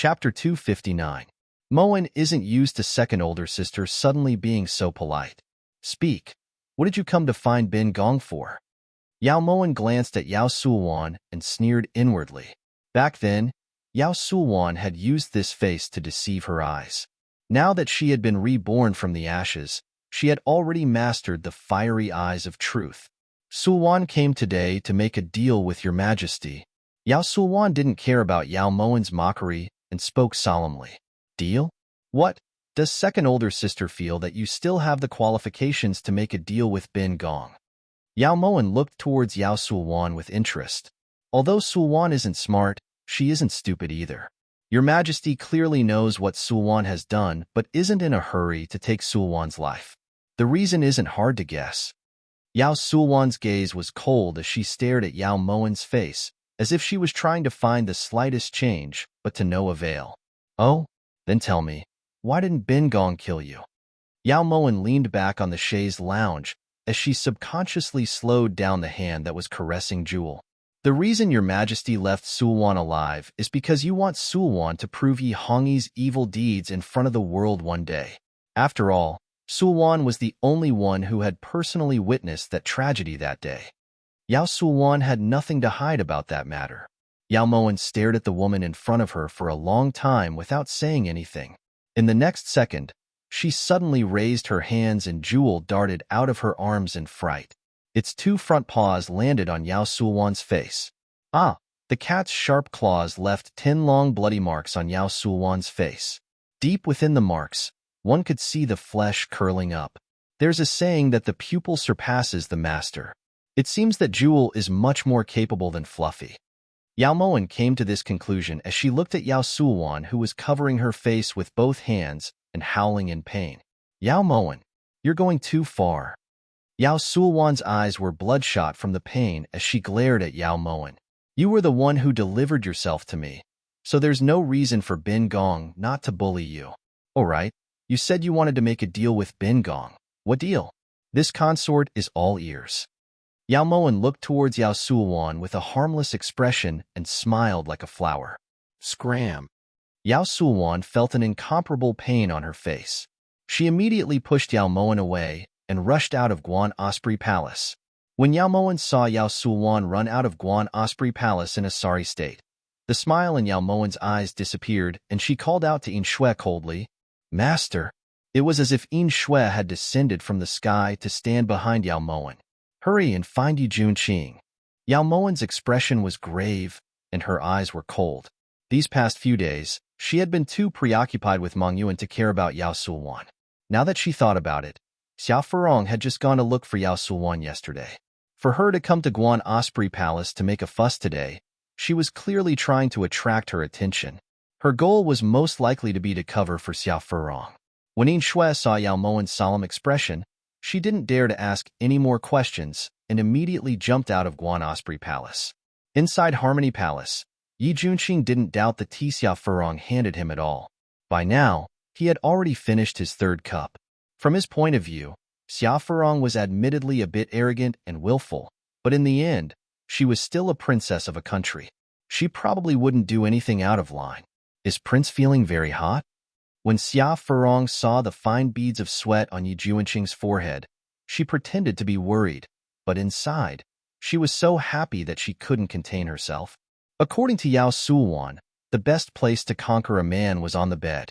Chapter 259. Moen isn't used to second older sister suddenly being so polite. Speak. What did you come to find Bin Gong for? Yao Moen glanced at Yao Sulwan and sneered inwardly. Back then, Yao Sulwan had used this face to deceive her eyes. Now that she had been reborn from the ashes, she had already mastered the fiery eyes of truth. Sulwan came today to make a deal with your majesty. Yao Sulwan didn't care about Yao Moen's mockery and spoke solemnly. Deal? What? Does second older sister feel that you still have the qualifications to make a deal with Bin Gong? Yao Moen looked towards Yao Sulwan with interest. Although Sulwan isn't smart, she isn't stupid either. Your Majesty clearly knows what Sulwan has done but isn't in a hurry to take Sulwan's life. The reason isn't hard to guess. Yao Sulwan's gaze was cold as she stared at Yao Moen's face, as if she was trying to find the slightest change, but to no avail. Oh? Then tell me, why didn't Bin Gong kill you? Yao Moen leaned back on the chaise lounge as she subconsciously slowed down the hand that was caressing Jewel. The reason your Majesty left Sulwan alive is because you want Sulwan to prove Yi Hongyi's evil deeds in front of the world one day. After all, Sulwan was the only one who had personally witnessed that tragedy that day. Yao Sulwan had nothing to hide about that matter. Yao Moen stared at the woman in front of her for a long time without saying anything. In the next second, she suddenly raised her hands and Jewel darted out of her arms in fright. Its two front paws landed on Yao Sulwan's face. Ah! The cat's sharp claws left 10 long bloody marks on Yao Sulwan's face. Deep within the marks, one could see the flesh curling up. There's a saying that the pupil surpasses the master. It seems that Jewel is much more capable than Fluffy. Yao Moen came to this conclusion as she looked at Yao Sulwan, who was covering her face with both hands and howling in pain. Yao Moen, you're going too far. Yao Sulwan's eyes were bloodshot from the pain as she glared at Yao Moen. You were the one who delivered yourself to me, so there's no reason for Bin Gong not to bully you. All right, you said you wanted to make a deal with Bin Gong. What deal? This consort is all ears. Yao Moen looked towards Yao Sulwan with a harmless expression and smiled like a flower. Scram. Yao Sulwan felt an incomparable pain on her face. She immediately pushed Yao Moen away and rushed out of Guan Osprey Palace. When Yao Moen saw Yao Sulwan run out of Guan Osprey Palace in a sorry state, the smile in Yao Moen's eyes disappeared and she called out to Yin Shui coldly, Master. It was as if Yin Shui had descended from the sky to stand behind Yao Moen. Hurry and find Yi Junqing. Yao Moen's expression was grave and her eyes were cold. These past few days, she had been too preoccupied with Meng Yuan to care about Yao Sulwan. Now that she thought about it, Xia Furong had just gone to look for Yao Sulwan yesterday. For her to come to Guan Osprey Palace to make a fuss today, she was clearly trying to attract her attention. Her goal was most likely to be to cover for Xia Furong. When Yin Shui saw Yao Moen's solemn expression, she didn't dare to ask any more questions and immediately jumped out of Guan Osprey Palace. Inside Harmony Palace, Yi Junqing didn't doubt the tea Xia Furong handed him at all. By now, he had already finished his third cup. From his point of view, Xia Furong was admittedly a bit arrogant and willful, but in the end, she was still a princess of a country. She probably wouldn't do anything out of line. Is Prince feeling very hot? When Xia Furong saw the fine beads of sweat on Yi Junqing's forehead, she pretended to be worried, but inside, she was so happy that she couldn't contain herself. According to Yao Sulwan, the best place to conquer a man was on the bed.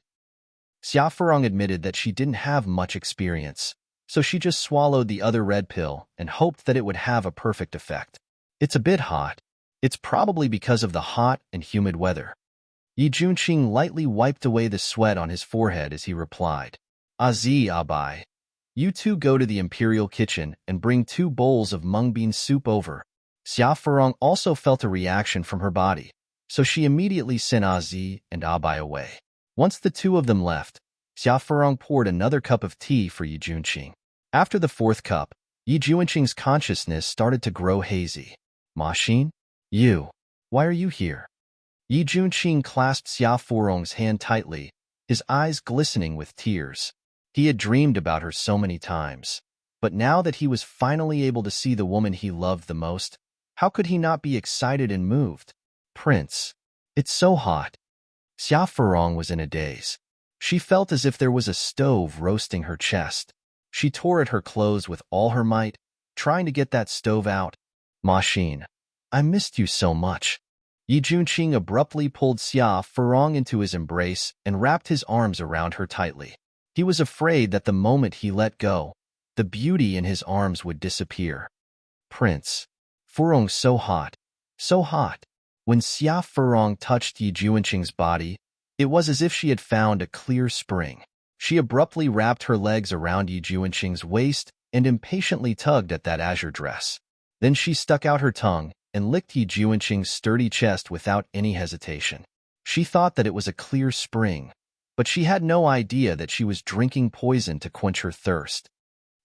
Xia Furong admitted that she didn't have much experience, so she just swallowed the other red pill and hoped that it would have a perfect effect. It's a bit hot. It's probably because of the hot and humid weather. Yi Junqing lightly wiped away the sweat on his forehead as he replied, Azi Abai. You two go to the imperial kitchen and bring 2 bowls of mung bean soup over. Xia Furong also felt a reaction from her body, so she immediately sent Azi and Abai away. Once the two of them left, Xia Furong poured another cup of tea for Yi Junqing. After the 4th cup, Yi Junqing's consciousness started to grow hazy. Ma Xin? You. Why are you here? Yi Junqing clasped Xia Furong's hand tightly, his eyes glistening with tears. He had dreamed about her so many times, but now that he was finally able to see the woman he loved the most, how could he not be excited and moved? Prince. It's so hot. Xia Furong was in a daze. She felt as if there was a stove roasting her chest. She tore at her clothes with all her might, trying to get that stove out. Ma Xin, I missed you so much. Yi Junqing abruptly pulled Xia Furong into his embrace and wrapped his arms around her tightly. He was afraid that the moment he let go, the beauty in his arms would disappear. Prince. Furong so hot, so hot. When Xia Furong touched Yi Junqing's body, it was as if she had found a clear spring. She abruptly wrapped her legs around Yi Junqing's waist and impatiently tugged at that azure dress. Then she stuck out her tongue and licked Yi Junqing's sturdy chest without any hesitation. She thought that it was a clear spring, but she had no idea that she was drinking poison to quench her thirst.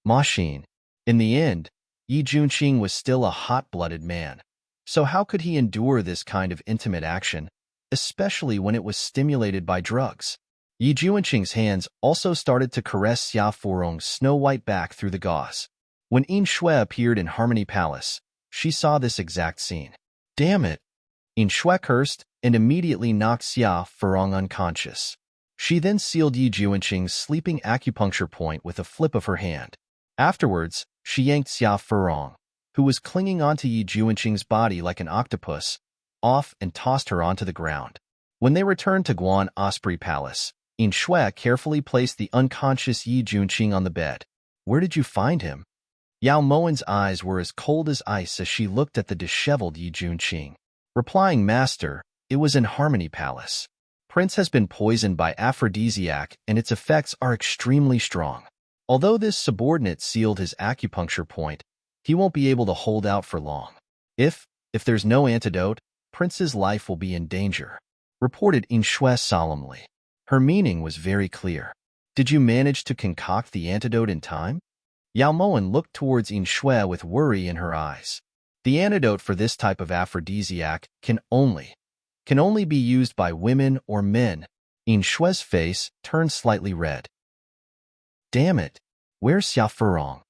Ma Xin. In the end, Yi Junqing was still a hot-blooded man. So how could he endure this kind of intimate action, especially when it was stimulated by drugs? Yi Junqing's hands also started to caress Xia Furong's snow-white back through the gauze. When Yin Shui appeared in Harmony Palace, she saw this exact scene. Damn it! Yin Shui cursed and immediately knocked Xia Furong unconscious. She then sealed Yi Junqing's sleeping acupuncture point with a flip of her hand. Afterwards, she yanked Xia Furong, who was clinging onto Yi Junqing's body like an octopus, off and tossed her onto the ground. When they returned to Guan Osprey Palace, Yin Shui carefully placed the unconscious Yi Junqing on the bed. Where did you find him? Yao Mowen's eyes were as cold as ice as she looked at the disheveled Yi Junqing. Replying, Master, it was in Harmony Palace. Prince has been poisoned by aphrodisiac and its effects are extremely strong. Although this subordinate sealed his acupuncture point, he won't be able to hold out for long. If there's no antidote, Prince's life will be in danger, reported Yin Shui solemnly. Her meaning was very clear. Did you manage to concoct the antidote in time? Yao Mowen looked towards Yin Shui with worry in her eyes. The antidote for this type of aphrodisiac can only be used by women or men. Yin Shui's face turned slightly red. Damn it! Where's Xia Furong?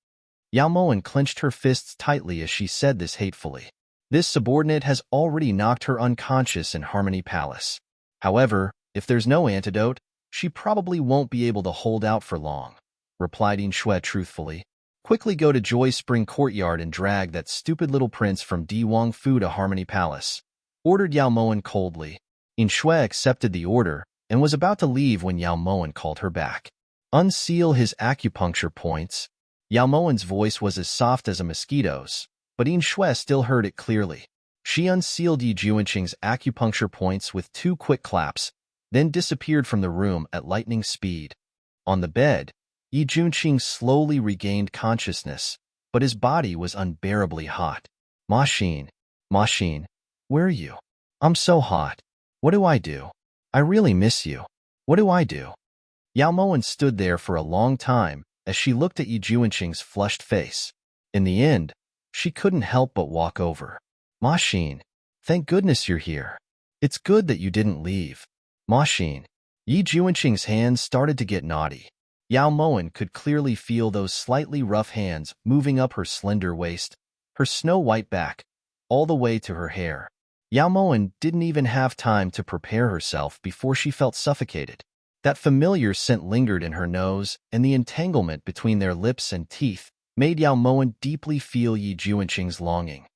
Yao Mowen clenched her fists tightly as she said this hatefully. This subordinate has already knocked her unconscious in Harmony Palace. However, if there's no antidote, she probably won't be able to hold out for long, replied Yin Shui truthfully. Quickly go to Joy Spring Courtyard and drag that stupid little prince from Di Wang Fu to Harmony Palace, ordered Yao Mowen coldly. Yin Shui accepted the order and was about to leave when Yao Mowen called her back. Unseal his acupuncture points. Yao Mowen's voice was as soft as a mosquito's, but Yin Shui still heard it clearly. She unsealed Yi Junqing's acupuncture points with 2 quick claps, then disappeared from the room at lightning speed. On the bed, Yi Junqing slowly regained consciousness, but his body was unbearably hot. Ma Xin, where are you? I'm so hot. What do I do? I really miss you. What do I do? Yao Mowen stood there for a long time as she looked at Yi Junqing's flushed face. In the end, she couldn't help but walk over. Ma Xin, thank goodness you're here. It's good that you didn't leave. Ma Xin. Yi Junqing's hands started to get naughty. Yao Mowen could clearly feel those slightly rough hands moving up her slender waist, her snow-white back, all the way to her hair. Yao Mowen didn't even have time to prepare herself before she felt suffocated. That familiar scent lingered in her nose, and the entanglement between their lips and teeth made Yao Mowen deeply feel Yi Junqing's longing.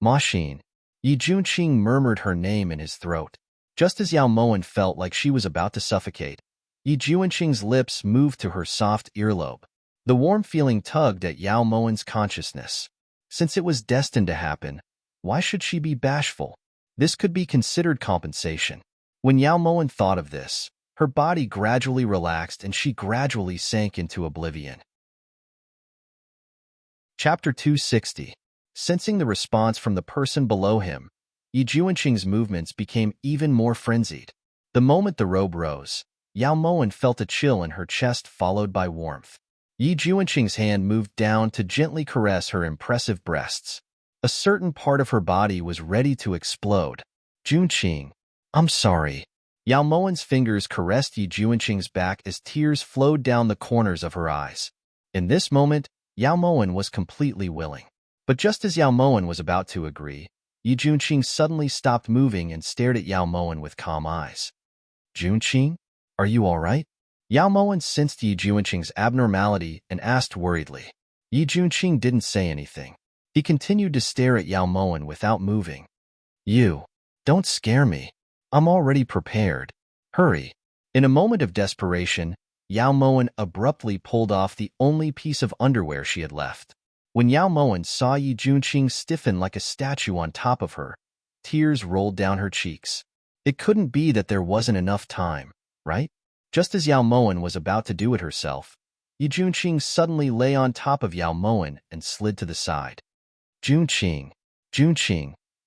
Ma Xin. Yi Junqing murmured her name in his throat. Just as Yao Mowen felt like she was about to suffocate, Yi Junqing's lips moved to her soft earlobe. The warm feeling tugged at Yao Mowen's consciousness. Since it was destined to happen, why should she be bashful? This could be considered compensation. When Yao Mowen thought of this, her body gradually relaxed and she gradually sank into oblivion. Chapter 260. Sensing the response from the person below him, Yi Junqing's movements became even more frenzied. The moment the robe rose, Yao Mowen felt a chill in her chest followed by warmth. Yi Junqing's hand moved down to gently caress her impressive breasts. A certain part of her body was ready to explode. Junqing, I'm sorry. Yao Mowen's fingers caressed Yi Junqing's back as tears flowed down the corners of her eyes. In this moment, Yao Mowen was completely willing. But just as Yao Mowen was about to agree, Yi Junqing suddenly stopped moving and stared at Yao Mowen with calm eyes. Junqing, are you all right? Yao Moen sensed Yi Junqing's abnormality and asked worriedly. Yi Junqing didn't say anything. He continued to stare at Yao Moen without moving. You, don't scare me. I'm already prepared. Hurry. In a moment of desperation, Yao Moen abruptly pulled off the only piece of underwear she had left. When Yao Moen saw Yi Junqing stiffen like a statue on top of her, tears rolled down her cheeks. It couldn't be that there wasn't enough time, right? Just as Yao Moen was about to do it herself, Yi Junqing suddenly lay on top of Yao Moen and slid to the side. Junqing,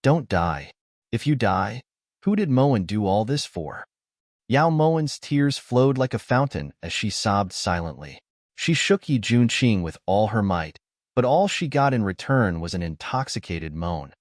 don't die. If you die, who did Moen do all this for? Yao Moen's tears flowed like a fountain as she sobbed silently. She shook Yi Junqing with all her might, but all she got in return was an intoxicated moan.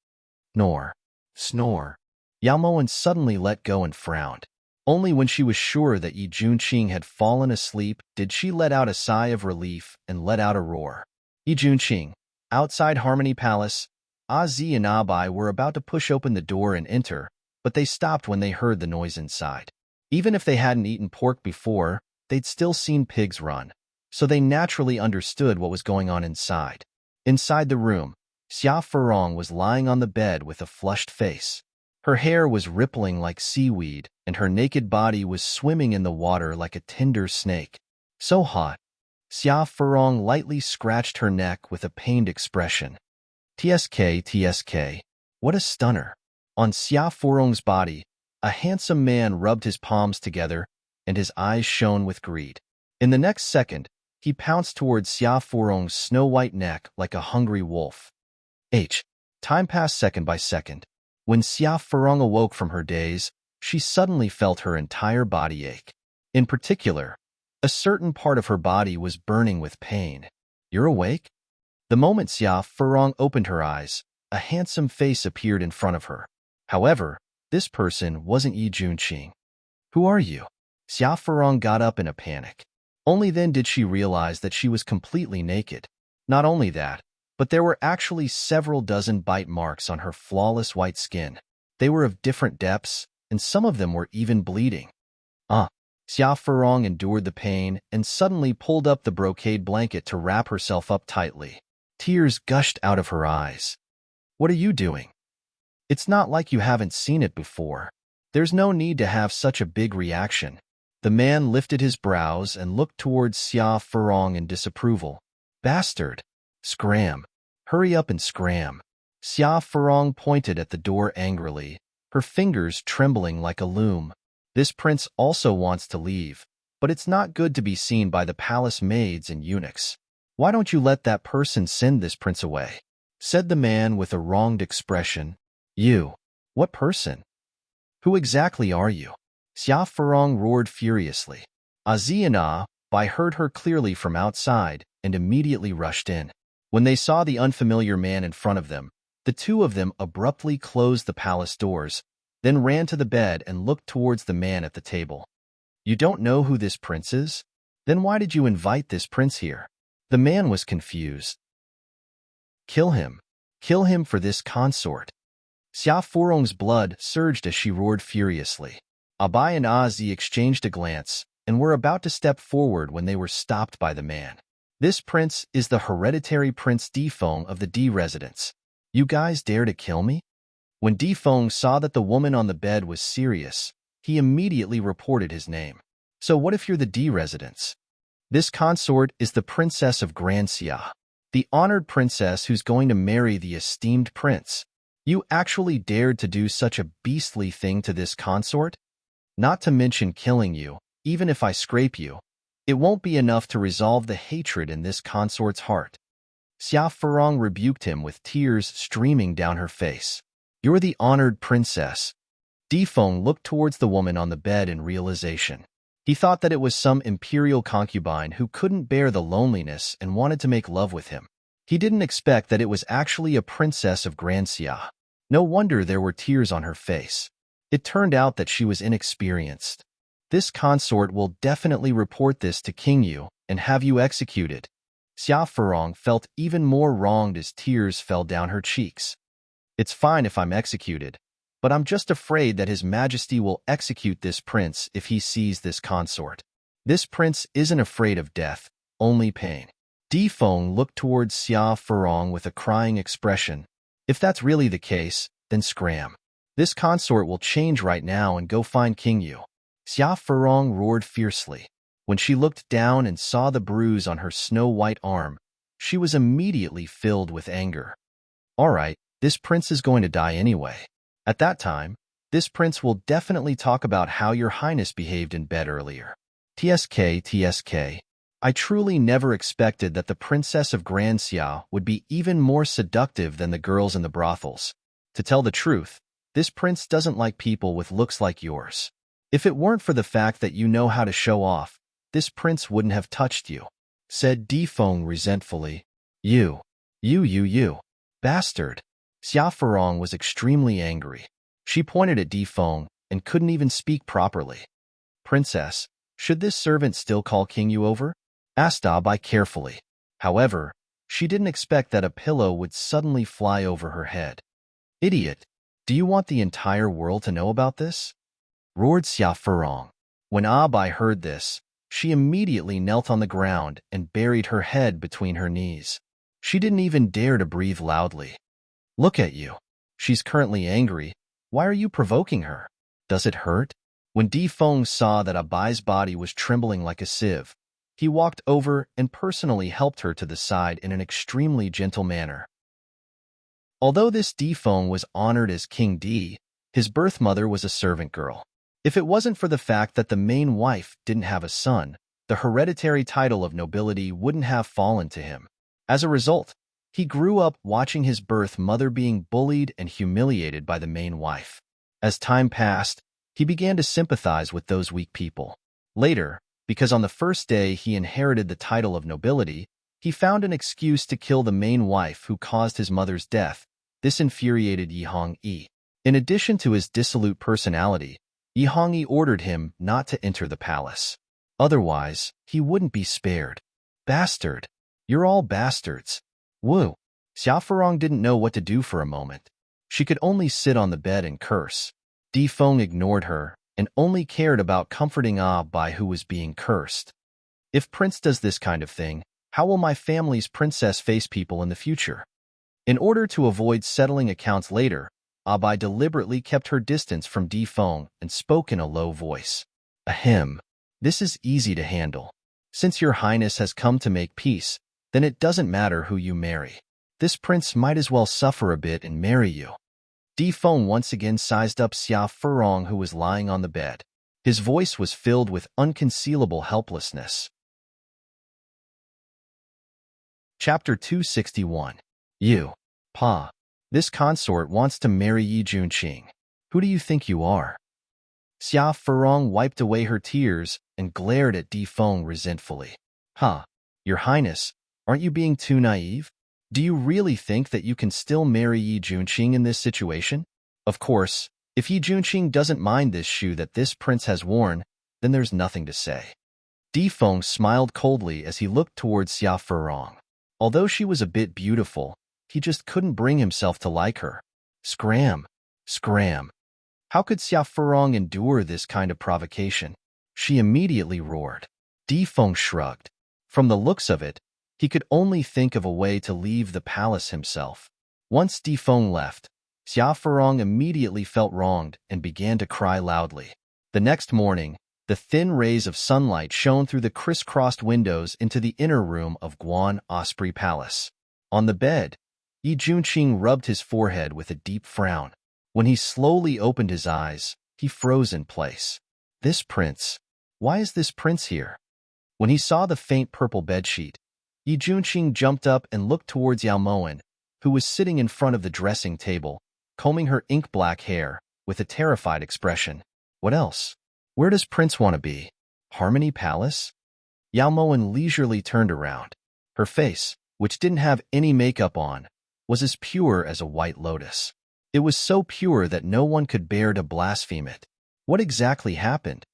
Snore. Yao Moen suddenly let go and frowned. Only when she was sure that Yi Junqing had fallen asleep did she let out a sigh of relief and let out a roar. Yi Junqing, outside Harmony Palace, Azi and Abai were about to push open the door and enter, but they stopped when they heard the noise inside. Even if they hadn't eaten pork before, they'd still seen pigs run, so they naturally understood what was going on inside. Inside the room, Xia Furong was lying on the bed with a flushed face. Her hair was rippling like seaweed, and her naked body was swimming in the water like a tender snake. So hot. Xia Furong lightly scratched her neck with a pained expression. TSK, what a stunner. On Xia Furong's body, a handsome man rubbed his palms together, and his eyes shone with greed. In the next second, he pounced towards Xia Furong's snow-white neck like a hungry wolf. Time passed second by second. When Xia Furong awoke from her daze, she suddenly felt her entire body ache. In particular, a certain part of her body was burning with pain. You're awake? The moment Xia Furong opened her eyes, a handsome face appeared in front of her. However, this person wasn't Yi Junqing. Who are you? Xia Furong got up in a panic. Only then did she realize that she was completely naked. Not only that, but there were actually several dozen bite marks on her flawless white skin. They were of different depths, and some of them were even bleeding. Xia Furong endured the pain and suddenly pulled up the brocade blanket to wrap herself up tightly. Tears gushed out of her eyes. What are you doing? It's not like you haven't seen it before. There's no need to have such a big reaction. The man lifted his brows and looked towards Xia Furong in disapproval. Bastard! Scram! Hurry up and scram! Xia Furong pointed at the door angrily, her fingers trembling like a loom. This prince also wants to leave, but it's not good to be seen by the palace maids and eunuchs. Why don't you let that person send this prince away? Said the man with a wronged expression. You? What person? Who exactly are you? Xia Furong roared furiously. Azi and Bai heard her clearly from outside and immediately rushed in. When they saw the unfamiliar man in front of them, the two of them abruptly closed the palace doors, then ran to the bed and looked towards the man at the table. You don't know who this prince is? Then why did you invite this prince here? The man was confused. Kill him. Kill him for this consort. Xia Furong's blood surged as she roared furiously. Abai and Azi exchanged a glance and were about to step forward when they were stopped by the man. This prince is the hereditary Prince Difeng of the D residence. You guys dare to kill me? When Difeng saw that the woman on the bed was serious, he immediately reported his name. So what if you're the D residence? This consort is the Princess of Grand Xia, the honored princess who's going to marry the esteemed prince. You actually dared to do such a beastly thing to this consort? Not to mention killing you, even if I scrape you. It won't be enough to resolve the hatred in this consort's heart. Xia Furong rebuked him with tears streaming down her face. You're the honored princess. Difeng looked towards the woman on the bed in realization. He thought that it was some imperial concubine who couldn't bear the loneliness and wanted to make love with him. He didn't expect that it was actually a princess of Grand Xia. No wonder there were tears on her face. It turned out that she was inexperienced. This consort will definitely report this to King Yu and have you executed. Xia Furong felt even more wronged as tears fell down her cheeks. It's fine if I'm executed, but I'm just afraid that His Majesty will execute this prince if he sees this consort. This prince isn't afraid of death, only pain. Di Feng looked towards Xia Furong with a crying expression. If that's really the case, then scram. This consort will change right now and go find King Yu. Xia Furong roared fiercely. When she looked down and saw the bruise on her snow-white arm, she was immediately filled with anger. All right, this prince is going to die anyway. At that time, this prince will definitely talk about how your highness behaved in bed earlier. TSK. I truly never expected that the princess of Grand Xia would be even more seductive than the girls in the brothels. To tell the truth, this prince doesn't like people with looks like yours. If it weren't for the fact that you know how to show off, this prince wouldn't have touched you, said Di Feng resentfully. You, bastard. Xia Furong was extremely angry. She pointed at Di Feng and couldn't even speak properly. Princess, should this servant still call King Yu over? Asked Abai carefully. However, she didn't expect that a pillow would suddenly fly over her head. Idiot, do you want the entire world to know about this? Roared Xia Furong. When Abai heard this, she immediately knelt on the ground and buried her head between her knees. She didn't even dare to breathe loudly. Look at you. She's currently angry. Why are you provoking her? Does it hurt? When Di Feng saw that Abai's body was trembling like a sieve, he walked over and personally helped her to the side in an extremely gentle manner. Although this Di Feng was honored as King Di, his birth mother was a servant girl. If it wasn't for the fact that the main wife didn't have a son, the hereditary title of nobility wouldn't have fallen to him. As a result, he grew up watching his birth mother being bullied and humiliated by the main wife. As time passed, he began to sympathize with those weak people. Later, because on the first day he inherited the title of nobility, he found an excuse to kill the main wife who caused his mother's death. This infuriated Yi Hongyi. In addition to his dissolute personality, Yi Hongyi ordered him not to enter the palace. Otherwise, he wouldn't be spared. Bastard. You're all bastards. Woo. Xia Furong didn't know what to do for a moment. She could only sit on the bed and curse. Di Feng ignored her and only cared about comforting Abai who was being cursed. If Prince does this kind of thing, how will my family's princess face people in the future? In order to avoid settling accounts later, Abai deliberately kept her distance from Di Feng and spoke in a low voice. Ahem. This is easy to handle. Since your highness has come to make peace, then it doesn't matter who you marry. This prince might as well suffer a bit and marry you. Di Feng once again sized up Xia Furong who was lying on the bed. His voice was filled with unconcealable helplessness. Chapter 261. You, Pa. This consort wants to marry Yi Junqing. Who do you think you are? Xia Furong wiped away her tears and glared at Di Feng resentfully. Your highness, aren't you being too naive? Do you really think that you can still marry Yi Junqing in this situation? Of course, if Yi Junqing doesn't mind this shoe that this prince has worn, then there's nothing to say. Di Feng smiled coldly as he looked towards Xia Furong. Although she was a bit beautiful, he just couldn't bring himself to like her. Scram. How could Xia Furong endure this kind of provocation? She immediately roared. Di Feng shrugged. From the looks of it, he could only think of a way to leave the palace himself. Once Di Feng left, Xia Furong immediately felt wronged and began to cry loudly. The next morning, the thin rays of sunlight shone through the crisscrossed windows into the inner room of Guan Osprey Palace. On the bed, Yi Junqing rubbed his forehead with a deep frown. When he slowly opened his eyes, he froze in place. This prince? Why is this prince here? When he saw the faint purple bedsheet, Yi Junqing jumped up and looked towards Yao Moen, who was sitting in front of the dressing table, combing her ink-black hair, with a terrified expression. What else? Where does Prince want to be? Harmony Palace? Yao Moen leisurely turned around. Her face, which didn't have any makeup on, was as pure as a white lotus. It was so pure that no one could bear to blaspheme it. What exactly happened?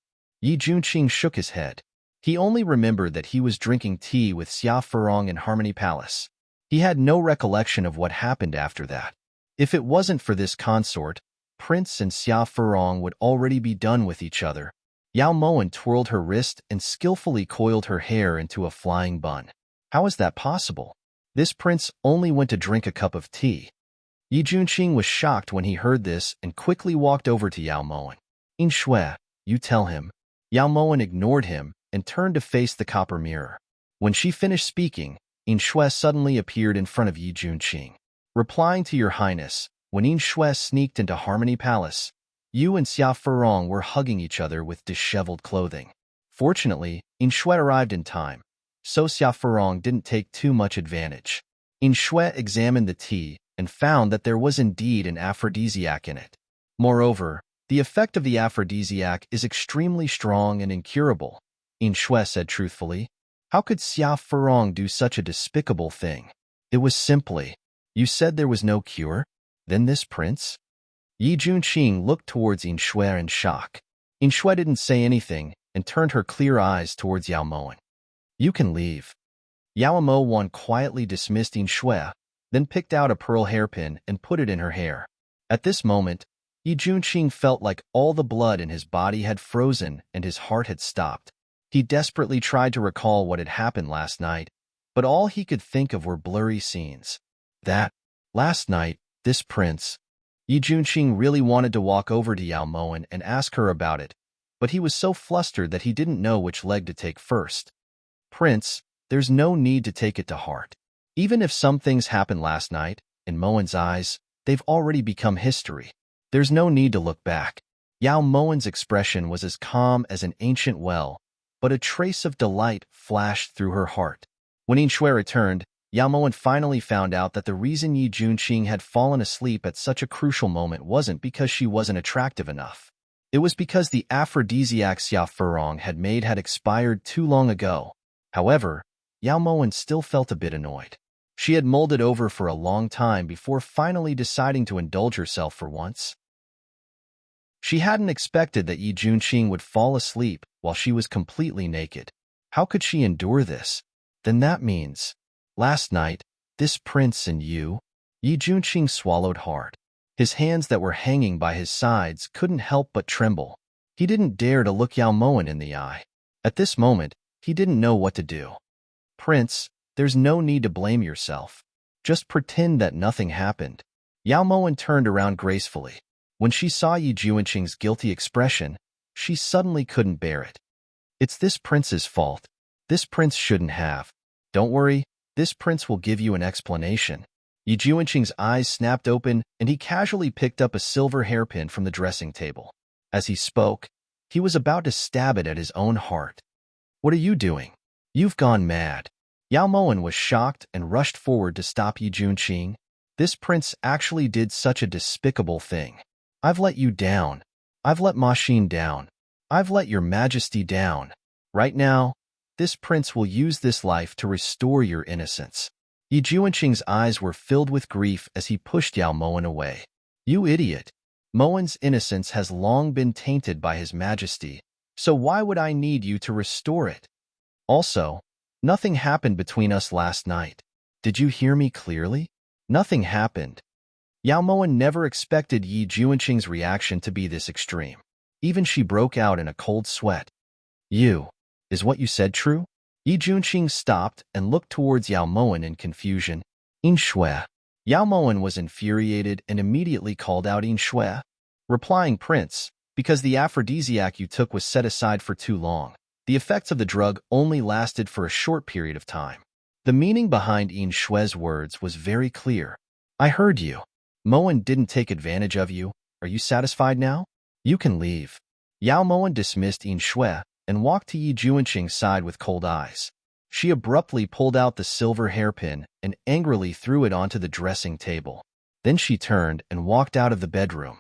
Yi Junqing shook his head. He only remembered that he was drinking tea with Xia Furong in Harmony Palace. He had no recollection of what happened after that. If it wasn't for this consort, Prince and Xia Furong would already be done with each other. Yao Moen twirled her wrist and skillfully coiled her hair into a flying bun. How is that possible? This prince only went to drink a cup of tea. Yi Junqing was shocked when he heard this and quickly walked over to Yao Moen. "In Shui, you tell him." Yao Moen ignored him and turned to face the copper mirror. When she finished speaking, In Shui suddenly appeared in front of Yi Junqing. "Replying to your highness, when In Shui sneaked into Harmony Palace, you and Xia Furong were hugging each other with disheveled clothing. Fortunately, In Shui arrived in time, so Xia Furong didn't take too much advantage." In Shui examined the tea and found that there was indeed an aphrodisiac in it. Moreover, the effect of the aphrodisiac is extremely strong and incurable, In Shui said truthfully. How could Xia Furong do such a despicable thing? It was simply, "You said there was no cure? Then this prince?" Yi Junqing looked towards In Shui in shock. In Shui didn't say anything and turned her clear eyes towards Yao Moen. "You can leave." Yao Moen quietly dismissed In Shui, then picked out a pearl hairpin and put it in her hair. At this moment, Yi Junqing felt like all the blood in his body had frozen and his heart had stopped. He desperately tried to recall what had happened last night, but all he could think of were blurry scenes. Last night, this prince. Yi Junqing really wanted to walk over to Yao Moen and ask her about it, but he was so flustered that he didn't know which leg to take first. "Prince, there's no need to take it to heart. Even if some things happened last night, in Moen's eyes, they've already become history. There's no need to look back." Yao Moen's expression was as calm as an ancient well, but a trace of delight flashed through her heart. When In Shui returned, Yao Moen finally found out that the reason Yi Junqing had fallen asleep at such a crucial moment wasn't because she wasn't attractive enough. It was because the aphrodisiac Xia Furong had made had expired too long ago. However, Yao Moen still felt a bit annoyed. She had mulled it over for a long time before finally deciding to indulge herself for once. She hadn't expected that Yi Junqing would fall asleep while she was completely naked. How could she endure this? Then that means, last night, this prince and you? Yi Junqing swallowed hard. His hands that were hanging by his sides couldn't help but tremble. He didn't dare to look Yao Moen in the eye. At this moment, he didn't know what to do. "Prince, there's no need to blame yourself. Just pretend that nothing happened." Yao Moen turned around gracefully. When she saw Yi Junqing's guilty expression, she suddenly couldn't bear it. "It's this prince's fault. This prince shouldn't have. Don't worry, this prince will give you an explanation." Yi Junqing's eyes snapped open and he casually picked up a silver hairpin from the dressing table. As he spoke, he was about to stab it at his own heart. "What are you doing? You've gone mad." Yao Moen was shocked and rushed forward to stop Yi Junqing. This prince actually did such a despicable thing. "I've let you down. I've let Ma Xin down. I've let your majesty down. Right now, this prince will use this life to restore your innocence." Yi Junqing's eyes were filled with grief as he pushed Yao Moen away. "You idiot. Moen's innocence has long been tainted by his majesty, so why would I need you to restore it? Also, nothing happened between us last night. Did you hear me clearly? Nothing happened." Yao Moen never expected Yi Junqing's reaction to be this extreme. Even she broke out in a cold sweat. Is what you said true?" Yi Junqing stopped and looked towards Yao Moen in confusion. "In Shui." Yao Moen was infuriated and immediately called out In Shui, replying, "Prince, because the aphrodisiac you took was set aside for too long. The effects of the drug only lasted for a short period of time." The meaning behind In Shui's words was very clear. "I heard you. Moen didn't take advantage of you. Are you satisfied now? You can leave." Yao Moen dismissed In Shui and walked to Yi Junqing's side with cold eyes. She abruptly pulled out the silver hairpin and angrily threw it onto the dressing table. Then she turned and walked out of the bedroom.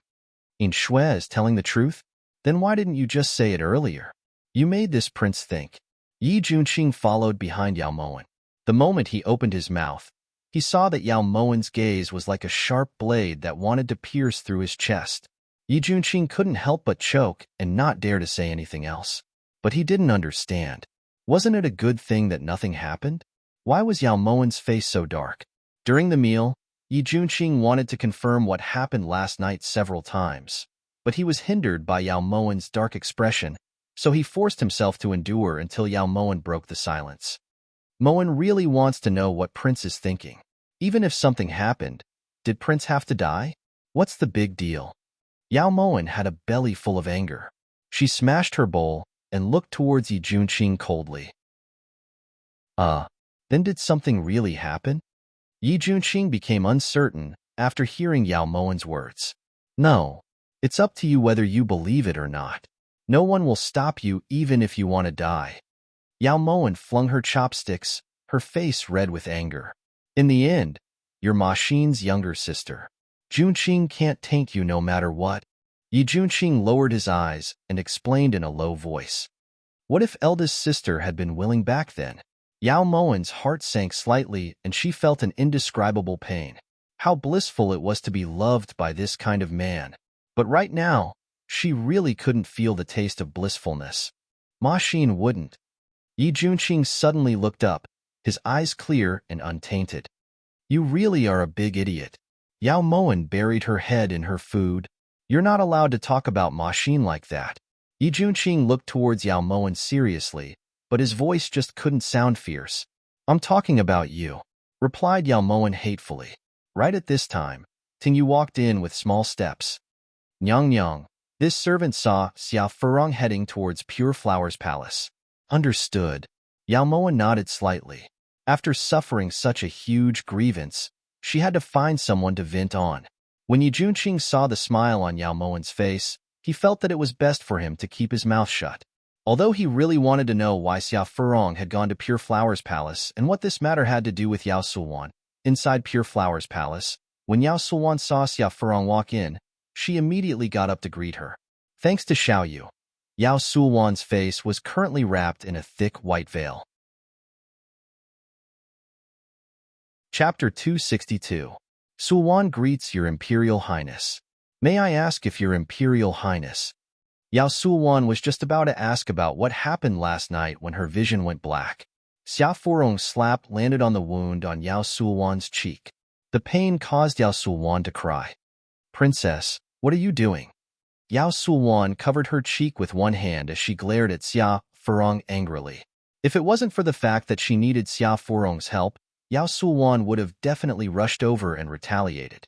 "In Shui is telling the truth? Then why didn't you just say it earlier? You made this prince think." Yi Junqing followed behind Yao Moen. The moment he opened his mouth, he saw that Yao Moen's gaze was like a sharp blade that wanted to pierce through his chest. Yi Junqing couldn't help but choke and not dare to say anything else. But he didn't understand. Wasn't it a good thing that nothing happened? Why was Yao Moen's face so dark? During the meal, Yi Junqing wanted to confirm what happened last night several times, but he was hindered by Yao Mowen's dark expression, so he forced himself to endure until Yao Mowen broke the silence. Mowen really wants to know what Prince is thinking. Even if something happened, did Prince have to die? What's the big deal? Yao Mowen had a belly full of anger. She smashed her bowl and looked towards Yi Junqing coldly. Then did something really happen? Yi Junqing became uncertain after hearing Yao Mowen's words. No, it's up to you whether you believe it or not. No one will stop you even if you want to die. Yao Mowen flung her chopsticks, her face red with anger. In the end, you're Ma Xin's younger sister. Junqing can't taint you no matter what. Yi Junqing lowered his eyes and explained in a low voice. What if eldest sister had been willing back then? Yao Mowen's heart sank slightly and she felt an indescribable pain. How blissful it was to be loved by this kind of man. But right now, she really couldn't feel the taste of blissfulness. Ma Xin wouldn't. Yi Junqing suddenly looked up, his eyes clear and untainted. You really are a big idiot. Yao Mowen buried her head in her food. You're not allowed to talk about Ma Xin like that. Yi Junqing looked towards Yao Mowen seriously, but his voice just couldn't sound fierce. I'm talking about you, replied Yao Mowen hatefully. Right at this time, Tingyu walked in with small steps. Nyang Nyang. This servant saw Xia Furong heading towards Pure Flower's palace. Understood. Yao Mowen nodded slightly. After suffering such a huge grievance, she had to find someone to vent on. When Yi Junqing saw the smile on Yao Mowen's face, he felt that it was best for him to keep his mouth shut. Although he really wanted to know why Xia Furong had gone to Pure Flower's palace and what this matter had to do with Yao Sulwan, inside Pure Flower's palace, when Yao Sulwan saw Xia Furong walk in, she immediately got up to greet her. Thanks to Xiaoyu, Yao Sulwan's face was currently wrapped in a thick white veil. Chapter 262. Sulwan greets Your Imperial Highness. May I ask if Your Imperial Highness? Yao Sulwan was just about to ask about what happened last night when her vision went black. Xia Furong's slap landed on the wound on Yao Sulwan's cheek. The pain caused Yao Sulwan to cry. Princess, what are you doing? Yao Sulwan covered her cheek with one hand as she glared at Xia Furong angrily. If it wasn't for the fact that she needed Xia Furong's help, Yao Sulwan would have definitely rushed over and retaliated.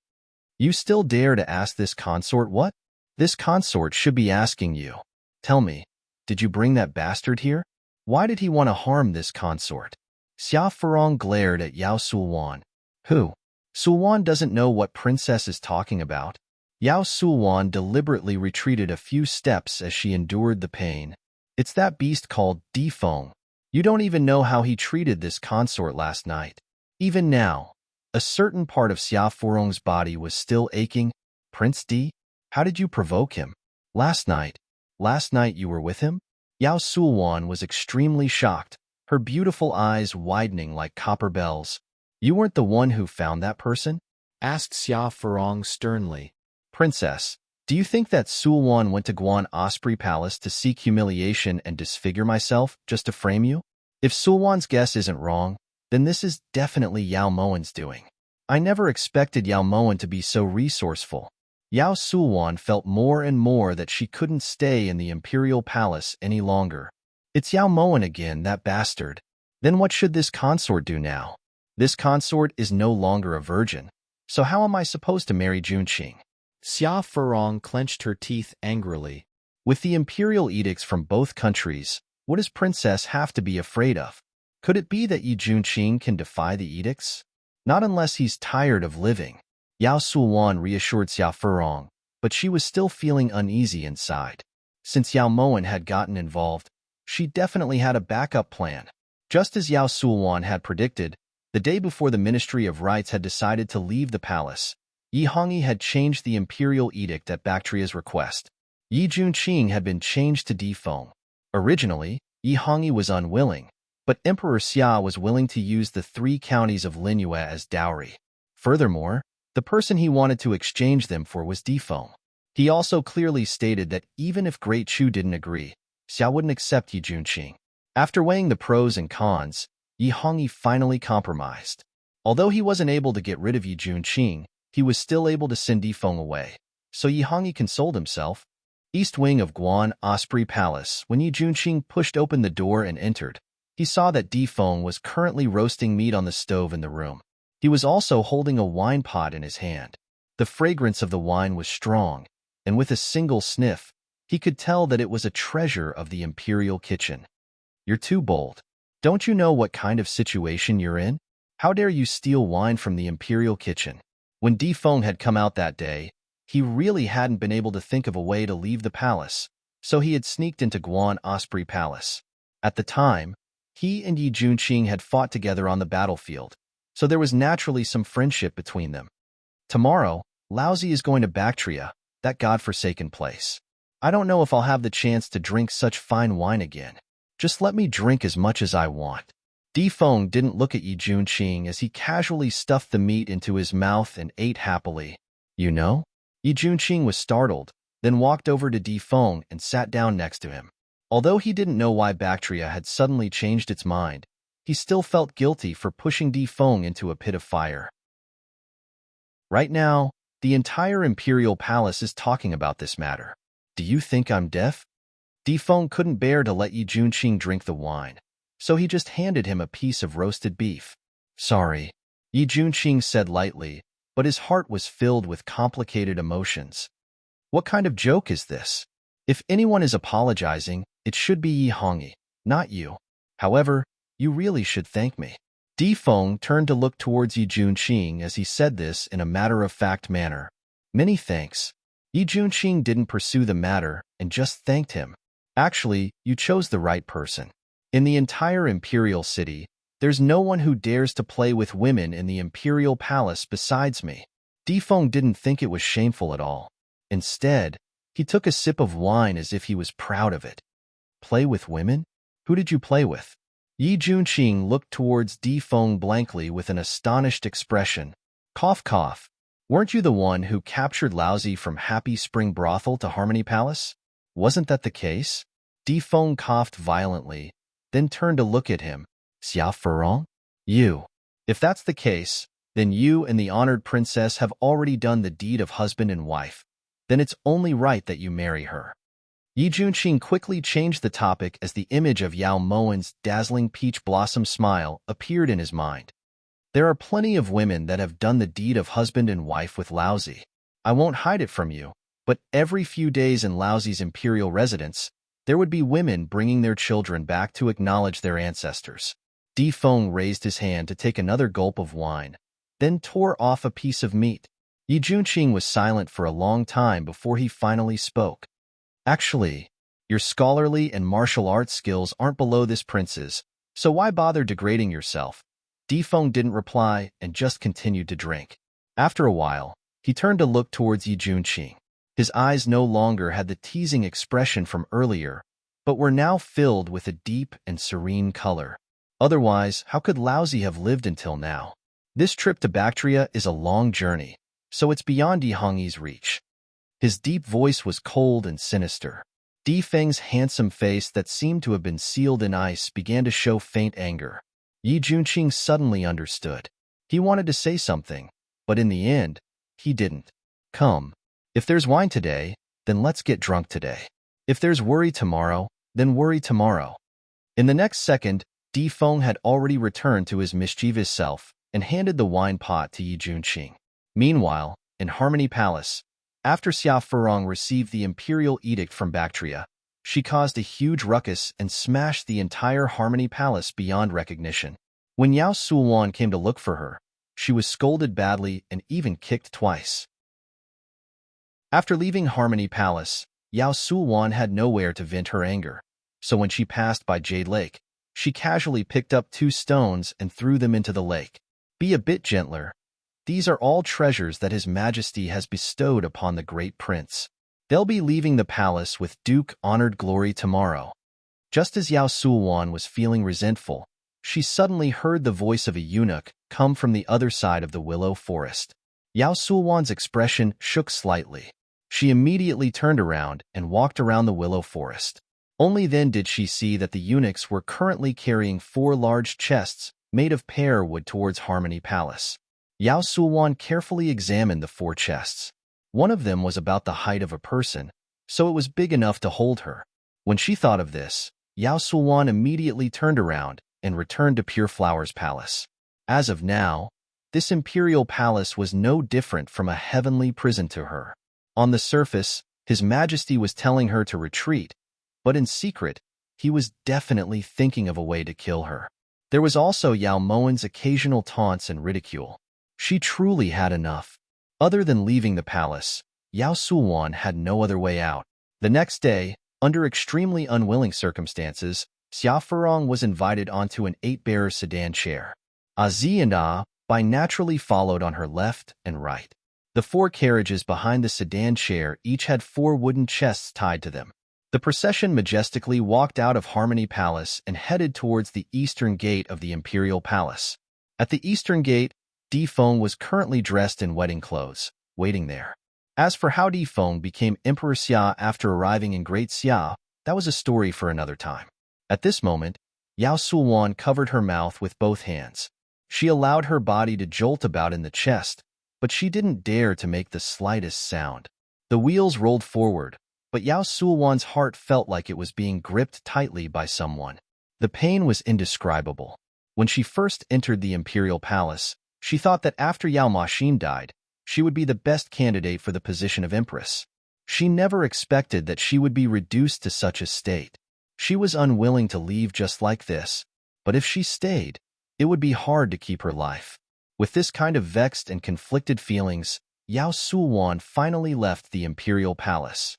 You still dare to ask this consort what? This consort should be asking you. Tell me, did you bring that bastard here? Why did he want to harm this consort? Xia Furong glared at Yao Sulwan. Who? Sulwan doesn't know what princess is talking about. Yao Sulwan deliberately retreated a few steps as she endured the pain. It's that beast called Defeng. You don't even know how he treated this consort last night. Even now, a certain part of Xia Furong's body was still aching. Prince D? How did you provoke him? Last night you were with him? Yao Sulwan was extremely shocked, her beautiful eyes widening like copper bells. You weren't the one who found that person? Asked Xia Furong sternly. Princess, do you think that Sulwan went to Guan Osprey Palace to seek humiliation and disfigure myself just to frame you? If Sulwan's guess isn't wrong, then this is definitely Yao Mowen's doing. I never expected Yao Mowen to be so resourceful. Yao Sulwan felt more and more that she couldn't stay in the imperial palace any longer. It's Yao Mowen again, that bastard. Then what should this consort do now? This consort is no longer a virgin, so how am I supposed to marry Junqing? Xia Furong clenched her teeth angrily. With the imperial edicts from both countries, what does Princess have to be afraid of? Could it be that Yi Junqing can defy the edicts? Not unless he's tired of living. Yao Sulwan reassured Xia Furong, but she was still feeling uneasy inside. Since Yao Mowen had gotten involved, she definitely had a backup plan. Just as Yao Sulwan had predicted, the day before the Ministry of Rites had decided to leave the palace, Yi Hongyi had changed the imperial edict at Bactria's request. Yi Junqing had been changed to Defeng. Originally, Yi Hongyi was unwilling, but Emperor Xia was willing to use the 3 counties of Linyue as dowry. Furthermore, the person he wanted to exchange them for was Defeng. He also clearly stated that even if Great Chu didn't agree, Xia wouldn't accept Yi Junqing. After weighing the pros and cons, Yi Hongyi finally compromised. Although he wasn't able to get rid of Yi Junqing, he was still able to send Di Feng away. So Yi Hongyi consoled himself. East wing of Guan Osprey Palace. When Yi Junqing pushed open the door and entered, he saw that Di Feng was currently roasting meat on the stove in the room. He was also holding a wine pot in his hand. The fragrance of the wine was strong, and with a single sniff, he could tell that it was a treasure of the imperial kitchen. You're too bold. Don't you know what kind of situation you're in? How dare you steal wine from the imperial kitchen? When Di Feng had come out that day, he really hadn't been able to think of a way to leave the palace, so he had sneaked into Guan Osprey Palace. At the time, he and Yi Junqing had fought together on the battlefield, so there was naturally some friendship between them. Tomorrow, Laozi is going to Bactria, that godforsaken place. I don't know if I'll have the chance to drink such fine wine again. Just let me drink as much as I want. Di Feng didn't look at Yi Junqing as he casually stuffed the meat into his mouth and ate happily. You know? Yi Junqing was startled, then walked over to Di Feng and sat down next to him. Although he didn't know why Bactria had suddenly changed its mind, he still felt guilty for pushing Di Feng into a pit of fire. Right now, the entire imperial palace is talking about this matter. Do you think I'm deaf? Di Feng couldn't bear to let Yi Junqing drink the wine, so he just handed him a piece of roasted beef. Sorry, Yi Junqing said lightly, but his heart was filled with complicated emotions. What kind of joke is this? If anyone is apologizing, it should be Yi Hongyi, not you. However, you really should thank me. Di Feng turned to look towards Yi Junqing as he said this in a matter-of-fact manner. Many thanks. Yi Junqing didn't pursue the matter and just thanked him. Actually, you chose the right person. In the entire imperial city, there's no one who dares to play with women in the imperial palace besides me. Di Feng didn't think it was shameful at all. Instead, he took a sip of wine as if he was proud of it. Play with women? Who did you play with? Yi Junqing looked towards Di Feng blankly with an astonished expression. Cough cough. Weren't you the one who captured Laozi from Happy Spring Brothel to Harmony Palace? Wasn't that the case? Di Feng coughed violently, then turned to look at him. Xia Furong? You. If that's the case, then you and the honored princess have already done the deed of husband and wife. Then it's only right that you marry her. Yi Junqing quickly changed the topic as the image of Yao Mowen's dazzling peach blossom smile appeared in his mind. There are plenty of women that have done the deed of husband and wife with Laozi. I won't hide it from you, but every few days in Laozi's imperial residence, there would be women bringing their children back to acknowledge their ancestors. Di Feng raised his hand to take another gulp of wine, then tore off a piece of meat. Yi Junqing was silent for a long time before he finally spoke. Actually, your scholarly and martial arts skills aren't below this prince's, so why bother degrading yourself? Di Feng didn't reply and just continued to drink. After a while, he turned to look towards Yi Junqing. His eyes no longer had the teasing expression from earlier, but were now filled with a deep and serene color. Otherwise, how could Laozi have lived until now? This trip to Bactria is a long journey, so it's beyond Yi Hongyi's reach. His deep voice was cold and sinister. Di Feng's handsome face that seemed to have been sealed in ice began to show faint anger. Yi Junqing suddenly understood. He wanted to say something, but in the end, he didn't. Come. If there's wine today, then let's get drunk today. If there's worry tomorrow, then worry tomorrow. In the next second, Di Feng had already returned to his mischievous self and handed the wine pot to Yi Junqing. Meanwhile, in Harmony Palace, after Xia Furong received the imperial edict from Bactria, she caused a huge ruckus and smashed the entire Harmony Palace beyond recognition. When Yao Suwan came to look for her, she was scolded badly and even kicked twice. After leaving Harmony Palace, Yao Suwan had nowhere to vent her anger, so when she passed by Jade Lake, she casually picked up 2 stones and threw them into the lake. Be a bit gentler. These are all treasures that His Majesty has bestowed upon the great prince. They'll be leaving the palace with Duke-honored glory tomorrow. Just as Yao Suwan was feeling resentful, she suddenly heard the voice of a eunuch come from the other side of the willow forest. Yao Suwan's expression shook slightly. She immediately turned around and walked around the willow forest. Only then did she see that the eunuchs were currently carrying 4 large chests made of pear wood towards Harmony Palace. Yao Sulwan carefully examined the 4 chests. One of them was about the height of a person, so it was big enough to hold her. When she thought of this, Yao Sulwan immediately turned around and returned to Pure Flower's palace. As of now, this imperial palace was no different from a heavenly prison to her. On the surface, His Majesty was telling her to retreat, but in secret, he was definitely thinking of a way to kill her. There was also Yao Moen's occasional taunts and ridicule. She truly had enough. Other than leaving the palace, Yao Sulwan had no other way out. The next day, under extremely unwilling circumstances, Xia Furong was invited onto an 8-bearer sedan chair. Azi and Bai naturally followed on her left and right. The 4 carriages behind the sedan chair each had 4 wooden chests tied to them. The procession majestically walked out of Harmony Palace and headed towards the eastern gate of the Imperial Palace. At the eastern gate, Di Feng was currently dressed in wedding clothes, waiting there. As for how Di Feng became Emperor Xia after arriving in Great Xia, that was a story for another time. At this moment, Yao Sulwan covered her mouth with both hands. She allowed her body to jolt about in the chest, but she didn't dare to make the slightest sound. The wheels rolled forward, but Yao Sulwan's heart felt like it was being gripped tightly by someone. The pain was indescribable. When she first entered the Imperial Palace, she thought that after Yao Maxin died, she would be the best candidate for the position of Empress. She never expected that she would be reduced to such a state. She was unwilling to leave just like this, but if she stayed, it would be hard to keep her life. With this kind of vexed and conflicted feelings, Yao Sulwan finally left the Imperial Palace.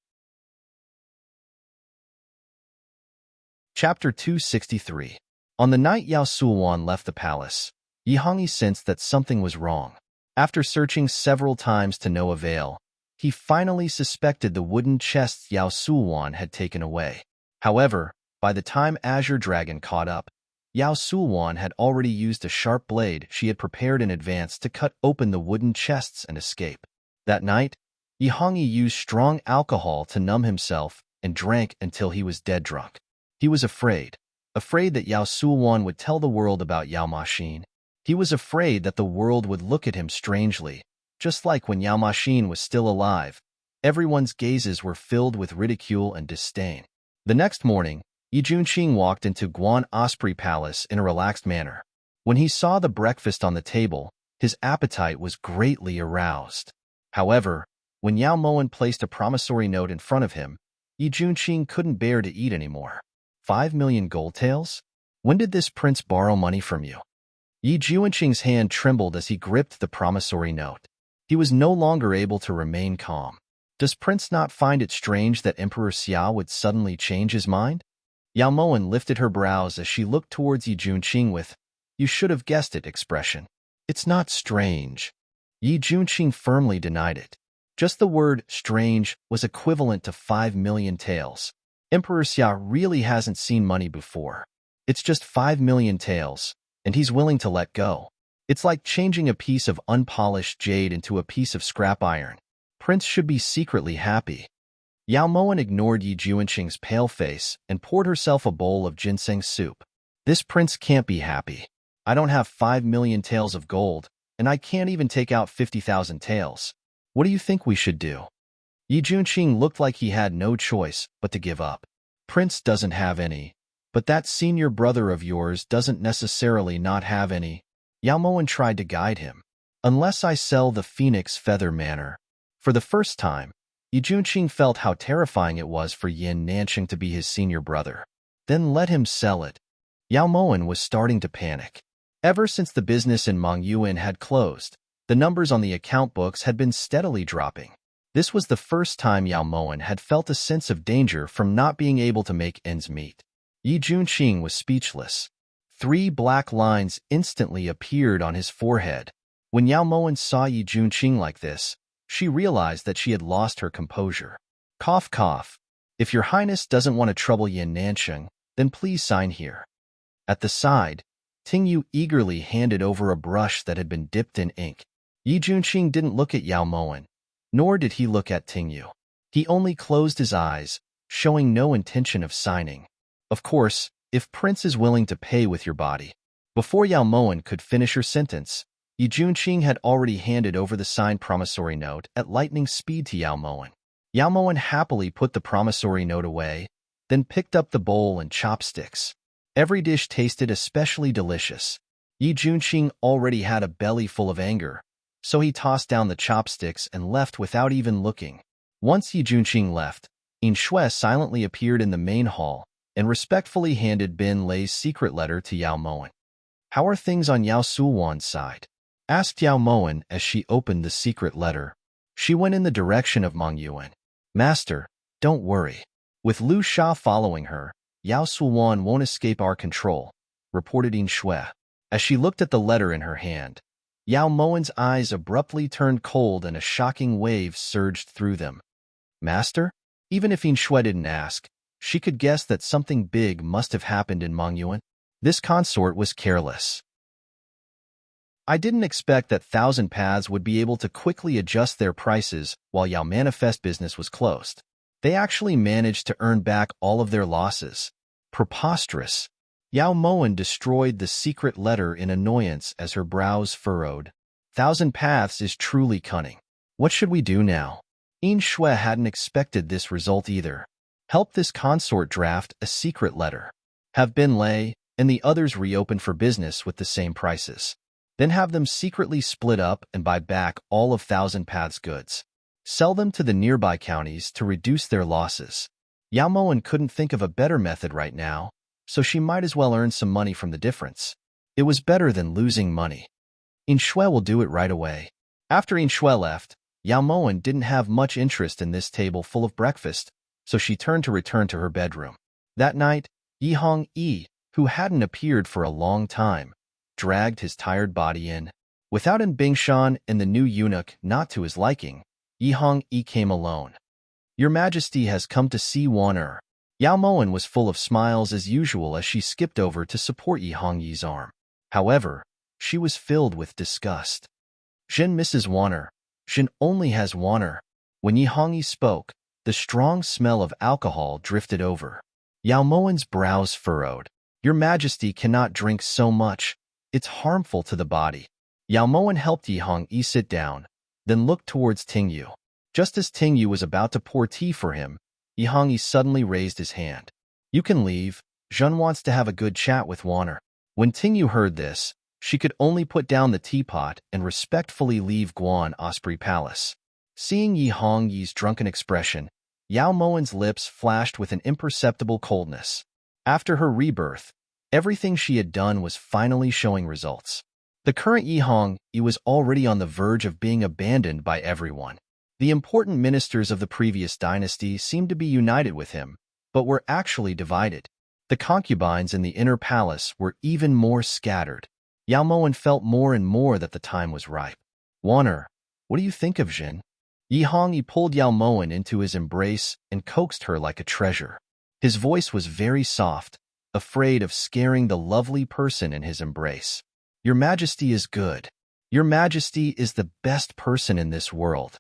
Chapter 263. On the night Yao Sulwan left the palace, Yi Hongyi sensed that something was wrong. After searching several times to no avail, he finally suspected the wooden chests Yao Sulwan had taken away. However, by the time Azure Dragon caught up, Yao Sulwan had already used a sharp blade she had prepared in advance to cut open the wooden chests and escape. That night, Yi Hongyi used strong alcohol to numb himself and drank until he was dead drunk. He was afraid that Yao Sulwan would tell the world about Yao Maxin. He was afraid that the world would look at him strangely, just like when Yao Maxin was still alive. Everyone's gazes were filled with ridicule and disdain. The next morning, Yi Junqing walked into Guan Osprey Palace in a relaxed manner. When he saw the breakfast on the table, his appetite was greatly aroused. However, when Yao Moen placed a promissory note in front of him, Yi Junqing couldn't bear to eat anymore. 5 million gold taels? When did this prince borrow money from you? Yi Junqing's hand trembled as he gripped the promissory note. He was no longer able to remain calm. Does Prince not find it strange that Emperor Xia would suddenly change his mind? Yao Moen lifted her brows as she looked towards Yi Junqing with, "You should have guessed it," expression. "It's not strange." Yi Junqing firmly denied it. Just the word strange was equivalent to 5 million taels. Emperor Xia really hasn't seen money before. It's just 5 million taels, and he's willing to let go. It's like changing a piece of unpolished jade into a piece of scrap iron. Prince should be secretly happy. Yao Moen ignored Yi Junqing's pale face and poured herself a bowl of ginseng soup. This prince can't be happy. I don't have 5 million taels of gold, and I can't even take out 50,000 taels. What do you think we should do? Yi Junqing looked like he had no choice but to give up. Prince doesn't have any, but that senior brother of yours doesn't necessarily not have any. Yao Moen tried to guide him. Unless I sell the Phoenix Feather Manor. For the first time, Yi Junqing felt how terrifying it was for Yin Nanqing to be his senior brother. Then let him sell it. Yao Moen was starting to panic. Ever since the business in Mongyuan had closed, the numbers on the account books had been steadily dropping. This was the first time Yao Moen had felt a sense of danger from not being able to make ends meet. Yi Junqing was speechless. 3 black lines instantly appeared on his forehead. When Yao Moen saw Yi Junqing like this, she realized that she had lost her composure. Cough, cough. If your highness doesn't want to trouble Yin Nanqing, then please sign here. At the side, Tingyu eagerly handed over a brush that had been dipped in ink. Yi Junqing didn't look at Yao Moen, nor did he look at Tingyu. He only closed his eyes, showing no intention of signing. Of course, if Prince is willing to pay with your body. Before Yao Moen could finish her sentence, Yi Junqing had already handed over the signed promissory note at lightning speed to Yao Moen. Yao Moen happily put the promissory note away, then picked up the bowl and chopsticks. Every dish tasted especially delicious. Yi Junqing already had a belly full of anger, so he tossed down the chopsticks and left without even looking. Once Yi Junqing left, Yin Shui silently appeared in the main hall and respectfully handed Bin Lei's secret letter to Yao Moen. "How are things on Yao Suwan's side?" asked Yao Moen as she opened the secret letter. She went in the direction of Meng Yuan. "Master, don't worry. With Lu Sha following her, Yao Suwan won't escape our control," reported Yin Shui. As she looked at the letter in her hand, Yao Moen's eyes abruptly turned cold and a shocking wave surged through them. "Master?" Even if Yin Shui didn't ask, she could guess that something big must have happened in Meng Yuan. This consort was careless. "I didn't expect that Thousand Paths would be able to quickly adjust their prices while Yao Manifest business was closed. They actually managed to earn back all of their losses. Preposterous." Yao Moen destroyed the secret letter in annoyance as her brows furrowed. "Thousand Paths is truly cunning. What should we do now?" Yin Shui hadn't expected this result either. Help this consort draft a secret letter. Have Bin Lei and the others reopen for business with the same prices. Then have them secretly split up and buy back all of Thousand Paths' goods. Sell them to the nearby counties to reduce their losses. Yao Moen couldn't think of a better method right now, so she might as well earn some money from the difference. It was better than losing money. Yin Shui will do it right away. After Yin Shui left, Yao Moen didn't have much interest in this table full of breakfast, so she turned to return to her bedroom. That night, Yi Hongyi, who hadn't appeared for a long time, dragged his tired body in. Without An Bingshan and the new eunuch not to his liking, Yi Hongyi came alone. "Your Majesty has come to see Wan. Yao Moen was full of smiles as usual as she skipped over to support Yi Hongyi's arm. However, she was filled with disgust. "Jin misses Wan. Jin only has Wan." When Yi Hongyi spoke, the strong smell of alcohol drifted over. Yao Moen's brows furrowed. "Your Majesty cannot drink so much. It's harmful to the body." Yao Moen helped Yi Hongyi sit down, then looked towards Tingyu. Just as Tingyu was about to pour tea for him, Yi Hongyi suddenly raised his hand. "You can leave. Zhen wants to have a good chat with Wan." When Tingyu heard this, she could only put down the teapot and respectfully leave Guan Osprey Palace. Seeing Yi Hongyi's drunken expression, Yao Moen's lips flashed with an imperceptible coldness. After her rebirth, everything she had done was finally showing results. The current Yi Hongyi was already on the verge of being abandoned by everyone. The important ministers of the previous dynasty seemed to be united with him, but were actually divided. The concubines in the inner palace were even more scattered. Yao Moen felt more and more that the time was ripe. "Wan, what do you think of Jin?" Yi Hongyi pulled Yao Moen into his embrace and coaxed her like a treasure. His voice was very soft, afraid of scaring the lovely person in his embrace. "Your Majesty is good. Your Majesty is the best person in this world."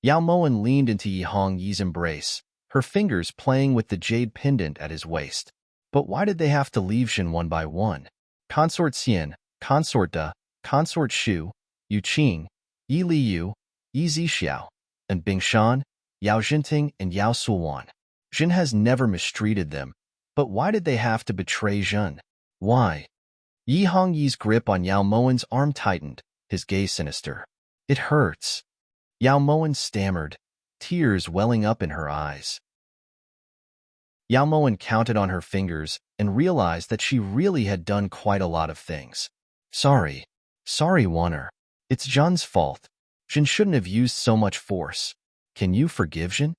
Yao Moen leaned into Yi Hongyi's embrace, her fingers playing with the jade pendant at his waist. But why did they have to leave Jin one by one? Consort Xian, Consort Da, Consort Shu, Yu Qing, Yi Liu, Yi Zixiao, and Bingshan, Yao Jinting, and Yao Suwan. Jin has never mistreated them, but why did they have to betray Jin? Why? Yi Hongyi's grip on Yao Moen's arm tightened, his gaze sinister. "It hurts." Yao Moen stammered, tears welling up in her eyes. Yao Moen counted on her fingers and realized that she really had done quite a lot of things. Sorry Wan. It's Jin's fault. Jin shouldn't have used so much force. Can you forgive Jin?"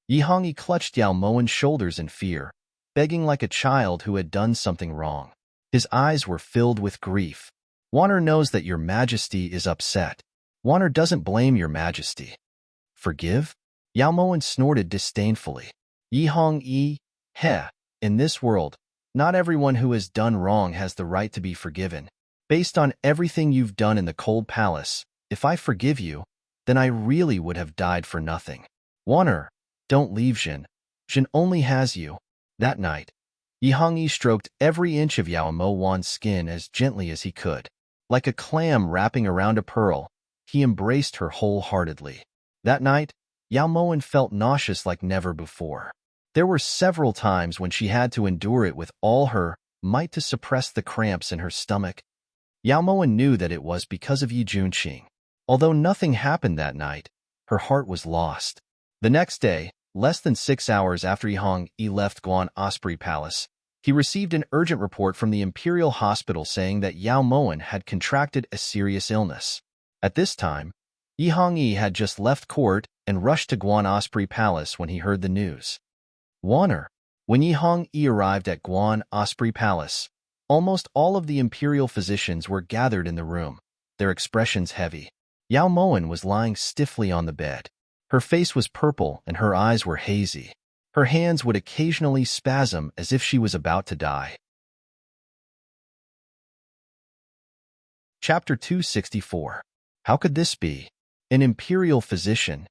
Yi Hongyi clutched Yao Moen's shoulders in fear, begging like a child who had done something wrong. His eyes were filled with grief. "Wan knows that your Majesty is upset. Wan doesn't blame your Majesty." "Forgive?" Yao Moen snorted disdainfully. Yi Hongyi, heh, in this world, not everyone who has done wrong has the right to be forgiven. Based on everything you've done in the cold palace, if I forgive you, then I really would have died for nothing. Wan, don't leave Jin. Jin only has you." That night, Yi Hongyi stroked every inch of Yao Mo Wan's skin as gently as he could. Like a clam wrapping around a pearl, he embraced her wholeheartedly. That night, Yao Moan felt nauseous like never before. There were several times when she had to endure it with all her might to suppress the cramps in her stomach. Yao Moan knew that it was because of Yi Junqing. Although nothing happened that night, her heart was lost. The next day, less than 6 hours after Yi Hongyi left Guan Osprey Palace, he received an urgent report from the Imperial Hospital saying that Yao Moan had contracted a serious illness. At this time, Yi Hongyi had just left court and rushed to Guan Osprey Palace when he heard the news. When Yi Hongyi arrived at Guan Osprey Palace, almost all of the imperial physicians were gathered in the room, their expressions heavy. Yao Moan was lying stiffly on the bed. Her face was purple and her eyes were hazy. Her hands would occasionally spasm as if she was about to die. Chapter 264. How could this be? An imperial physician.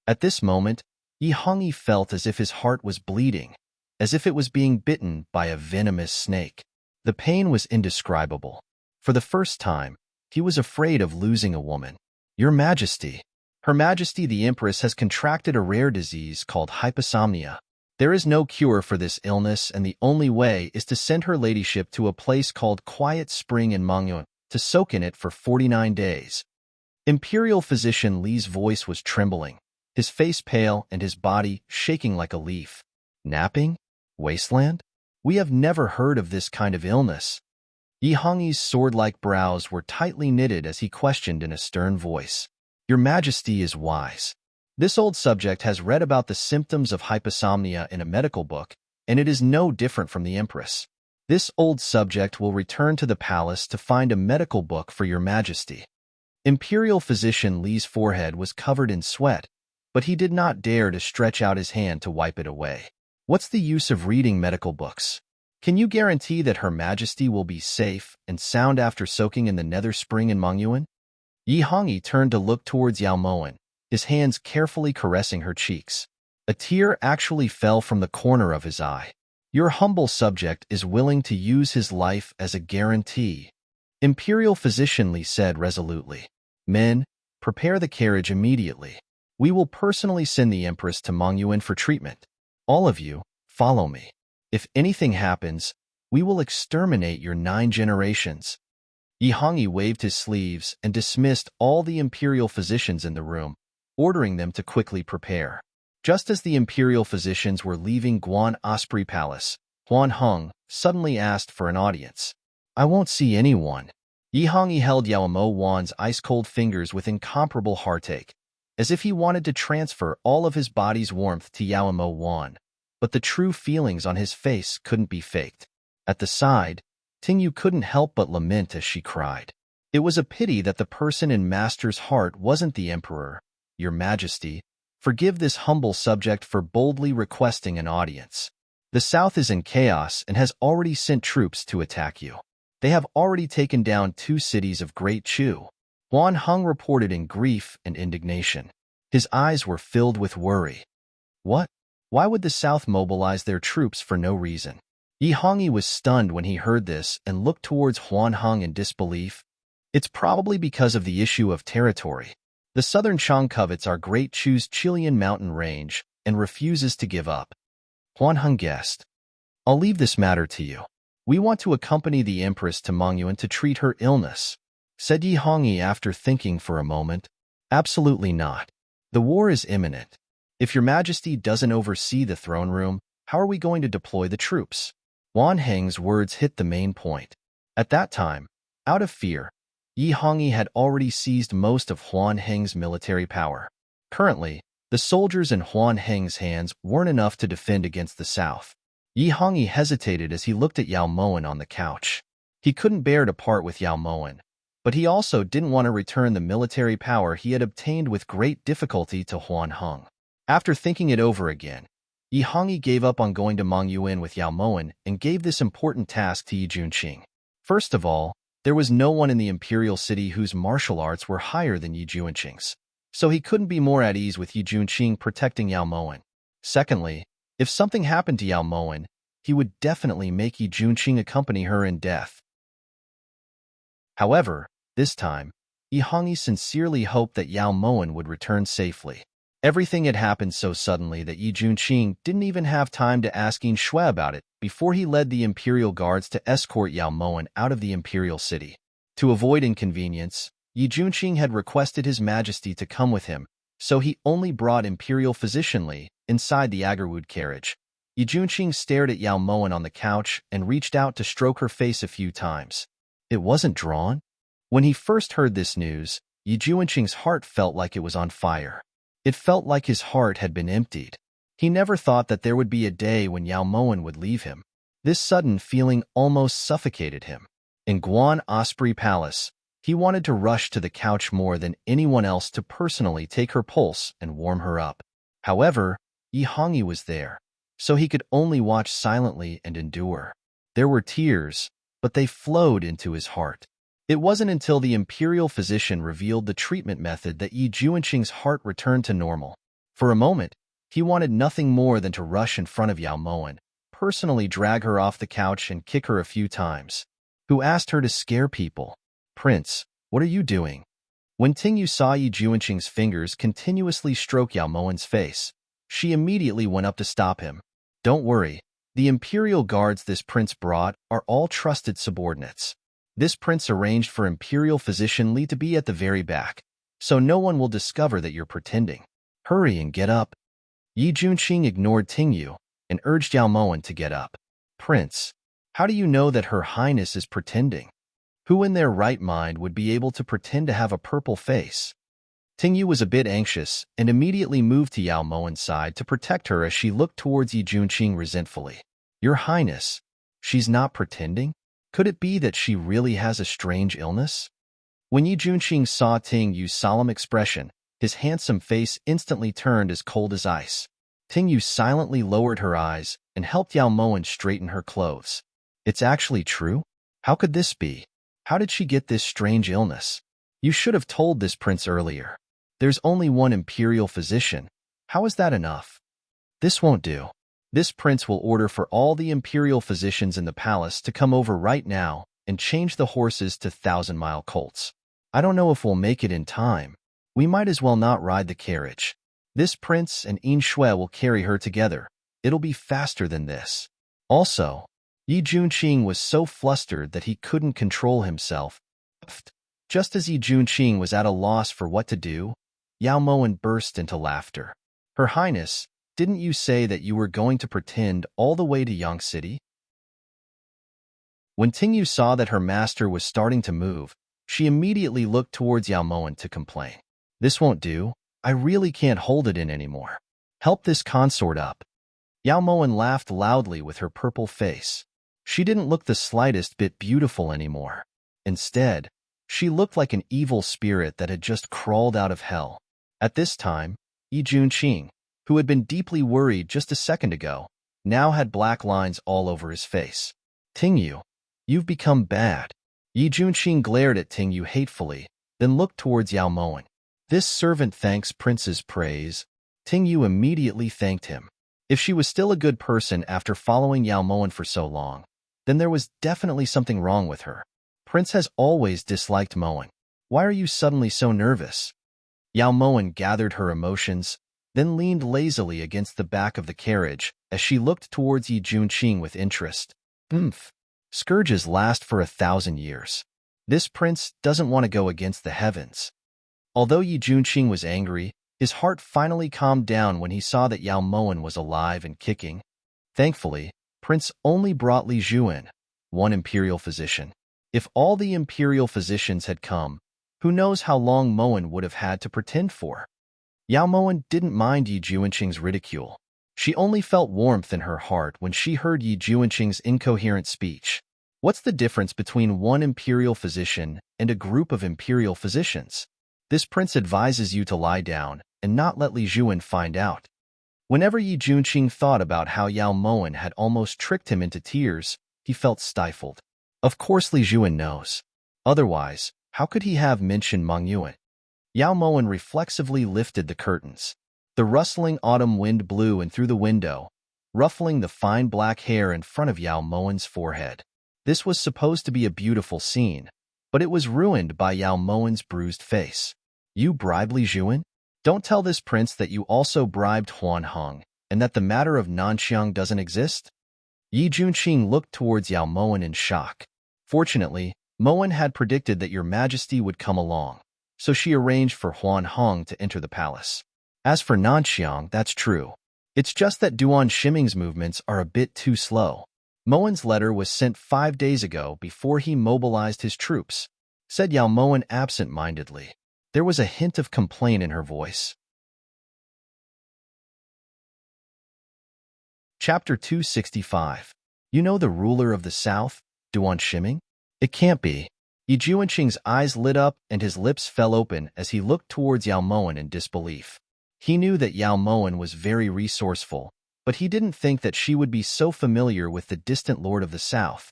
At this moment, Yi Hongyi felt as if his heart was bleeding, as if it was being bitten by a venomous snake. The pain was indescribable. For the first time, he was afraid of losing a woman. Your Majesty. Her Majesty the Empress has contracted a rare disease called hyposomnia. There is no cure for this illness, and the only way is to send her ladyship to a place called Quiet Spring in Mangyuan to soak in it for 49 days. Imperial physician Li's voice was trembling, his face pale and his body shaking like a leaf. Napping? Wasteland? We have never heard of this kind of illness. Yi Hongyi's sword-like brows were tightly knitted as he questioned in a stern voice. Your Majesty is wise. This old subject has read about the symptoms of hyposomnia in a medical book, and it is no different from the Empress. This old subject will return to the palace to find a medical book for your Majesty. Imperial physician Li's forehead was covered in sweat, but he did not dare to stretch out his hand to wipe it away. What's the use of reading medical books? Can you guarantee that Her Majesty will be safe and sound after soaking in the nether spring in Mangyuan? Yi Hongyi turned to look towards Yao Moan, his hands carefully caressing her cheeks. A tear actually fell from the corner of his eye. Your humble subject is willing to use his life as a guarantee. Imperial physician Li said resolutely. Men, prepare the carriage immediately. We will personally send the Empress to Mangyuan for treatment. All of you, follow me. If anything happens, we will exterminate your 9 generations. Yi Hongyi waved his sleeves and dismissed all the imperial physicians in the room, ordering them to quickly prepare. Just as the imperial physicians were leaving Guan Osprey Palace, Huan Heng suddenly asked for an audience. I won't see anyone. Yi Hongyi held Yao Mo Wan's ice-cold fingers with incomparable heartache, as if he wanted to transfer all of his body's warmth to Yao Mo Wan. But the true feelings on his face couldn't be faked. At the side, Tingyu couldn't help but lament as she cried. It was a pity that the person in Master's heart wasn't the Emperor. Your Majesty, forgive this humble subject for boldly requesting an audience. The South is in chaos and has already sent troops to attack you. They have already taken down 2 cities of Great Chu. Huan Heng reported in grief and indignation. His eyes were filled with worry. What? Why would the South mobilize their troops for no reason? Yi Hongyi was stunned when he heard this and looked towards Huan Heng in disbelief. It's probably because of the issue of territory. The southern Chang covets our Great Chu's Chilean mountain range and refuses to give up. Huan Heng guessed. I'll leave this matter to you. We want to accompany the Empress to Mangyuan to treat her illness, said Yi Hongyi after thinking for a moment. Absolutely not. The war is imminent. If your Majesty doesn't oversee the throne room, how are we going to deploy the troops? Huan Heng's words hit the main point. At that time, out of fear, Yi Hongyi had already seized most of Huan Heng's military power. Currently, the soldiers in Huan Heng's hands weren't enough to defend against the South. Yi Hongyi hesitated as he looked at Yao Moan on the couch. He couldn't bear to part with Yao Moan, but he also didn't want to return the military power he had obtained with great difficulty to Huan Heng. After thinking it over again, Yi Hongyi gave up on going to Mangyuan with Yao Moan and gave this important task to Yi Junqing. First of all, there was no one in the imperial city whose martial arts were higher than Yi Junqing's, so he couldn't be more at ease with Yi Junqing protecting Yao Moan. Secondly, if something happened to Yao Moan, he would definitely make Yi Junqing accompany her in death. However, this time, Yi Hongyi sincerely hoped that Yao Moen would return safely. Everything had happened so suddenly that Yi Junqing didn't even have time to ask Yin Shui about it before he led the Imperial Guards to escort Yao Moen out of the Imperial City. To avoid inconvenience, Yi Junqing had requested His Majesty to come with him, so he only brought Imperial Physician Li inside the Agarwood carriage. Yi Junqing stared at Yao Moen on the couch and reached out to stroke her face a few times. It wasn't drawn. When he first heard this news, Yi Junqing's heart felt like it was on fire. It felt like his heart had been emptied. He never thought that there would be a day when Yao Moen would leave him. This sudden feeling almost suffocated him. In Guan Osprey Palace, he wanted to rush to the couch more than anyone else to personally take her pulse and warm her up. However, Yi Hongyi was there, so he could only watch silently and endure. There were tears, but they flowed into his heart. It wasn't until the Imperial physician revealed the treatment method that Yi Junqing's heart returned to normal. For a moment, he wanted nothing more than to rush in front of Yao Moen, personally drag her off the couch and kick her a few times. Who asked her to scare people? Prince, what are you doing? When Tingyu saw Yi Junqing's fingers continuously stroke Yao Moen's face, she immediately went up to stop him. Don't worry, the Imperial Guards this prince brought are all trusted subordinates. This prince arranged for Imperial Physician Li to be at the very back, so no one will discover that you're pretending. Hurry and get up. Yi Junqing ignored Tingyu and urged Yao Moen to get up. Prince, how do you know that Her Highness is pretending? Who in their right mind would be able to pretend to have a purple face? Tingyu was a bit anxious and immediately moved to Yao Moen's side to protect her as she looked towards Yi Junqing resentfully. Your Highness, she's not pretending? Could it be that she really has a strange illness? When Yi Junqing saw Tingyu's solemn expression, his handsome face instantly turned as cold as ice. Tingyu silently lowered her eyes and helped Yao Moen straighten her clothes. It's actually true? How could this be? How did she get this strange illness? You should have told this prince earlier. There's only one imperial physician. How is that enough? This won't do. This prince will order for all the imperial physicians in the palace to come over right now and change the horses to 1,000-mile colts. I don't know if we'll make it in time. We might as well not ride the carriage. This prince and Yin Shui will carry her together. It'll be faster than this. Also, Yi Junqing was so flustered that he couldn't control himself. Just as Yi Junqing was at a loss for what to do, Yao Moen burst into laughter. Her Highness, didn't you say that you were going to pretend all the way to Yang City? When Tingyu saw that her master was starting to move, she immediately looked towards Yao Moen to complain. This won't do. I really can't hold it in anymore. Help this consort up. Yao Moen laughed loudly with her purple face. She didn't look the slightest bit beautiful anymore. Instead, she looked like an evil spirit that had just crawled out of hell. At this time, Yi Junqing, who had been deeply worried just a second ago, now had black lines all over his face. Tingyu, you've become bad. Yi Junqing glared at Tingyu hatefully, then looked towards Yao Moen. This servant thanks prince's praise. Tingyu immediately thanked him. If she was still a good person after following Yao Moen for so long, then there was definitely something wrong with her. Prince has always disliked Moen. Why are you suddenly so nervous? Yao Moen gathered her emotions, then leaned lazily against the back of the carriage as she looked towards Yi Junqing with interest. Scourges last for 1,000 years. This prince doesn't want to go against the heavens. Although Yi Junqing was angry, his heart finally calmed down when he saw that Yao Moen was alive and kicking. Thankfully, Prince only brought Li Zhuan, one imperial physician. If all the imperial physicians had come, who knows how long Moen would have had to pretend for? Yao Moen didn't mind Yi Junqing's ridicule. She only felt warmth in her heart when she heard Yi Junqing's incoherent speech. What's the difference between one imperial physician and a group of imperial physicians? This prince advises you to lie down and not let Li Zhuan find out. Whenever Yi Junqing thought about how Yao Moen had almost tricked him into tears, he felt stifled. Of course Li Zhuan knows. Otherwise, how could he have mentioned Meng Yuan? Yao Moen reflexively lifted the curtains. The rustling autumn wind blew in through the window, ruffling the fine black hair in front of Yao Mowen's forehead. This was supposed to be a beautiful scene, but it was ruined by Yao Mowen's bruised face. You bribe Li Juan? Don't tell this prince that you also bribed Huan Heng, and that the matter of Nanxiang doesn't exist? Yi Junqing looked towards Yao Mowen in shock. Fortunately, Mowen had predicted that your majesty would come along, so she arranged for Huan Heng to enter the palace. As for Nanxiang, that's true. It's just that Duan Shiming's movements are a bit too slow. Mowen's letter was sent 5 days ago before he mobilized his troops, said Yao Mowen absent-mindedly. There was a hint of complaint in her voice. Chapter 265. You know the ruler of the south, Duan Shiming? It can't be. Yi Junqing's eyes lit up and his lips fell open as he looked towards Yao Mowen in disbelief. He knew that Yao Mowen was very resourceful, but he didn't think that she would be so familiar with the distant lord of the south.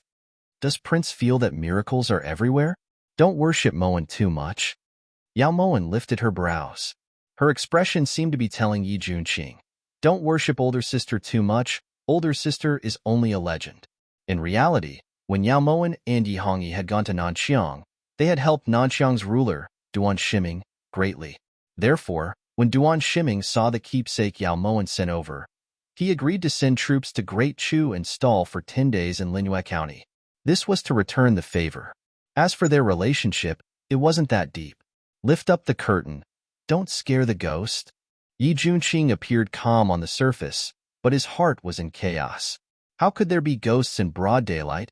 Does Prince feel that miracles are everywhere? Don't worship Mowen too much. Yao Mowen lifted her brows. Her expression seemed to be telling Yi Junqing, don't worship older sister too much, older sister is only a legend. In reality, when Yao Mowen and Yi Hongyi had gone to Nanxiang, they had helped Nanxiang's ruler, Duan Shiming, greatly. Therefore, when Duan Shiming saw the keepsake Yao Mowen sent over, he agreed to send troops to Great Chu and stall for 10 days in Linyue County. This was to return the favor. As for their relationship, it wasn't that deep. Lift up the curtain. Don't scare the ghost. Yi Junqing appeared calm on the surface, but his heart was in chaos. How could there be ghosts in broad daylight?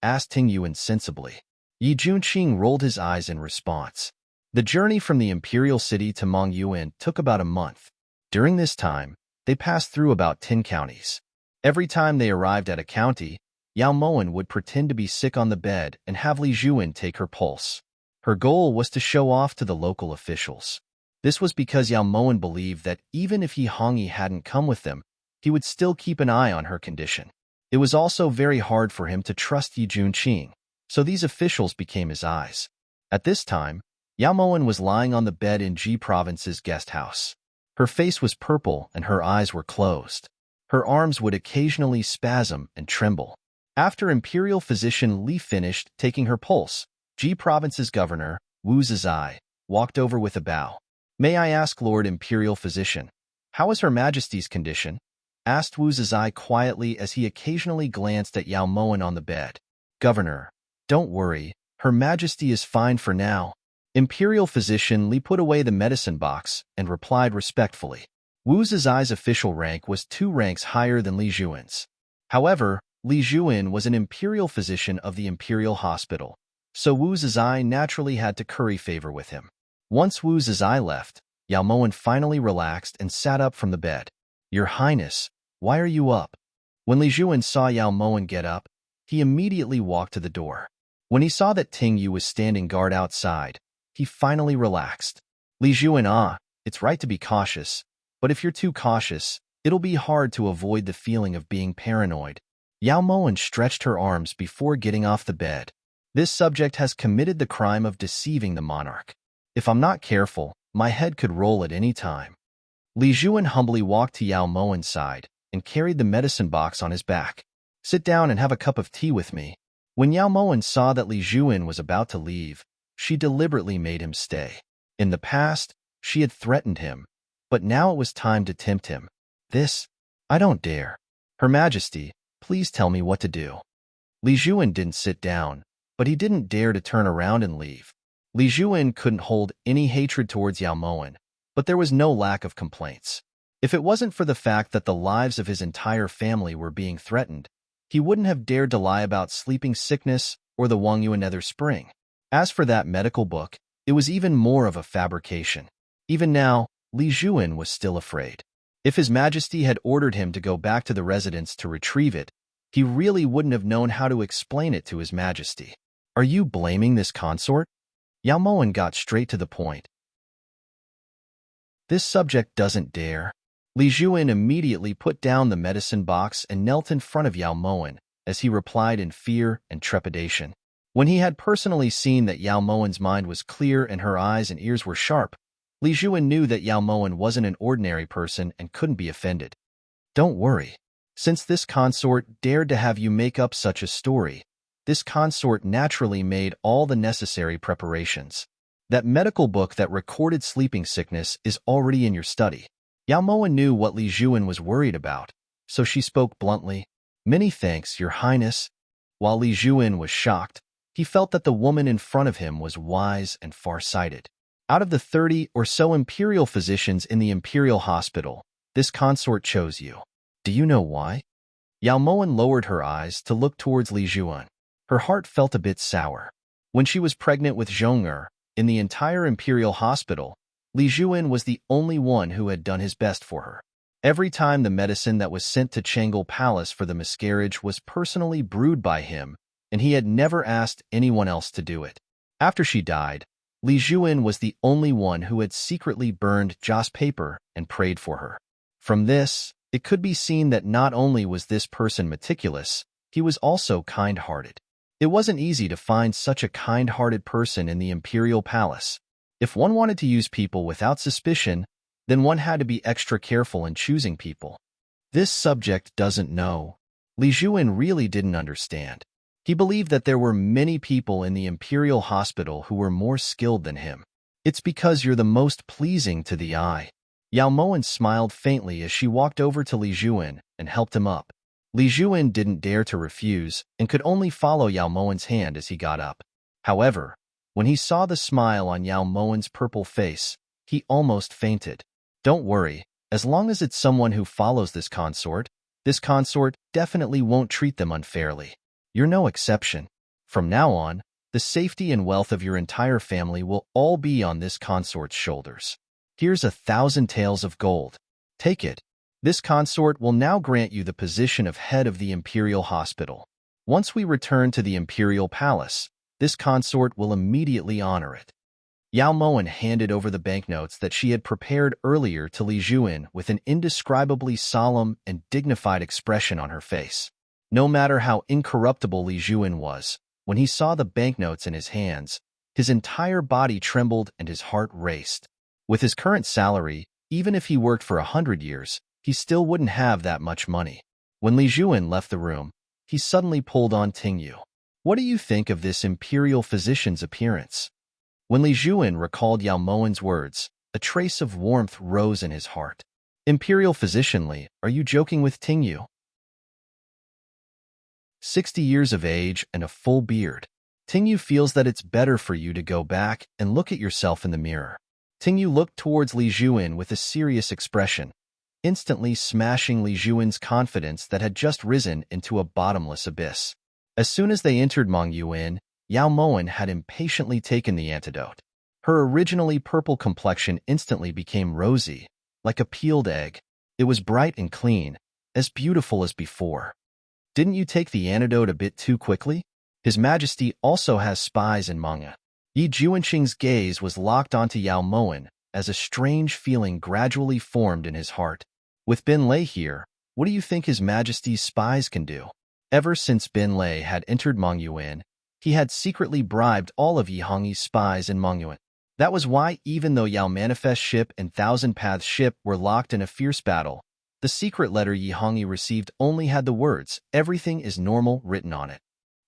Asked Ting Yu insensibly. Yi Junqing rolled his eyes in response. The journey from the imperial city to Mongyuan took about a month. During this time, they passed through about 10 counties. Every time they arrived at a county, Yao Mowen would pretend to be sick on the bed and have Li Juan take her pulse. Her goal was to show off to the local officials. This was because Yao Mowen believed that even if Yi Hongyi hadn't come with them, he would still keep an eye on her condition. It was also very hard for him to trust Yi Junqing, so these officials became his eyes. At this time, Yao Mowen was lying on the bed in Ji Province's guest house. Her face was purple and her eyes were closed. Her arms would occasionally spasm and tremble. After Imperial Physician Li finished taking her pulse, Ji Province's governor, Wu Zizai, walked over with a bow. May I ask, Lord Imperial Physician, how is Her Majesty's condition? Asked Wu Zizai quietly as he occasionally glanced at Yao Mowen on the bed. Governor, don't worry, Her Majesty is fine for now. Imperial Physician Li put away the medicine box and replied respectfully. Wu Zizai's official rank was 2 ranks higher than Li Juan's. However, Li Juan was an imperial physician of the Imperial Hospital, so Wu Zizai naturally had to curry favor with him. Once Wu Zizai left, Yao Mowen finally relaxed and sat up from the bed. Your Highness, why are you up? When Li Juan saw Yao Mowen get up, he immediately walked to the door. When he saw that Ting Yu was standing guard outside, he finally relaxed. Li Juan, it's right to be cautious, but if you're too cautious, it'll be hard to avoid the feeling of being paranoid. Yao Mowen stretched her arms before getting off the bed. This subject has committed the crime of deceiving the monarch. If I'm not careful, my head could roll at any time. Li Juan humbly walked to Yao Mowen's side and carried the medicine box on his back. Sit down and have a cup of tea with me. When Yao Mowen saw that Li Juan was about to leave, she deliberately made him stay. In the past, she had threatened him, but now it was time to tempt him. I don't dare. Her Majesty, please tell me what to do. Li Juan didn't sit down, but he didn't dare to turn around and leave. Li Juan couldn't hold any hatred towards Yao Mowen, but there was no lack of complaints. If it wasn't for the fact that the lives of his entire family were being threatened, he wouldn't have dared to lie about sleeping sickness or the Wangyuan Nether Spring. As for that medical book, it was even more of a fabrication. Even now, Li Juan was still afraid. If His Majesty had ordered him to go back to the residence to retrieve it, he really wouldn't have known how to explain it to His Majesty. Are you blaming this consort? Yao Mowen got straight to the point. This subject doesn't dare. Li Juan immediately put down the medicine box and knelt in front of Yao Mowen as he replied in fear and trepidation. When he had personally seen that Yao Mowen's mind was clear and her eyes and ears were sharp, Li Juan knew that Yao Mowen wasn't an ordinary person and couldn't be offended. Don't worry. Since this consort dared to have you make up such a story, this consort naturally made all the necessary preparations. That medical book that recorded sleeping sickness is already in your study. Yao Moen knew what Li Juan was worried about, so she spoke bluntly, "Many thanks, Your Highness." While Li Juan was shocked, he felt that the woman in front of him was wise and far-sighted. Out of the 30 or so imperial physicians in the imperial hospital, this consort chose you. Do you know why? Yao Moen lowered her eyes to look towards Li Juan. Her heart felt a bit sour. When she was pregnant with Zhong'er, in the entire imperial hospital, Li Juan was the only one who had done his best for her. Every time the medicine that was sent to Changle Palace for the miscarriage was personally brewed by him, and he had never asked anyone else to do it. After she died, Li Juan was the only one who had secretly burned Joss paper and prayed for her. From this, it could be seen that not only was this person meticulous, he was also kind-hearted. It wasn't easy to find such a kind-hearted person in the imperial palace. If one wanted to use people without suspicion, then one had to be extra careful in choosing people. This subject doesn't know. Li Juan really didn't understand. He believed that there were many people in the imperial hospital who were more skilled than him. It's because you're the most pleasing to the eye. Yao Moen smiled faintly as she walked over to Li Juan and helped him up. Li Juan didn't dare to refuse and could only follow Yao Moen's hand as he got up. However, when he saw the smile on Yao Moen's purple face, he almost fainted. Don't worry, as long as it's someone who follows this consort definitely won't treat them unfairly. You're no exception. From now on, the safety and wealth of your entire family will all be on this consort's shoulders. Here's 1,000 taels of gold. Take it. This consort will now grant you the position of head of the imperial hospital. Once we return to the imperial palace, this consort will immediately honor it. Yao Moen handed over the banknotes that she had prepared earlier to Li Juan with an indescribably solemn and dignified expression on her face. No matter how incorruptible Li Juan was, when he saw the banknotes in his hands, his entire body trembled and his heart raced. With his current salary, even if he worked for 100 years, he still wouldn't have that much money. When Li Juan left the room, he suddenly pulled on Tingyu. What do you think of this imperial physician's appearance? When Li Juan recalled Yao Moen's words, a trace of warmth rose in his heart. Imperial physician Li, are you joking with Tingyu? 60 years of age and a full beard. Tingyu feels that it's better for you to go back and look at yourself in the mirror. Tingyu looked towards Li Juan with a serious expression, instantly smashing Li Juan's confidence that had just risen into a bottomless abyss. As soon as they entered Mongyuan, Yao Moen had impatiently taken the antidote. Her originally purple complexion instantly became rosy, like a peeled egg. It was bright and clean, as beautiful as before. Didn't you take the antidote a bit too quickly? His Majesty also has spies in Manga. Yi Juanqing's gaze was locked onto Yao Moen as a strange feeling gradually formed in his heart. With Bin Lei here, what do you think His Majesty's spies can do? Ever since Bin Lei had entered Mongyuan, he had secretly bribed all of Yi Hongyi's spies in Mongyuan. That was why, even though Yao Manifest ship and Thousand Paths ship were locked in a fierce battle, the secret letter Yi Hongyi received only had the words, "Everything is normal," written on it.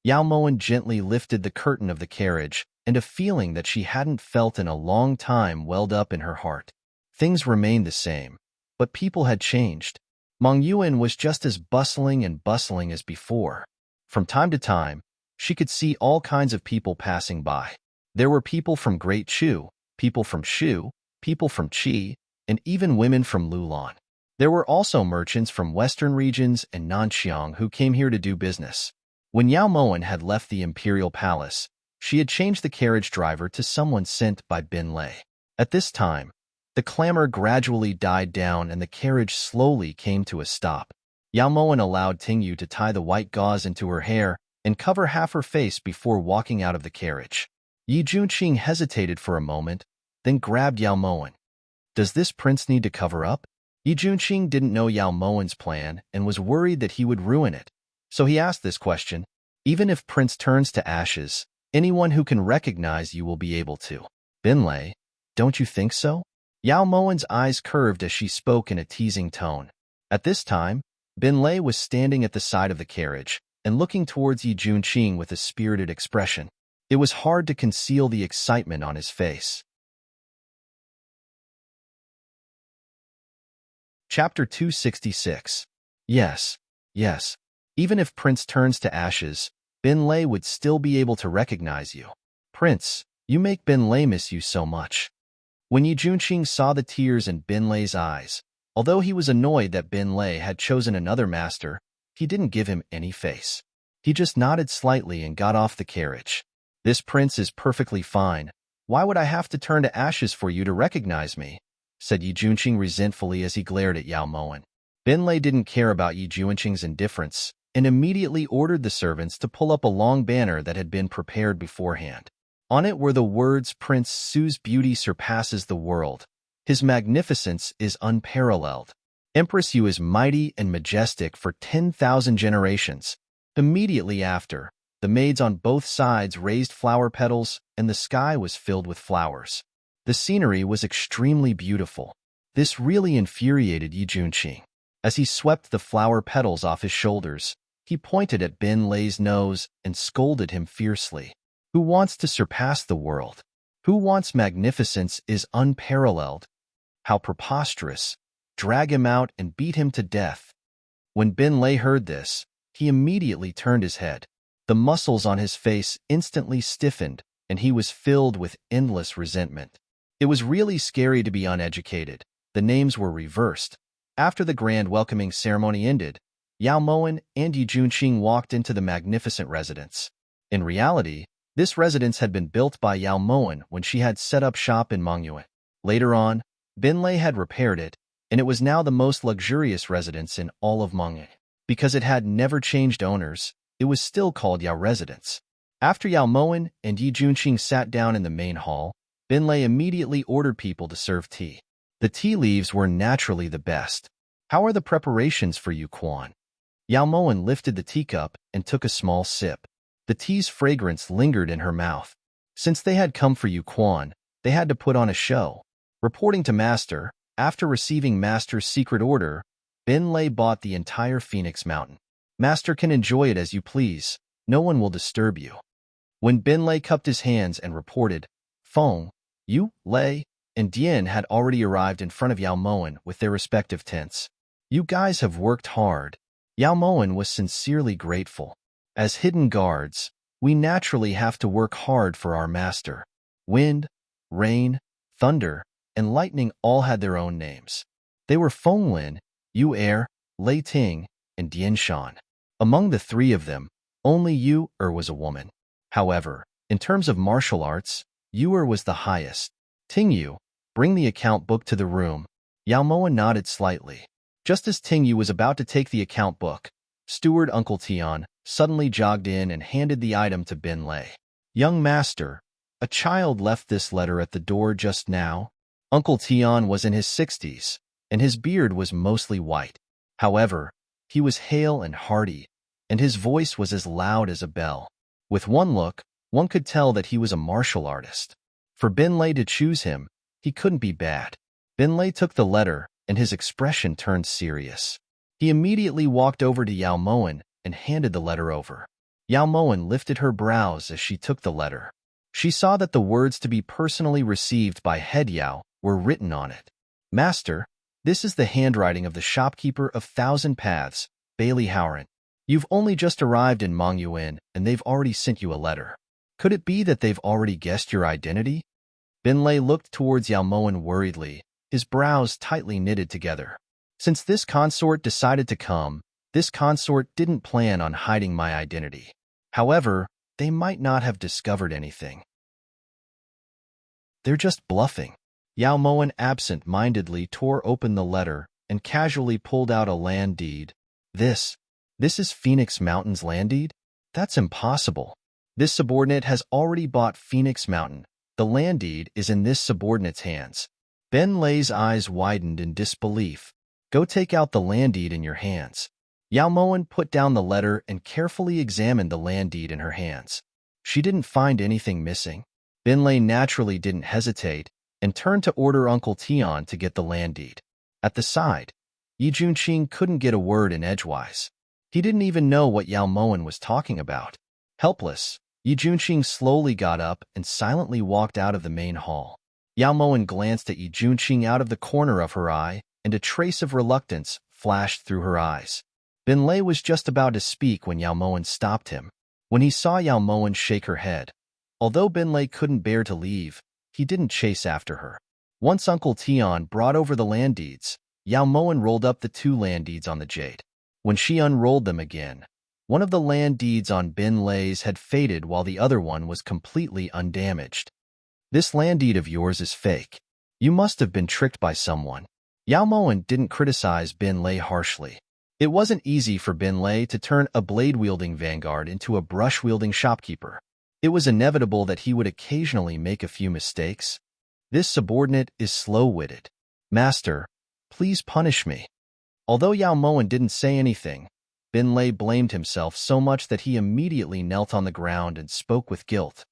Yao Moen gently lifted the curtain of the carriage, and a feeling that she hadn't felt in a long time welled up in her heart. Things remained the same, but people had changed. Mongyuan was just as bustling as before. From time to time, she could see all kinds of people passing by. There were people from Great Chu, people from Shu, people from Qi, and even women from Lulan. There were also merchants from western regions and Nanxiang who came here to do business. When Yao Moen had left the imperial palace, she had changed the carriage driver to someone sent by Bin Lei. At this time, the clamor gradually died down and the carriage slowly came to a stop. Yao Moen allowed Tingyu to tie the white gauze into her hair and cover half her face before walking out of the carriage. Yi Juanqing hesitated for a moment, then grabbed Yao Moen. Does this prince need to cover up? Yi Juanqing didn't know Yao Moen's plan and was worried that he would ruin it, so he asked this question. Even if Prince turns to ashes, anyone who can recognize you will be able to. Bin Lei, don't you think so? Yao Moen's eyes curved as she spoke in a teasing tone. At this time, Bin Lei was standing at the side of the carriage and looking towards Yi Junqing with a spirited expression. It was hard to conceal the excitement on his face. Chapter 266. Yes, yes. Even if Prince turns to ashes, Bin Lei would still be able to recognize you. Prince, you make Bin Lei miss you so much. When Yi Junqing saw the tears in Bin Lei's eyes, although he was annoyed that Bin Lei had chosen another master, he didn't give him any face. He just nodded slightly and got off the carriage. This prince is perfectly fine. Why would I have to turn to ashes for you to recognize me? Said Yi Junqing resentfully as he glared at Yao Moen. Bin Lei didn't care about Yi Junqing's indifference and immediately ordered the servants to pull up a long banner that had been prepared beforehand. On it were the words, Prince Su's beauty surpasses the world. His magnificence is unparalleled. Empress Yu is mighty and majestic for 10,000 generations. Immediately after, the maids on both sides raised flower petals and the sky was filled with flowers. The scenery was extremely beautiful. This really infuriated Yi Junqing. As he swept the flower petals off his shoulders, he pointed at Bin Lei's nose and scolded him fiercely. Who wants to surpass the world? Who wants magnificence is unparalleled? How preposterous! Drag him out and beat him to death. When Bin Lei heard this, he immediately turned his head. The muscles on his face instantly stiffened, and he was filled with endless resentment. It was really scary to be uneducated. The names were reversed. After the grand welcoming ceremony ended, Yao Moen and Yi Junqing walked into the magnificent residence. In reality, this residence had been built by Yao Moen when she had set up shop in Mongyue. Later on, Bin Lei had repaired it, and it was now the most luxurious residence in all of Mongyue. Because it had never changed owners, it was still called Yao Residence. After Yao Moen and Yi Junqing sat down in the main hall, Bin Lei immediately ordered people to serve tea. The tea leaves were naturally the best. How are the preparations for you, Quan? Yao Moen lifted the teacup and took a small sip. The tea's fragrance lingered in her mouth. Since they had come for you, Quan, they had to put on a show. Reporting to Master, after receiving Master's secret order, Bin Lei bought the entire Phoenix Mountain. Master can enjoy it as you please. No one will disturb you. When Bin Lei cupped his hands and reported, Feng, Yu, Lei, and Dian had already arrived in front of Yao Moen with their respective tents. You guys have worked hard. Yao Moen was sincerely grateful. As hidden guards, we naturally have to work hard for our master. Wind, rain, thunder, and lightning all had their own names. They were Feng Lin, Yu Er, Lei Ting, and Dian Shan. Among the three of them, only Yu Er was a woman. However, in terms of martial arts, Yu Er was the highest. Ting Yu, bring the account book to the room. Yao Moen nodded slightly. Just as Ting Yu was about to take the account book, Steward Uncle Tian suddenly jogged in and handed the item to Bin Lei. Young master, a child left this letter at the door just now. Uncle Tian was in his 60s, and his beard was mostly white. However, he was hale and hearty, and his voice was as loud as a bell. With one look, one could tell that he was a martial artist. For Bin Lei to choose him, he couldn't be bad. Bin Lei took the letter, and his expression turned serious. He immediately walked over to Yao Moen and handed the letter over. Yao Moen lifted her brows as she took the letter. She saw that the words to be personally received by Head Yao were written on it. Master, this is the handwriting of the shopkeeper of Thousand Paths, Bailey Howren. You've only just arrived in Mongyuan, and they've already sent you a letter. Could it be that they've already guessed your identity? Bin Lei looked towards Yao Moen worriedly, his brows tightly knitted together. Since this consort decided to come, this consort didn't plan on hiding my identity. However, they might not have discovered anything. They're just bluffing. Yao Moen absent-mindedly tore open the letter and casually pulled out a land deed. This is Phoenix Mountain's land deed? That's impossible. This subordinate has already bought Phoenix Mountain. The land deed is in this subordinate's hands. Bin Lei's eyes widened in disbelief. Go take out the land deed in your hands. Yao Moen put down the letter and carefully examined the land deed in her hands. She didn't find anything missing. Bin Lei naturally didn't hesitate and turned to order Uncle Tian to get the land deed. At the side, Yi Junqing couldn't get a word in edgewise. He didn't even know what Yao Moen was talking about. Helpless, Yi Junqing slowly got up and silently walked out of the main hall. Yao Moen glanced at Yi Junqing out of the corner of her eye, and a trace of reluctance flashed through her eyes. Bin Lei was just about to speak when Yao Moen stopped him. When he saw Yao Moen shake her head, although Bin Lei couldn't bear to leave, he didn't chase after her. Once Uncle Tian brought over the land deeds, Yao Moen rolled up the 2 land deeds on the jade. When she unrolled them again, one of the land deeds on Bin Lei's had faded while the other one was completely undamaged. This land deed of yours is fake. You must have been tricked by someone. Yao Moen didn't criticize Bin Lei harshly. It wasn't easy for Bin Lei to turn a blade-wielding vanguard into a brush-wielding shopkeeper. It was inevitable that he would occasionally make a few mistakes. This subordinate is slow-witted. Master, please punish me. Although Yao Moen didn't say anything, Bin Lei blamed himself so much that he immediately knelt on the ground and spoke with guilt.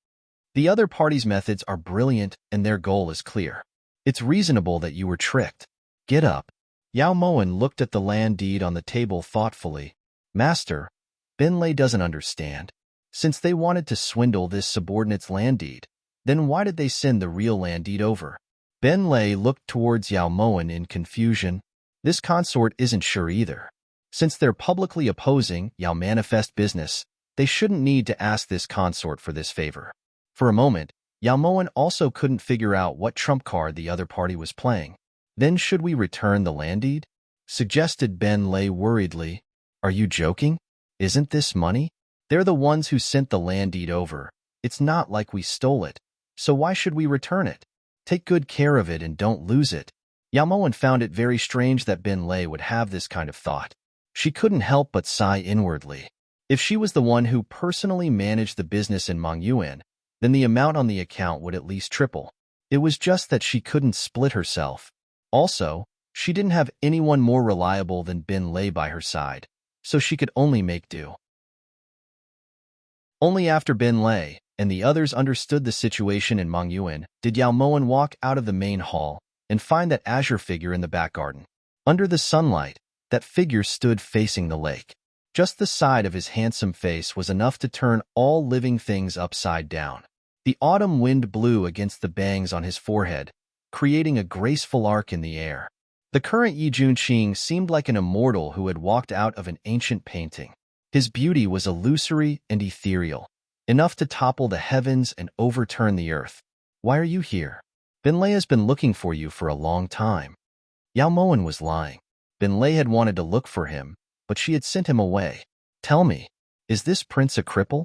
The other party's methods are brilliant and their goal is clear. It's reasonable that you were tricked. Get up. Yao Moen looked at the land deed on the table thoughtfully. Master, Bin Lei doesn't understand. Since they wanted to swindle this subordinate's land deed, then why did they send the real land deed over? Bin Lei looked towards Yao Moen in confusion. This consort isn't sure either. Since they're publicly opposing Yao Manifest business, they shouldn't need to ask this consort for this favor. For a moment, Yao Moen also couldn't figure out what trump card the other party was playing. Then should we return the land deed? Suggested Bin Lei worriedly. Are you joking? Isn't this money? They're the ones who sent the land deed over. It's not like we stole it. So why should we return it? Take good care of it and don't lose it. Yao Moen found it very strange that Bin Lei would have this kind of thought. She couldn't help but sigh inwardly. If she was the one who personally managed the business in Mongyuan, then the amount on the account would at least triple. It was just that she couldn't split herself. Also, she didn't have anyone more reliable than Bin Lei by her side, so she could only make do. Only after Bin Lei and the others understood the situation in Mongyuan did Yao Moen walk out of the main hall and find that azure figure in the back garden. Under the sunlight, that figure stood facing the lake. Just the side of his handsome face was enough to turn all living things upside down. The autumn wind blew against the bangs on his forehead, creating a graceful arc in the air. The current Yi Junqing seemed like an immortal who had walked out of an ancient painting. His beauty was illusory and ethereal, enough to topple the heavens and overturn the earth. Why are you here? Bin Lei has been looking for you for a long time. Yao Moen was lying. Bin Lei had wanted to look for him, but she had sent him away. Tell me, is this prince a cripple?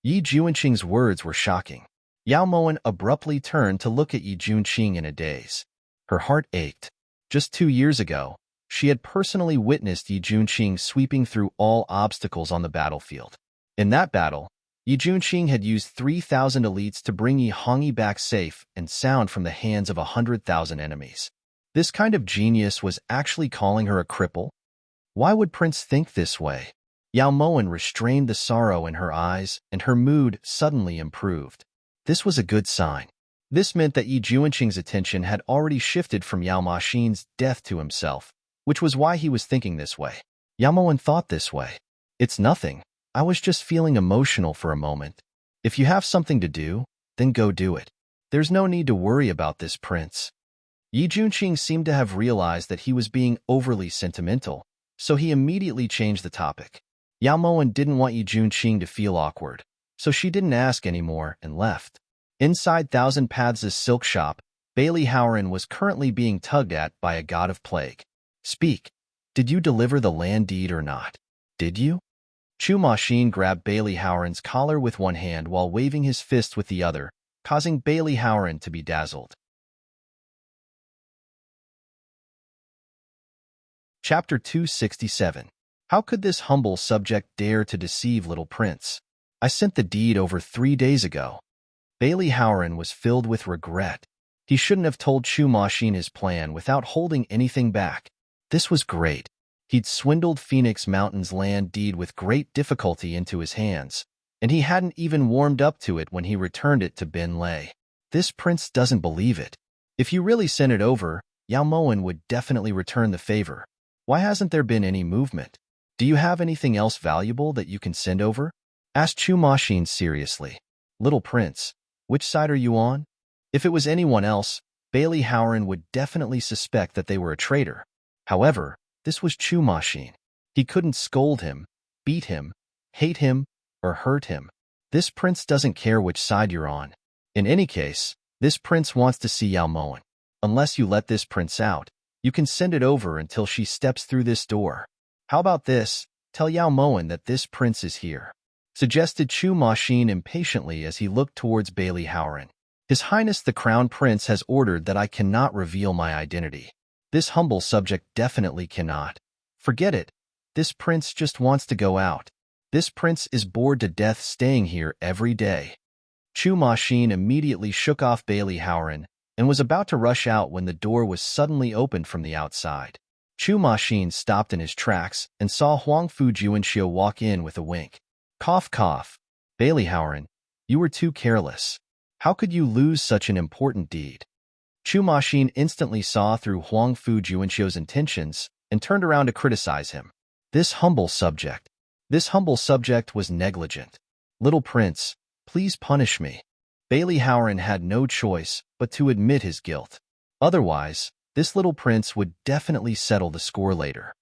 Yi Junqing's words were shocking. Yao Moen abruptly turned to look at Yi Junqing in a daze. Her heart ached. Just 2 years ago, she had personally witnessed Yi Junqing sweeping through all obstacles on the battlefield. In that battle, Yi Junqing had used 3,000 elites to bring Yi Hongyi back safe and sound from the hands of 100,000 enemies. This kind of genius was actually calling her a cripple? Why would Prince think this way? Yao Moen restrained the sorrow in her eyes, and her mood suddenly improved. This was a good sign. This meant that Yi Junqing's attention had already shifted from Yao Maxin's death to himself, which was why he was thinking this way. Yao Moen thought this way. It's nothing. I was just feeling emotional for a moment. If you have something to do, then go do it. There's no need to worry about this prince. Yi Junqing seemed to have realized that he was being overly sentimental, so he immediately changed the topic. Yao Moen didn't want Yi Junqing to feel awkward, so she didn't ask anymore and left. Inside Thousand Paths' silk shop, Bailey Howren was currently being tugged at by a god of plague. Speak. Did you deliver the land deed or not? Did you? Chu Maxin grabbed Bailey Howren's collar with one hand while waving his fist with the other, causing Bailey Howren to be dazzled. Chapter 267. How could this humble subject dare to deceive little prince? I sent the deed over 3 days ago. Bailey Howren was filled with regret. He shouldn't have told Chu Maxin his plan without holding anything back. This was great. He'd swindled Phoenix Mountain's land deed with great difficulty into his hands, and he hadn't even warmed up to it when he returned it to Bin Lei. This prince doesn't believe it. If you really sent it over, Yao Moen would definitely return the favor. Why hasn't there been any movement? Do you have anything else valuable that you can send over? Asked Chu Machine seriously. Little Prince, which side are you on? If it was anyone else, Bailey Howren would definitely suspect that they were a traitor. However, this was Chu Machine. He couldn't scold him, beat him, hate him, or hurt him. This prince doesn't care which side you're on. In any case, this prince wants to see Yao Moen. Unless you let this prince out, you can send it over until she steps through this door. How about this? Tell Yao Moen that this prince is here, suggested Chu Machine impatiently as he looked towards Bailey Howren. His Highness the Crown Prince has ordered that I cannot reveal my identity. This humble subject definitely cannot. Forget it. This prince just wants to go out. This prince is bored to death staying here every day. Chu Machine immediately shook off Bailey Howren and was about to rush out when the door was suddenly opened from the outside. Chu Machine stopped in his tracks and saw Huangfu Juanxiu walk in with a wink. Cough, cough. Bailey Howren, you were too careless. How could you lose such an important deed? Chu Machine instantly saw through Huangfu Juanxiu's intentions and turned around to criticize him. This humble subject was negligent. Little Prince, please punish me. Bailey Howren had no choice but to admit his guilt. Otherwise, this little prince would definitely settle the score later.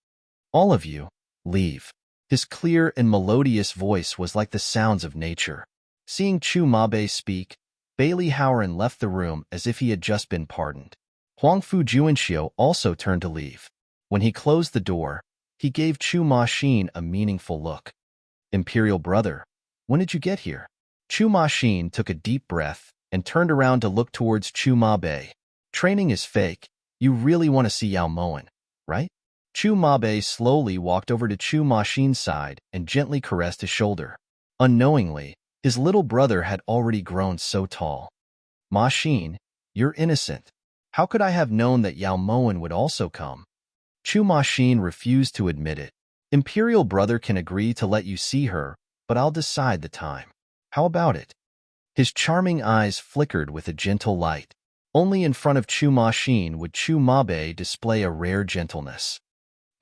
All of you, leave. His clear and melodious voice was like the sounds of nature. Seeing Chu Mabe speak, Bailey Howren left the room as if he had just been pardoned. Huangfu Juanxiu also turned to leave. When he closed the door, he gave Chu Machine a meaningful look. Imperial brother, when did you get here? Chu Machine took a deep breath and turned around to look towards Chu Mabe. Training is fake. You really want to see Yao Moen, right? Chu Mabe slowly walked over to Chu Machine's side and gently caressed his shoulder. Unknowingly, his little brother had already grown so tall. Machine, you're innocent. How could I have known that Yao Moen would also come? Chu Machine refused to admit it. Imperial brother can agree to let you see her, but I'll decide the time. How about it? His charming eyes flickered with a gentle light. Only in front of Chu Machine would Chu Mabe display a rare gentleness.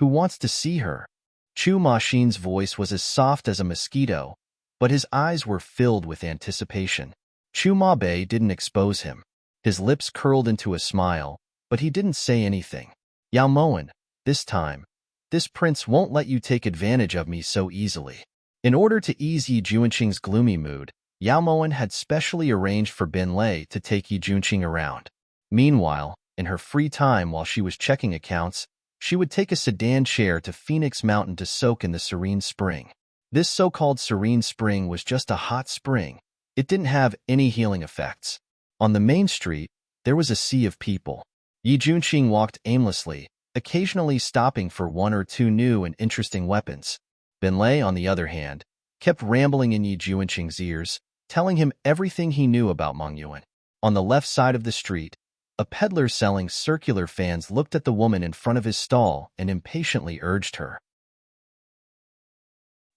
Who wants to see her? Chu Machine's voice was as soft as a mosquito, but his eyes were filled with anticipation. Chu Mabe didn't expose him. His lips curled into a smile, but he didn't say anything. Yao Moen, this time, this prince won't let you take advantage of me so easily. In order to ease Yi Junqing's gloomy mood, Yao Moen had specially arranged for Bin Lei to take Yi Junqing around. Meanwhile, in her free time while she was checking accounts, she would take a sedan chair to Phoenix Mountain to soak in the serene spring. This so-called serene spring was just a hot spring. It didn't have any healing effects. On the main street, there was a sea of people. Yi Junqing walked aimlessly, occasionally stopping for one or two new and interesting weapons. Bin Lei, on the other hand, kept rambling in Yi Junqing's ears, telling him everything he knew about Mongyuan. On the left side of the street, a peddler selling circular fans looked at the woman in front of his stall and impatiently urged her.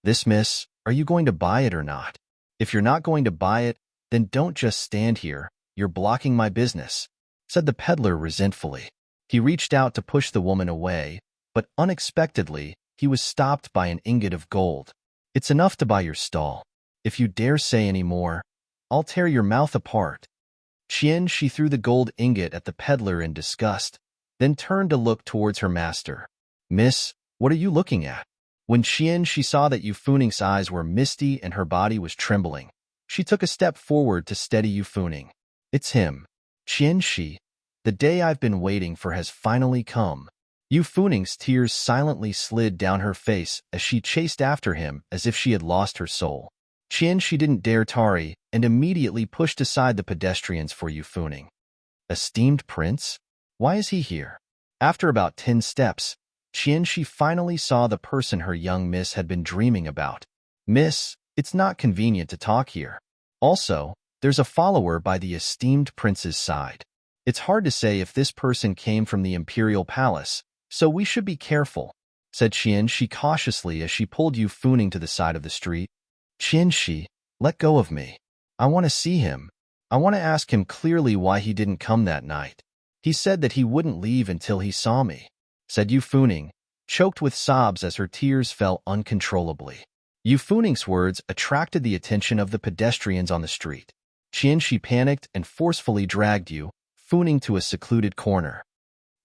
This miss, are you going to buy it or not? If you're not going to buy it, then don't just stand here, you're blocking my business, said the peddler resentfully. He reached out to push the woman away, but unexpectedly, he was stopped by an ingot of gold. It's enough to buy your stall. If you dare say any more, I'll tear your mouth apart. She threw the gold ingot at the peddler in disgust, then turned to look towards her master. Miss, what are you looking at? When she saw that Yu Funing's eyes were misty and her body was trembling, she took a step forward to steady Yu Funing. It's him. Shi, the day I've been waiting for has finally come. Yu Funing's tears silently slid down her face as she chased after him as if she had lost her soul. She didn't dare tarry and immediately pushed aside the pedestrians for Yu Funing. Esteemed prince? Why is he here? After about 10 steps, she finally saw the person her young miss had been dreaming about. Miss, it's not convenient to talk here. Also, there's a follower by the esteemed prince's side. It's hard to say if this person came from the imperial palace, so we should be careful, said she cautiously as she pulled Yu Funing to the side of the street. Shi, let go of me. I want to see him. I want to ask him clearly why he didn't come that night. He said that he wouldn't leave until he saw me, said Yu Funing. choked with sobs as her tears fell uncontrollably. Yu Funing's words attracted the attention of the pedestrians on the street. Qianxi panicked and forcefully dragged Yu Funing to a secluded corner.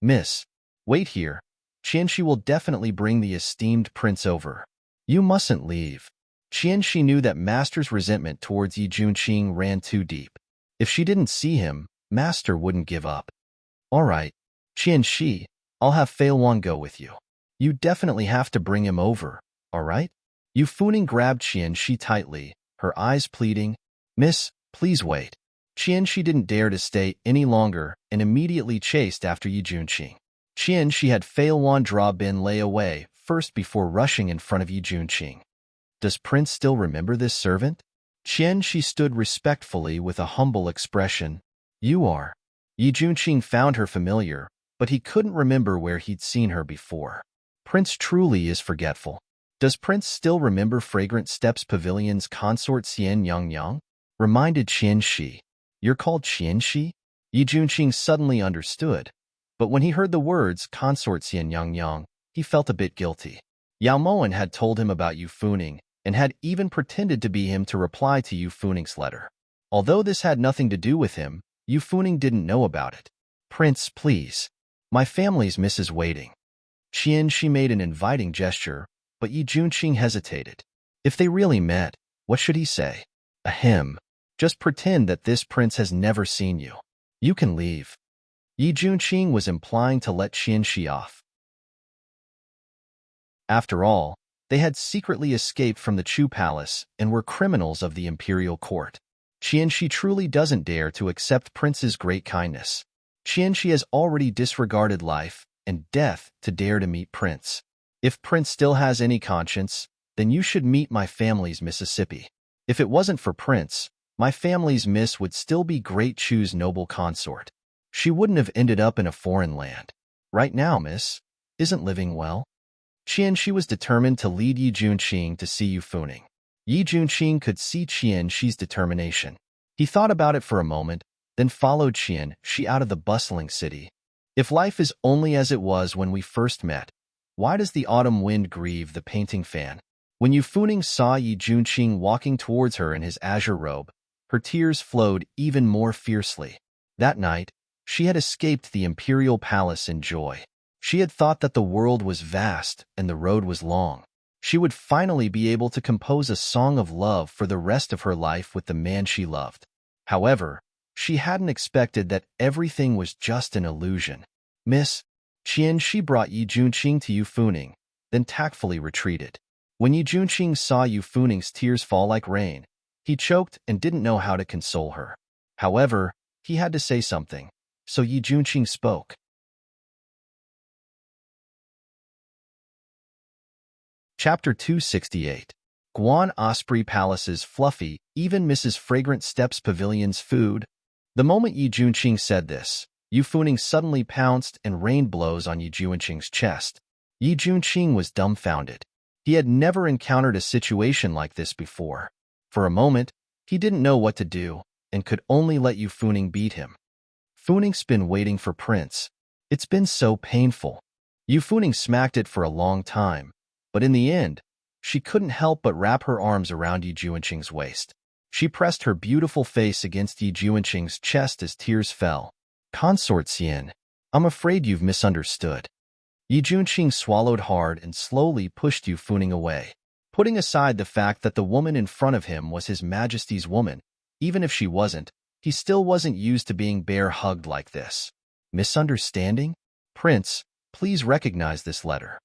"Miss, wait here. Qianxi will definitely bring the esteemed prince over. You mustn't leave." Qianxi knew that Master's resentment towards Yi Junqing ran too deep. If she didn't see him, Master wouldn't give up. "All right, Qianxi, I'll have Feilwan go with you. You definitely have to bring him over, all right?" Yu Funing grabbed Qianxi tightly, her eyes pleading, "Miss, please wait." Qianxi didn't dare to stay any longer and immediately chased after Yi Junqing. Qianxi had Feilwan draw Bin Lei away first before rushing in front of Yi Junqing. Does Prince still remember this servant? Qianxi stood respectfully with a humble expression. "You are." Yi Junqing found her familiar, but he couldn't remember where he'd seen her before. Prince truly is forgetful. Does Prince still remember Fragrant Steps Pavilion's consort Xian Yangyang? Reminded Qianxi. "You're called Qianxi?" Yi Junqing suddenly understood, but when he heard the words consort Xian Yangyang, he felt a bit guilty. Yao Moen had told him about Yu Funing, and had even pretended to be him to reply to Yu Funing's letter. Although this had nothing to do with him, Yu Funing didn't know about it. "Prince, please. My family's missus waiting." Qianxi made an inviting gesture, but Yi Junqing hesitated. If they really met, what should he say? Ahem. Just pretend that this prince has never seen you. You can leave. Yi Junqing was implying to let Qianxi off. After all, they had secretly escaped from the Chu Palace and were criminals of the imperial court. Qianxi truly doesn't dare to accept Prince's great kindness. Qianxi has already disregarded life and death to dare to meet Prince. If Prince still has any conscience, then you should meet my family's Mississippi. If it wasn't for Prince, my family's Miss would still be Great Chu's noble consort. She wouldn't have ended up in a foreign land. Right now, Miss, isn't living well. Qianxi was determined to lead Yi Junqing to see Yu Funing. Yi Junqing could see Qianxi's determination. He thought about it for a moment, then followed Qianxi out of the bustling city. If life is only as it was when we first met, why does the autumn wind grieve the painting fan? When Yu Funing saw Yi Junqing walking towards her in his azure robe, her tears flowed even more fiercely. That night, she had escaped the imperial palace in joy. She had thought that the world was vast and the road was long. She would finally be able to compose a song of love for the rest of her life with the man she loved. However, she hadn't expected that everything was just an illusion. "Miss," Qianxi brought Yi Junqing to Yu Funing, then tactfully retreated. When Yi Junqing saw Yu Funing's tears fall like rain, he choked and didn't know how to console her. However, he had to say something, so Yi Junqing spoke. Chapter 268. Guan Osprey Palace's fluffy, even Mrs. Fragrant Steps Pavilion's food. The moment Yi Junqing said this, Yu Funing suddenly pounced and rained blows on Yi Junqing's chest. Yi Junqing was dumbfounded. He had never encountered a situation like this before. For a moment, he didn't know what to do and could only let Yu Funing beat him. "Funing's been waiting for Prince. It's been so painful." Yu Funing smacked it for a long time, but in the end, she couldn't help but wrap her arms around Yi Junqing's waist. She pressed her beautiful face against Yi Junqing's chest as tears fell. "Consort Xian, I'm afraid you've misunderstood." Yi Junqing swallowed hard and slowly pushed Yu Funing away. Putting aside the fact that the woman in front of him was His Majesty's woman, even if she wasn't, he still wasn't used to being bear-hugged like this. "Misunderstanding? Prince, please recognize this letter."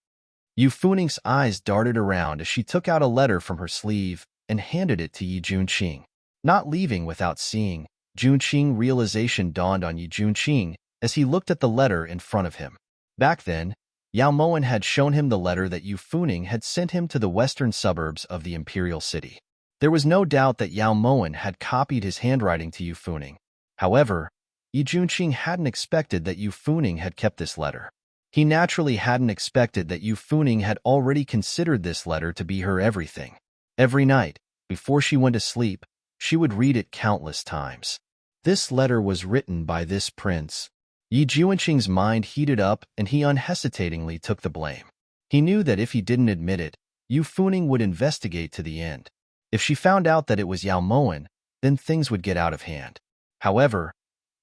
Yu Funing's eyes darted around as she took out a letter from her sleeve and handed it to Yi Junqing. Not leaving without seeing, Junqing realization dawned on Yi Junqing as he looked at the letter in front of him. Back then, Yao Moen had shown him the letter that Yu Funing had sent him to the western suburbs of the imperial city. There was no doubt that Yao Moen had copied his handwriting to Yu Funing. However, Yi Junqing hadn't expected that Yu Funing had kept this letter. He naturally hadn't expected that Yu Funing had already considered this letter to be her everything. Every night, before she went to sleep, she would read it countless times. This letter was written by this prince. Yi Junqing's mind heated up and he unhesitatingly took the blame. He knew that if he didn't admit it, Yu Funing would investigate to the end. If she found out that it was Yao Moen, then things would get out of hand. However,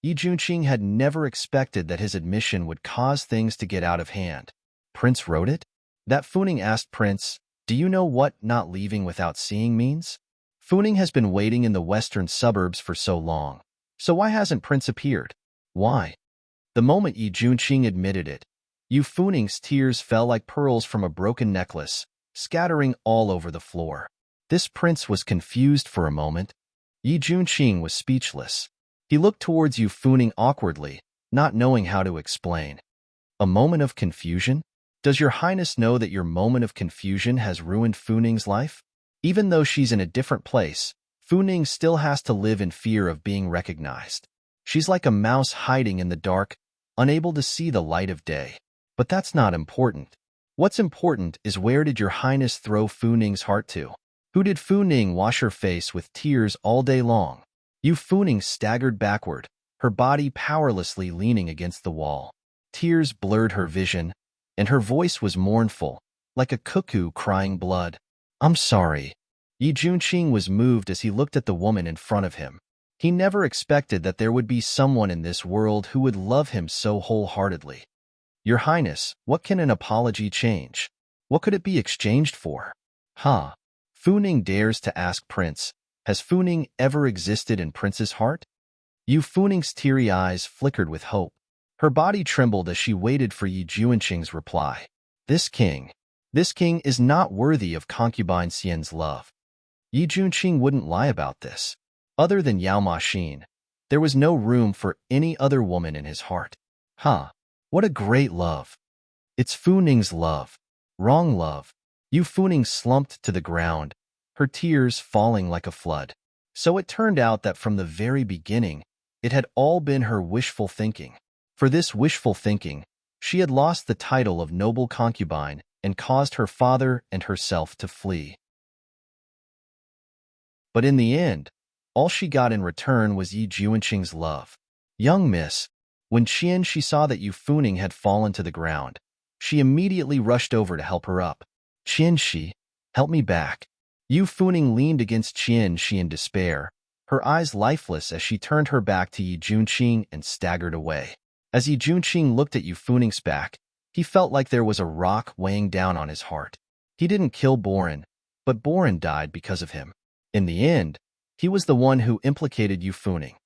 Yi Junqing had never expected that his admission would cause things to get out of hand. Prince wrote it? That Funing asked Prince, "Do you know what not leaving without seeing means?" Funing has been waiting in the western suburbs for so long. So why hasn't Prince appeared? Why? The moment Yi Junqing admitted it, Yu Funing's tears fell like pearls from a broken necklace, scattering all over the floor. This prince was confused for a moment. Yi Junqing was speechless. He looked towards Yu Funing awkwardly, not knowing how to explain. A moment of confusion? Does your highness know that your moment of confusion has ruined Funing's life? Even though she's in a different place, Funing still has to live in fear of being recognized. She's like a mouse hiding in the dark, unable to see the light of day. But that's not important. What's important is where did your highness throw Funing's heart to? Who did Funing wash her face with tears all day long? Yu Funing staggered backward, her body powerlessly leaning against the wall. Tears blurred her vision, and her voice was mournful, like a cuckoo crying blood. "I'm sorry." Yi Junqing was moved as he looked at the woman in front of him. He never expected that there would be someone in this world who would love him so wholeheartedly. "Your Highness, what can an apology change? What could it be exchanged for?" "Huh?" Funing dares to ask Prince, has Funing ever existed in Prince's heart? Yu Funing's teary eyes flickered with hope. Her body trembled as she waited for Yi Junqing's reply. This king is not worthy of concubine Xian's love. Yi Junqing wouldn't lie about this. Other than Yao Ma Xin, there was no room for any other woman in his heart. Huh? What a great love. It's Funing's love. Wrong love. Yu Funing slumped to the ground, her tears falling like a flood. So it turned out that from the very beginning, it had all been her wishful thinking. For this wishful thinking, she had lost the title of noble concubine and caused her father and herself to flee. But in the end, all she got in return was Yi Junqing's love. Young miss, when she saw that Yu Funing had fallen to the ground, she immediately rushed over to help her up. "Shi, help me back." Yu Funing leaned against Shi in despair, her eyes lifeless as she turned her back to Yi Junqing and staggered away. As Yi Junqing looked at Yu Funing's back, he felt like there was a rock weighing down on his heart. He didn't kill Boren, but Boren died because of him. In the end, he was the one who implicated Yu Funing.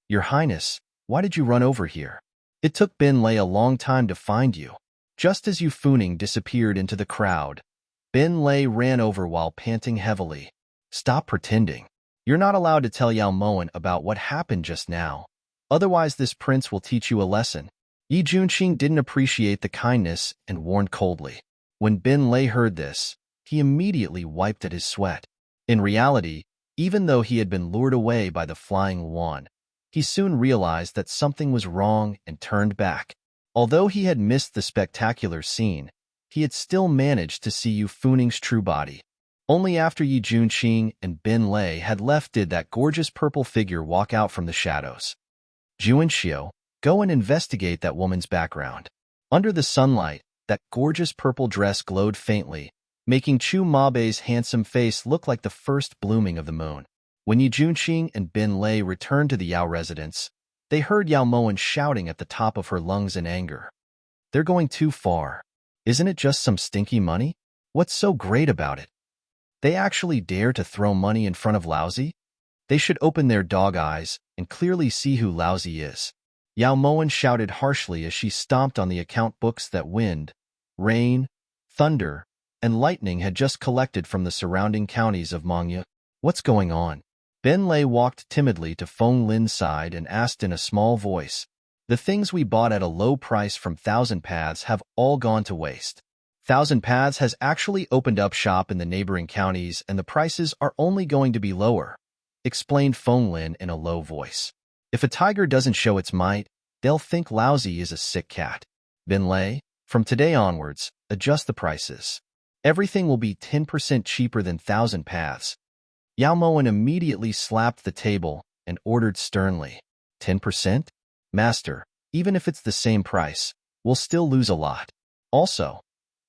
"Your Highness, why did you run over here? It took Bin Lei a long time to find you." Just as Yu Funing disappeared into the crowd, Bin Lei ran over while panting heavily. "Stop pretending. You're not allowed to tell Yao Moen about what happened just now. Otherwise this prince will teach you a lesson." Yi Junqing didn't appreciate the kindness and warned coldly. When Bin Lei heard this, he immediately wiped at his sweat. In reality, even though he had been lured away by the flying Luan, he soon realized that something was wrong and turned back. Although he had missed the spectacular scene, he had still managed to see Yu Funing's true body. Only after Yi Junqing and Bin Lei had left did that gorgeous purple figure walk out from the shadows. "Juanxiu, go and investigate that woman's background." Under the sunlight, that gorgeous purple dress glowed faintly, making Chu Mabei's handsome face look like the first blooming of the moon. When Yi Junqing and Bin Lei returned to the Yao residence, they heard Yao Moen shouting at the top of her lungs in anger. "They're going too far. Isn't it just some stinky money? What's so great about it? They actually dare to throw money in front of Laozi? They should open their dog eyes and clearly see who Laozi is." Yao Moen shouted harshly as she stomped on the account books that wind, rain, thunder, and lightning had just collected from the surrounding counties of Mangya. "What's going on?" Ben Lei walked timidly to Feng Lin's side and asked in a small voice, "The things we bought at a low price from Thousand Paths have all gone to waste. Thousand Paths has actually opened up shop in the neighboring counties and the prices are only going to be lower," explained Feng Lin in a low voice. "If a tiger doesn't show its might, they'll think Laozi is a sick cat. Ben Lei, from today onwards, adjust the prices. Everything will be 10% cheaper than Thousand Paths." Yao Moen immediately slapped the table and ordered sternly, 10%? "Master, even if it's the same price, we'll still lose a lot. Also,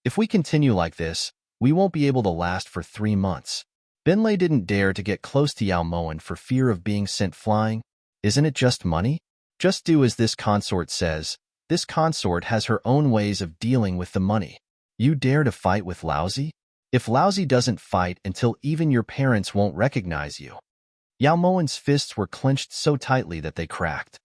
If we continue like this, we won't be able to last for 3 months. Binlei didn't dare to get close to Yao Moen for fear of being sent flying. Isn't it just money? Just do as this consort says. This consort has her own ways of dealing with the money. You dare to fight with Laozi? If Laozi doesn't fight until even your parents won't recognize you. Yao Moen's fists were clenched so tightly that they cracked.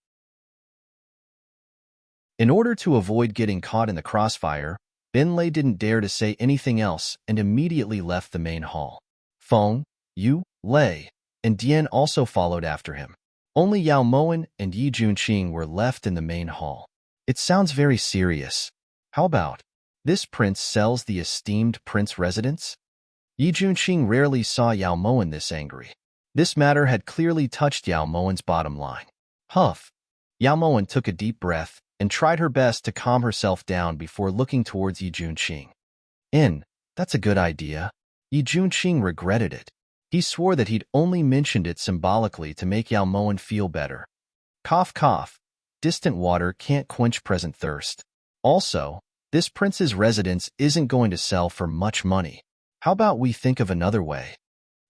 In order to avoid getting caught in the crossfire, Binlei didn't dare to say anything else and immediately left the main hall. Feng, Yu, Lei, and Dian also followed after him. Only Yao Moen and Yi Junqing were left in the main hall. It sounds very serious. How about, this prince sells the esteemed prince residence? Yi Junqing rarely saw Yao Moen this angry. This matter had clearly touched Yao Moen's bottom line. Huff. Yao Moen took a deep breath and tried her best to calm herself down before looking towards Yi Junqing. That's a good idea. Yi Junqing regretted it. He swore that he'd only mentioned it symbolically to make Yao Moen feel better. Cough, cough. Distant water can't quench present thirst. Also, this prince's residence isn't going to sell for much money. How about we think of another way?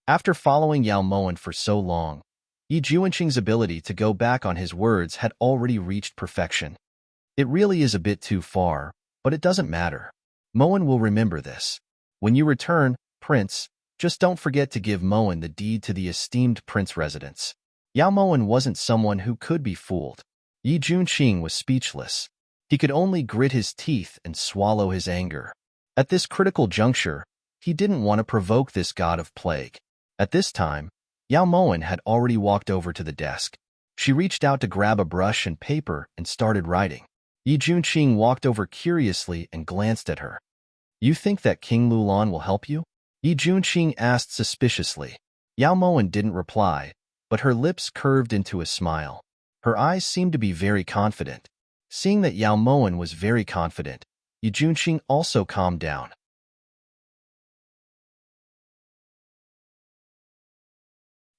After following Yao Moen for so long, Yi Junqing's ability to go back on his words had already reached perfection. It really is a bit too far, but it doesn't matter. Moen will remember this. When you return, Prince, just don't forget to give Moen the deed to the esteemed prince residence. Yao Moen wasn't someone who could be fooled. Yi Junqing was speechless. He could only grit his teeth and swallow his anger. At this critical juncture, he didn't want to provoke this god of plague. At this time, Yao Moen had already walked over to the desk. She reached out to grab a brush and paper and started writing. Yi Junqing walked over curiously and glanced at her. You think that King Lulan will help you? Yi Junqing asked suspiciously. Yao Moen didn't reply, but her lips curved into a smile. Her eyes seemed to be very confident. Seeing that Yao Moen was very confident, Yi Junqing also calmed down.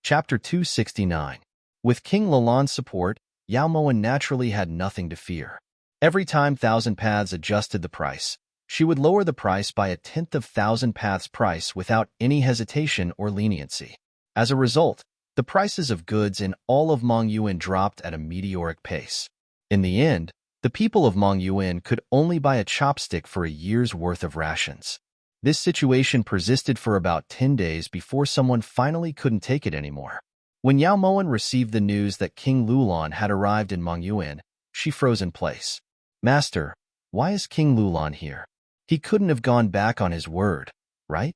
Chapter 269. With King Lalan's support, Yao Moen naturally had nothing to fear. Every time Thousand Paths adjusted the price, she would lower the price by 1/10 of Thousand Paths' price without any hesitation or leniency. As a result, the prices of goods in all of Mongyuan dropped at a meteoric pace. In the end, the people of Mongyuan could only buy a chopstick for a year's worth of rations. This situation persisted for about 10 days before someone finally couldn't take it anymore. When Yao Moen received the news that King Lulan had arrived in Mongyuan, she froze in place. Master, why is King Lulan here? He couldn't have gone back on his word, right?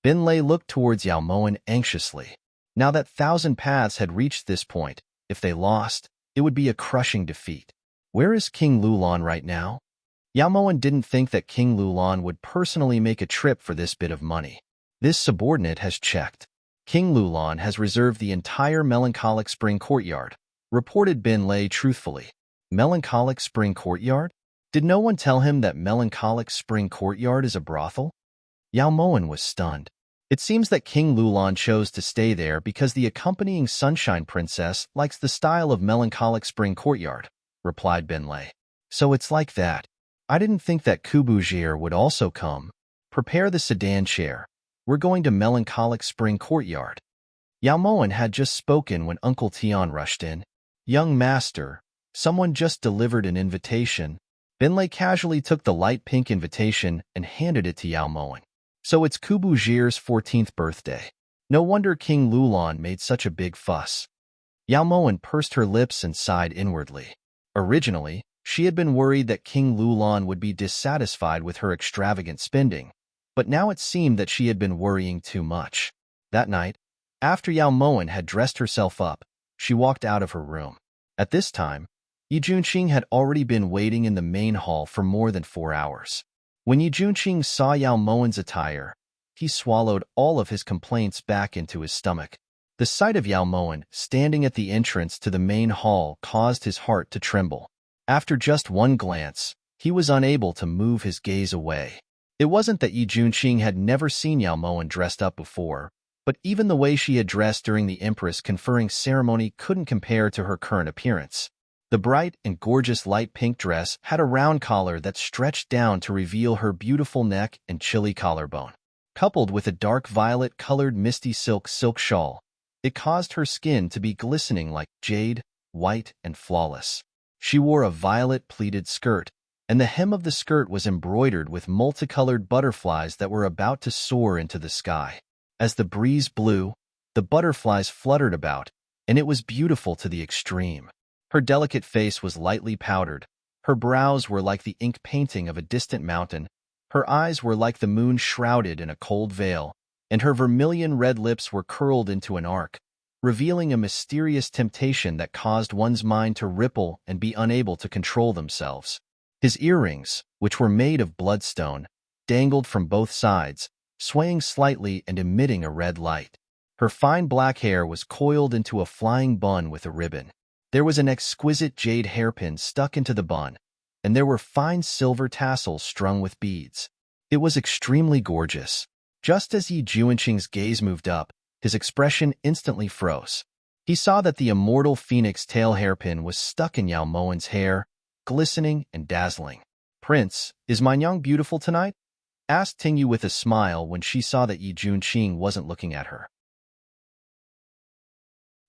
Binlei looked towards Yao Moen anxiously. Now that Thousand Paths had reached this point, if they lost, it would be a crushing defeat. Where is King Lulan right now? Yao Moen didn't think that King Lulan would personally make a trip for this bit of money. This subordinate has checked. King Lulan has reserved the entire Melancholic Spring Courtyard, reported Binlei truthfully. Melancholic Spring Courtyard? Did no one tell him that Melancholic Spring Courtyard is a brothel? Yao Moen was stunned. It seems that King Lulan chose to stay there because the accompanying Sunshine Princess likes the style of Melancholic Spring Courtyard, replied Binlei. So it's like that. I didn't think that Kubujir would also come. Prepare the sedan chair. We're going to Melancholic Spring Courtyard. Yao Moen had just spoken when Uncle Tian rushed in. Young master, someone just delivered an invitation. Binlei casually took the light pink invitation and handed it to Yao Moen. So it's Kubujir's 14th birthday. No wonder King Lulan made such a big fuss. Yao Moen pursed her lips and sighed inwardly. Originally, she had been worried that King Lulan would be dissatisfied with her extravagant spending, but now it seemed that she had been worrying too much. That night, after Yao Moen had dressed herself up, she walked out of her room. At this time, Yi Junqing had already been waiting in the main hall for more than 4 hours. When Yi Junqing saw Yao Moen's attire, he swallowed all of his complaints back into his stomach. The sight of Yao Moen standing at the entrance to the main hall caused his heart to tremble. After just one glance, he was unable to move his gaze away. It wasn't that Yi Junqing had never seen Yao Moen dressed up before, but even the way she had dressed during the Empress conferring ceremony couldn't compare to her current appearance. The bright and gorgeous light pink dress had a round collar that stretched down to reveal her beautiful neck and chilly collarbone. Coupled with a dark violet-colored misty silk shawl, it caused her skin to be glistening like jade, white and flawless. She wore a violet pleated skirt, and the hem of the skirt was embroidered with multicolored butterflies that were about to soar into the sky. As the breeze blew, the butterflies fluttered about, and it was beautiful to the extreme. Her delicate face was lightly powdered, her brows were like the ink painting of a distant mountain, her eyes were like the moon shrouded in a cold veil, and her vermilion red lips were curled into an arc, revealing a mysterious temptation that caused one's mind to ripple and be unable to control themselves. His earrings, which were made of bloodstone, dangled from both sides, swaying slightly and emitting a red light. Her fine black hair was coiled into a flying bun with a ribbon. There was an exquisite jade hairpin stuck into the bun, and there were fine silver tassels strung with beads. It was extremely gorgeous. Just as Yi Juanqing's gaze moved up, his expression instantly froze. He saw that the immortal phoenix tail hairpin was stuck in Yao Mowen's hair, glistening and dazzling. "Prince, is Manyang beautiful tonight?" asked Tingyu with a smile when she saw that Yi Juanqing wasn't looking at her.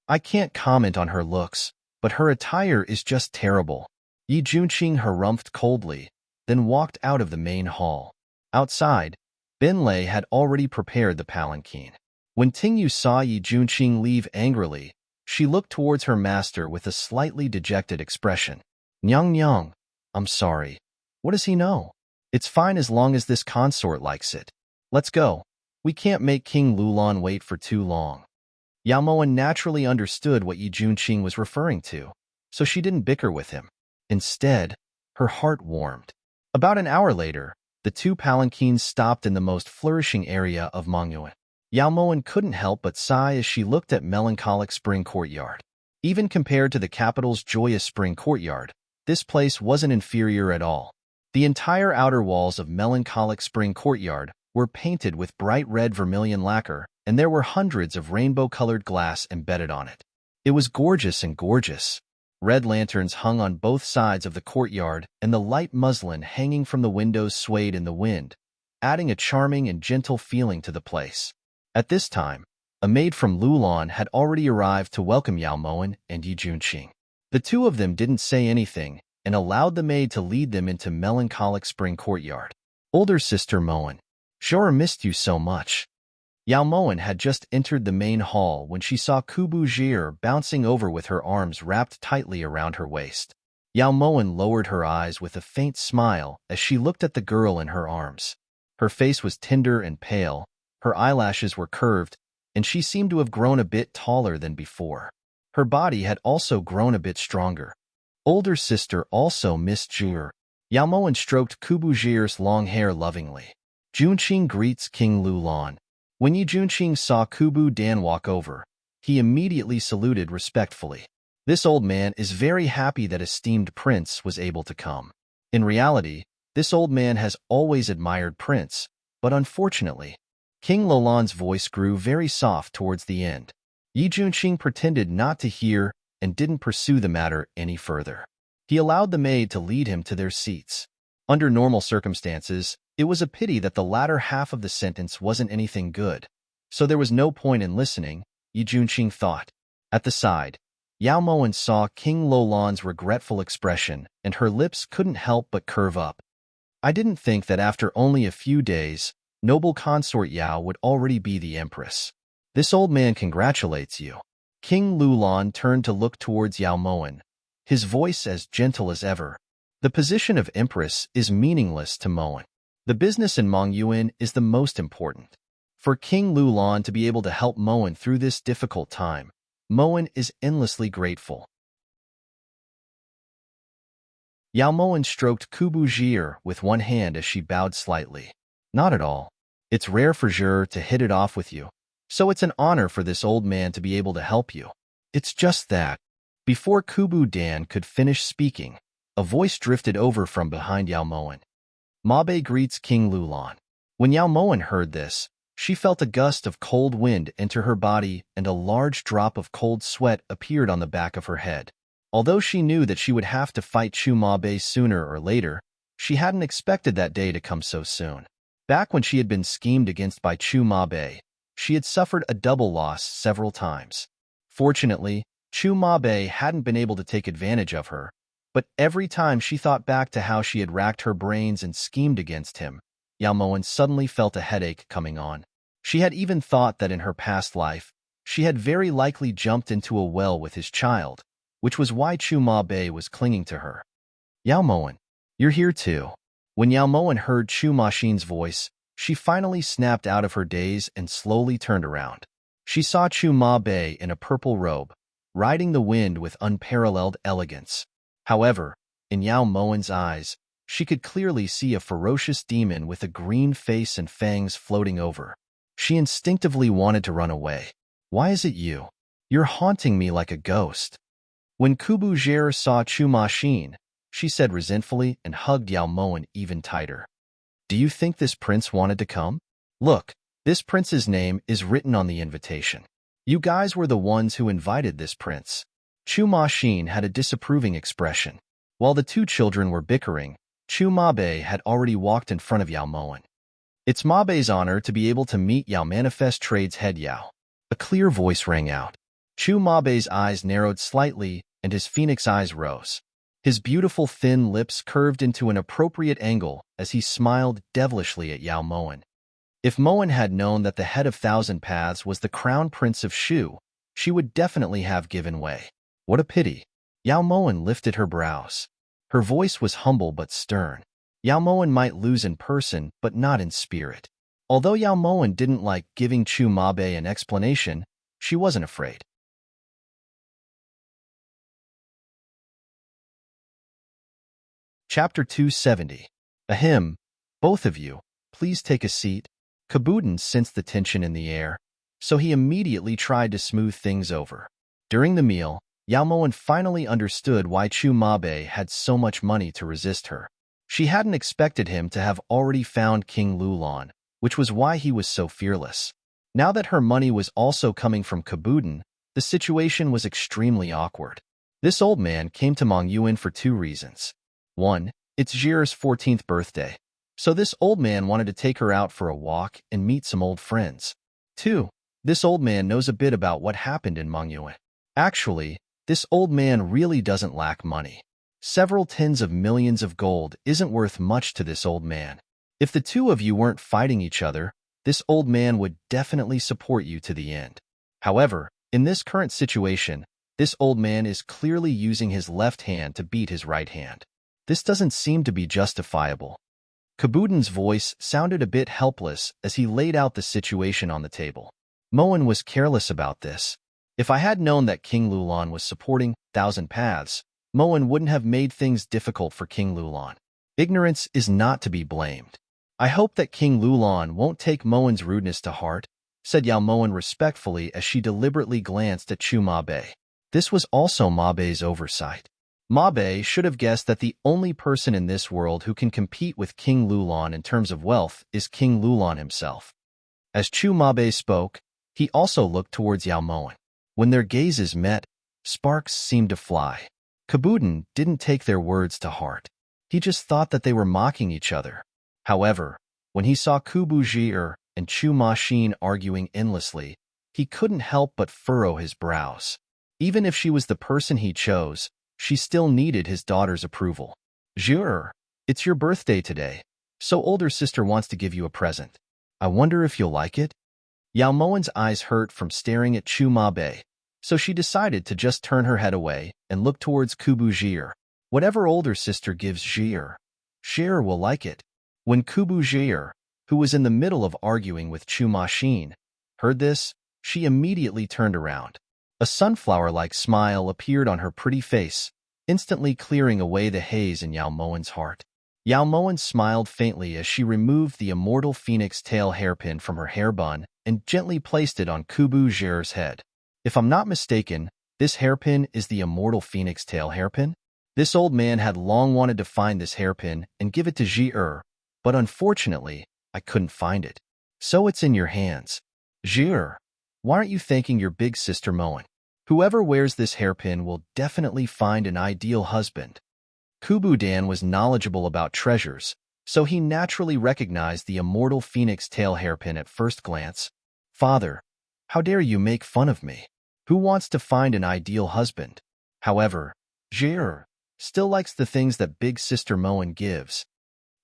"I can't comment on her looks, but her attire is just terrible." Yi Juanqing harumphed coldly, then walked out of the main hall. Outside, Bin Lei had already prepared the palanquin. When Tingyu saw Yi Juanqing leave angrily, she looked towards her master with a slightly dejected expression. "Nyang Nyang, I'm sorry. What does he know? It's fine as long as this consort likes it. Let's go. We can't make King Lulan wait for too long." Yao Mowen naturally understood what Yi Juanqing was referring to, so she didn't bicker with him. Instead, her heart warmed. About an hour later, the two palanquins stopped in the most flourishing area of Mongyuan. Yao Mowen couldn't help but sigh as she looked at melancholic spring courtyard. Even compared to the capital's joyous spring courtyard, this place wasn't inferior at all. The entire outer walls of melancholic spring courtyard were painted with bright red vermilion lacquer, and there were hundreds of rainbow-colored glass embedded on it. It was gorgeous and gorgeous. Red lanterns hung on both sides of the courtyard, and the light muslin hanging from the windows swayed in the wind, adding a charming and gentle feeling to the place. At this time, a maid from Lulan had already arrived to welcome Yao Mowen and Yi Juanqing. The two of them didn't say anything and allowed the maid to lead them into melancholic spring courtyard. "Older sister Mowen, sure missed you so much." Yao Mowen had just entered the main hall when she saw Kubu Jir bouncing over with her arms wrapped tightly around her waist. Yao Mowen lowered her eyes with a faint smile as she looked at the girl in her arms. Her face was tender and pale, her eyelashes were curved, and she seemed to have grown a bit taller than before. Her body had also grown a bit stronger. Older sister also missed Jir. Yao Mowen stroked Kubu Jir's long hair lovingly. "Juanqing greets King Lulan." When Yi Juanqing saw Kubu Dan walk over, he immediately saluted respectfully. This old man is very happy that esteemed Prince was able to come. In reality, this old man has always admired Prince, but unfortunately, King Lulan's voice grew very soft towards the end. Yi Juanqing pretended not to hear and didn't pursue the matter any further. He allowed the maid to lead him to their seats. Under normal circumstances, it was a pity that the latter half of the sentence wasn't anything good, so there was no point in listening, Yi Juanqing thought. At the side, Yao Mowen saw King Lulan's regretful expression, and her lips couldn't help but curve up. "I didn't think that after only a few days, noble consort Yao would already be the empress. This old man congratulates you." King Lulan turned to look towards Yao Mowen, his voice as gentle as ever. The position of empress is meaningless to Mowen. The business in Mongyuan is the most important. For King Lulan to be able to help Mowen through this difficult time, Mowen is endlessly grateful. Yao Mowen stroked Kubu Jir with one hand as she bowed slightly. "Not at all. It's rare for Jir to hit it off with you, so it's an honor for this old man to be able to help you. It's just that." Before Kubu Dan could finish speaking, a voice drifted over from behind Yao Mowen. "Mabe greets King Lulan." When Yao Mowen heard this, she felt a gust of cold wind enter her body and a large drop of cold sweat appeared on the back of her head. Although she knew that she would have to fight Chu Ma Bei sooner or later, she hadn't expected that day to come so soon. Back when she had been schemed against by Chu Ma Bei, she had suffered a double loss several times. Fortunately, Chu Ma Bei hadn't been able to take advantage of her, but every time she thought back to how she had racked her brains and schemed against him, Yao Moen suddenly felt a headache coming on. She had even thought that in her past life, she had very likely jumped into a well with his child, which was why Chu Ma Bei was clinging to her. Yao Moen, you're here too. When Yao Moen heard Chu Ma Xin's voice, she finally snapped out of her daze and slowly turned around. She saw Chu Ma Bei in a purple robe, riding the wind with unparalleled elegance. However, in Yao Moen's eyes, she could clearly see a ferocious demon with a green face and fangs floating over. She instinctively wanted to run away. Why is it you? You're haunting me like a ghost. When Kubu Zhe saw Chu Ma Xin, she said resentfully and hugged Yao Moen even tighter. Do you think this prince wanted to come? Look, this prince's name is written on the invitation. You guys were the ones who invited this prince. Chu Ma Xin had a disapproving expression. While the two children were bickering, Chu Ma Bei had already walked in front of Yao Moen. It's Ma Bei's honor to be able to meet Yao Manifest Trade's head Yao. A clear voice rang out. Chu Ma Bei's eyes narrowed slightly and his phoenix eyes rose. His beautiful thin lips curved into an appropriate angle as he smiled devilishly at Yao Moen. If Moen had known that the head of Thousand Paths was the crown prince of Shu, she would definitely have given way. What a pity. Yao Moen lifted her brows. Her voice was humble but stern. Yao Moen might lose in person, but not in spirit. Although Yao Moen didn't like giving Chu Ma Bei an explanation, she wasn't afraid. Chapter 270. Ahem. Both of you, please take a seat. Kabuden sensed the tension in the air, so he immediately tried to smooth things over. During the meal, Yao Moen finally understood why Chu Ma Bei had so much money to resist her. She hadn't expected him to have already found King Lulan, which was why he was so fearless. Now that her money was also coming from Kabuden, the situation was extremely awkward. This old man came to Mongyuan for two reasons. 1. It's Zhi's 14th birthday, so this old man wanted to take her out for a walk and meet some old friends. 2. This old man knows a bit about what happened in Mongyuan. Actually, this old man really doesn't lack money. Several tens of millions of gold isn't worth much to this old man. If the two of you weren't fighting each other, this old man would definitely support you to the end. However, in this current situation, this old man is clearly using his left hand to beat his right hand. This doesn't seem to be justifiable. Kabuden's voice sounded a bit helpless as he laid out the situation on the table. Moen was careless about this. If I had known that King Lulan was supporting Thousand Paths, Moen wouldn't have made things difficult for King Lulan. Ignorance is not to be blamed. I hope that King Lulan won't take Moen's rudeness to heart, said Yao Moen respectfully as she deliberately glanced at Chu Ma Bei. This was also Ma Bei's oversight. Ma Bei should have guessed that the only person in this world who can compete with King Lulan in terms of wealth is King Lulan himself. As Chu Ma Bei spoke, he also looked towards Yao Moen. When their gazes met, sparks seemed to fly. Kabuden didn't take their words to heart. He just thought that they were mocking each other. However, when he saw Kubu Zhe and Chu Ma Xin arguing endlessly, he couldn't help but furrow his brows. Even if she was the person he chose, she still needed his daughter's approval. Zhe, it's your birthday today, so older sister wants to give you a present. I wonder if you'll like it? Yao Moen's eyes hurt from staring at Chu Ma Bei, so she decided to just turn her head away and look towards Kubu Zhe. Whatever older sister gives Zhe will like it. When Kubu Zhe, who was in the middle of arguing with Chu Ma Xin, heard this, she immediately turned around. A sunflower-like smile appeared on her pretty face, instantly clearing away the haze in Yao Moen's heart. Yao Moen smiled faintly as she removed the immortal phoenix tail hairpin from her hair bun and gently placed it on Kubu Zhe's head. If I'm not mistaken, this hairpin is the immortal phoenix tail hairpin? This old man had long wanted to find this hairpin and give it to Zhe, but unfortunately, I couldn't find it. So it's in your hands. Zhe, why aren't you thanking your big sister Moen? Whoever wears this hairpin will definitely find an ideal husband. Kubu Dan was knowledgeable about treasures, so he naturally recognized the immortal phoenix tail hairpin at first glance. Father, how dare you make fun of me? Who wants to find an ideal husband? However, Jair still likes the things that big sister Moen gives.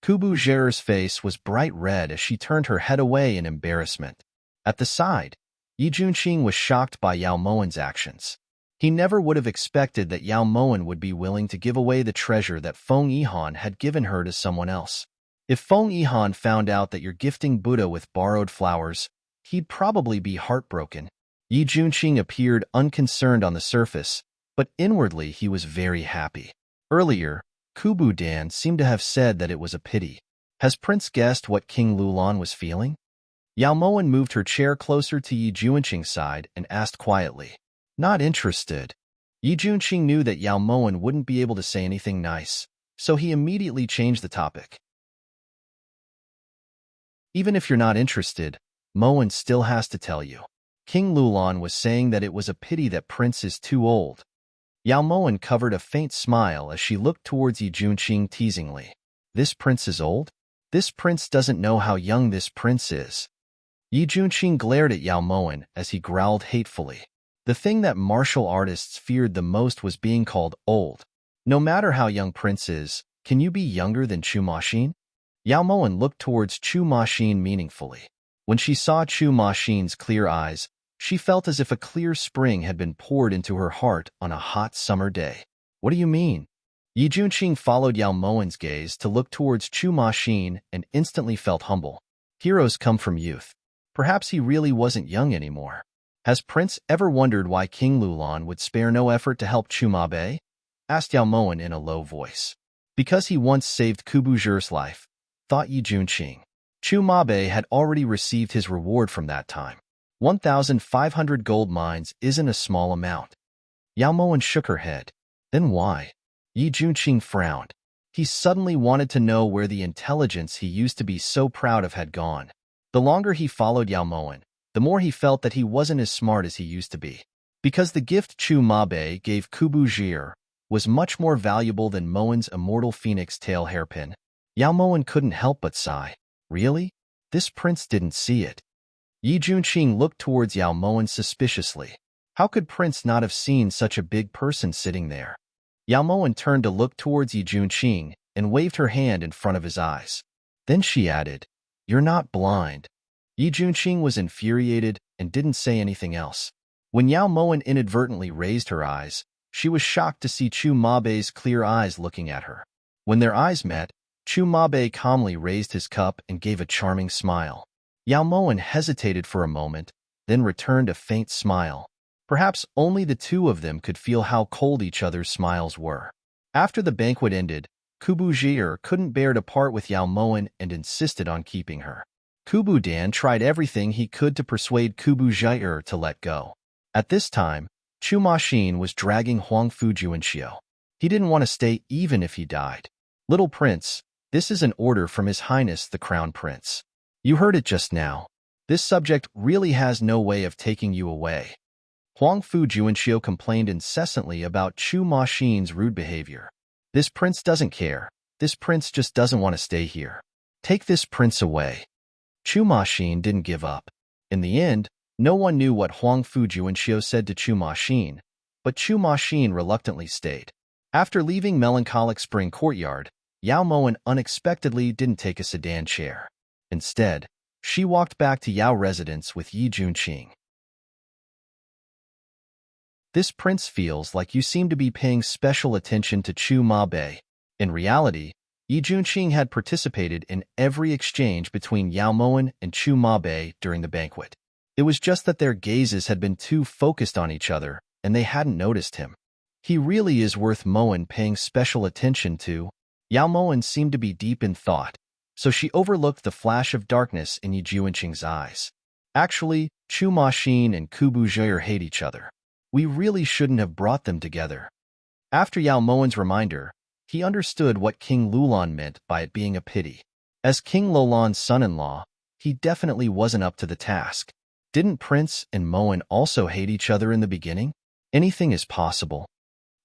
Kubu Jair's face was bright red as she turned her head away in embarrassment. At the side, Yi Junqing was shocked by Yao Moen's actions. He never would have expected that Yao Moen would be willing to give away the treasure that Feng Yihan had given her to someone else. If Feng Yihan found out that you're gifting Buddha with borrowed flowers, he'd probably be heartbroken. Yi Junqing appeared unconcerned on the surface, but inwardly he was very happy. Earlier, Kubu Dan seemed to have said that it was a pity. Has Prince guessed what King Lulan was feeling? Yao Moen moved her chair closer to Yi Junqing's side and asked quietly. Not interested. Yi Junqing knew that Yao Moen wouldn't be able to say anything nice, so he immediately changed the topic. Even if you're not interested, Moen still has to tell you. King Lulan was saying that it was a pity that Prince is too old. Yao Moen covered a faint smile as she looked towards Yi Junqing teasingly. This prince is old? This prince doesn't know how young this prince is. Yi Junqing glared at Yao Moen as he growled hatefully. The thing that martial artists feared the most was being called old. No matter how young Prince is, can you be younger than Chu Maxin? Yao Moen looked towards Chu Maxin meaningfully. When she saw Chu Maxin's clear eyes, she felt as if a clear spring had been poured into her heart on a hot summer day. What do you mean? Yi Junqing followed Yao Moen's gaze to look towards Chu Maxin and instantly felt humble. Heroes come from youth. Perhaps he really wasn't young anymore. Has Prince ever wondered why King Lulan would spare no effort to help Chu Mabe? Asked Yao Moen in a low voice. Because he once saved Kubu Zhi's life, thought Yi Junqing. Chu Mabe had already received his reward from that time. 1,500 gold mines isn't a small amount. Yao Moen shook her head. Then why? Yi Junqing frowned. He suddenly wanted to know where the intelligence he used to be so proud of had gone. The longer he followed Yao Moen, the more he felt that he wasn't as smart as he used to be. Because the gift Chu Mabe gave Kubu Zhi was much more valuable than Moen's immortal phoenix tail hairpin, Yao Moen couldn't help but sigh. Really? This prince didn't see it. Yi Junqing looked towards Yao Moen suspiciously. How could Prince not have seen such a big person sitting there? Yao Moen turned to look towards Yi Junqing and waved her hand in front of his eyes. Then she added, You're not blind. Yi Junqing was infuriated and didn't say anything else. When Yao Moen inadvertently raised her eyes, she was shocked to see Chu Mabe's clear eyes looking at her. When their eyes met, Chu Mabe calmly raised his cup and gave a charming smile. Yao Moen hesitated for a moment, then returned a faint smile. Perhaps only the two of them could feel how cold each other's smiles were. After the banquet ended, Kubu Zhi couldn't bear to part with Yao Moen and insisted on keeping her. Kubu Dan tried everything he could to persuade Kubu Zhi to let go. At this time, Chu Maxin was dragging Huangfu Juanxiu. He didn't want to stay even if he died. Little Prince, this is an order from His Highness the Crown Prince. You heard it just now. This subject really has no way of taking you away. Huangfu Juanxiu complained incessantly about Chu Maxin's rude behavior. This prince doesn't care. This prince just doesn't want to stay here. Take this prince away. Chu Maxin didn't give up. In the end, no one knew what Huangfu Juanxiu said to Chu Maxin, but Chu Maxin reluctantly stayed. After leaving Melancholic Spring Courtyard, Yao Moen unexpectedly didn't take a sedan chair. Instead, she walked back to Yao residence with Yi Junqing. This prince feels like you seem to be paying special attention to Chu Mabe. In reality, Yi Junqing had participated in every exchange between Yao Moen and Chu Mabe during the banquet. It was just that their gazes had been too focused on each other, and they hadn't noticed him. He really is worth Moen paying special attention to. Yao Moen seemed to be deep in thought, so she overlooked the flash of darkness in Yi Junqing's eyes. Actually, Chu Maxin and Kubu Zhi hate each other. We really shouldn't have brought them together. After Yao Moen's reminder, he understood what King Lulan meant by it being a pity. As King Lulan's son-in-law, he definitely wasn't up to the task. Didn't Prince and Moen also hate each other in the beginning? Anything is possible.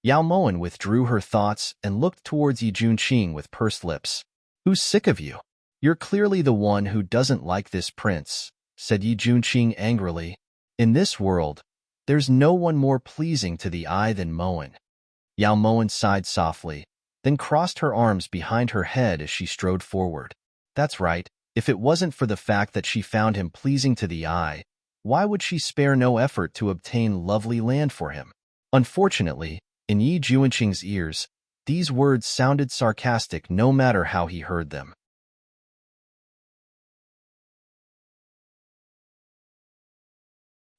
Yao Moen withdrew her thoughts and looked towards Yi Junqing with pursed lips. Who's sick of you? You're clearly the one who doesn't like this prince, said Yi Junqing angrily. In this world, there's no one more pleasing to the eye than Moen. Yao Moen sighed softly, then crossed her arms behind her head as she strode forward. That's right, if it wasn't for the fact that she found him pleasing to the eye, why would she spare no effort to obtain lovely land for him? Unfortunately, in Yi Junqing's ears, these words sounded sarcastic no matter how he heard them.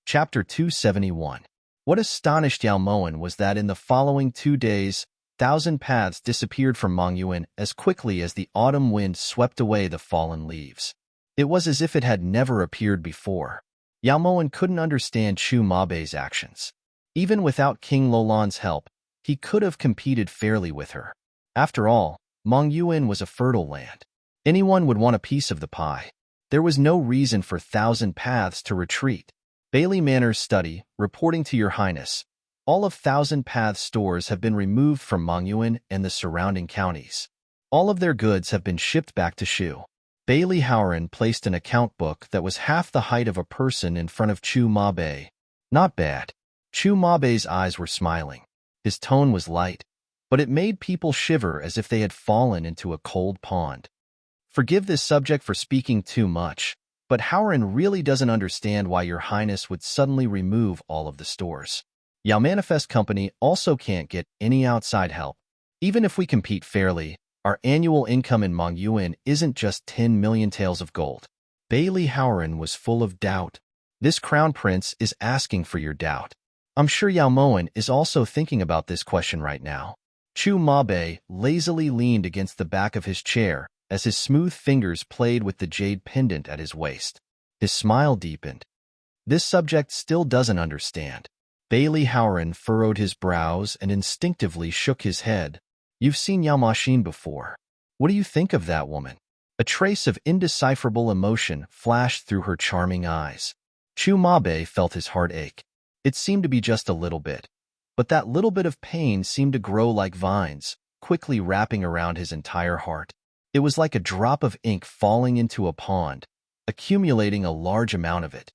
Chapter 271. What astonished Yao Moen was that in the following 2 days, 1,000 paths disappeared from Mongyuan as quickly as the autumn wind swept away the fallen leaves. It was as if it had never appeared before. Yao Moen couldn't understand Chu Mabei's actions. Even without King Lolan's help, he could have competed fairly with her. After all, Mongyuan was a fertile land. Anyone would want a piece of the pie. There was no reason for 1,000 paths to retreat. Bailey Manor's study, reporting to Your Highness. All of 1,000 Paths stores have been removed from Mongyuan and the surrounding counties. All of their goods have been shipped back to Shu. Bailey Howren placed an account book that was half the height of a person in front of Chu Mabei. Not bad. Chu Mabei's eyes were smiling. His tone was light, but it made people shiver as if they had fallen into a cold pond. Forgive this subject for speaking too much, but Howren really doesn't understand why Your Highness would suddenly remove all of the stores. Yao Manifest Company also can't get any outside help. Even if we compete fairly, our annual income in Mongyuan isn't just 10 million taels of gold. Bailey Howren was full of doubt. This crown prince is asking for your doubt. I'm sure Yao Moen is also thinking about this question right now. Chu Mabei lazily leaned against the back of his chair as his smooth fingers played with the jade pendant at his waist. His smile deepened. This subject still doesn't understand. Bailey Howren furrowed his brows and instinctively shook his head. You've seen Yao Maxin before. What do you think of that woman? A trace of indecipherable emotion flashed through her charming eyes. Chu Mabei felt his heart ache. It seemed to be just a little bit, but that little bit of pain seemed to grow like vines, quickly wrapping around his entire heart. It was like a drop of ink falling into a pond, accumulating a large amount of it.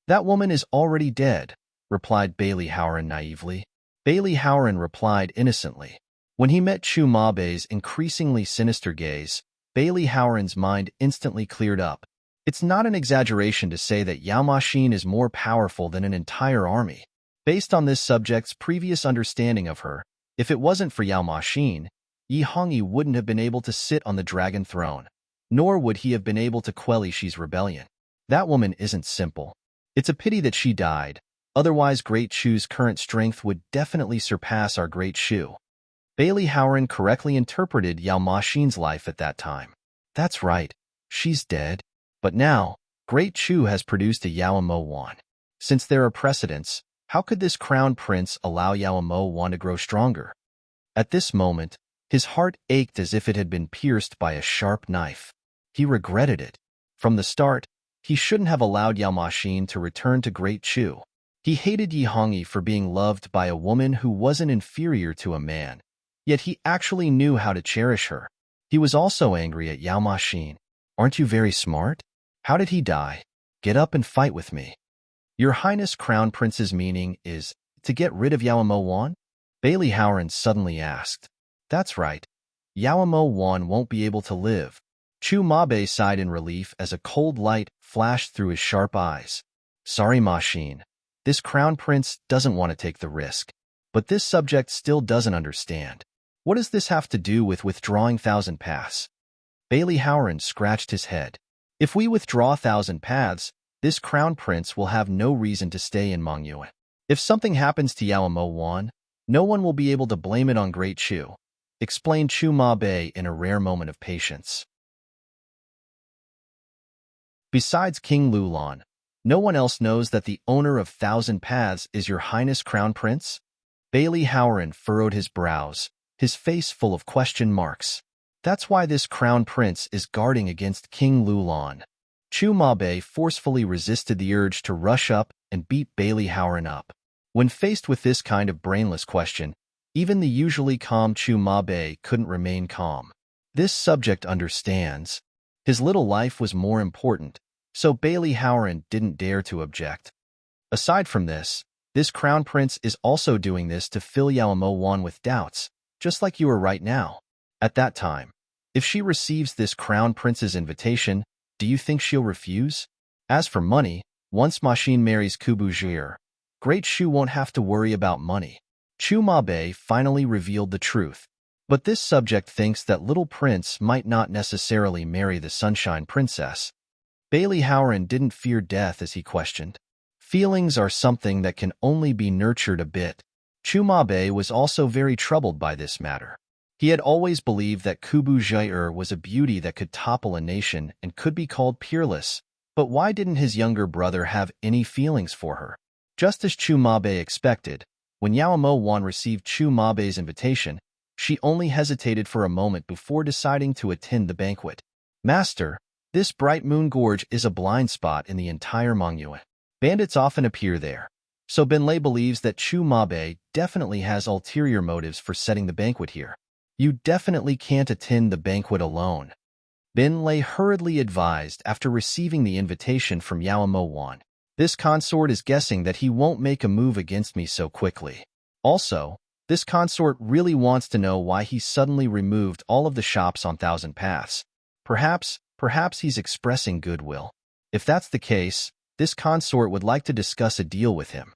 That woman is already dead, replied Bailey Howren naively. Bailey Howren replied innocently. When he met Chu Mabei's increasingly sinister gaze, Bailey Howren's mind instantly cleared up. It's not an exaggeration to say that Yao Maxin is more powerful than an entire army. Based on this subject's previous understanding of her, if it wasn't for Yao Maxin, Yi Hongyi wouldn't have been able to sit on the dragon throne, nor would he have been able to quell Yi's rebellion. That woman isn't simple. It's a pity that she died. Otherwise, Great Shu's current strength would definitely surpass our Great Shu. Bailey Howren correctly interpreted Yao Maxin's life at that time. That's right, she's dead. But now, Great Shu has produced a Yao Mo Wan. Since there are precedents, how could this crown prince allow Yao Mo Wan to grow stronger? At this moment, his heart ached as if it had been pierced by a sharp knife. He regretted it. From the start, he shouldn't have allowed Yao Maxin to return to Great Shu. He hated Yi Hongyi for being loved by a woman who wasn't inferior to a man, yet he actually knew how to cherish her. He was also angry at Yao Maxin. Aren't you very smart? How did he die? Get up and fight with me. Your Highness Crown Prince's meaning is to get rid of Yao Mo Wan? Bailey Howren suddenly asked. That's right. Yao Mo Wan won't be able to live. Chu Mabei sighed in relief as a cold light flashed through his sharp eyes. Sorry, Maxin. This crown prince doesn't want to take the risk. But this subject still doesn't understand. What does this have to do with withdrawing 1,000 paths? Bailey Howren scratched his head. If we withdraw 1,000 paths, this crown prince will have no reason to stay in Mongyuan. If something happens to Yao Mo Wan, no one will be able to blame it on Great Shu, explained Chu Mabei in a rare moment of patience. Besides King Lulan, no one else knows that the owner of 1,000 paths is Your Highness Crown Prince? Bailey Howren furrowed his brows, his face full of question marks. That's why this crown prince is guarding against King Lulan. Chu Mabei forcefully resisted the urge to rush up and beat Bailey Howren up. When faced with this kind of brainless question, even the usually calm Chu Mabe couldn't remain calm. This subject understands. His little life was more important, so Bailey Howren didn't dare to object. Aside from this crown prince is also doing this to fill Yaomo Wan with doubts, just like you are right now. At that time, if she receives this crown prince's invitation, do you think she'll refuse? As for money, once Machine marries Kubu Jir, Great Shu won't have to worry about money. Chu Mabe finally revealed the truth. But this subject thinks that little prince might not necessarily marry the Sunshine Princess. Bailey Howren didn't fear death as he questioned. Feelings are something that can only be nurtured a bit. Chu Mabe was also very troubled by this matter. He had always believed that Kubu Jir was a beauty that could topple a nation and could be called peerless, but why didn't his younger brother have any feelings for her? Just as Chu Mabe expected, when Yaomo Wan received Chu Mabe's invitation, she only hesitated for a moment before deciding to attend the banquet. Master, this Bright Moon Gorge is a blind spot in the entire Mongyue. Bandits often appear there, so Benlei believes that Chu Mabe definitely has ulterior motives for setting the banquet here. You definitely can't attend the banquet alone. Benlei hurriedly advised after receiving the invitation from Yaomo Wan. This consort is guessing that he won't make a move against me so quickly. Also, this consort really wants to know why he suddenly removed all of the shops on Thousand Paths. Perhaps he's expressing goodwill. If that's the case, this consort would like to discuss a deal with him.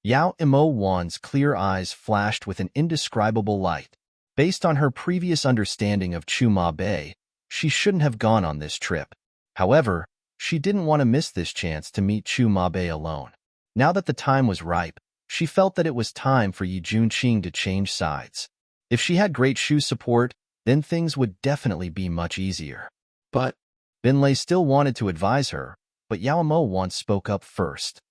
Yaomo Wan's clear eyes flashed with an indescribable light. Based on her previous understanding of Chu Mabe, she shouldn't have gone on this trip. However, she didn't want to miss this chance to meet Chu Mabe alone. Now that the time was ripe, she felt that it was time for Yi Junqing to change sides. If she had Great Shu's support, then things would definitely be much easier. But Benlei still wanted to advise her, but Yaomo Wan spoke up first.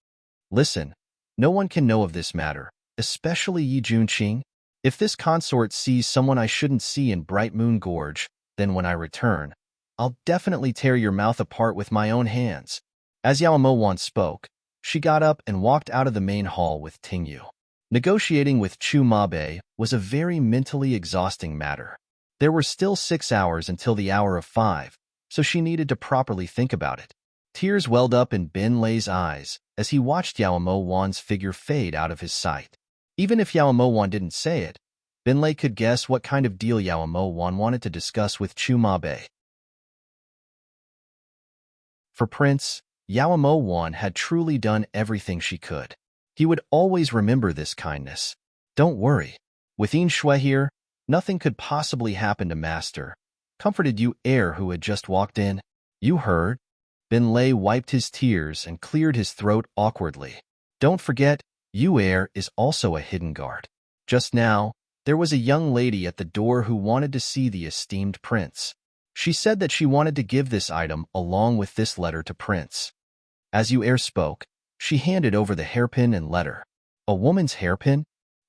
Listen, no one can know of this matter, especially Yi Junqing. If this consort sees someone I shouldn't see in Bright Moon Gorge, then when I return, I'll definitely tear your mouth apart with my own hands. As Yaomo Wan spoke, she got up and walked out of the main hall with Tingyu. Negotiating with Chu Mabe was a very mentally exhausting matter. There were still 6 hours until the hour of 5, so she needed to properly think about it. Tears welled up in Benlei's eyes as he watched Yaomo Wan's figure fade out of his sight. Even if Yaomo Wan didn't say it, Benlei could guess what kind of deal Yaomo Wan wanted to discuss with Chu Mabe. For Prince, Yaomo Wan had truly done everything she could. He would always remember this kindness. Don't worry. With Yin Shui here, nothing could possibly happen to Master, comforted Yu Er who had just walked in. You heard? Benlei wiped his tears and cleared his throat awkwardly. Don't forget, Yu Er is also a hidden guard. Just now, there was a young lady at the door who wanted to see the esteemed prince. She said that she wanted to give this item along with this letter to Prince. As Yu Er spoke, she handed over the hairpin and letter. A woman's hairpin?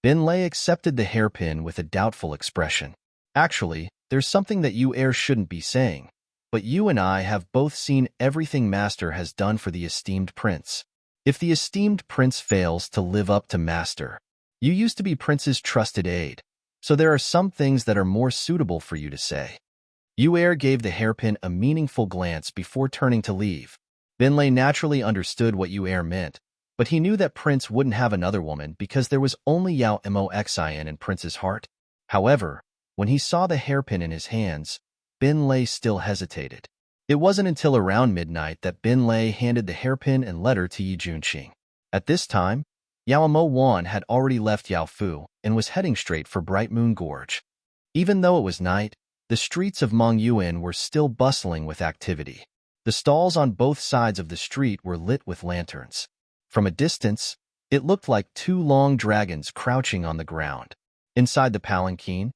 Benlei accepted the hairpin with a doubtful expression. Actually, there's something that Yu Er shouldn't be saying, but you and I have both seen everything Master has done for the esteemed prince. If the esteemed prince fails to live up to Master, you used to be Prince's trusted aide, so there are some things that are more suitable for you to say. Yu Er gave the hairpin a meaningful glance before turning to leave. Benlei naturally understood what Yu Er meant, but he knew that Prince wouldn't have another woman because there was only Yao Moxin in Prince's heart. However, when he saw the hairpin in his hands, Benlei still hesitated. It wasn't until around midnight that Benlei handed the hairpin and letter to Yi Junqing. At this time, Yaomo Wan had already left Yaofu and was heading straight for Bright Moon Gorge. Even though it was night, the streets of Mongyuan were still bustling with activity. The stalls on both sides of the street were lit with lanterns. From a distance, it looked like 2 long dragons crouching on the ground. Inside the palanquin,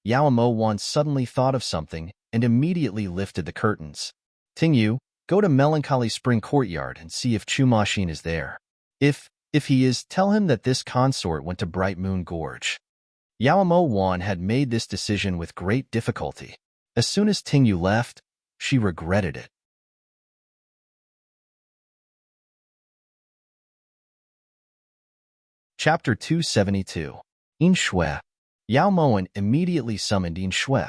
Yaomo Wan suddenly thought of something and immediately lifted the curtains. Tingyu, go to Melancholy Spring Courtyard and see if Chu Maxin is there. If he is, tell him that this consort went to Bright Moon Gorge. Yaomo Wan had made this decision with great difficulty. As soon as Tingyu left, she regretted it. Chapter 272. In Shui. Yao Moen immediately summoned In Shui.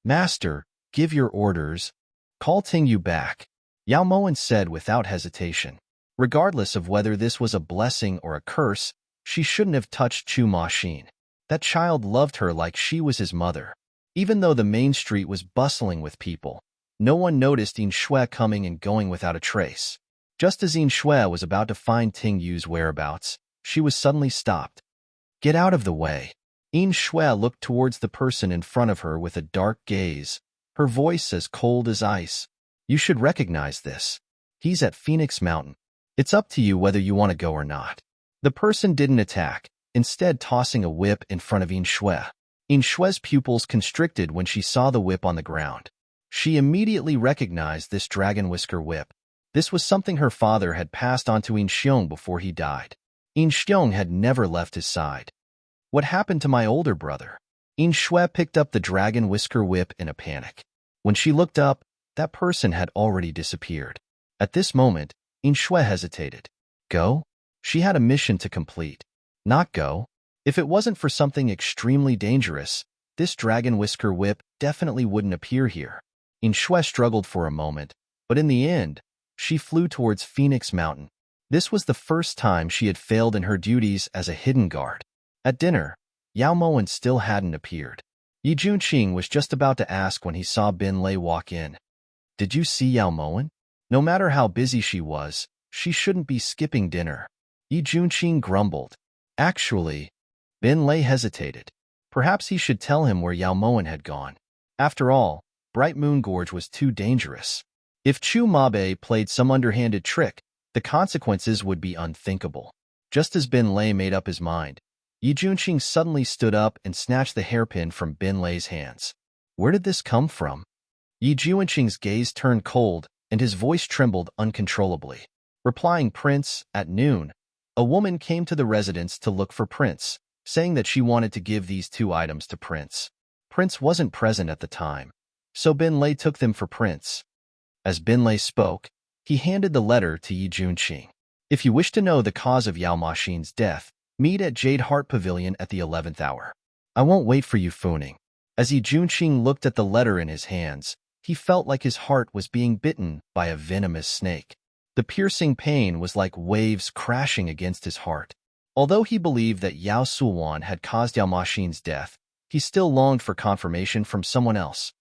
Master, give your orders. Call Ting Yu back. Yao Moen said without hesitation. Regardless of whether this was a blessing or a curse, she shouldn't have touched Chu Ma Xin. That child loved her like she was his mother. Even though the main street was bustling with people, no one noticed In Shui coming and going without a trace. Just as In Shui was about to find Ting Yu's whereabouts, she was suddenly stopped. Get out of the way. In Shui looked towards the person in front of her with a dark gaze, her voice as cold as ice. You should recognize this. He's at Phoenix Mountain. It's up to you whether you want to go or not. The person didn't attack, instead tossing a whip in front of In Shui. In Shui's pupils constricted when she saw the whip on the ground. She immediately recognized this dragon whisker whip. This was something her father had passed on to In Xiong before he died. In Xiong had never left his side. What happened to my older brother? In Shui picked up the dragon whisker whip in a panic. When she looked up, that person had already disappeared. At this moment, In Shui hesitated. Go? She had a mission to complete. Not go. If it wasn't for something extremely dangerous, this dragon whisker whip definitely wouldn't appear here. In Shui struggled for a moment, but in the end, she flew towards Phoenix Mountain. This was the first time she had failed in her duties as a hidden guard. At dinner, Yao Moen still hadn't appeared. Yi Junqing was just about to ask when he saw Bin Lei walk in. Did you see Yao Moen? No matter how busy she was, she shouldn't be skipping dinner. Yi Junqing grumbled. Actually, Bin Lei hesitated. Perhaps he should tell him where Yao Moen had gone. After all, Bright Moon Gorge was too dangerous. If Chu Mabe played some underhanded trick, the consequences would be unthinkable. Just as Bin Lei made up his mind, Yi Junqing suddenly stood up and snatched the hairpin from Bin Lei's hands. Where did this come from? Yi Junqing's gaze turned cold, and his voice trembled uncontrollably. Replying Prince, at noon, a woman came to the residence to look for Prince, saying that she wanted to give these two items to Prince. Prince wasn't present at the time, so Bin Lei took them for Prince. As Bin Lei spoke, he handed the letter to Yi Junqing. If you wish to know the cause of Yao Ma Xin's death, meet at Jade Heart Pavilion at the 11th hour. I won't wait for you Funing. As Yi Junqing looked at the letter in his hands, he felt like his heart was being bitten by a venomous snake. The piercing pain was like waves crashing against his heart. Although he believed that Yao Suwan had caused Yao Ma Xin's death, he still longed for confirmation from someone else.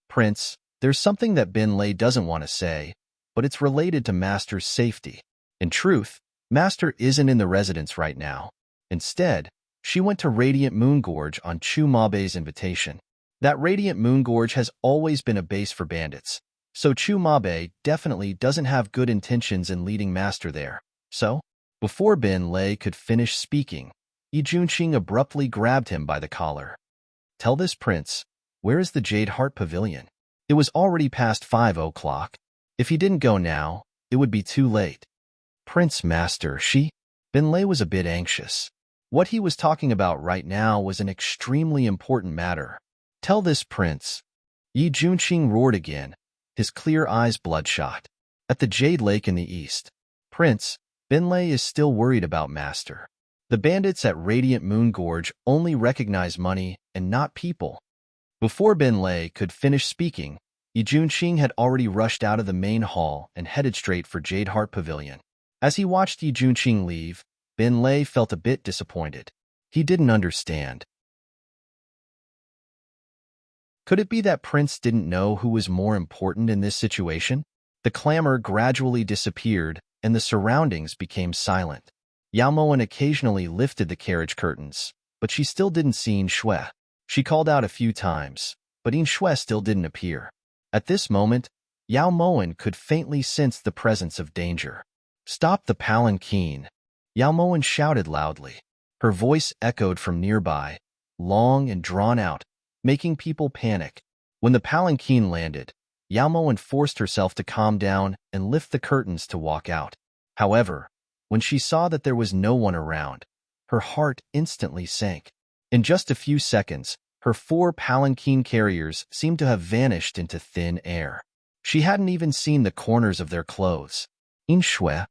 Prince, there's something that Bin Lei doesn't want to say, but it's related to Master's safety. In truth, Master isn't in the residence right now. Instead, she went to Radiant Moon Gorge on Chu Mabe's invitation. That Radiant Moon Gorge has always been a base for bandits, so Chu Mabe definitely doesn't have good intentions in leading Master there. So, before Bin Lei could finish speaking, Yi Junqing abruptly grabbed him by the collar. Tell this prince, where is the Jade Heart Pavilion? It was already past 5 o'clock. If he didn't go now, it would be too late. Prince Master, Bin Lei was a bit anxious. What he was talking about right now was an extremely important matter. Tell this prince. Yi Junqing roared again, his clear eyes bloodshot. At the Jade Lake in the east, Prince, Bin Lei is still worried about Master. The bandits at Radiant Moon Gorge only recognize money and not people. Before Bin Lei could finish speaking, Yi Junqing had already rushed out of the main hall and headed straight for Jade Heart Pavilion. As he watched Yi Junqing leave, Bin Lei felt a bit disappointed. He didn't understand. Could it be that Prince didn't know who was more important in this situation? The clamor gradually disappeared, and the surroundings became silent. Yao Moen occasionally lifted the carriage curtains, but she still didn't see In Shui. She called out a few times, but In Shui still didn't appear. At this moment, Yao Moen could faintly sense the presence of danger. Stop the palanquin! Yao Moen shouted loudly. Her voice echoed from nearby, long and drawn out, making people panic. When the palanquin landed, Yao Moen forced herself to calm down and lift the curtains to walk out. However, when she saw that there was no one around, her heart instantly sank. In just a few seconds, her 4 palanquin carriers seemed to have vanished into thin air. She hadn't even seen the corners of their clothes. In Shui,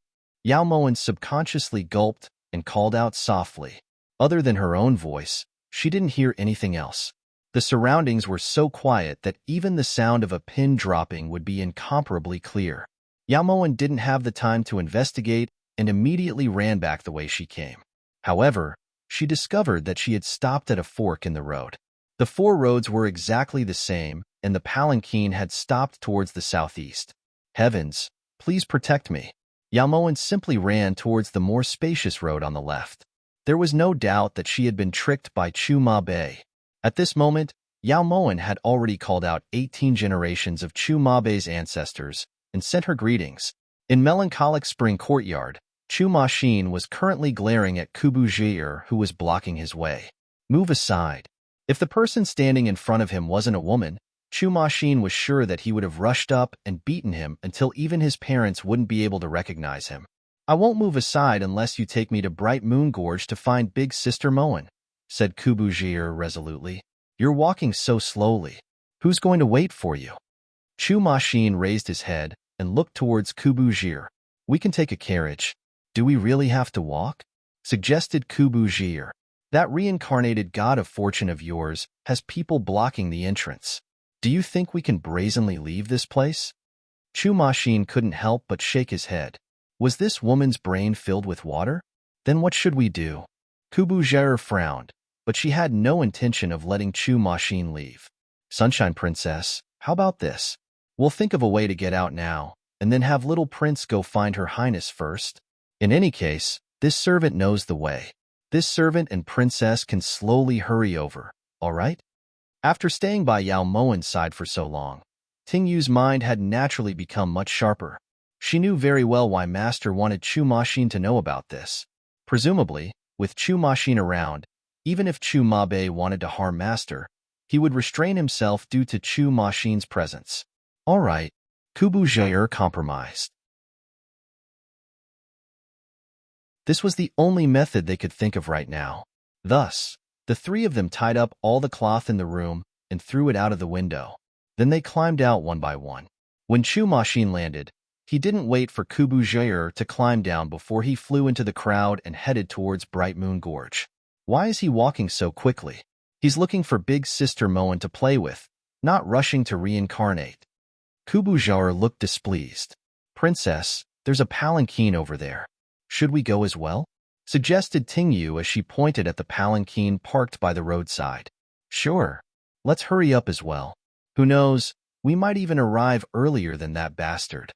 Yao Moen subconsciously gulped and called out softly. Other than her own voice, she didn't hear anything else. The surroundings were so quiet that even the sound of a pin dropping would be incomparably clear. Yao Moen didn't have the time to investigate and immediately ran back the way she came. However, she discovered that she had stopped at a fork in the road. The four roads were exactly the same, and the palanquin had stopped towards the southeast. Heavens, please protect me. Yao Moen simply ran towards the more spacious road on the left. There was no doubt that she had been tricked by Chu Ma Bei. At this moment, Yao Moen had already called out 18 generations of Chu Ma Bei's ancestors and sent her greetings. In melancholic spring courtyard, Chu Ma Xin was currently glaring at Kubu Zhi'er, who was blocking his way. Move aside. If the person standing in front of him wasn't a woman, Chu Ma Xin was sure that he would have rushed up and beaten him until even his parents wouldn't be able to recognize him. I won't move aside unless you take me to Bright Moon Gorge to find Big Sister Moen, said Kubu Zhi'er resolutely. You're walking so slowly. Who's going to wait for you? Chu Ma Xin raised his head and looked towards Kubu Zhi'er. We can take a carriage. Do we really have to walk? Suggested Kubu Zhi'er. That reincarnated god of fortune of yours has people blocking the entrance. Do you think we can brazenly leave this place? Chu Ma Xin couldn't help but shake his head. Was this woman's brain filled with water? Then what should we do? Kubu Zhi'er frowned, but she had no intention of letting Chu Ma Xin leave. Sunshine Princess, how about this? We'll think of a way to get out now, and then have little Prince go find Her Highness first. In any case, this servant knows the way. This servant and princess can slowly hurry over, all right? After staying by Yao Moen's side for so long, Ting Yu's mind had naturally become much sharper. She knew very well why Master wanted Chu Ma Xin to know about this. Presumably, with Chu Ma Xin around, even if Chu Ma Bei wanted to harm Master, he would restrain himself due to Chu Ma Xin's presence. All right, Kubu Zhi'er compromised. This was the only method they could think of right now. Thus, the three of them tied up all the cloth in the room and threw it out of the window. Then they climbed out one by one. When Chu Ma Xin landed, he didn't wait for Kubu Zhi'er to climb down before he flew into the crowd and headed towards Bright Moon Gorge. Why is he walking so quickly? He's looking for Big Sister Moen to play with, not rushing to reincarnate. Kubu Zhi'er looked displeased. Princess, there's a palanquin over there. Should we go as well? Suggested Ting Yu as she pointed at the palanquin parked by the roadside. Sure. Let's hurry up as well. Who knows, we might even arrive earlier than that bastard.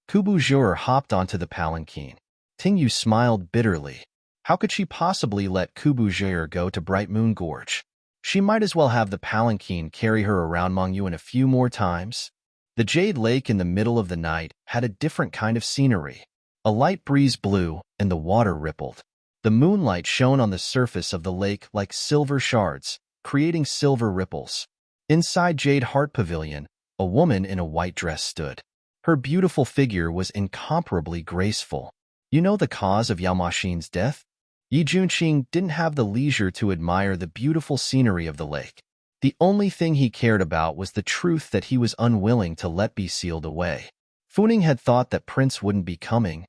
Kubu Zhi'er hopped onto the palanquin. Ting Yu smiled bitterly. How could she possibly let Kubu Zhi'er go to Bright Moon Gorge? She might as well have the palanquin carry her around Mongyuan a few more times. The Jade Lake in the middle of the night had a different kind of scenery. A light breeze blew, and the water rippled. The moonlight shone on the surface of the lake like silver shards, creating silver ripples. Inside Jade Heart Pavilion, a woman in a white dress stood. Her beautiful figure was incomparably graceful. You know the cause of Yao Ma Xin's death? Yi Junqing didn't have the leisure to admire the beautiful scenery of the lake. The only thing he cared about was the truth that he was unwilling to let be sealed away. Funing had thought that Prince wouldn't be coming.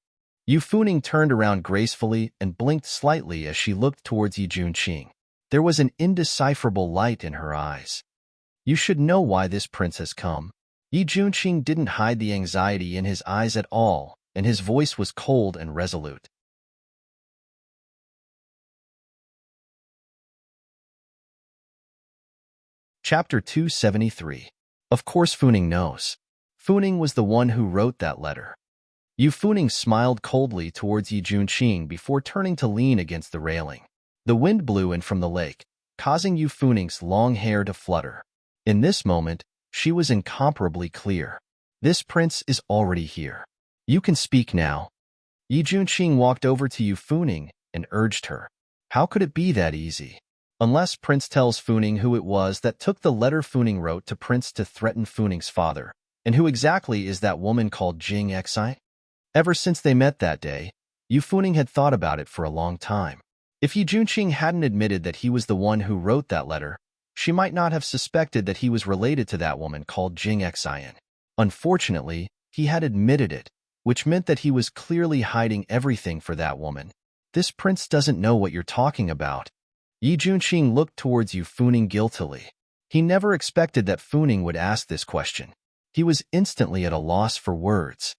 Yu Funing turned around gracefully and blinked slightly as she looked towards Yi Junqing. There was an indecipherable light in her eyes. You should know why this prince has come. Yi Junqing didn't hide the anxiety in his eyes at all, and his voice was cold and resolute. Chapter 273. Of course Funing knows. Funing was the one who wrote that letter. Yu Funing smiled coldly towards Yi Junqing before turning to lean against the railing. The wind blew in from the lake, causing Yu Funing's long hair to flutter. In this moment, she was incomparably clear. This prince is already here. You can speak now. Yi Junqing walked over to Yu Funing and urged her. How could it be that easy? Unless Prince tells Funing who it was that took the letter Funing wrote to Prince to threaten Funing's father, and who exactly is that woman called Jing Xi? Ever since they met that day, Yu Funing had thought about it for a long time. If Yi Junqing hadn't admitted that he was the one who wrote that letter, she might not have suspected that he was related to that woman called Jing Xi. Unfortunately, he had admitted it, which meant that he was clearly hiding everything for that woman. This prince doesn't know what you're talking about, Yi Junqing looked towards Yu Funing guiltily. He never expected that Funing would ask this question. He was instantly at a loss for words.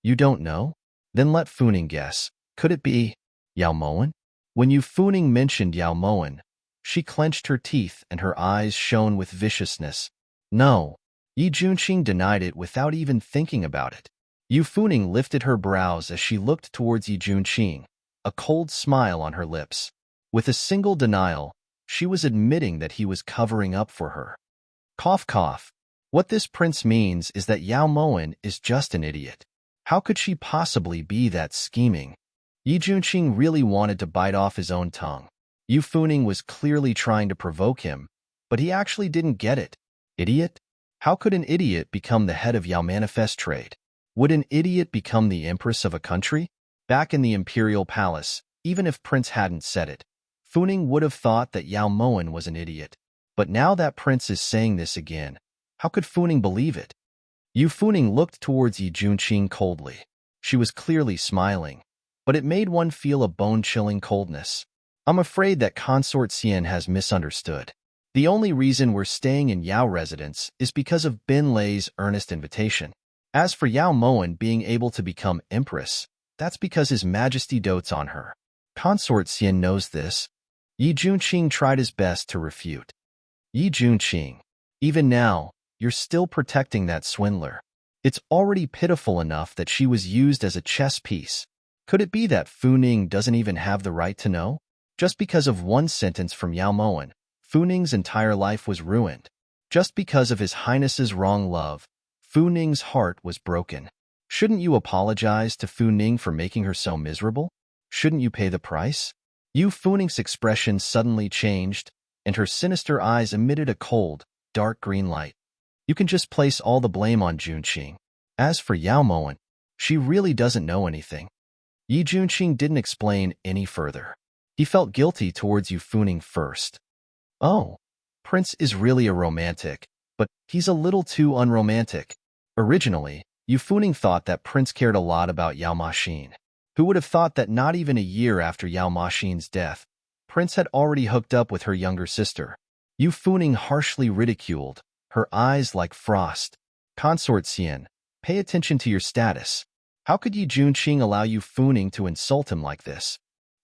You don't know? Then let Funing guess. Could it be Yao Moen? When Yu Funing mentioned Yao Moen, she clenched her teeth and her eyes shone with viciousness. No. Yi Junqing denied it without even thinking about it. Yu Funing lifted her brows as she looked towards Yi Junqing, a cold smile on her lips. With a single denial, she was admitting that he was covering up for her. Cough cough. What this prince means is that Yao Moen is just an idiot. How could she possibly be that scheming? Yi Junqing really wanted to bite off his own tongue. Yu Funing was clearly trying to provoke him, but he actually didn't get it. Idiot? How could an idiot become the head of Yao Manifest Trade? Would an idiot become the empress of a country? Back in the imperial palace, even if Prince hadn't said it, Funing would have thought that Yao Moen was an idiot. But now that Prince is saying this again, how could Funing believe it? Yu Funing looked towards Yi Junqing coldly. She was clearly smiling, but it made one feel a bone-chilling coldness. I'm afraid that Consort Xian has misunderstood. The only reason we're staying in Yao residence is because of Bin Lei's earnest invitation. As for Yao Moen being able to become empress, that's because His Majesty dotes on her. Consort Xian knows this. Yi Junqing tried his best to refute. Yi Junqing, even now, you're still protecting that swindler. It's already pitiful enough that she was used as a chess piece. Could it be that Funing doesn't even have the right to know? Just because of one sentence from Yao Moen, Funing's entire life was ruined. Just because of His Highness's wrong love, Funing's heart was broken. Shouldn't you apologize to Funing for making her so miserable? Shouldn't you pay the price? Yu Funing's expression suddenly changed, and her sinister eyes emitted a cold, dark green light. You can just place all the blame on Junqing. As for Yao Moen, she really doesn't know anything. Yi Junqing didn't explain any further. He felt guilty towards Yu Funing first. Oh, Prince is really a romantic, but he's a little too unromantic. Originally, Yu Funing thought that Prince cared a lot about Yao Maxin. Who would have thought that not even a year after Yao Maxin's death, Prince had already hooked up with her younger sister? Yu Funing harshly ridiculed, her eyes like frost. Consort Xian, pay attention to your status. How could Yi Junqing allow Yu Funing to insult him like this?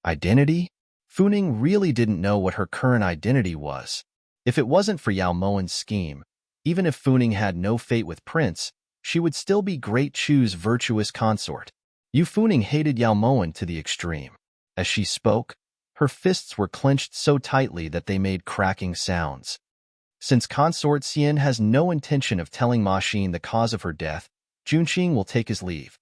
Identity? Funing really didn't know what her current identity was. If it wasn't for Yao Moen's scheme, even if Funing had no fate with Prince, she would still be Great Chu's virtuous consort. Yu Funing hated Yao Moen to the extreme. As she spoke, her fists were clenched so tightly that they made cracking sounds. Since Consort Xian has no intention of telling Maxin the cause of her death, Junqing will take his leave.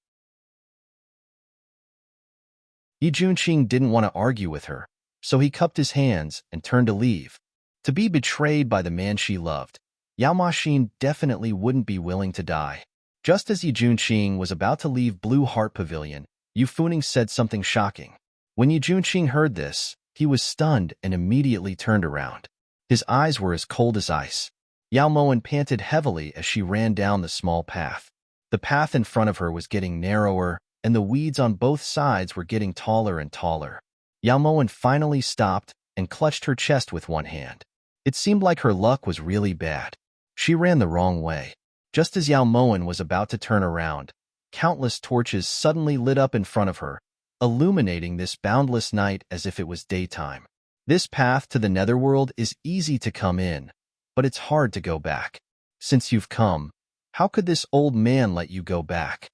Yi Junqing didn't want to argue with her, so he cupped his hands and turned to leave. To be betrayed by the man she loved, Yao Maxin definitely wouldn't be willing to die. Just as Yi Junqing was about to leave Blue Heart Pavilion, Yu Funing said something shocking. When Yi Junqing heard this, he was stunned and immediately turned around. His eyes were as cold as ice. Yao Moen panted heavily as she ran down the small path. The path in front of her was getting narrower, and the weeds on both sides were getting taller and taller. Yao Moen finally stopped and clutched her chest with one hand. It seemed like her luck was really bad. She ran the wrong way. Just as Yao Moen was about to turn around, countless torches suddenly lit up in front of her, illuminating this boundless night as if it was daytime. This path to the netherworld is easy to come in, but it's hard to go back. Since you've come, how could this old man let you go back?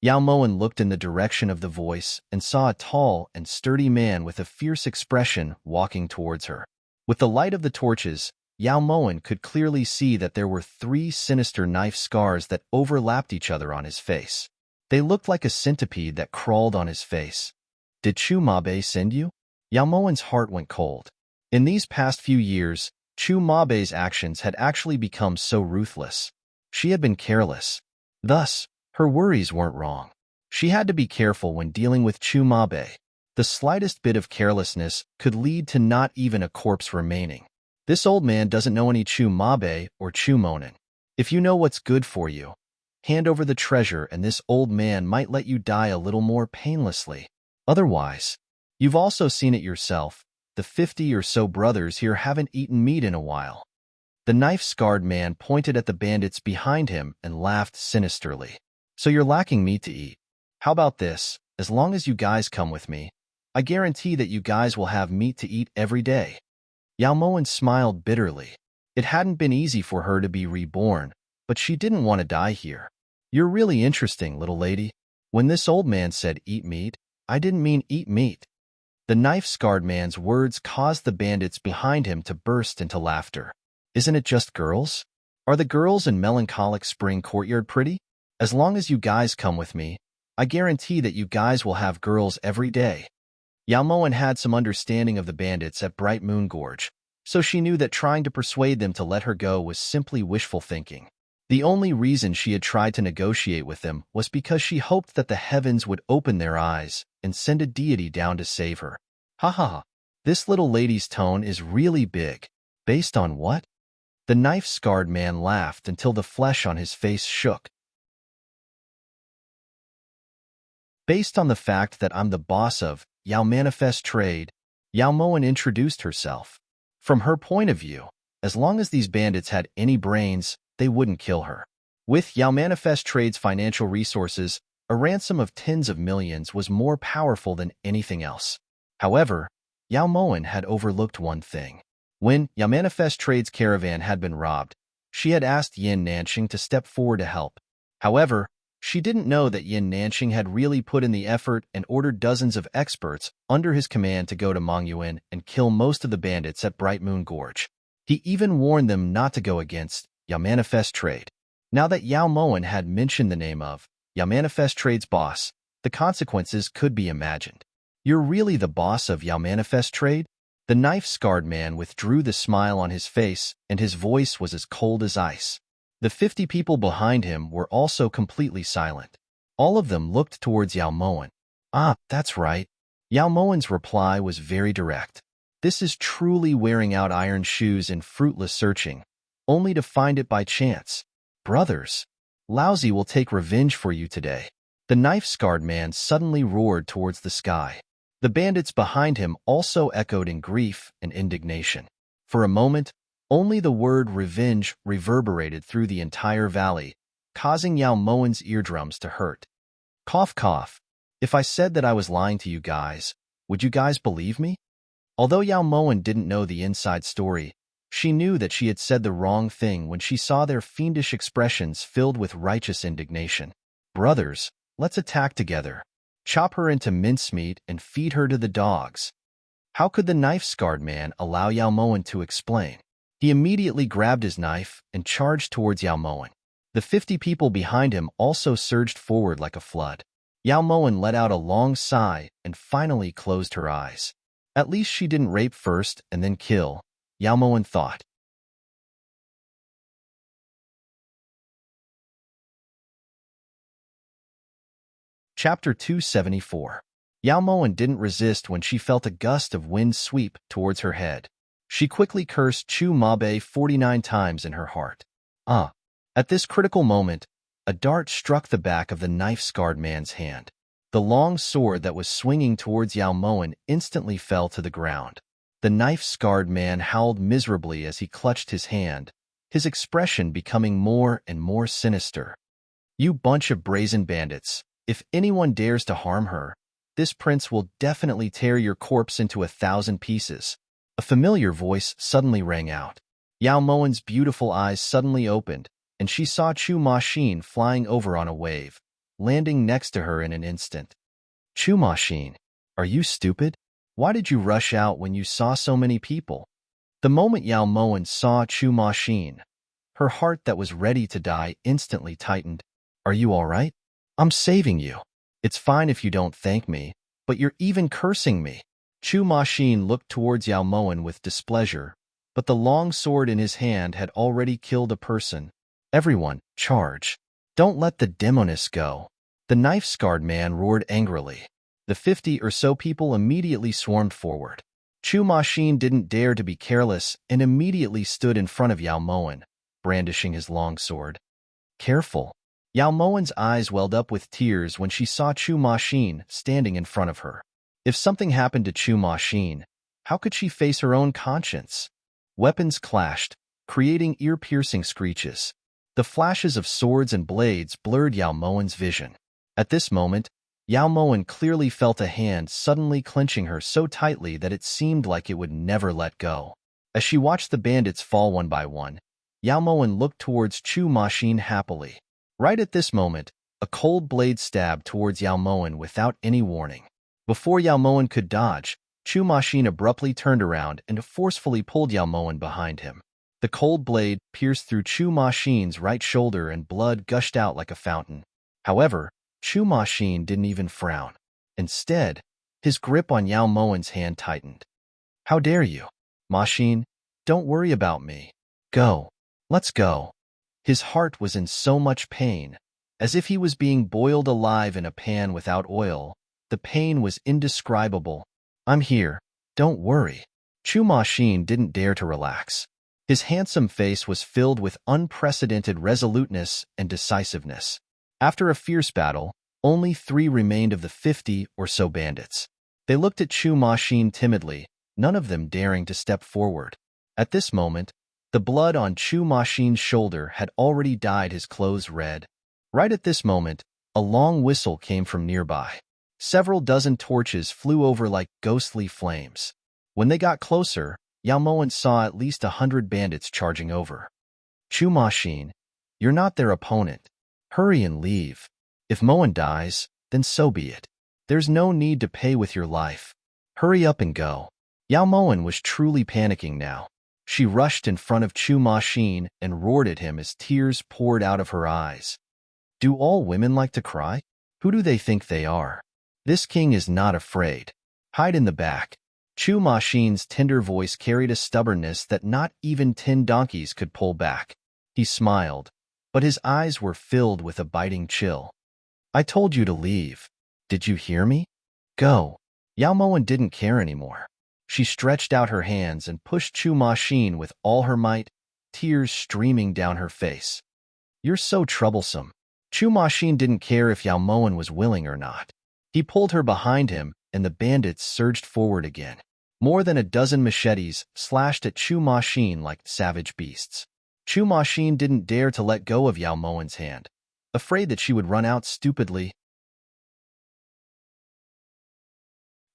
Yao Moen looked in the direction of the voice and saw a tall and sturdy man with a fierce expression walking towards her. With the light of the torches, Yao Moen could clearly see that there were 3 sinister knife scars that overlapped each other on his face. They looked like a centipede that crawled on his face. Did Chu Mabe send you? Yao Moen's heart went cold. In these past few years, Chu Mabe's actions had actually become so ruthless. She had been careless. Thus, her worries weren't wrong. She had to be careful when dealing with Chu Mabe. The slightest bit of carelessness could lead to not even a corpse remaining. This old man doesn't know any Chu Mabe or Chu Monen. If you know what's good for you, hand over the treasure and this old man might let you die a little more painlessly. Otherwise, you've also seen it yourself. the 50 or so brothers here haven't eaten meat in a while. The knife-scarred man pointed at the bandits behind him and laughed sinisterly. So you're lacking meat to eat. How about this? As long as you guys come with me, I guarantee that you guys will have meat to eat every day. Yao Moen smiled bitterly. It hadn't been easy for her to be reborn, but she didn't want to die here. You're really interesting, little lady. When this old man said eat meat, I didn't mean eat meat. The knife-scarred man's words caused the bandits behind him to burst into laughter. Isn't it just girls? Are the girls in melancholic spring courtyard pretty? As long as you guys come with me, I guarantee that you guys will have girls every day. Yao Moen had some understanding of the bandits at Bright Moon Gorge, so she knew that trying to persuade them to let her go was simply wishful thinking. The only reason she had tried to negotiate with them was because she hoped that the heavens would open their eyes and send a deity down to save her. Ha ha ha, this little lady's tone is really big. Based on what? The knife-scarred man laughed until the flesh on his face shook. Based on the fact that I'm the boss of Yao Manifest Trade, Yao Moen introduced herself. From her point of view, as long as these bandits had any brains, they wouldn't kill her. With Yao Manifest Trade's financial resources, a ransom of tens of millions was more powerful than anything else. However, Yao Moen had overlooked one thing. When Yao Manifest Trade's caravan had been robbed, she had asked Yin Nanxing to step forward to help. However, she didn't know that Yin Nanxing had really put in the effort and ordered dozens of experts under his command to go to Mongyuan and kill most of the bandits at Bright Moon Gorge. He even warned them not to go against Yao Manifest Trade. Now that Yao Moen had mentioned the name of Yao Manifest Trade's boss, the consequences could be imagined. You're really the boss of Yao Manifest Trade? The knife-scarred man withdrew the smile on his face, and his voice was as cold as ice. The 50 people behind him were also completely silent. All of them looked towards Yao Moen. Ah, that's right. Yao Moen's reply was very direct. This is truly wearing out iron shoes in fruitless searching, only to find it by chance. Brothers, Laozi will take revenge for you today. The knife-scarred man suddenly roared towards the sky. The bandits behind him also echoed in grief and indignation. For a moment, only the word revenge reverberated through the entire valley, causing Yao Moen's eardrums to hurt. Cough cough. If I said that I was lying to you guys, would you guys believe me? Although Yao Moen didn't know the inside story, she knew that she had said the wrong thing when she saw their fiendish expressions filled with righteous indignation. Brothers, let's attack together. Chop her into mincemeat and feed her to the dogs. How could the knife-scarred man allow Yao Moen to explain? He immediately grabbed his knife and charged towards Yao Moen. The 50 people behind him also surged forward like a flood. Yao Moen let out a long sigh and finally closed her eyes. At least she didn't rape first and then kill, Yao Moen thought. Chapter 274. Yao Moen didn't resist when she felt a gust of wind sweep towards her head. She quickly cursed Chu Mabe 49 times in her heart. At this critical moment, a dart struck the back of the knife-scarred man's hand. The long sword that was swinging towards Yao Moen instantly fell to the ground. The knife-scarred man howled miserably as he clutched his hand, his expression becoming more and more sinister. You bunch of brazen bandits. If anyone dares to harm her, this prince will definitely tear your corpse into 1,000 pieces. A familiar voice suddenly rang out. Yao Moen's beautiful eyes suddenly opened, and she saw Chu Ma-Xin flying over on a wave, landing next to her in an instant. Chu Ma-Xin, are you stupid? Why did you rush out when you saw so many people? The moment Yao Moen saw Chu Ma-Xin, her heart that was ready to die instantly tightened. Are you all right? I'm saving you. It's fine if you don't thank me, but you're even cursing me. Chu Ma-Xin looked towards Yao Moen with displeasure, but the long sword in his hand had already killed a person. Everyone, charge. Don't let the demoness go. The knife-scarred man roared angrily. The 50 or so people immediately swarmed forward. Chu Ma-Xin didn't dare to be careless and immediately stood in front of Yao Moen, brandishing his long sword. Careful. Yao Moen's eyes welled up with tears when she saw Chu Ma-Xin standing in front of her. If something happened to Chu Ma-Xin, How could she face her own conscience? Weapons clashed, creating ear-piercing screeches. The flashes of swords and blades blurred Yao Mowen's vision. At this moment, Yao Mowen clearly felt a hand suddenly clenching her so tightly that it seemed like it would never let go. As she watched the bandits fall one by one, Yao Mowen looked towards Chu Maxin happily. Right at this moment, a cold blade stabbed towards Yao Mowen without any warning. Before Yao Mowen could dodge, Chu Maxin abruptly turned around and forcefully pulled Yao Mowen behind him. The cold blade pierced through Chu Maxin's right shoulder and blood gushed out like a fountain. However, Chu Maxin didn't even frown. Instead, his grip on Yao Mowen's hand tightened. "How dare you? Maxin, don't worry about me. Go. Let's go." His heart was in so much pain, as if he was being boiled alive in a pan without oil. The pain was indescribable. "I'm here. Don't worry." Chu Maxin didn't dare to relax. His handsome face was filled with unprecedented resoluteness and decisiveness. After a fierce battle, only 3 remained of the 50 or so bandits. They looked at Chu Maxin timidly, none of them daring to step forward. At this moment, the blood on Chu Maxin's shoulder had already dyed his clothes red. Right at this moment, a long whistle came from nearby. Several dozen torches flew over like ghostly flames. When they got closer, Yao Mowen saw at least 100 bandits charging over. "Chu Maxin, you're not their opponent. Hurry and leave. If Mowen dies, then so be it. There's no need to pay with your life. Hurry up and go." Yao Mowen was truly panicking now. She rushed in front of Chu Maxin and roared at him as tears poured out of her eyes. "Do all women like to cry? Who do they think they are? This king is not afraid. Hide in the back." Chu Maxin's tender voice carried a stubbornness that not even 10 donkeys could pull back. He smiled, but his eyes were filled with a biting chill. "I told you to leave. Did you hear me? Go." Yao Mowen didn't care anymore. She stretched out her hands and pushed Chu Maxin with all her might, tears streaming down her face. "You're so troublesome." Chu Maxin didn't care if Yao Mowen was willing or not. He pulled her behind him, and the bandits surged forward again. More than a dozen machetes slashed at Chu Maxin like savage beasts. Chu Maxin didn't dare to let go of Yao Mowen's hand, afraid that she would run out stupidly.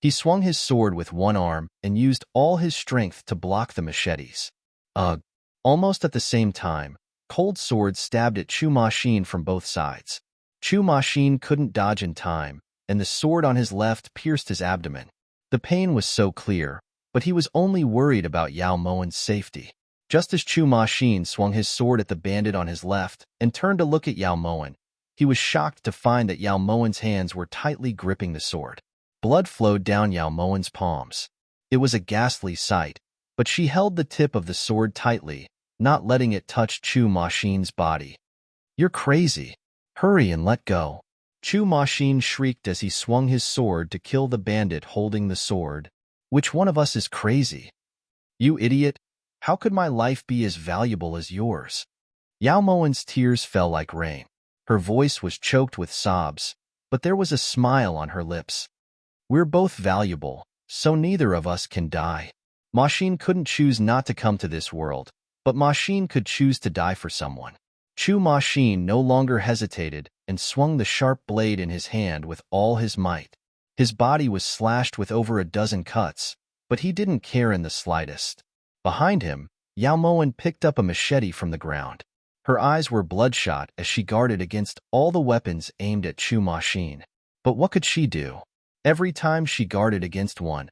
He swung his sword with one arm and used all his strength to block the machetes. Ugh! Almost at the same time, cold swords stabbed at Chu Maxin from both sides. Chu Maxin couldn't dodge in time, and the sword on his left pierced his abdomen. The pain was so clear, but he was only worried about Yao Mowen's safety. Just as Chu Maxin swung his sword at the bandit on his left and turned to look at Yao Mowen, he was shocked to find that Yao Mowen's hands were tightly gripping the sword. Blood flowed down Yao Mowen's palms. It was a ghastly sight, but she held the tip of the sword tightly, not letting it touch Chu Maxin's body. "You're crazy. Hurry and let go." Chu Maxin shrieked as he swung his sword to kill the bandit holding the sword. "Which one of us is crazy? You idiot! How could my life be as valuable as yours?" Yao Mowen's tears fell like rain. Her voice was choked with sobs, but there was a smile on her lips. "We're both valuable, so neither of us can die." Maxin couldn't choose not to come to this world, but Maxin could choose to die for someone. Chu Maxin no longer hesitated and swung the sharp blade in his hand with all his might. His body was slashed with over a dozen cuts, but he didn't care in the slightest. Behind him, Yao Mowen picked up a machete from the ground. Her eyes were bloodshot as she guarded against all the weapons aimed at Chu Maxin. But what could she do? Every time she guarded against one,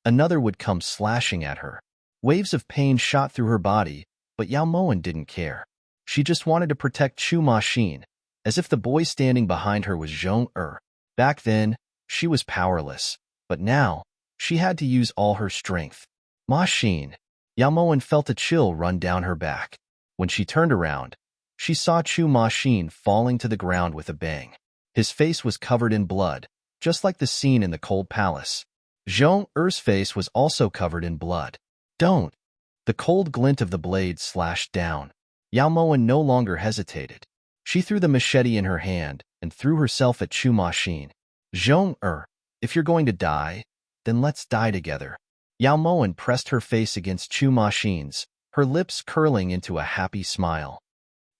another would come slashing at her. Waves of pain shot through her body, but Yao Mowen didn't care. She just wanted to protect Chu Maxin, as if the boy standing behind her was Zhong-er. Back then, she was powerless, but now, she had to use all her strength. "Maxin!" Yao Mowen felt a chill run down her back. When she turned around, she saw Chu Maxin falling to the ground with a bang. His face was covered in blood, just like the scene in the cold palace. Zhong-er's face was also covered in blood. "Don't!" The cold glint of the blade slashed down. Yao Mowen no longer hesitated. She threw the machete in her hand and threw herself at Chu Maxin. "Zhong-er, if you're going to die, then let's die together." Yao Moen pressed her face against Chu Maxine's, her lips curling into a happy smile.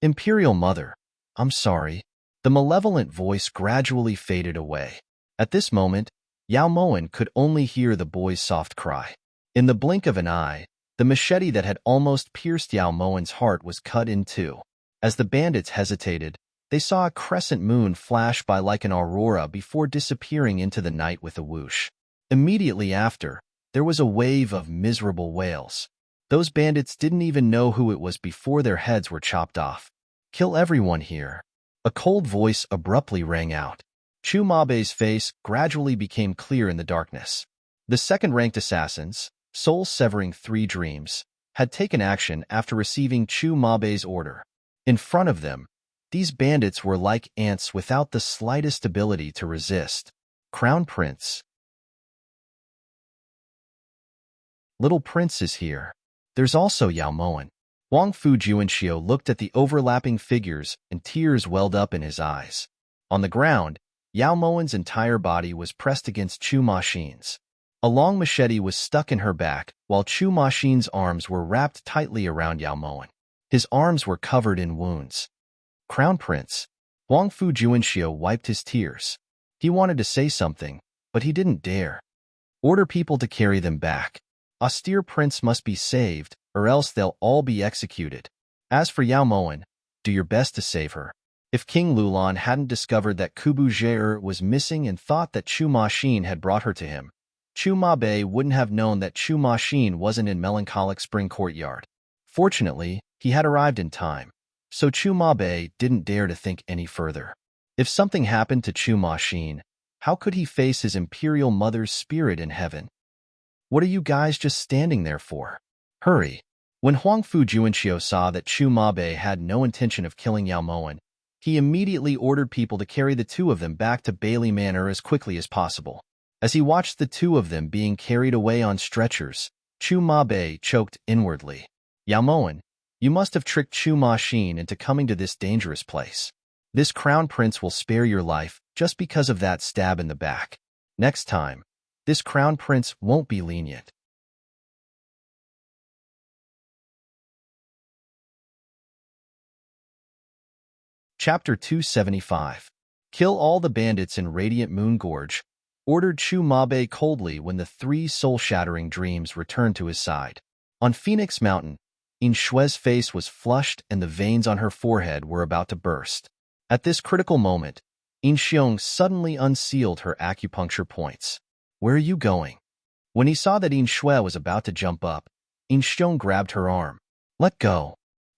Imperial Mother, I'm sorry. The malevolent voice gradually faded away. At this moment, Yao Moen could only hear the boy's soft cry. In the blink of an eye, the machete that had almost pierced Yao Moen's heart was cut in two. As the bandits hesitated, they saw a crescent moon flash by like an aurora before disappearing into the night with a whoosh. Immediately after, there was a wave of miserable wails. Those bandits didn't even know who it was before their heads were chopped off. Kill everyone here. A cold voice abruptly rang out. Chu Mabe's face gradually became clear in the darkness. The second-ranked assassins, soul-severing 3 dreams, had taken action after receiving Chu Mabe's order. In front of them, these bandits were like ants without the slightest ability to resist. Crown Prince. Little Prince is here. There's also Yao Moen. Wang Fu Juanxiu looked at the overlapping figures and tears welled up in his eyes. On the ground, Yao Moen's entire body was pressed against Chu Maxine's. A long machete was stuck in her back, while Chu Maxine's arms were wrapped tightly around Yao Moen. His arms were covered in wounds. Crown Prince. Wang Fu Juanxiu wiped his tears. He wanted to say something, but he didn't dare. Order people to carry them back. Austere Prince must be saved, or else they'll all be executed. As for Yao Moen, do your best to save her. If King Lulan hadn't discovered that Kubu Zhe'er was missing and thought that Chu Maxine had brought her to him, Chu Mabe wouldn't have known that Chu Maxine wasn't in Melancholic Spring Courtyard. Fortunately, he had arrived in time, so Chu Mabe didn't dare to think any further. If something happened to Chu Maxine, how could he face his imperial mother's spirit in heaven? What are you guys just standing there for? Hurry. When Huang Fu Juanxiu saw that Chu Mabe had no intention of killing Yao Moen, he immediately ordered people to carry the 2 of them back to Bailey Manor as quickly as possible. As he watched the 2 of them being carried away on stretchers, Chu Mabe choked inwardly. Yao Moen, you must have tricked Chu Maxine into coming to this dangerous place. This crown prince will spare your life just because of that stab in the back. Next time, this crown prince won't be lenient. Chapter 275. Kill all the bandits in Radiant Moon Gorge, ordered Chu Mabe coldly when the 3 soul-shattering dreams returned to his side. On Phoenix Mountain, Yin Shue's face was flushed and the veins on her forehead were about to burst. At this critical moment, Yin Xiong suddenly unsealed her acupuncture points. Where are you going? When he saw that Yin Shue was about to jump up, Yin Xiong grabbed her arm. Let go.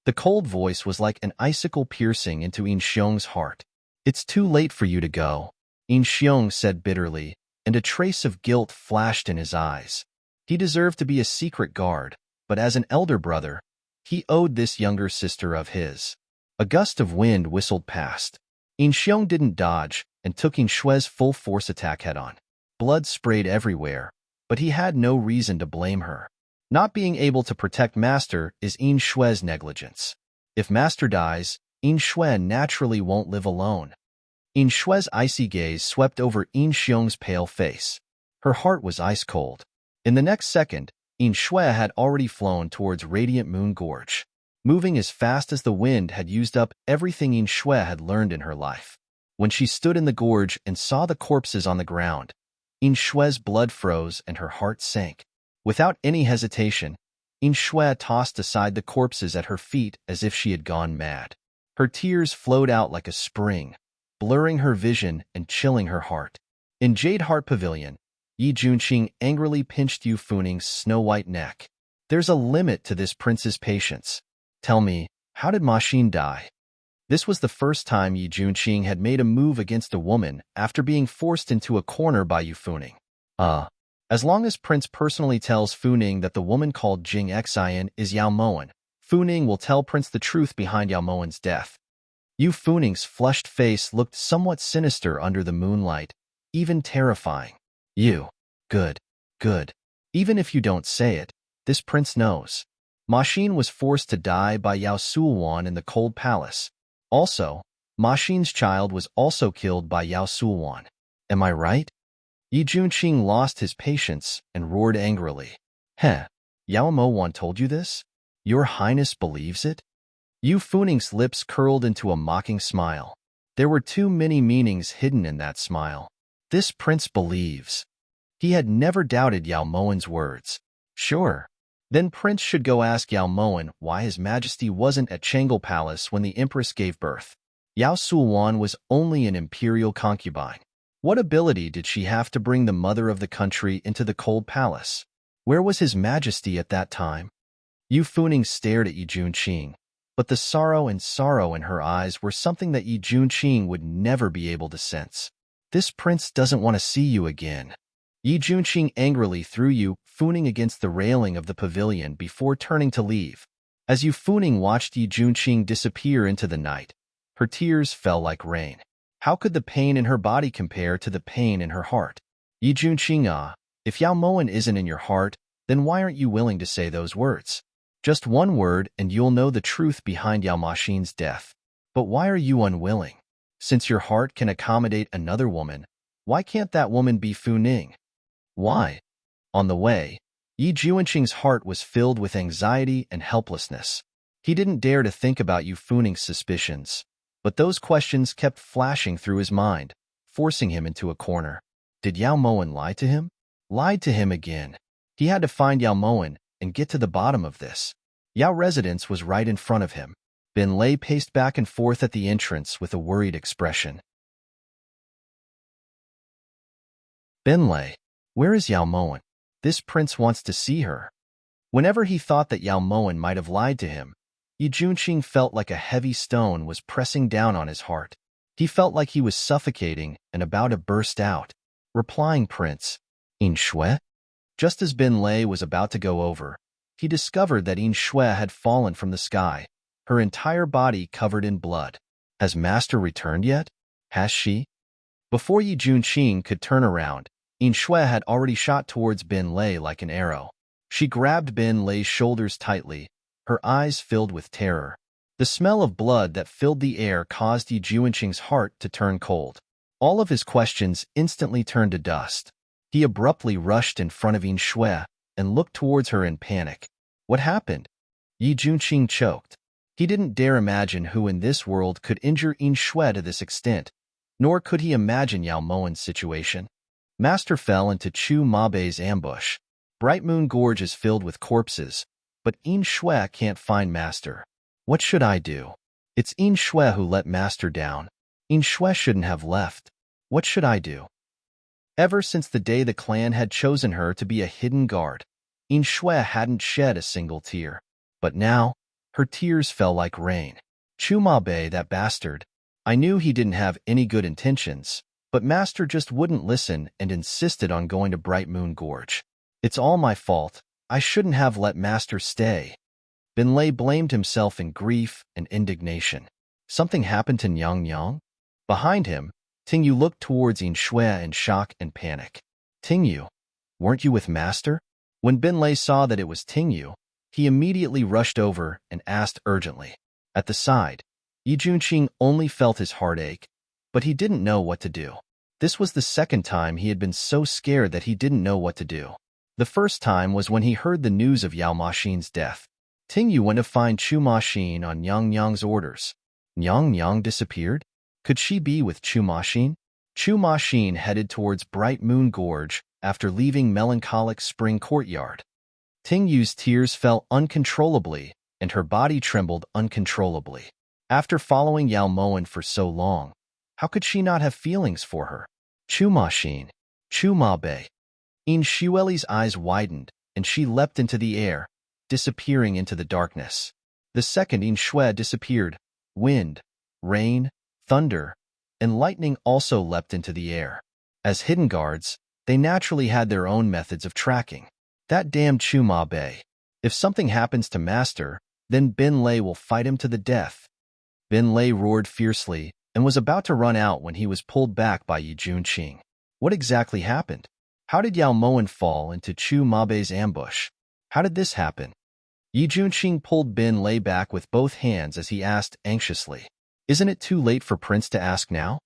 The cold voice was like an icicle piercing into Yin Xiong's heart. It's too late for you to go, Yin Xiong said bitterly, and a trace of guilt flashed in his eyes. He deserved to be a secret guard, but as an elder brother, he owed this younger sister of his. A gust of wind whistled past. Yin Xiong didn't dodge and took Yin Shue's full force attack head-on. Blood sprayed everywhere, but he had no reason to blame her. Not being able to protect Master is Yin Shue's negligence. If Master dies, Yin Shue naturally won't live alone. Yin Shue's icy gaze swept over Yin Xiong's pale face. Her heart was ice-cold. In the next second, Yin Shue had already flown towards Radiant Moon Gorge. Moving as fast as the wind had used up everything Yin Shue had learned in her life. When she stood in the gorge and saw the corpses on the ground, Yin Shue's blood froze and her heart sank. Without any hesitation, Yin Shue tossed aside the corpses at her feet as if she had gone mad. Her tears flowed out like a spring, blurring her vision and chilling her heart. In Jade Heart Pavilion, Yi Junqing angrily pinched Yu Funing's snow-white neck. There's a limit to this prince's patience. Tell me, how did Ma Xin die? This was the first time Yi Junqing had made a move against a woman after being forced into a corner by Yu Funing. As long as Prince personally tells Funing that the woman called Jing Xian is Yao Moen, Funing will tell Prince the truth behind Yao Moen's death. Yu Funing's flushed face looked somewhat sinister under the moonlight, even terrifying. Good. Even if you don't say it, this prince knows. Ma Xin was forced to die by Yao Sulwan in the Cold Palace. Also, Ma Xin's child was also killed by Yao Sulwan. Am I right? Yi Junqing lost his patience and roared angrily. Heh, Yao Mo told you this? Your Highness believes it? Yu Funing's lips curled into a mocking smile. There were too many meanings hidden in that smile. This prince believes. He had never doubted Yao Mo's words. Sure. Then Prince should go ask Yao Mo why His Majesty wasn't at Changle Palace when the Empress gave birth. Yao Suwan was only an imperial concubine. What ability did she have to bring the mother of the country into the cold palace? Where was His Majesty at that time? Yu Funing stared at Yi Junqing, but the sorrow in her eyes were something that Yi Junqing would never be able to sense. This prince doesn't want to see you again. Yi Junqing angrily threw Yu Funing against the railing of the pavilion before turning to leave. As Yu Funing watched Yi Junqing disappear into the night, her tears fell like rain. How could the pain in her body compare to the pain in her heart? Yi Junqing, if Yao Mo isn't in your heart, then why aren't you willing to say those words? Just one word and you'll know the truth behind Yao Maxin's death. But why are you unwilling? Since your heart can accommodate another woman, why can't that woman be Fu Ning? Why? On the way, Yi Junqing's heart was filled with anxiety and helplessness. He didn't dare to think about Yu Funing's suspicions, but those questions kept flashing through his mind, forcing him into a corner. Did Yao Mo lie to him? Lied to him again. He had to find Yao Mo and get to the bottom of this. Yao residence was right in front of him. Bin Lei paced back and forth at the entrance with a worried expression. Bin Lei, where is Yao Mo? This prince wants to see her. Whenever he thought that Yao Mo might have lied to him, Yi Junqing felt like a heavy stone was pressing down on his heart. He felt like he was suffocating and about to burst out. Replying Prince, In Shui? Just as Bin Lei was about to go over, he discovered that In Shui had fallen from the sky, her entire body covered in blood. Has Master returned yet? Has she? Before Yi Junqing could turn around, In Shui had already shot towards Bin Lei like an arrow. She grabbed Bin Lei's shoulders tightly, her eyes filled with terror. The smell of blood that filled the air caused Yi Junqing's heart to turn cold. All of his questions instantly turned to dust. He abruptly rushed in front of In Shui and looked towards her in panic. What happened? Yi Junqing choked. He didn't dare imagine who in this world could injure In Shui to this extent, nor could he imagine Yao Mo's situation. Master fell into Chu Mabei's ambush. Bright Moon Gorge is filled with corpses, but In Shui can't find Master. What should I do? It's In Shui who let Master down. In Shui shouldn't have left. What should I do? Ever since the day the clan had chosen her to be a hidden guard, In Shui hadn't shed a single tear. But now, her tears fell like rain. Chu Mabei, that bastard. I knew he didn't have any good intentions, but Master just wouldn't listen and insisted on going to Bright Moon Gorge. It's all my fault. I shouldn't have let Master stay. Bin Lei blamed himself in grief and indignation. Something happened to Nyang Nyang? Behind him, Tingyu looked towards In Shui in shock and panic. Tingyu, weren't you with Master? When Bin Lei saw that it was Tingyu, he immediately rushed over and asked urgently. At the side, Yi Junqing only felt his heart ache, but he didn't know what to do. This was the second time he had been so scared that he didn't know what to do. The first time was when he heard the news of Yao Maxin's death. Tingyu went to find Chu Maxin on Nyang Nyang's orders. Nyang Nyang disappeared? Could she be with Chu Maxin? Chu Maxin headed towards Bright Moon Gorge after leaving Melancholic Spring Courtyard. Tingyu's tears fell uncontrollably, and her body trembled uncontrollably. After following Yao Mo for so long, how could she not have feelings for her? Chu Maxin, Chu Mabei. In Shueli's eyes widened, and she leapt into the air, disappearing into the darkness. The second In Shui disappeared, wind, rain, thunder, and lightning also leapt into the air. As hidden guards, they naturally had their own methods of tracking. That damned Chu Mabei. If something happens to Master, then Bin Lei will fight him to the death. Bin Lei roared fiercely and was about to run out when he was pulled back by Yi Junqing. What exactly happened? How did Yao Mo fall into Chu Mabei's ambush? How did this happen? Yi Junqing pulled Bin Lei back with both hands as he asked anxiously. Isn't it too late for Prince to ask now?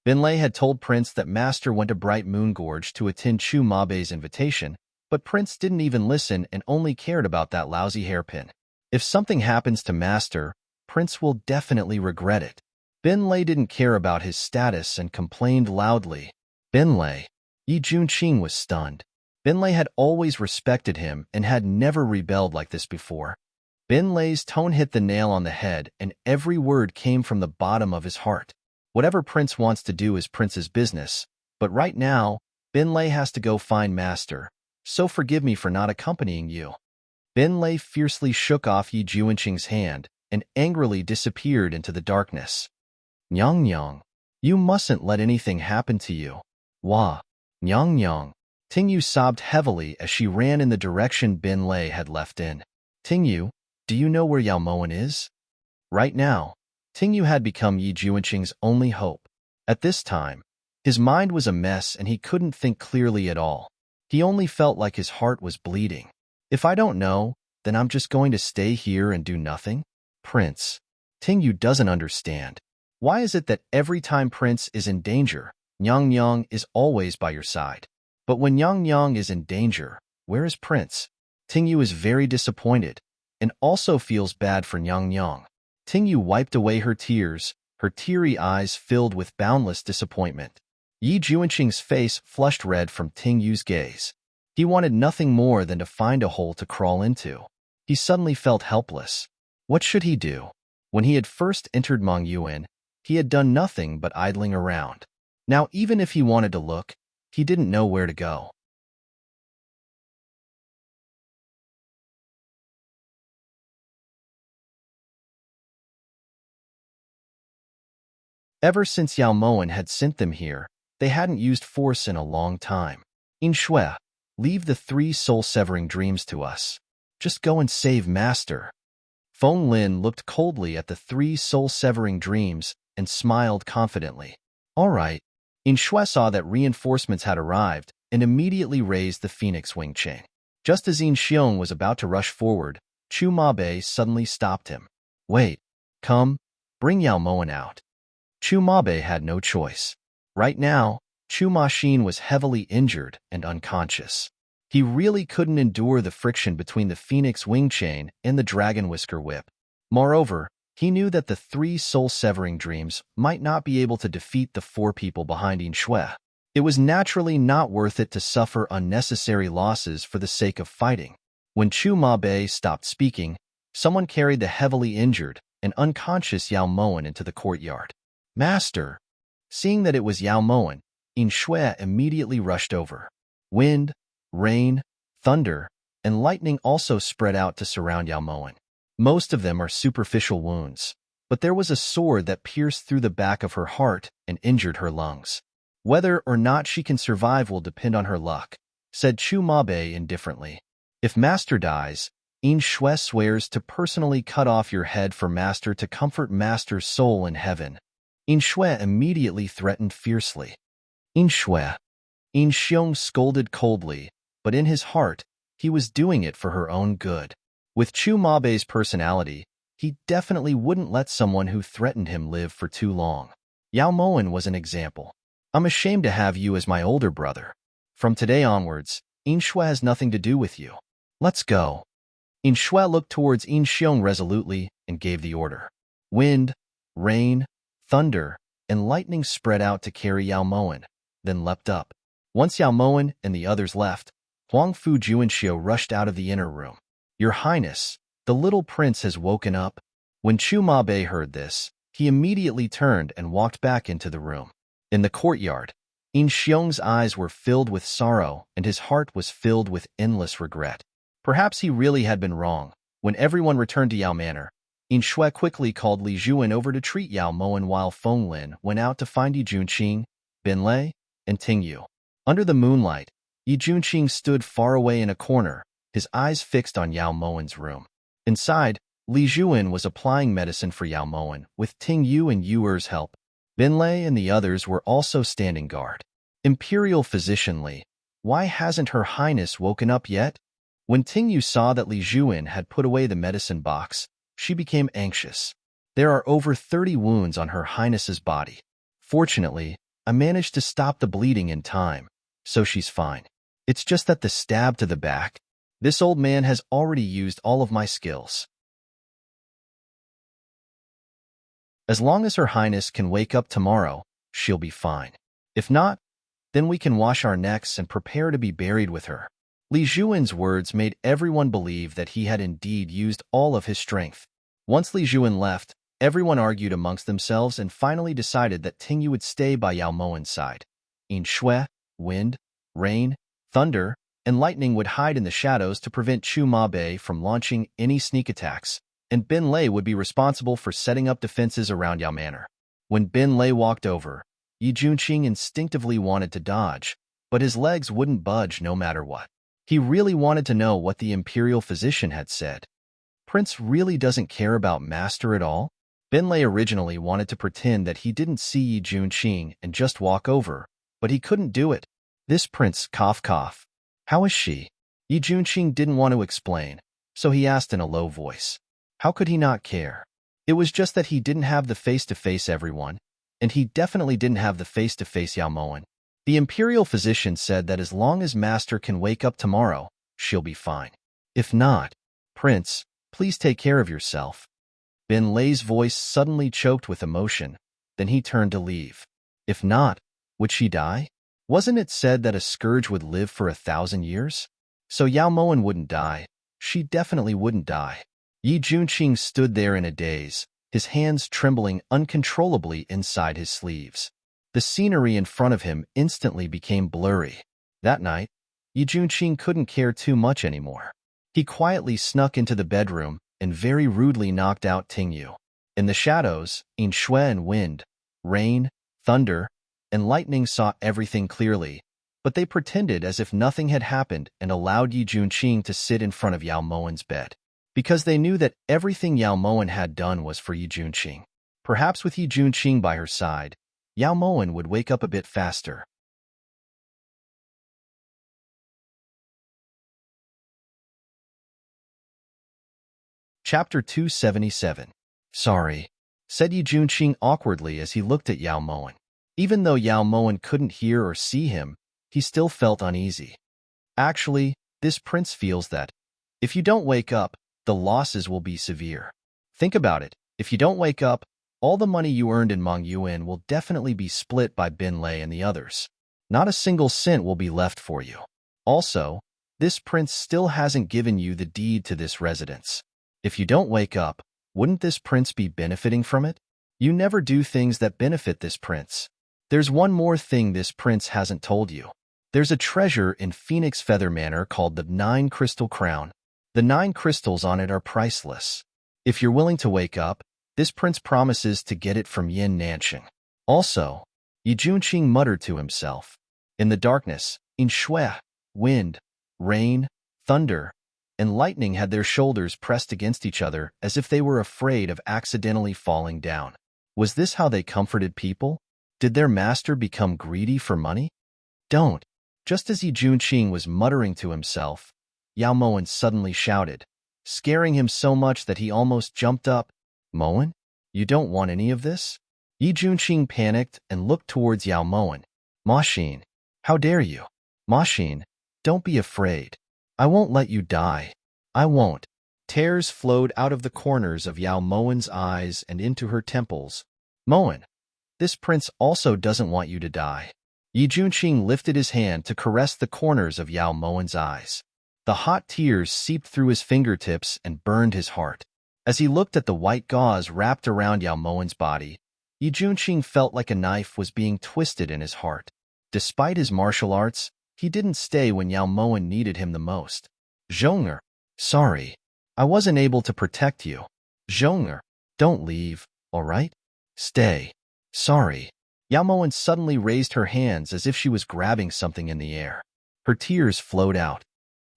Binlei had told Prince that Master went to Bright Moon Gorge to attend Chu Mabe's invitation, but Prince didn't even listen and only cared about that lousy hairpin. If something happens to Master, Prince will definitely regret it. Binlei didn't care about his status and complained loudly. Binlei. Yi Junqing was stunned. Binlei had always respected him and had never rebelled like this before. Binlei's tone hit the nail on the head, and every word came from the bottom of his heart. Whatever Prince wants to do is Prince's business, but right now, Binlei has to go find Master, so forgive me for not accompanying you. Binlei fiercely shook off Yi Junqing's hand and angrily disappeared into the darkness. Nyang, you mustn't let anything happen to you. Wah, Nyang. Tingyu sobbed heavily as she ran in the direction Binlei had left in. Tingyu, do you know where Yao Moen is? Right now, Tingyu had become Yi Junqing's only hope. At this time, his mind was a mess and he couldn't think clearly at all. He only felt like his heart was bleeding. If I don't know, then I'm just going to stay here and do nothing? Prince. Tingyu doesn't understand. Why is it that every time Prince is in danger, Nyang is always by your side? But when Nyang is in danger, where is Prince? Tingyu is very disappointed and also feels bad for Nyang. Tingyu wiped away her tears, her teary eyes filled with boundless disappointment. Yi Junqing's face flushed red from Tingyu's gaze. He wanted nothing more than to find a hole to crawl into. He suddenly felt helpless. What should he do? When he had first entered Mongyuan, he had done nothing but idling around. Now, even if he wanted to look, he didn't know where to go. Ever since Yao Moen had sent them here, they hadn't used force in a long time. In Shui, leave the 3 soul-severing dreams to us. Just go and save Master. Feng Lin looked coldly at the 3 soul-severing dreams and smiled confidently. All right. In Shui saw that reinforcements had arrived and immediately raised the Phoenix Wing chain. Just as In Xiong was about to rush forward, Chu Mabe suddenly stopped him. Wait. Come. Bring Yao Moen out. Chu Mabe had no choice. Right now, Chu Maxin was heavily injured and unconscious. He really couldn't endure the friction between the Phoenix Wing Chain and the Dragon Whisker Whip. Moreover, he knew that the 3 soul-severing dreams might not be able to defeat the 4 people behind In Shui. It was naturally not worth it to suffer unnecessary losses for the sake of fighting. When Chu Mabe stopped speaking, someone carried the heavily injured and unconscious Yao Moen into the courtyard. Master! Seeing that it was Yao Moen, In Shui immediately rushed over. Wind, rain, thunder, and lightning also spread out to surround Yao Moen. Most of them are superficial wounds, but there was a sword that pierced through the back of her heart and injured her lungs. Whether or not she can survive will depend on her luck, said Chu Mabe indifferently. If Master dies, In Shui swears to personally cut off your head for Master to comfort Master's soul in heaven. In Shui immediately threatened fiercely. In Shui. In Xiong scolded coldly, but in his heart, he was doing it for her own good. With Chu Mabe's personality, he definitely wouldn't let someone who threatened him live for too long. Yao Moen was an example. I'm ashamed to have you as my older brother. From today onwards, In Shui has nothing to do with you. Let's go. In Shui looked towards In Xiong resolutely and gave the order. Wind, rain, thunder, and lightning spread out to carry Yao Moen, then leapt up. Once Yao Moen and the others left, Huangfu Juanxiu rushed out of the inner room. Your Highness, the little prince has woken up. When Chu Mabe heard this, he immediately turned and walked back into the room. In the courtyard, In Xiong's eyes were filled with sorrow and his heart was filled with endless regret. Perhaps he really had been wrong. When everyone returned to Yao Manor, In Shui quickly called Li Juan over to treat Yao Moen while Feng Lin went out to find Yi Junqing, Binlei, and Tingyu. Under the moonlight, Yi Junqing stood far away in a corner, his eyes fixed on Yao Moen's room. Inside, Li Juan was applying medicine for Yao Moen with Tingyu and Yuer's help. Binlei and the others were also standing guard. Imperial Physician Li, why hasn't Her Highness woken up yet? When Tingyu saw that Li Juan had put away the medicine box, she became anxious. There are over 30 wounds on Her Highness's body. Fortunately, I managed to stop the bleeding in time, so she's fine. It's just that the stab to the back. This old man has already used all of my skills. As long as Her Highness can wake up tomorrow, she'll be fine. If not, then we can wash our necks and prepare to be buried with her. Li Juan's words made everyone believe that he had indeed used all of his strength. Once Li Juan left, everyone argued amongst themselves and finally decided that Tingyu would stay by Yao Mowen's side. Shui, wind, rain, thunder, and lightning would hide in the shadows to prevent Chu Ma Bei from launching any sneak attacks, and Bin Lei would be responsible for setting up defenses around Yao Manor. When Bin Lei walked over, Yi Junqing instinctively wanted to dodge, but his legs wouldn't budge no matter what. He really wanted to know what the imperial physician had said. Prince really doesn't care about Master at all? Bin Lei originally wanted to pretend that he didn't see Yi Junqing and just walk over, but he couldn't do it. This prince, cough cough. How is she? Yi Junqing didn't want to explain, so he asked in a low voice. How could he not care? It was just that he didn't have the face to face everyone, and he definitely didn't have the face to face Yao Mowen. The imperial physician said that as long as Master can wake up tomorrow, she'll be fine. If not, Prince, please take care of yourself. Bin Lei's voice suddenly choked with emotion, then he turned to leave. If not, would she die? Wasn't it said that a scourge would live for 1,000 years? So Yao Mowen wouldn't die. She definitely wouldn't die. Yi Junqing stood there in a daze, his hands trembling uncontrollably inside his sleeves. The scenery in front of him instantly became blurry. That night, Yi Junqing couldn't care too much anymore. He quietly snuck into the bedroom and very rudely knocked out Tingyu. In the shadows, Shui and wind, rain, thunder, and lightning saw everything clearly, but they pretended as if nothing had happened and allowed Yi Junqing to sit in front of Yao Mowen's bed. Because they knew that everything Yao Mowen had done was for Yi Junqing. Perhaps with Yi Junqing by her side, Yao Mowen would wake up a bit faster. Chapter 277. Sorry, said Yi Junqing awkwardly as he looked at Yao Mowen. Even though Yao Mowen couldn't hear or see him, he still felt uneasy. Actually, this prince feels that, if you don't wake up, the losses will be severe. Think about it. If you don't wake up, all the money you earned in Mongyuan will definitely be split by Bin Lei and the others. Not a single cent will be left for you. Also, this prince still hasn't given you the deed to this residence. If you don't wake up, wouldn't this prince be benefiting from it? You never do things that benefit this prince. There's one more thing this prince hasn't told you. There's a treasure in Phoenix Feather Manor called the 9 Crystal Crown. The 9 crystals on it are priceless. If you're willing to wake up, this prince promises to get it from Yin Nanxing. Also, Yi Junqing muttered to himself. In the darkness, Shui, wind, rain, thunder, and lightning had their shoulders pressed against each other as if they were afraid of accidentally falling down. Was this how they comforted people? Did their master become greedy for money? Don't. Just as Yi Junqing was muttering to himself, Yao Mowen suddenly shouted, scaring him so much that he almost jumped up. Mowen? You don't want any of this? Yi Junqing panicked and looked towards Yao Mowen. Ma Xin, how dare you? Ma Xin, don't be afraid. I won't let you die. I won't. Tears flowed out of the corners of Yao Mowen's eyes and into her temples. Mowen, this prince also doesn't want you to die. Yi Junqing lifted his hand to caress the corners of Yao Mowen's eyes. The hot tears seeped through his fingertips and burned his heart. As he looked at the white gauze wrapped around Yao Mowen's body, Yi Junqing felt like a knife was being twisted in his heart. Despite his martial arts, he didn't stay when Yao Mowen needed him the most. Zhong'er, sorry. I wasn't able to protect you. Zhong'er, don't leave, all right? Stay. Sorry. Yao Mowen suddenly raised her hands as if she was grabbing something in the air. Her tears flowed out.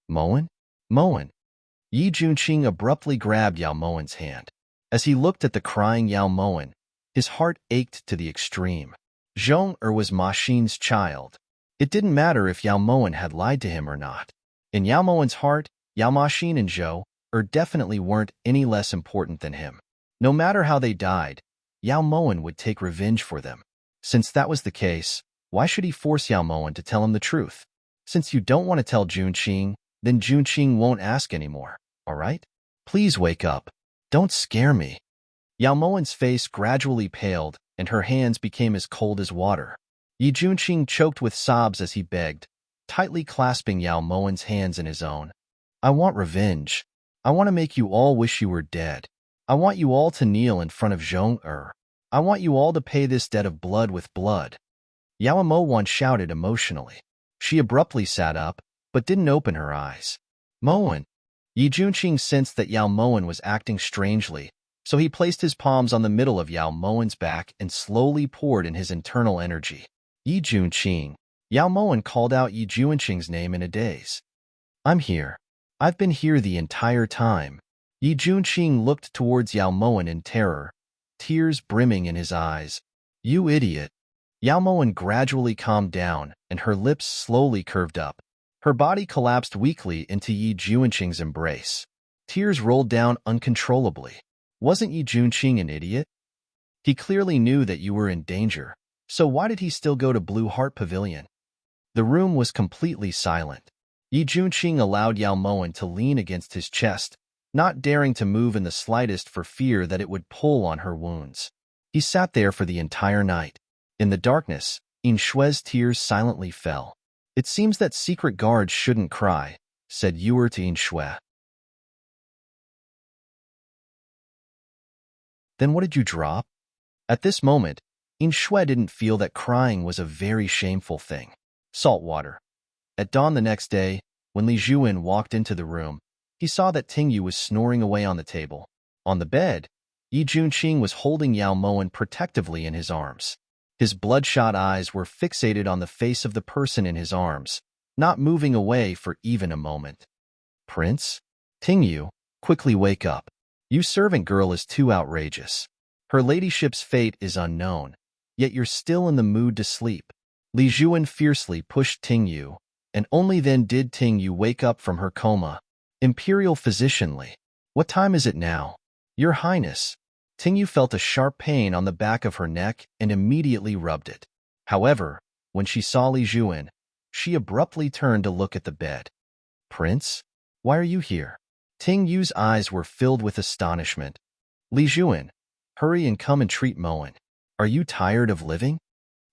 Mowen? Mowen. Yi Junqing abruptly grabbed Yao Mowen's hand. As he looked at the crying Yao Mowen, his heart ached to the extreme. Zhong'er was Ma Xin's child. It didn't matter if Yao Mowen had lied to him or not. In Yao Mowen's heart, Yao Ma Xin and Zhou definitely weren't any less important than him. No matter how they died, Yao Mowen would take revenge for them. Since that was the case, why should he force Yao Moen to tell him the truth? Since you don't want to tell Junqing, then Junqing won't ask anymore, all right? Please wake up. Don't scare me. Yao Moen's face gradually paled, and her hands became as cold as water. Yi Junqing choked with sobs as he begged, tightly clasping Yao Moen's hands in his own. I want revenge. I want to make you all wish you were dead. I want you all to kneel in front of Zhong-er. I want you all to pay this debt of blood with blood. Yao Moen shouted emotionally. She abruptly sat up, but didn't open her eyes. Moen. Yi Junqing sensed that Yao Moen was acting strangely, so he placed his palms on the middle of Yao Moen's back and slowly poured in his internal energy. Yi Junqing. Yao Moen called out Yi Junqing's name in a daze. I'm here. I've been here the entire time. Yi Junqing looked towards Yao Moen in terror, tears brimming in his eyes. You idiot. Yao Moen gradually calmed down, and her lips slowly curved up. Her body collapsed weakly into Yi Junqing's embrace. Tears rolled down uncontrollably. Wasn't Yi Junqing an idiot? He clearly knew that you were in danger, so why did he still go to Blue Heart Pavilion? The room was completely silent. Yi Junqing allowed Yao Moen to lean against his chest, not daring to move in the slightest for fear that it would pull on her wounds. He sat there for the entire night. In the darkness, Inshue's tears silently fell. It seems that secret guards shouldn't cry, said Yuer to Inshue. Then what did you drop? At this moment, Inshue didn't feel that crying was a very shameful thing. Salt water. At dawn the next day, when Li Juan walked into the room, he saw that Tingyu was snoring away on the table. On the bed, Yi Junqing was holding Yao Moen protectively in his arms. His bloodshot eyes were fixated on the face of the person in his arms, not moving away for even a moment. Prince? Tingyu, quickly wake up. You servant girl is too outrageous. Her ladyship's fate is unknown, yet you're still in the mood to sleep. Li Juan fiercely pushed Tingyu, and only then did Tingyu wake up from her coma. Imperial physician Li, what time is it now? Your Highness. Tingyu felt a sharp pain on the back of her neck and immediately rubbed it. However, when she saw Li Juan, she abruptly turned to look at the bed. Prince? Why are you here? Tingyu's eyes were filled with astonishment. Li Juan, hurry and come and treat Moen. Are you tired of living?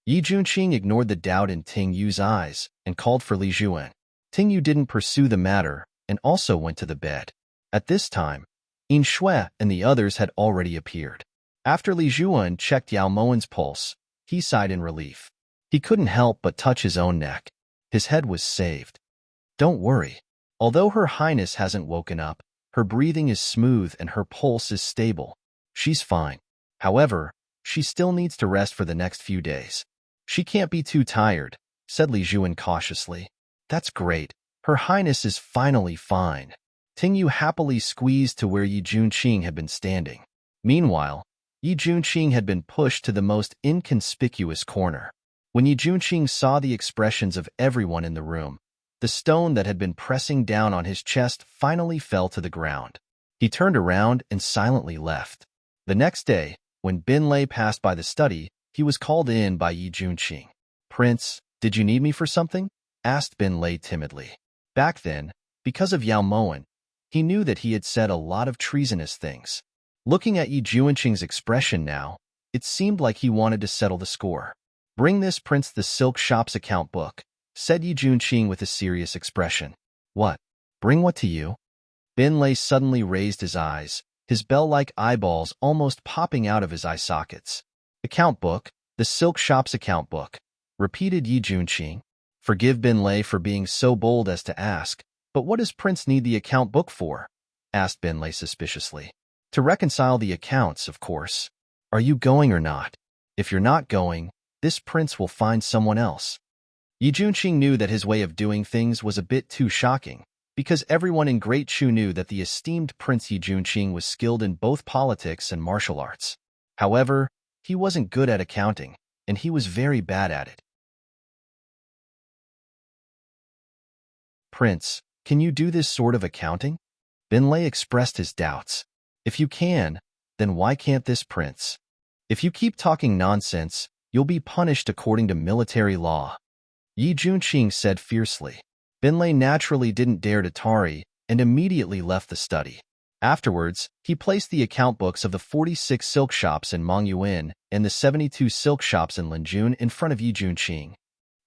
Yi Junqing ignored the doubt in Tingyu's eyes and called for Li Juan. Tingyu didn't pursue the matter and also went to the bed. At this time, Inshue and the others had already appeared. After Li Juan checked Yao Moen's pulse, he sighed in relief. He couldn't help but touch his own neck. His head was saved. Don't worry. Although Her Highness hasn't woken up, her breathing is smooth and her pulse is stable. She's fine. However, she still needs to rest for the next few days. She can't be too tired, said Li Juan cautiously. That's great. Her Highness is finally fine. Tingyu happily squeezed to where Yi Junqing had been standing. Meanwhile, Yi Junqing had been pushed to the most inconspicuous corner. When Yi Junqing saw the expressions of everyone in the room, the stone that had been pressing down on his chest finally fell to the ground. He turned around and silently left. The next day, when Bin Lei passed by the study, he was called in by Yi Junqing. Prince, did you need me for something? Asked Bin Lei timidly. Back then, because of Yao Moen, he knew that he had said a lot of treasonous things. Looking at Yi Junqing's expression now, it seemed like he wanted to settle the score. Bring this prince the silk shop's account book, said Yi Junqing with a serious expression. What? Bring what to you? Bin Lei suddenly raised his eyes, his bell-like eyeballs almost popping out of his eye sockets. Account book, the silk shop's account book, repeated Yi Junqing. Forgive Bin Lei for being so bold as to ask, but what does Prince need the account book for? Asked Bin Lei suspiciously. To reconcile the accounts, of course. Are you going or not? If you're not going, this prince will find someone else. Yi Junqing knew that his way of doing things was a bit too shocking, because everyone in Great Chu knew that the esteemed Prince Yi Junqing was skilled in both politics and martial arts. However, he wasn't good at accounting, and he was very bad at it. Prince, can you do this sort of accounting? Bin Lei expressed his doubts. If you can, then why can't this prince? If you keep talking nonsense, You'll be punished according to military law, Yi Junqing said fiercely. Binlei naturally didn't dare to tarry and immediately left the study. Afterwards, he placed the account books of the 46 silk shops in Mongyuan and the 72 silk shops in Linjun in front of Yi Junqing.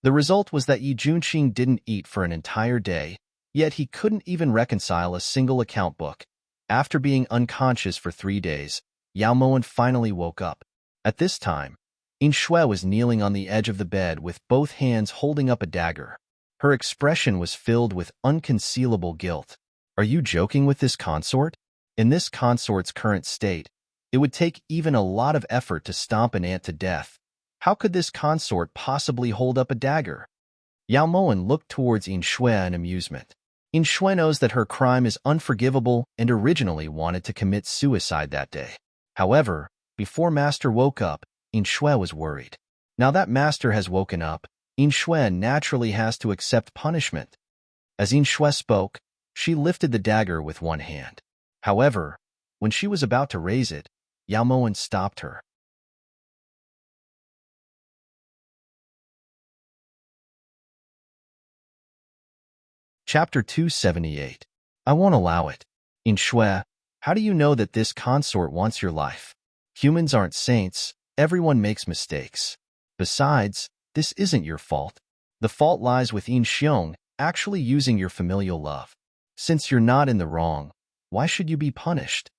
The result was that Yi Junqing didn't eat for an entire day, yet he couldn't even reconcile a single account book. After being unconscious for 3 days, Yao Moen finally woke up. At this time, Yin Shui was kneeling on the edge of the bed with both hands holding up a dagger. Her expression was filled with unconcealable guilt. Are you joking with this consort? In this consort's current state, it would take even a lot of effort to stomp an ant to death. How could this consort possibly hold up a dagger? Yao Moen looked towards Yin Shui in amusement. Yin Shui knows that her crime is unforgivable and originally wanted to commit suicide that day. However, before Master woke up, Yin Shui was worried. Now that Master has woken up, Yin Shui naturally has to accept punishment. As Yin Shui spoke, she lifted the dagger with one hand. However, when she was about to raise it, Yao Moen stopped her. Chapter 278. I won't allow it. Yin Shui, how do you know that this consort wants your life? Humans aren't saints. Everyone makes mistakes. Besides, this isn't your fault. The fault lies with Yin Xiong actually using your familial love. Since you're not in the wrong, why should you be punished?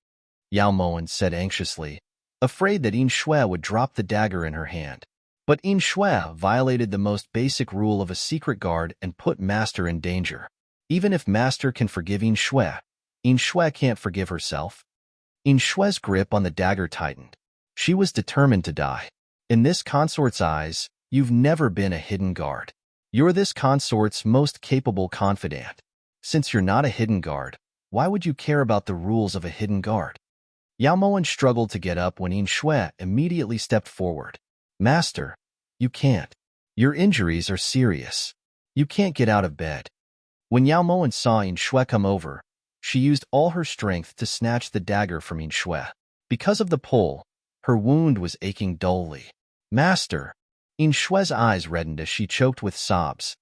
Yao Moen said anxiously, afraid that Yin Shui would drop the dagger in her hand. But Yin Shui violated the most basic rule of a secret guard and put Master in danger. Even if Master can forgive Yin Shui can't forgive herself. Yin Shui's grip on the dagger tightened. She was determined to die. In this consort's eyes, you've never been a hidden guard. You're this consort's most capable confidant. Since you're not a hidden guard, why would you care about the rules of a hidden guard? Yao Moen struggled to get up when Yin Shui immediately stepped forward. Master, you can't. Your injuries are serious. You can't get out of bed. When Yao Moen saw Yin Shui come over, she used all her strength to snatch the dagger from Yin Shui. Because of the pull, her wound was aching dully. Master! Yin Shui's eyes reddened as she choked with sobs.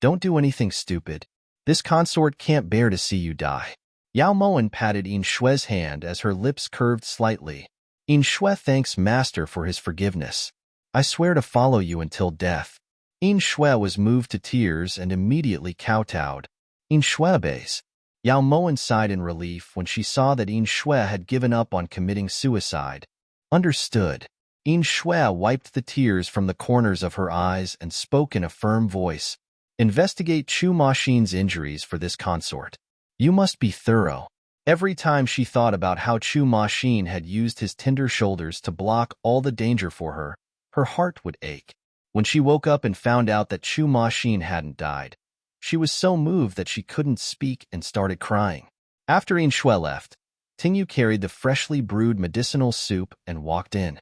Don't do anything stupid. This consort can't bear to see you die. Yao Moen patted Yin Shui's hand as her lips curved slightly. Yin Shui thanks Master for his forgiveness. I swear to follow you until death. Yin Shui was moved to tears and immediately kowtowed. Yin Shui obeys. Yao Moen sighed in relief when she saw that Yin Shui had given up on committing suicide. Understood. Yin Shui wiped the tears from the corners of her eyes and spoke in a firm voice. Investigate Chu Maxin's injuries for this consort. You must be thorough. Every time she thought about how Chu Maxin had used his tender shoulders to block all the danger for her, her heart would ache. When she woke up and found out that Chu Maxin hadn't died, she was so moved that she couldn't speak and started crying. After Yin Shui left, Tingyu carried the freshly brewed medicinal soup and walked in.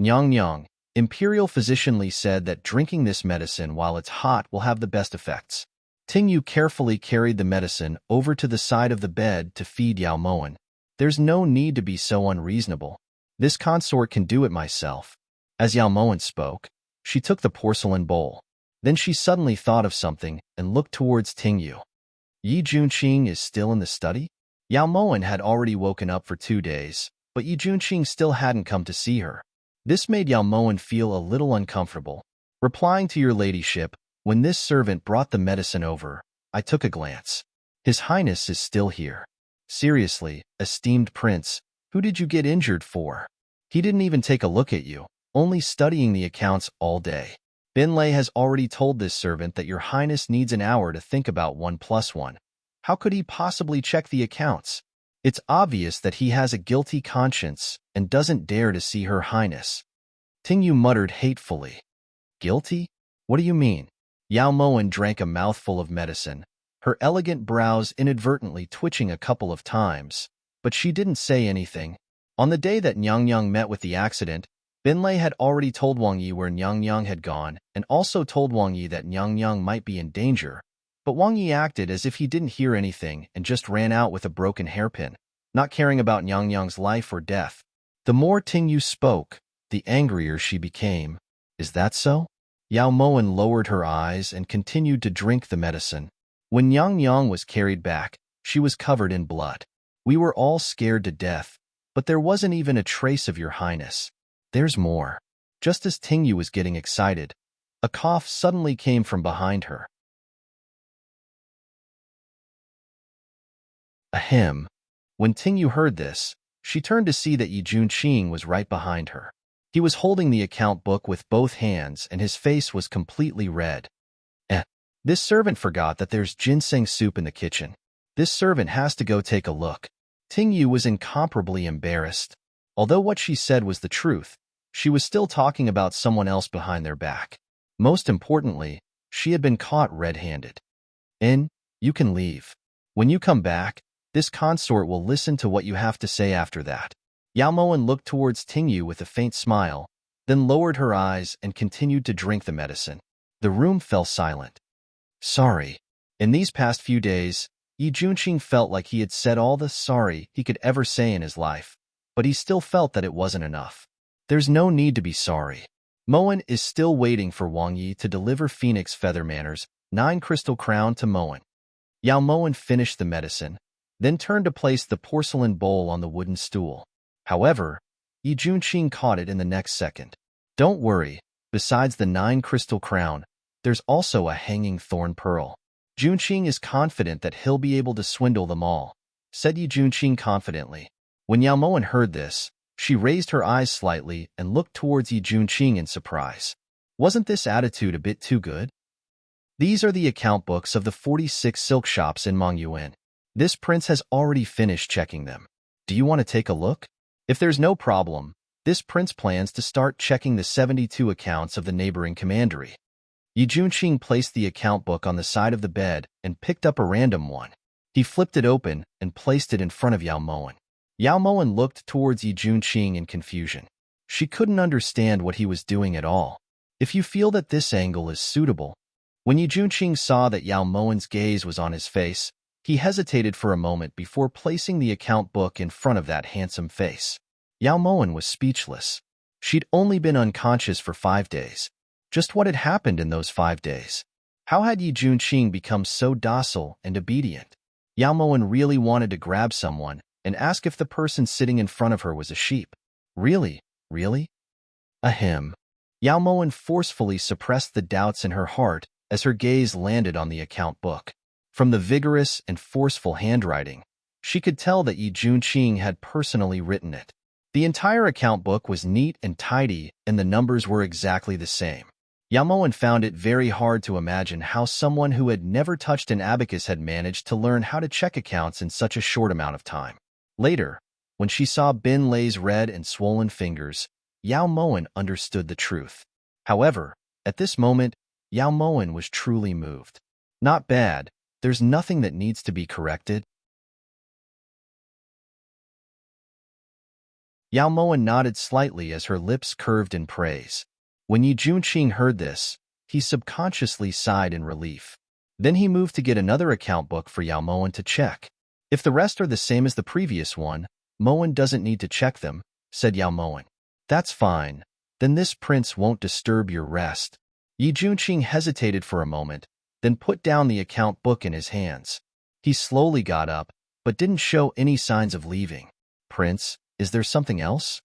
Nyang Nyang, Imperial Physician Li said that drinking this medicine while it's hot will have the best effects. Tingyu carefully carried the medicine over to the side of the bed to feed Yao Moen. There's no need to be so unreasonable. This consort can do it myself. As Yao Moen spoke, she took the porcelain bowl. Then she suddenly thought of something and looked towards Tingyu. Yi Junqing is still in the study? Yao Moen had already woken up for 2 days, but Yi Junqing still hadn't come to see her. This made Yao Moen feel a little uncomfortable. Replying to your ladyship, when this servant brought the medicine over, I took a glance. His Highness is still here. Seriously, esteemed prince, who did you get injured for? He didn't even take a look at you, only studying the accounts all day. Binlei has already told this servant that your Highness needs an hour to think about 1 + 1. How could he possibly check the accounts? It's obvious that he has a guilty conscience and doesn't dare to see her Highness. Tingyu muttered hatefully. Guilty? What do you mean? Yao Moen drank a mouthful of medicine, her elegant brows inadvertently twitching a couple of times, but she didn't say anything. On the day that Nyang Yang met with the accident, Binlei had already told Wang Yi where Nyang Yang had gone and also told Wang Yi that Nyang Yang might be in danger, but Wang Yi acted as if he didn't hear anything and just ran out with a broken hairpin, not caring about Nyang Yang's life or death. The more Tingyu spoke, the angrier she became. Is that so? Yao Moen lowered her eyes and continued to drink the medicine. When Yang Yang was carried back, she was covered in blood. We were all scared to death, but there wasn't even a trace of your highness. There's more. Just as Tingyu was getting excited, a cough suddenly came from behind her. Ahem. When Tingyu heard this, she turned to see that Yi Junqing was right behind her. He was holding the account book with both hands and his face was completely red. This servant forgot that there's ginseng soup in the kitchen. This servant has to go take a look. Tingyu was incomparably embarrassed. Although what she said was the truth, she was still talking about someone else behind their back. Most importantly, she had been caught red-handed. You can leave. When you come back, this consort will listen to what you have to say after that. Yao Moen looked towards Tingyu with a faint smile, then lowered her eyes and continued to drink the medicine. The room fell silent. Sorry. In these past few days, Yi Junqing felt like he had said all the sorry he could ever say in his life, but he still felt that it wasn't enough. There's no need to be sorry. Moen is still waiting for Wang Yi to deliver Phoenix Feather Manor's 9 crystal crown to Moen. Yao Moen finished the medicine, then turned to place the porcelain bowl on the wooden stool. However, Yi Junqing caught it in the next second. Don't worry, besides the 9 crystal crown, there's also a hanging thorn pearl. Junqing is confident that he'll be able to swindle them all, said Yi Junqing confidently. When Yao Moen heard this, she raised her eyes slightly and looked towards Yi Junqing in surprise. Wasn't this attitude a bit too good? These are the account books of the 46 silk shops in Mongyuan. This prince has already finished checking them. Do you want to take a look? If there's no problem, this prince plans to start checking the 72 accounts of the neighboring commandery. Yi Junqing placed the account book on the side of the bed and picked up a random one. He flipped it open and placed it in front of Yao Moen. Yao Moen looked towards Yi Junqing in confusion. She couldn't understand what he was doing at all. If you feel that this angle is suitable. When Yi Junqing saw that Yao Moen's gaze was on his face, he hesitated for a moment before placing the account book in front of that handsome face. Yao Moen was speechless. She'd only been unconscious for 5 days. Just what had happened in those 5 days? How had Yi Junqing become so docile and obedient? Yao Moen really wanted to grab someone and ask if the person sitting in front of her was a sheep. Really? Ahem. Yao Moen forcefully suppressed the doubts in her heart as her gaze landed on the account book. From the vigorous and forceful handwriting, she could tell that Yi Junqing had personally written it. The entire account book was neat and tidy, and the numbers were exactly the same. Yao Moen found it very hard to imagine how someone who had never touched an abacus had managed to learn how to check accounts in such a short amount of time. Later, when she saw Bin Lei's red and swollen fingers, Yao Moen understood the truth. However, at this moment, Yao Moen was truly moved. Not bad. There's nothing that needs to be corrected. Yao Moen nodded slightly as her lips curved in praise. When Yi Junqing heard this, he subconsciously sighed in relief. Then he moved to get another account book for Yao Moen to check. If the rest are the same as the previous one, Moen doesn't need to check them, said Yao Moen. That's fine. Then this prince won't disturb your rest. Yi Junqing hesitated for a moment, then put down the account book in his hands. He slowly got up, but didn't show any signs of leaving. Prince, is there something else?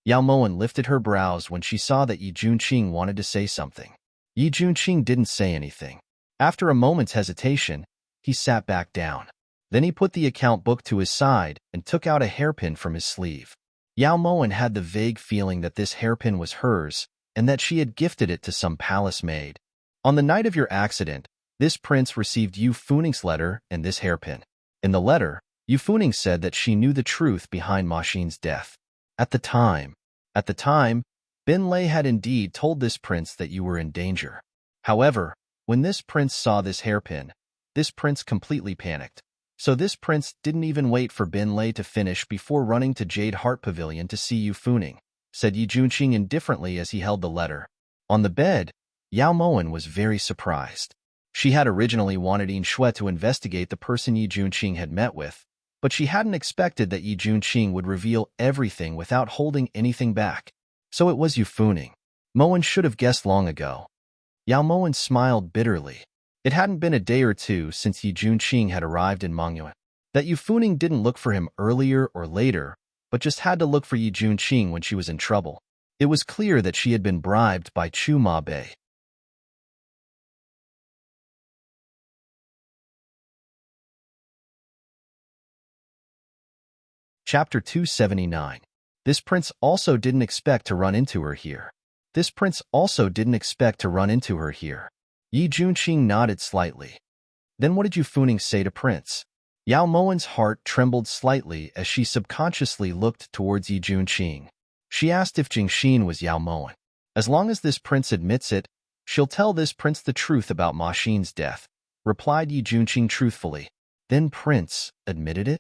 Yao Moen lifted her brows when she saw that Yi Junqing wanted to say something. Yi Junqing didn't say anything. After a moment's hesitation, he sat back down. Then he put the account book to his side and took out a hairpin from his sleeve. Yao Moen had the vague feeling that this hairpin was hers and that she had gifted it to some palace maid. On the night of your accident, this prince received Yu Funing's letter and this hairpin. In the letter, Yu Funing said that she knew the truth behind Ma Xin's death. At the time, Bin Lei had indeed told this prince that you were in danger. However, when this prince saw this hairpin, this prince completely panicked. So this prince didn't even wait for Bin Lei to finish before running to Jade Heart Pavilion to see Yu Funing, said Yi Junqing indifferently as he held the letter. On the bed, Yao Moen was very surprised. She had originally wanted Yin Shui to investigate the person Yi Junqing had met with, but she hadn't expected that Yi Junqing would reveal everything without holding anything back. So it was Yu Funing. Moen should have guessed long ago. Yao Moen smiled bitterly. It hadn't been a day or two since Yi Junqing had arrived in Mongyuan. That Yu Funing didn't look for him earlier or later, but just had to look for Yi Junqing when she was in trouble. It was clear that she had been bribed by Chu Ma Bei. Chapter 279. This prince also didn't expect to run into her here. This prince also didn't expect to run into her here. Yi Junqing nodded slightly. Then what did Yu Funing say to Prince? Yao Moen's heart trembled slightly as she subconsciously looked towards Yi Junqing. She asked if Jingxin was Yao Moen. As long as this prince admits it, she'll tell this prince the truth about Ma Xin's death, replied Yi Junqing truthfully. Then Prince admitted it?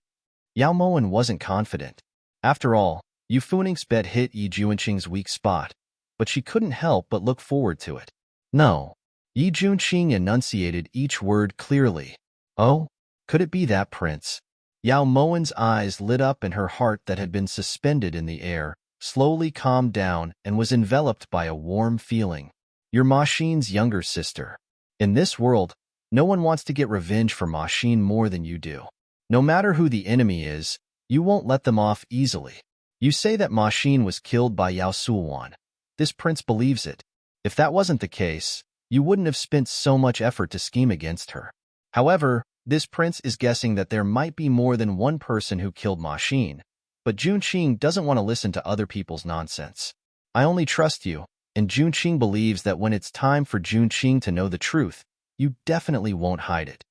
Yao Moen wasn't confident. After all, Yu Funing's bet hit Yi Junqing's weak spot, but she couldn't help but look forward to it. No. Yi Junqing enunciated each word clearly. Oh? Could it be that prince? Yao Moen's eyes lit up and her heart that had been suspended in the air slowly calmed down and was enveloped by a warm feeling. You're Ma Xin's younger sister. In this world, no one wants to get revenge for Ma Xin more than you do. No matter who the enemy is, you won't let them off easily. You say that Ma Xin was killed by Yao Suwan. This prince believes it. If that wasn't the case, you wouldn't have spent so much effort to scheme against her. However, this prince is guessing that there might be more than one person who killed Ma Xin, but Junqing doesn't want to listen to other people's nonsense. I only trust you, and Junqing believes that when it's time for Junqing to know the truth, you definitely won't hide it.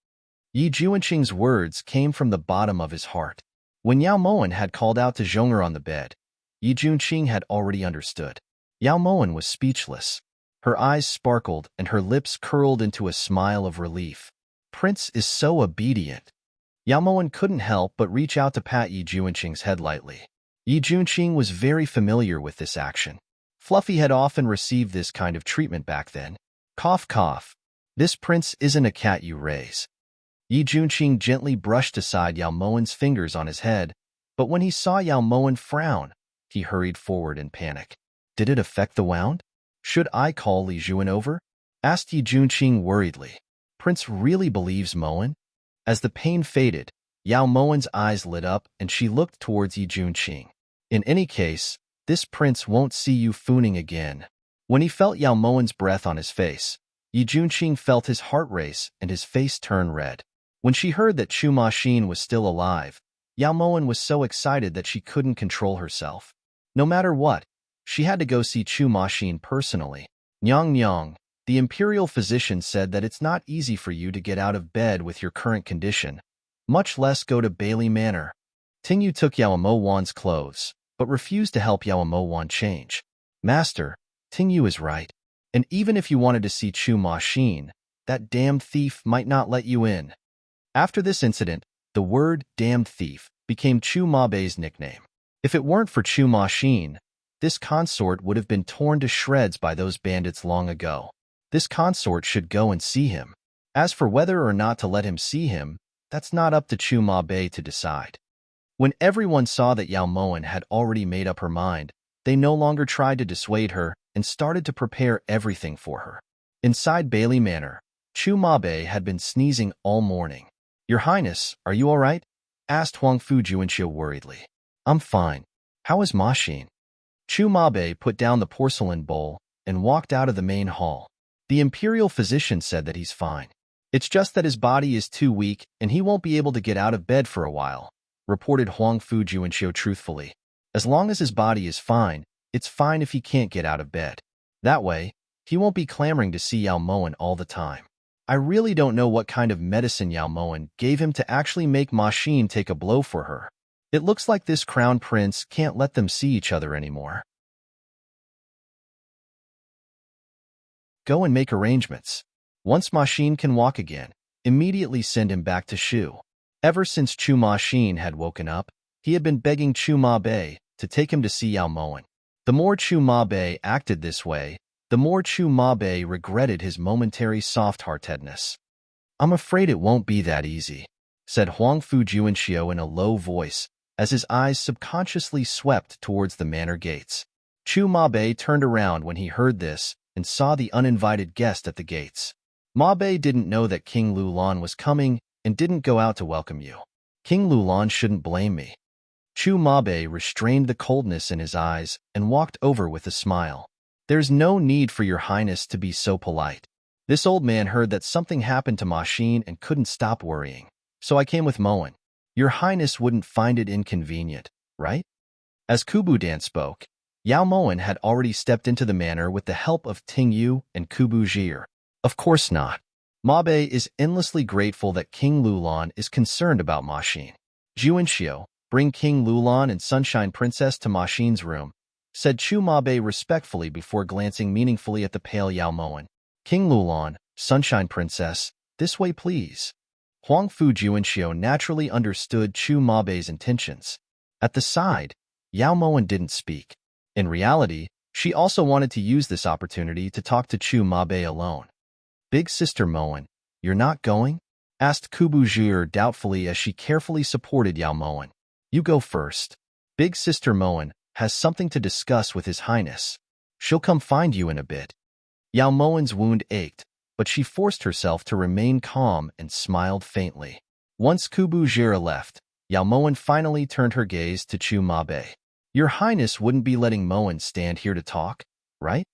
Yi Junqing's words came from the bottom of his heart. When Yao Moen had called out to Zhong'er on the bed, Yi Junqing had already understood. Yao Moen was speechless. Her eyes sparkled and her lips curled into a smile of relief. Prince is so obedient. Yao Moen couldn't help but reach out to pat Yi Junqing's head lightly. Yi Junqing was very familiar with this action. Fluffy had often received this kind of treatment back then. Cough, cough. This prince isn't a cat you raise. Yi Junqing gently brushed aside Yao Moen's fingers on his head, but when he saw Yao Moen frown, he hurried forward in panic. Did it affect the wound? Should I call Li Juan over? Asked Yi Junqing worriedly. Prince really believes Moen? As the pain faded, Yao Moen's eyes lit up and she looked towards Yi Junqing. In any case, this prince won't see you Funing again. When he felt Yao Moen's breath on his face, Yi Junqing felt his heart race and his face turn red. When she heard that Chu Ma Xin was still alive, Yao Moen was so excited that she couldn't control herself. No matter what, she had to go see Chu Ma Xin personally. Nyang Nyang, the imperial physician said that it's not easy for you to get out of bed with your current condition, much less go to Bailey Manor. Tingyu took Yao Mo Wan's clothes, but refused to help Yao Mo Wan change. Master, Tingyu is right. And even if you wanted to see Chu Ma Xin, that damned thief might not let you in. After this incident, the word damned thief became Chu Ma Bei's nickname. If it weren't for Chu Ma Xin, this consort would have been torn to shreds by those bandits long ago. This consort should go and see him. As for whether or not to let him see him, that's not up to Chu Ma Bei to decide. When everyone saw that Yao Moen had already made up her mind, they no longer tried to dissuade her and started to prepare everything for her. Inside Bailey Manor, Chu Ma Bei had been sneezing all morning. Your Highness, are you all right? Asked Huang Fu Juanxiu worriedly. I'm fine. How is Ma Xin? Chu Ma Bei put down the porcelain bowl and walked out of the main hall. The imperial physician said that he's fine. It's just that his body is too weak and he won't be able to get out of bed for a while, reported Huang Fu Juanxiu truthfully. As long as his body is fine, it's fine if he can't get out of bed. That way, he won't be clamoring to see Yao Moen all the time. I really don't know what kind of medicine Yao Moen gave him to actually make Ma Xin take a blow for her. It looks like this crown prince can't let them see each other anymore. Go and make arrangements. Once Ma Xin can walk again, immediately send him back to Shu. Ever since Chu Ma Xin had woken up, he had been begging Chu Ma Bei to take him to see Yao Moen. The more Chu Ma Bei acted this way, the more Chu Ma Bei regretted his momentary soft-heartedness. I'm afraid it won't be that easy, said Huang Fu Juanxiu in a low voice, as his eyes subconsciously swept towards the manor gates. Chu Mabe turned around when he heard this and saw the uninvited guest at the gates. Mabe didn't know that King Lulan was coming and didn't go out to welcome you. King Lulan shouldn't blame me. Chu Mabe restrained the coldness in his eyes and walked over with a smile. There's no need for your highness to be so polite. This old man heard that something happened to Ma Xin and couldn't stop worrying. So I came with Moen. Your highness wouldn't find it inconvenient, right? As Kubu Dan spoke, Yao Moen had already stepped into the manor with the help of Ting Yu and Kubu Jir. Of course not. Mabe is endlessly grateful that King Lulan is concerned about Ma Xin. Juanxiu, bring King Lulan and Sunshine Princess to Ma Xin's room, said Chu Mabe respectfully before glancing meaningfully at the pale Yao Moen. King Lulan, Sunshine Princess, this way please. Huangfu Juanxiu naturally understood Chu Mabe's intentions. At the side, Yao Moen didn't speak. In reality, she also wanted to use this opportunity to talk to Chu Mabe alone. Big Sister Moen, you're not going? Asked Kubu Jir doubtfully as she carefully supported Yao Moen. You go first. Big Sister Moen has something to discuss with His Highness. She'll come find you in a bit. Yao Moen's wound ached, but she forced herself to remain calm and smiled faintly. Once Kubu Jir left, Yao Moen finally turned her gaze to Chu Mabe. Your Highness wouldn't be letting Moen stand here to talk, right?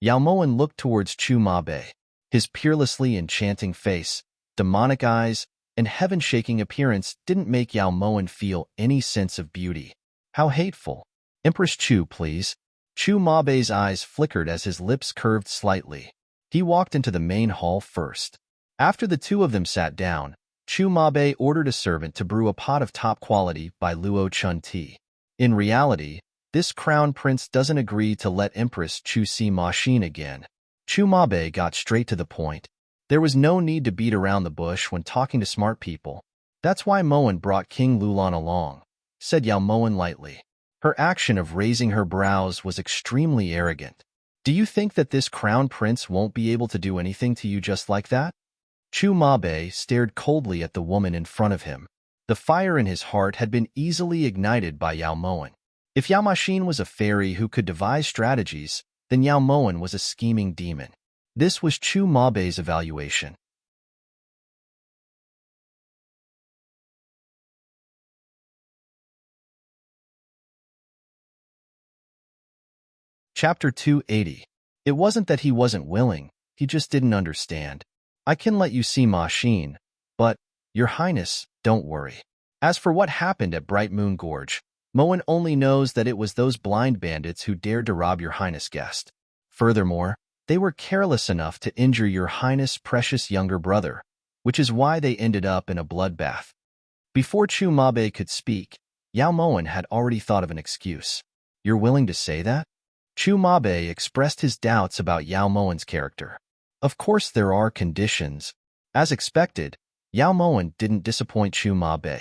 Yao Moen looked towards Chu Mabe. His peerlessly enchanting face, demonic eyes, and heaven-shaking appearance didn't make Yao Moen feel any sense of beauty. How hateful. Empress Chu, please. Chu Mabe's eyes flickered as his lips curved slightly. He walked into the main hall first. After the two of them sat down, Chu Mabe ordered a servant to brew a pot of top quality by Luo Chun tea. In reality, this crown prince doesn't agree to let Empress Chu see Ma Xin again. Chu Mabe got straight to the point. There was no need to beat around the bush when talking to smart people. That's why Moen brought King Lulan along, said Yao Moen lightly. Her action of raising her brows was extremely arrogant. Do you think that this crown prince won't be able to do anything to you just like that? Chu Mabe stared coldly at the woman in front of him. The fire in his heart had been easily ignited by Yao Moen. If Yao Maxin was a fairy who could devise strategies, then Yao Moen was a scheming demon. This was Chu Mabe's evaluation. Chapter 280. It wasn't that he wasn't willing, he just didn't understand. I can let you see Ma Xin, but, Your Highness, don't worry. As for what happened at Bright Moon Gorge, Moen only knows that it was those blind bandits who dared to rob Your Highness' guest. Furthermore, they were careless enough to injure Your Highness' precious younger brother, which is why they ended up in a bloodbath. Before Chu Mabe could speak, Yao Moen had already thought of an excuse. You're willing to say that? Chu Mabe expressed his doubts about Yao Moen's character. Of course there are conditions. As expected, Yao Moen didn't disappoint Chu Mabe.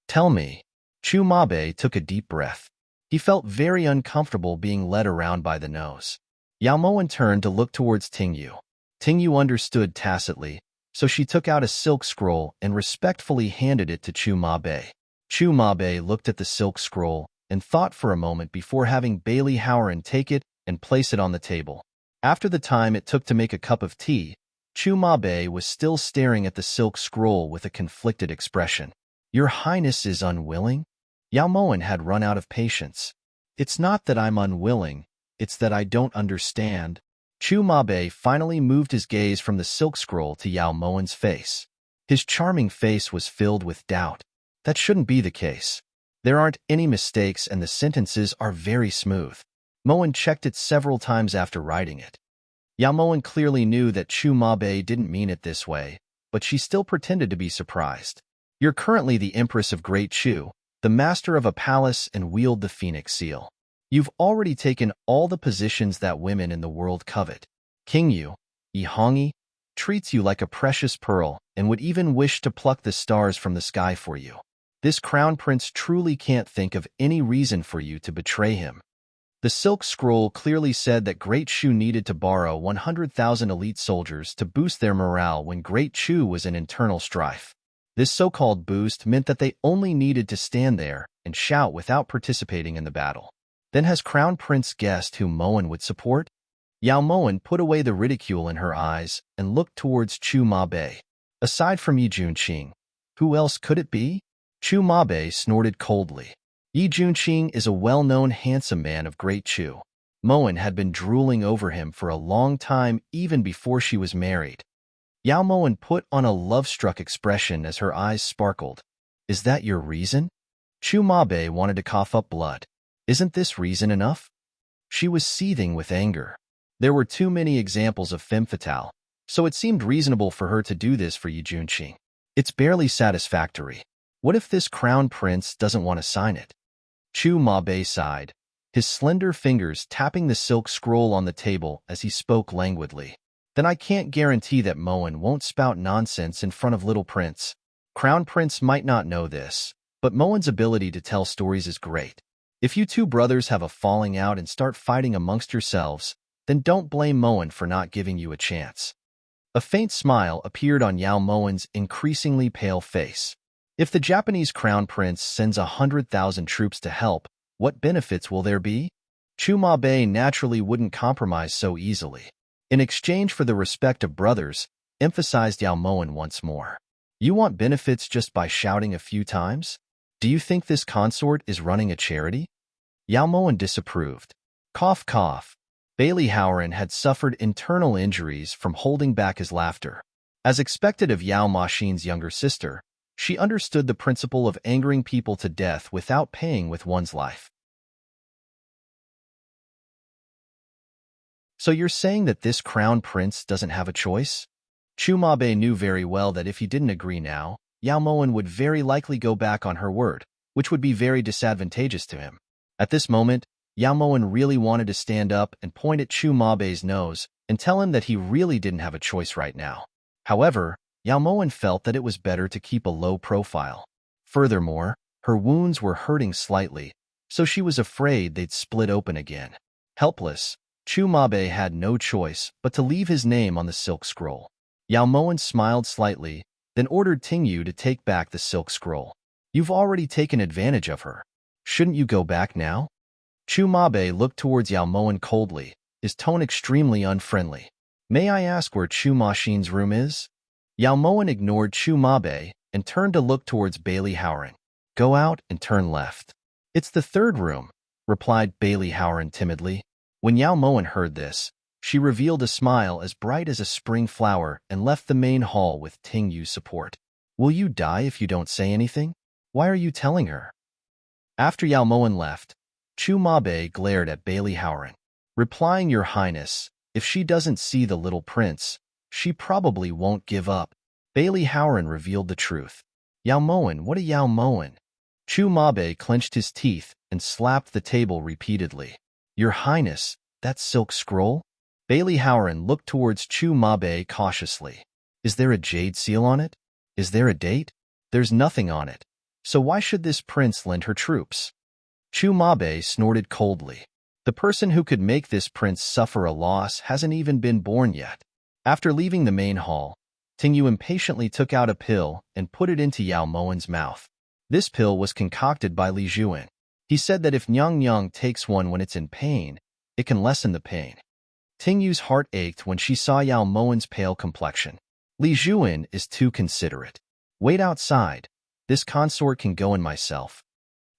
Tell me. Chu Mabe took a deep breath. He felt very uncomfortable being led around by the nose. Yao Moen turned to look towards Ting Yu. Ting Yu understood tacitly, so she took out a silk scroll and respectfully handed it to Chu Mabe. Chu Mabe looked at the silk scroll and thought for a moment before having Bailey Howren take it and place it on the table. After the time it took to make a cup of tea, Chu Mabe was still staring at the silk scroll with a conflicted expression. Your Highness is unwilling? Yao Moen had run out of patience. It's not that I'm unwilling, it's that I don't understand. Chu Mabe finally moved his gaze from the silk scroll to Yao Moen's face. His charming face was filled with doubt. That shouldn't be the case. There aren't any mistakes and the sentences are very smooth. Moen checked it several times after writing it. Yao Moen clearly knew that Chu Mabe didn't mean it this way, but she still pretended to be surprised. You're currently the Empress of Great Chu, the master of a palace and wield the Phoenix Seal. You've already taken all the positions that women in the world covet. King Yu, Yi Hongyi, treats you like a precious pearl and would even wish to pluck the stars from the sky for you. This crown prince truly can't think of any reason for you to betray him. The silk scroll clearly said that Great Chu needed to borrow 100,000 elite soldiers to boost their morale when Great Chu was in internal strife. This so-called boost meant that they only needed to stand there and shout without participating in the battle. Then has Crown Prince guessed who Moen would support? Yao Moen put away the ridicule in her eyes and looked towards Chu Mabe. Aside from Yi Junqing, who else could it be? Chu Mabe snorted coldly. Yi Junqing is a well-known handsome man of great Chu. Moen had been drooling over him for a long time even before she was married. Yao Moen put on a love-struck expression as her eyes sparkled. Is that your reason? Chu Mabe wanted to cough up blood. Isn't this reason enough? She was seething with anger. There were too many examples of femme fatale, so it seemed reasonable for her to do this for Yi Junqing. It's barely satisfactory. What if this crown prince doesn't want to sign it? Chu Mabe sighed, his slender fingers tapping the silk scroll on the table as he spoke languidly. Then I can't guarantee that Moen won't spout nonsense in front of little prince. Crown Prince might not know this, but Moen's ability to tell stories is great. If you two brothers have a falling out and start fighting amongst yourselves, then don't blame Moen for not giving you a chance. A faint smile appeared on Yao Moen's increasingly pale face. If the Japanese crown prince sends 100,000 troops to help, what benefits will there be? Chu Mabe naturally wouldn't compromise so easily. In exchange for the respect of brothers, emphasized Yao Moen once more. You want benefits just by shouting a few times? Do you think this consort is running a charity? Yao Moen disapproved. Cough, cough. Bailey Howren had suffered internal injuries from holding back his laughter. As expected of Yao Maxin's younger sister, she understood the principle of angering people to death without paying with one's life. So you're saying that this crown prince doesn't have a choice? Chu Mabe knew very well that if he didn't agree now, Yao Moen would very likely go back on her word, which would be very disadvantageous to him. At this moment, Yao Moen really wanted to stand up and point at Chu Mabe's nose and tell him that he really didn't have a choice right now. However, Yao Moen felt that it was better to keep a low profile. Furthermore, her wounds were hurting slightly, so she was afraid they'd split open again. Helpless, Chu Mabe had no choice but to leave his name on the silk scroll. Yao Moen smiled slightly, then ordered Tingyu to take back the silk scroll. You've already taken advantage of her. Shouldn't you go back now? Chu Mabe looked towards Yao Moen coldly, his tone extremely unfriendly. May I ask where Chu Maxin's room is? Yao Moen ignored Chu Mabe and turned to look towards Bailey Howren. Go out and turn left. It's the third room, replied Bailey Howren timidly. When Yao Moen heard this, she revealed a smile as bright as a spring flower and left the main hall with Tingyu's support. Will you die if you don't say anything? Why are you telling her? After Yao Moen left, Chu Mabe glared at Bailey Howren, replying, Your Highness, if she doesn't see the little prince, she probably won't give up. Bailey Howren revealed the truth. Yao Moen, what a Yao Moen? Chu Mabe clenched his teeth and slapped the table repeatedly. Your Highness, that silk scroll? Bailey Howren looked towards Chu Mabe cautiously. Is there a jade seal on it? Is there a date? There's nothing on it. So why should this prince lend her troops? Chu Mabe snorted coldly. The person who could make this prince suffer a loss hasn't even been born yet. After leaving the main hall, Tingyu impatiently took out a pill and put it into Yao Moen's mouth. This pill was concocted by Li Juan. He said that if Nyang Nyang takes one when it's in pain, it can lessen the pain. Tingyu's heart ached when she saw Yao Moen's pale complexion. Li Juan is too considerate. Wait outside. This consort can go in myself.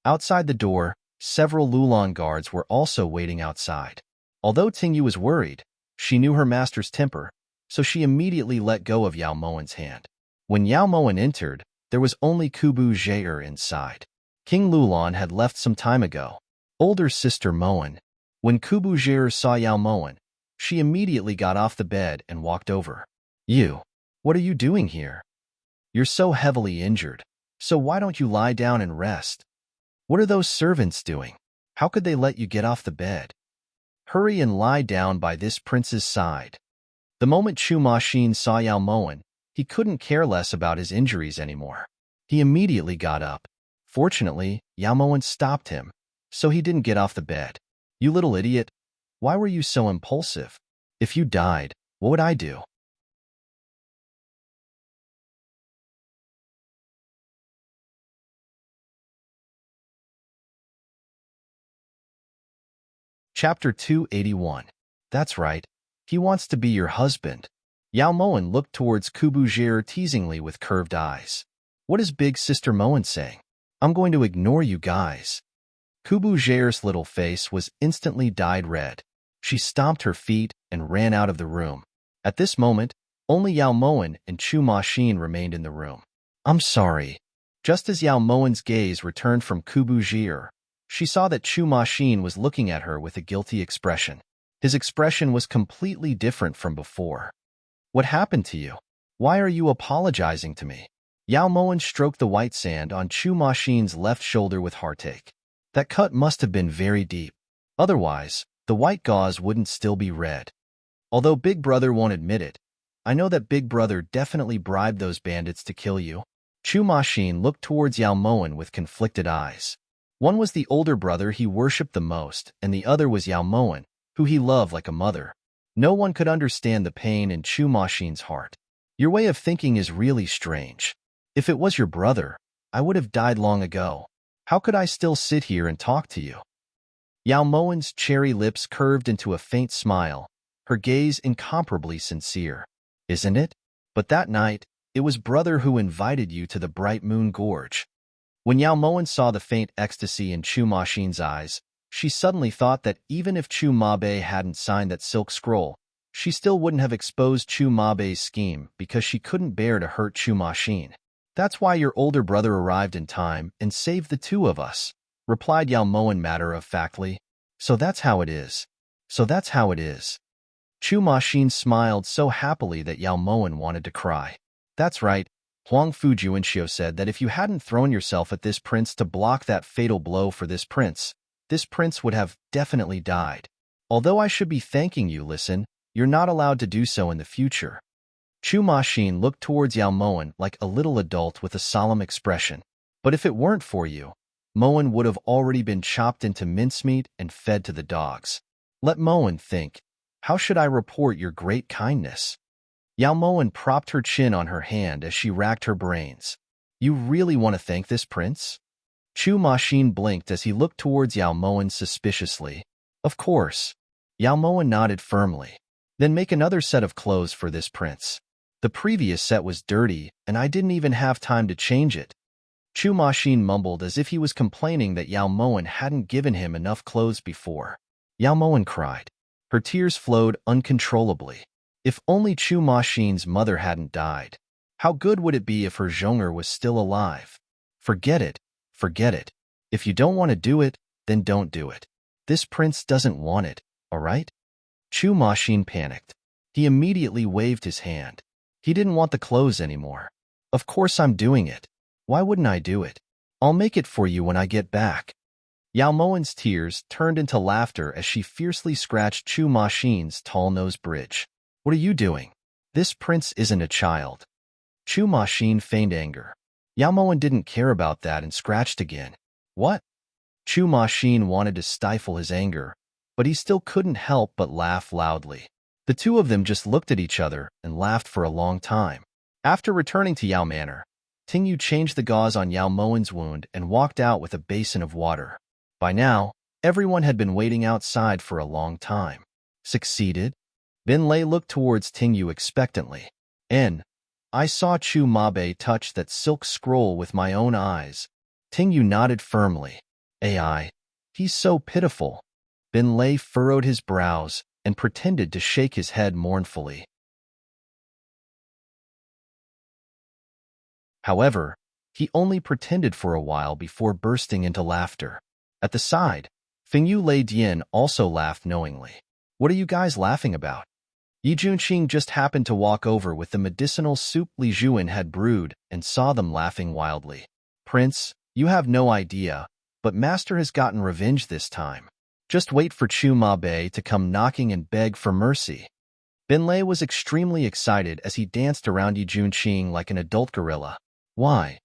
Outside the door, several Lulan guards were also waiting outside. Although Tingyu was worried, she knew her master's temper, so she immediately let go of Yao Moen's hand. When Yao Moen entered, there was only Kubu Zhaer inside. King Lulan had left some time ago. Older sister Moen. When Kubu Zhaer saw Yao Moen, she immediately got off the bed and walked over. You, what are you doing here? You're so heavily injured, so why don't you lie down and rest? What are those servants doing? How could they let you get off the bed? Hurry and lie down by this prince's side. The moment Chu Maxin saw Yao Moen, he couldn't care less about his injuries anymore. He immediately got up. Fortunately, Yao Moen stopped him, so he didn't get off the bed. You little idiot, why were you so impulsive? If you died, what would I do? Chapter 281. That's right. He wants to be your husband. Yao Moen looked towards Kubujir teasingly with curved eyes. What is big sister Moen saying? I'm going to ignore you guys. Kubujir's little face was instantly dyed red. She stomped her feet and ran out of the room. At this moment, only Yao Moen and Chu Maxin remained in the room. I'm sorry. Just as Yao Moen's gaze returned from Kubujir, she saw that Chu Maxin was looking at her with a guilty expression. His expression was completely different from before. What happened to you? Why are you apologizing to me? Yao Moen stroked the white sand on Chu Maxin's left shoulder with heartache. That cut must have been very deep. Otherwise, the white gauze wouldn't still be red. Although Big Brother won't admit it, I know that Big Brother definitely bribed those bandits to kill you. Chu Maxin looked towards Yao Moen with conflicted eyes. One was the older brother he worshipped the most, and the other was Yao Moen, who he loved like a mother. No one could understand the pain in Chu Maxin's heart. Your way of thinking is really strange. If it was your brother, I would have died long ago. How could I still sit here and talk to you? Yao Moen's cherry lips curved into a faint smile, her gaze incomparably sincere. Isn't it? But that night, it was brother who invited you to the Bright Moon Gorge. When Yao Moen saw the faint ecstasy in Chu Maxin's eyes, she suddenly thought that even if Chu Mabe hadn't signed that silk scroll, she still wouldn't have exposed Chu Mabe's scheme because she couldn't bear to hurt Chu Maxin. That's why your older brother arrived in time and saved the two of us, replied Yao Moen matter-of-factly. So that's how it is. So that's how it is. Chu Maxin smiled so happily that Yao Moen wanted to cry. That's right. Huang Fujuanxiu said that if you hadn't thrown yourself at this prince to block that fatal blow for this prince would have definitely died. Although I should be thanking you, listen, you're not allowed to do so in the future. Chu Maxin looked towards Yao Moen like a little adult with a solemn expression. But if it weren't for you, Moen would have already been chopped into mincemeat and fed to the dogs. Let Moen think. How should I report your great kindness? Yao Moen propped her chin on her hand as she racked her brains. You really want to thank this prince? Chu Maxin blinked as he looked towards Yao Moen suspiciously. Of course. Yao Moen nodded firmly. Then make another set of clothes for this prince. The previous set was dirty, and I didn't even have time to change it. Chu Maxin mumbled as if he was complaining that Yao Moen hadn't given him enough clothes before. Yao Moen cried. Her tears flowed uncontrollably. If only Chu Maxin's mother hadn't died. How good would it be if her Zhonger was still alive? Forget it. Forget it. If you don't want to do it, then don't do it. This prince doesn't want it, all right? Chu Maxin panicked. He immediately waved his hand. He didn't want the clothes anymore. Of course I'm doing it. Why wouldn't I do it? I'll make it for you when I get back. Yao Moen's tears turned into laughter as she fiercely scratched Chu Maxin's tall nose bridge. What are you doing? This prince isn't a child. Chu Maxin feigned anger. Yao Moen didn't care about that and scratched again. What? Chu Maxin wanted to stifle his anger, but he still couldn't help but laugh loudly. The two of them just looked at each other and laughed for a long time. After returning to Yao Manor, Tingyu changed the gauze on Yao Moen's wound and walked out with a basin of water. By now, everyone had been waiting outside for a long time. Succeeded? Bin Lei looked towards Tingyu expectantly. I saw Chu Mabe touch that silk scroll with my own eyes. Tingyu nodded firmly. AI. He's so pitiful. Bin Lei furrowed his brows and pretended to shake his head mournfully. However, he only pretended for a while before bursting into laughter. At the side, Fengyu Lei Dian also laughed knowingly. What are you guys laughing about? Yi Junqing just happened to walk over with the medicinal soup Li Juan had brewed and saw them laughing wildly. Prince, you have no idea, but Master has gotten revenge this time. Just wait for Chu Mabe to come knocking and beg for mercy. Bin Lei was extremely excited as he danced around Yi Junqing like an adult gorilla. Why?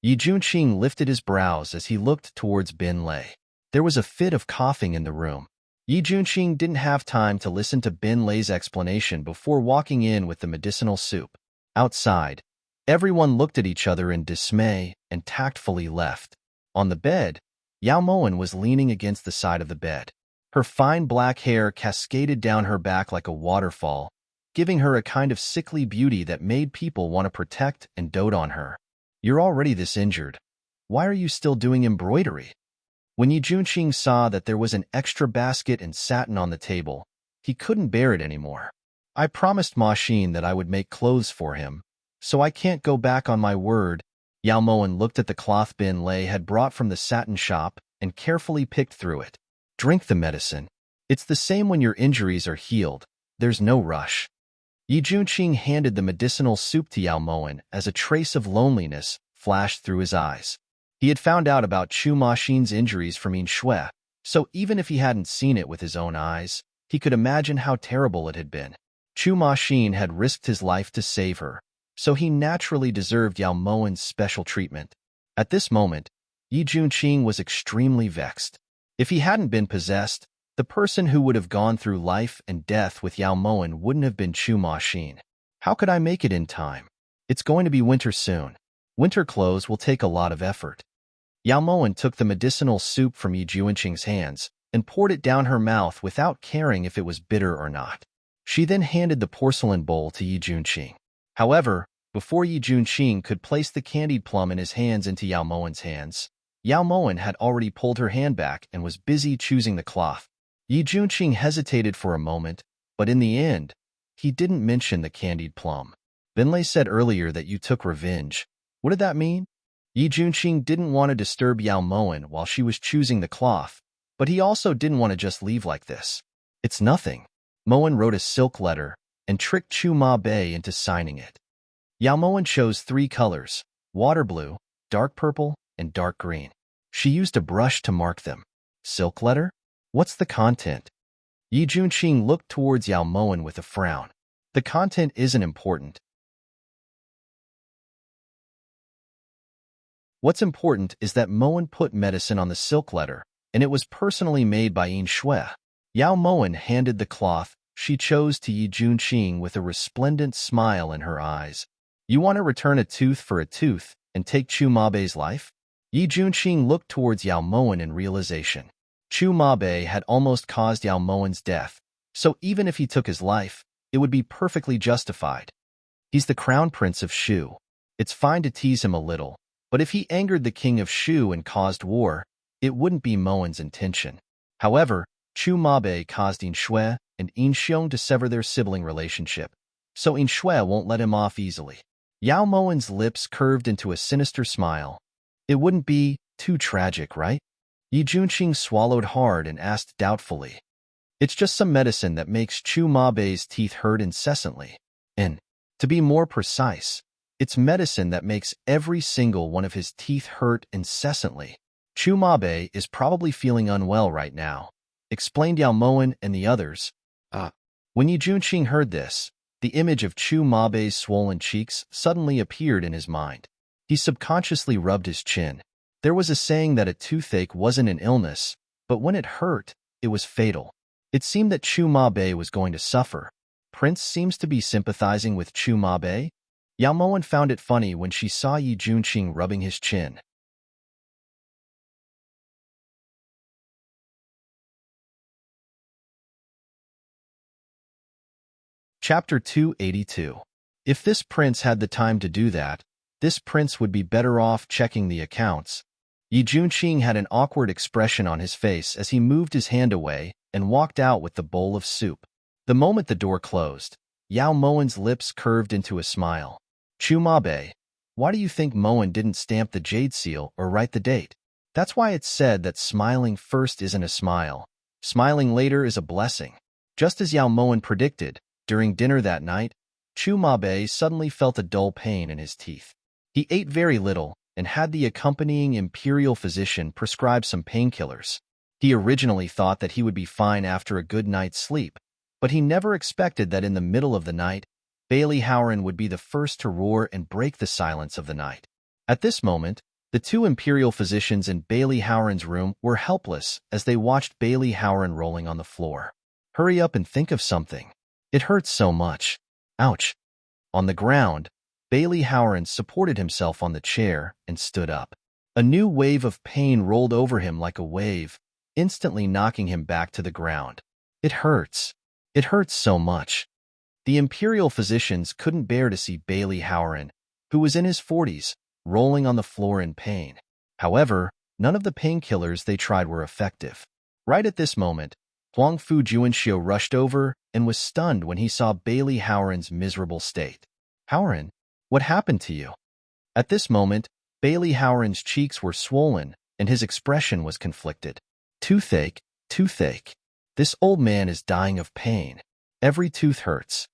Yi Junqing lifted his brows as he looked towards Bin Lei. There was a fit of coughing in the room. Yi Junqing didn't have time to listen to Bin Lei's explanation before walking in with the medicinal soup. Outside, everyone looked at each other in dismay and tactfully left. On the bed, Yao Moen was leaning against the side of the bed. Her fine black hair cascaded down her back like a waterfall, giving her a kind of sickly beauty that made people want to protect and dote on her. You're already this injured. Why are you still doing embroidery? When Yi Junqing saw that there was an extra basket and satin on the table, he couldn't bear it anymore. I promised Ma Xin that I would make clothes for him, so I can't go back on my word. Yao Moen looked at the cloth bin Lei had brought from the satin shop and carefully picked through it. Drink the medicine. It's the same when your injuries are healed. There's no rush. Yi Junqing handed the medicinal soup to Yao Moen as a trace of loneliness flashed through his eyes. He had found out about Chu Ma Xin's injuries from Yin Shui, so even if he hadn't seen it with his own eyes, he could imagine how terrible it had been. Chu Ma Xin had risked his life to save her, so he naturally deserved Yao Moen's special treatment. At this moment, Yi Junqing was extremely vexed. If he hadn't been possessed, the person who would have gone through life and death with Yao Moen wouldn't have been Chu Ma Xin. How could I make it in time? It's going to be winter soon. Winter clothes will take a lot of effort. Yao Moen took the medicinal soup from Yi Junqing's hands and poured it down her mouth without caring if it was bitter or not. She then handed the porcelain bowl to Yi Junqing. However, before Yi Junqing could place the candied plum in his hands into Yao Moen's hands, Yao Moen had already pulled her hand back and was busy choosing the cloth. Yi Junqing hesitated for a moment, but in the end, he didn't mention the candied plum. Binlei said earlier that you took revenge. What did that mean? Yi Junqing didn't want to disturb Yao Moen while she was choosing the cloth, but he also didn't want to just leave like this. It's nothing. Moen wrote a silk letter and tricked Chu Ma Bei into signing it. Yao Moen chose 3 colors, water blue, dark purple, and dark green. She used a brush to mark them. Silk letter? What's the content? Yi Junqing looked towards Yao Moen with a frown. The content isn't important. What's important is that Moen put medicine on the silk letter, and it was personally made by Yin Shui. Yao Moen handed the cloth she chose to Yi Junqing with a resplendent smile in her eyes. You want to return a tooth for a tooth and take Chu Ma Bei's life? Yi Junqing looked towards Yao Moen in realization. Chu Ma Bei had almost caused Yao Moen's death, so even if he took his life, it would be perfectly justified. He's the crown prince of Shu. It's fine to tease him a little, but if he angered the king of Shu and caused war, it wouldn't be Moen's intention. However, Chu Ma Bei caused Yin Shui and Yin Xiong to sever their sibling relationship, so Yin Shui won't let him off easily. Yao Moen's lips curved into a sinister smile. It wouldn't be too tragic, right? Yi Junqing swallowed hard and asked doubtfully. It's just some medicine that makes Chu Ma Bei's teeth hurt incessantly. And, to be more precise, it's medicine that makes every single one of his teeth hurt incessantly. Chu Ma Bei is probably feeling unwell right now, explained Yao Moen and the others. When Yi Junqing heard this, the image of Chu Ma Bei's swollen cheeks suddenly appeared in his mind. He subconsciously rubbed his chin. There was a saying that a toothache wasn't an illness, but when it hurt, it was fatal. It seemed that Chu Ma Bei was going to suffer. Prince seems to be sympathizing with Chu Ma Bei. Yao Moen found it funny when she saw Yi Junqing rubbing his chin. Chapter 282. If this prince had the time to do that, this prince would be better off checking the accounts. Yi Junqing had an awkward expression on his face as he moved his hand away and walked out with the bowl of soup. The moment the door closed, Yao Moen's lips curved into a smile. Chu Ma Bei, why do you think Moen didn't stamp the jade seal or write the date? That's why it's said that smiling first isn't a smile. Smiling later is a blessing. Just as Yao Moen predicted, during dinner that night, Chu Ma Bei suddenly felt a dull pain in his teeth. He ate very little and had the accompanying imperial physician prescribe some painkillers. He originally thought that he would be fine after a good night's sleep, but he never expected that in the middle of the night, Bailey Howren would be the first to roar and break the silence of the night. At this moment, the 2 imperial physicians in Bailey Howren's room were helpless as they watched Bailey Howren rolling on the floor. Hurry up and think of something. It hurts so much. Ouch. On the ground, Bailey Howren supported himself on the chair and stood up. A new wave of pain rolled over him like a wave. instantly knocking him back to the ground. It hurts. It hurts so much. The imperial physicians couldn't bear to see Bailey Howren, who was in his 40s, rolling on the floor in pain. However, none of the painkillers they tried were effective. Right at this moment, Huangfu Juanxiu rushed over and was stunned when he saw Bailey Howren's miserable state. Howren, what happened to you? At this moment, Bailey Howren's cheeks were swollen and his expression was conflicted. Toothache, toothache. This old man is dying of pain. Every tooth hurts.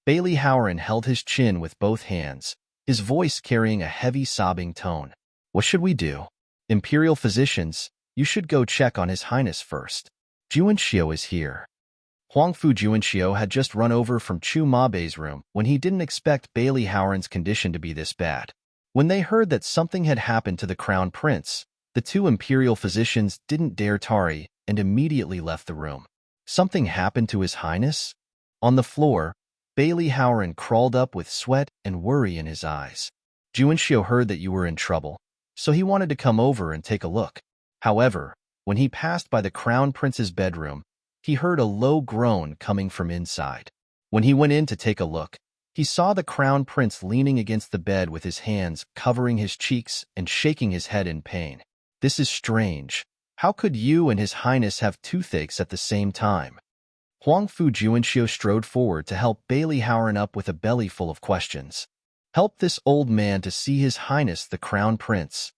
Bailey Howren held his chin with both hands, his voice carrying a heavy sobbing tone. What should we do? Imperial physicians, you should go check on His Highness first. Juanxiu is here. Huangfu Juanxiu had just run over from Chu Mabei's room when he didn't expect Bailey Howren's condition to be this bad. When they heard that something had happened to the crown prince, the two imperial physicians didn't dare tarry and immediately left the room. Something happened to His Highness? On the floor, Bailey Howren crawled up with sweat and worry in his eyes. Juanxiu heard that you were in trouble, so he wanted to come over and take a look. However, when he passed by the crown prince's bedroom, he heard a low groan coming from inside. When he went in to take a look, he saw the crown prince leaning against the bed with his hands covering his cheeks and shaking his head in pain. This is strange. How could you and His Highness have toothaches at the same time? Huangfu Juanxiu strode forward to help Bailey Howren up with a belly full of questions. Help this old man to see His Highness the Crown Prince.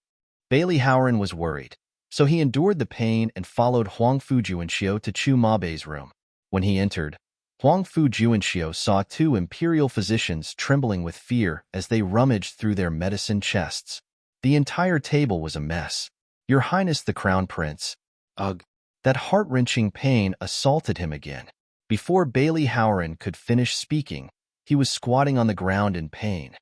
Bailey Howren was worried, so he endured the pain and followed Huangfu Juanxiu to Chu Mabei's room. When he entered, Huangfu Juanxiu saw two imperial physicians trembling with fear as they rummaged through their medicine chests. The entire table was a mess. Your Highness the Crown Prince. Ugh. That heart-wrenching pain assaulted him again. Before Bailey Howren could finish speaking, he was squatting on the ground in pain.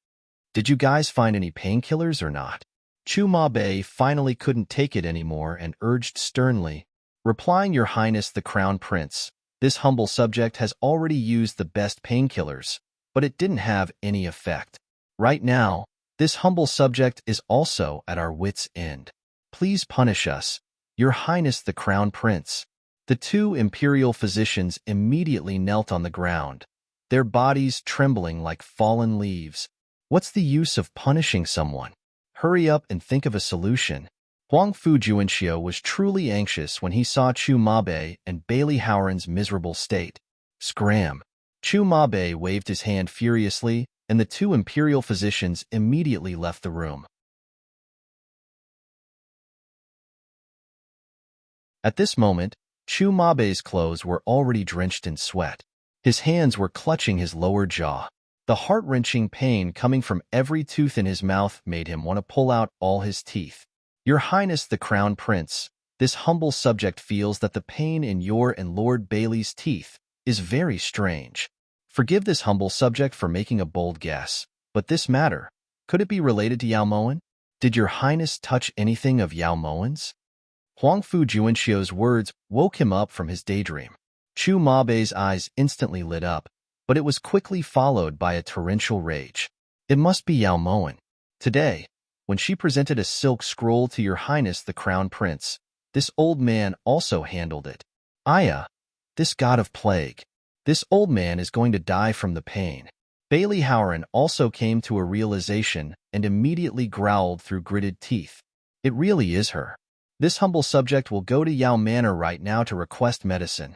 Did you guys find any painkillers or not? Chu Mabei finally couldn't take it anymore and urged sternly, replying, Your Highness the Crown Prince, this humble subject has already used the best painkillers, but it didn't have any effect. Right now, this humble subject is also at our wits' end. Please punish us, Your Highness the Crown Prince. The two imperial physicians immediately knelt on the ground, their bodies trembling like fallen leaves. What's the use of punishing someone? Hurry up and think of a solution. Huangfu Juanxiu was truly anxious when he saw Chu Mabei and Bailey Howren's miserable state. Scram! Chu Mabei waved his hand furiously, and the two imperial physicians immediately left the room. At this moment, Chu Mabei's clothes were already drenched in sweat. His hands were clutching his lower jaw. The heart-wrenching pain coming from every tooth in his mouth made him want to pull out all his teeth. Your Highness the Crown Prince, this humble subject feels that the pain in your and Lord Bailey's teeth is very strange. Forgive this humble subject for making a bold guess, but this matter, could it be related to Yao Moen? Did Your Highness touch anything of Yao Moen's? Huangfu Juanxiu's words woke him up from his daydream. Chu Mabei's eyes instantly lit up, but it was quickly followed by a torrential rage. It must be Yao Moen. Today, when she presented a silk scroll to Your Highness the Crown Prince, this old man also handled it. Aya, this god of plague. This old man is going to die from the pain. Bailey Howren also came to a realization and immediately growled through gritted teeth. It really is her. This humble subject will go to Yao Manor right now to request medicine.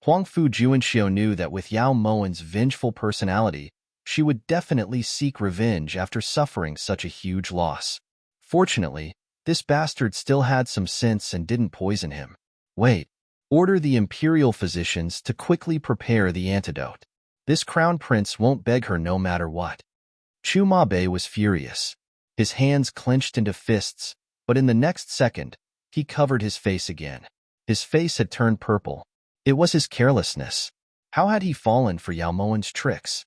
Huangfu Juanxiu knew that with Yao Moen's vengeful personality, she would definitely seek revenge after suffering such a huge loss. Fortunately, this bastard still had some sense and didn't poison him. Wait, order the imperial physicians to quickly prepare the antidote. This crown prince won't beg her no matter what. Chu Mabei was furious. His hands clenched into fists, but in the next second, he covered his face again. His face had turned purple. It was his carelessness. How had he fallen for Yao Moen's tricks?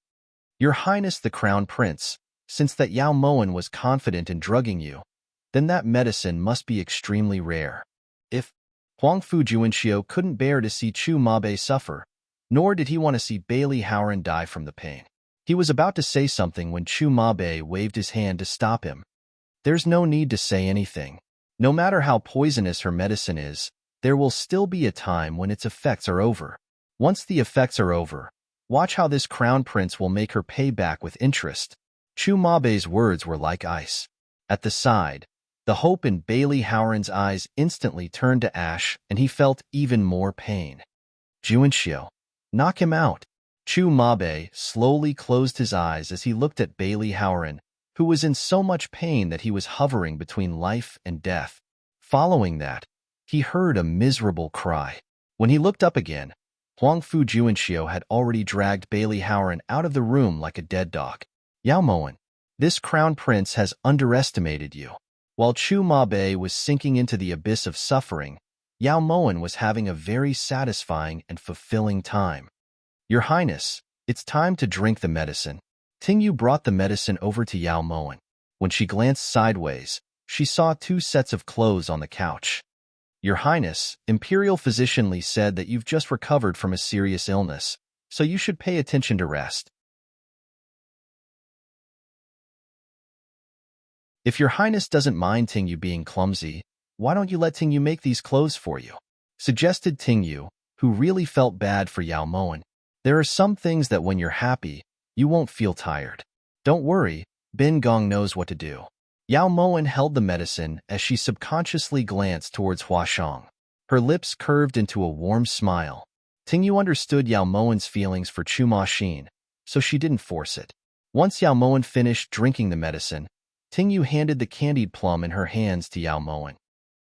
Your Highness the Crown Prince, since that Yao Moen was confident in drugging you, then that medicine must be extremely rare. If Huangfu Juanxiu couldn't bear to see Chu Mabei suffer, nor did he want to see Bailey Howren die from the pain. He was about to say something when Chu Mabei waved his hand to stop him. There's no need to say anything. No matter how poisonous her medicine is, there will still be a time when its effects are over. Once the effects are over, watch how this crown prince will make her pay back with interest. Chu Mabe's words were like ice. At the side, the hope in Bailey Howren's eyes instantly turned to ash, and he felt even more pain. Juanxiu, knock him out. Chu Mabe slowly closed his eyes as he looked at Bailey Howren, who was in so much pain that he was hovering between life and death. Following that, he heard a miserable cry. When he looked up again, Huangfu Juanxiu had already dragged Bailey Howren out of the room like a dead dog. Yao Moen, this crown prince has underestimated you. While Chu Mabe was sinking into the abyss of suffering, Yao Moen was having a very satisfying and fulfilling time. Your Highness, it's time to drink the medicine. Tingyu brought the medicine over to Yao Moen. When she glanced sideways, she saw 2 sets of clothes on the couch. Your Highness, Imperial Physician Li said that you've just recovered from a serious illness, so you should pay attention to rest. If Your Highness doesn't mind Tingyu being clumsy, why don't you let Tingyu make these clothes for you? Suggested Tingyu, who really felt bad for Yao Moen. There are some things that when you're happy, you won't feel tired. Don't worry, Bin Gong knows what to do. Yao Moen held the medicine as she subconsciously glanced towards Huashang. Her lips curved into a warm smile. Tingyu understood Yao Moen's feelings for Chu Ma Xin, so she didn't force it. Once Yao Moen finished drinking the medicine, Tingyu handed the candied plum in her hands to Yao Moen.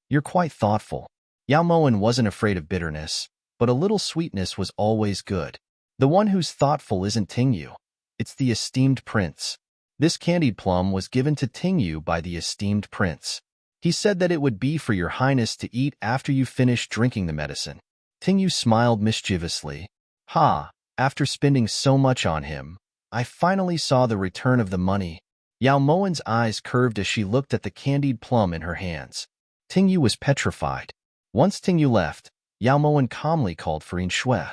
You're quite thoughtful. Yao Moen wasn't afraid of bitterness, but a little sweetness was always good. The one who's thoughtful isn't Tingyu. It's the esteemed prince. This candied plum was given to Tingyu by the esteemed prince. He said that it would be for Your Highness to eat after you finished drinking the medicine. Tingyu smiled mischievously. Ha, after spending so much on him, I finally saw the return of the money. Yao Moen's eyes curved as she looked at the candied plum in her hands. Tingyu was petrified. Once Tingyu left, Yao Moen calmly called for Yin Shui.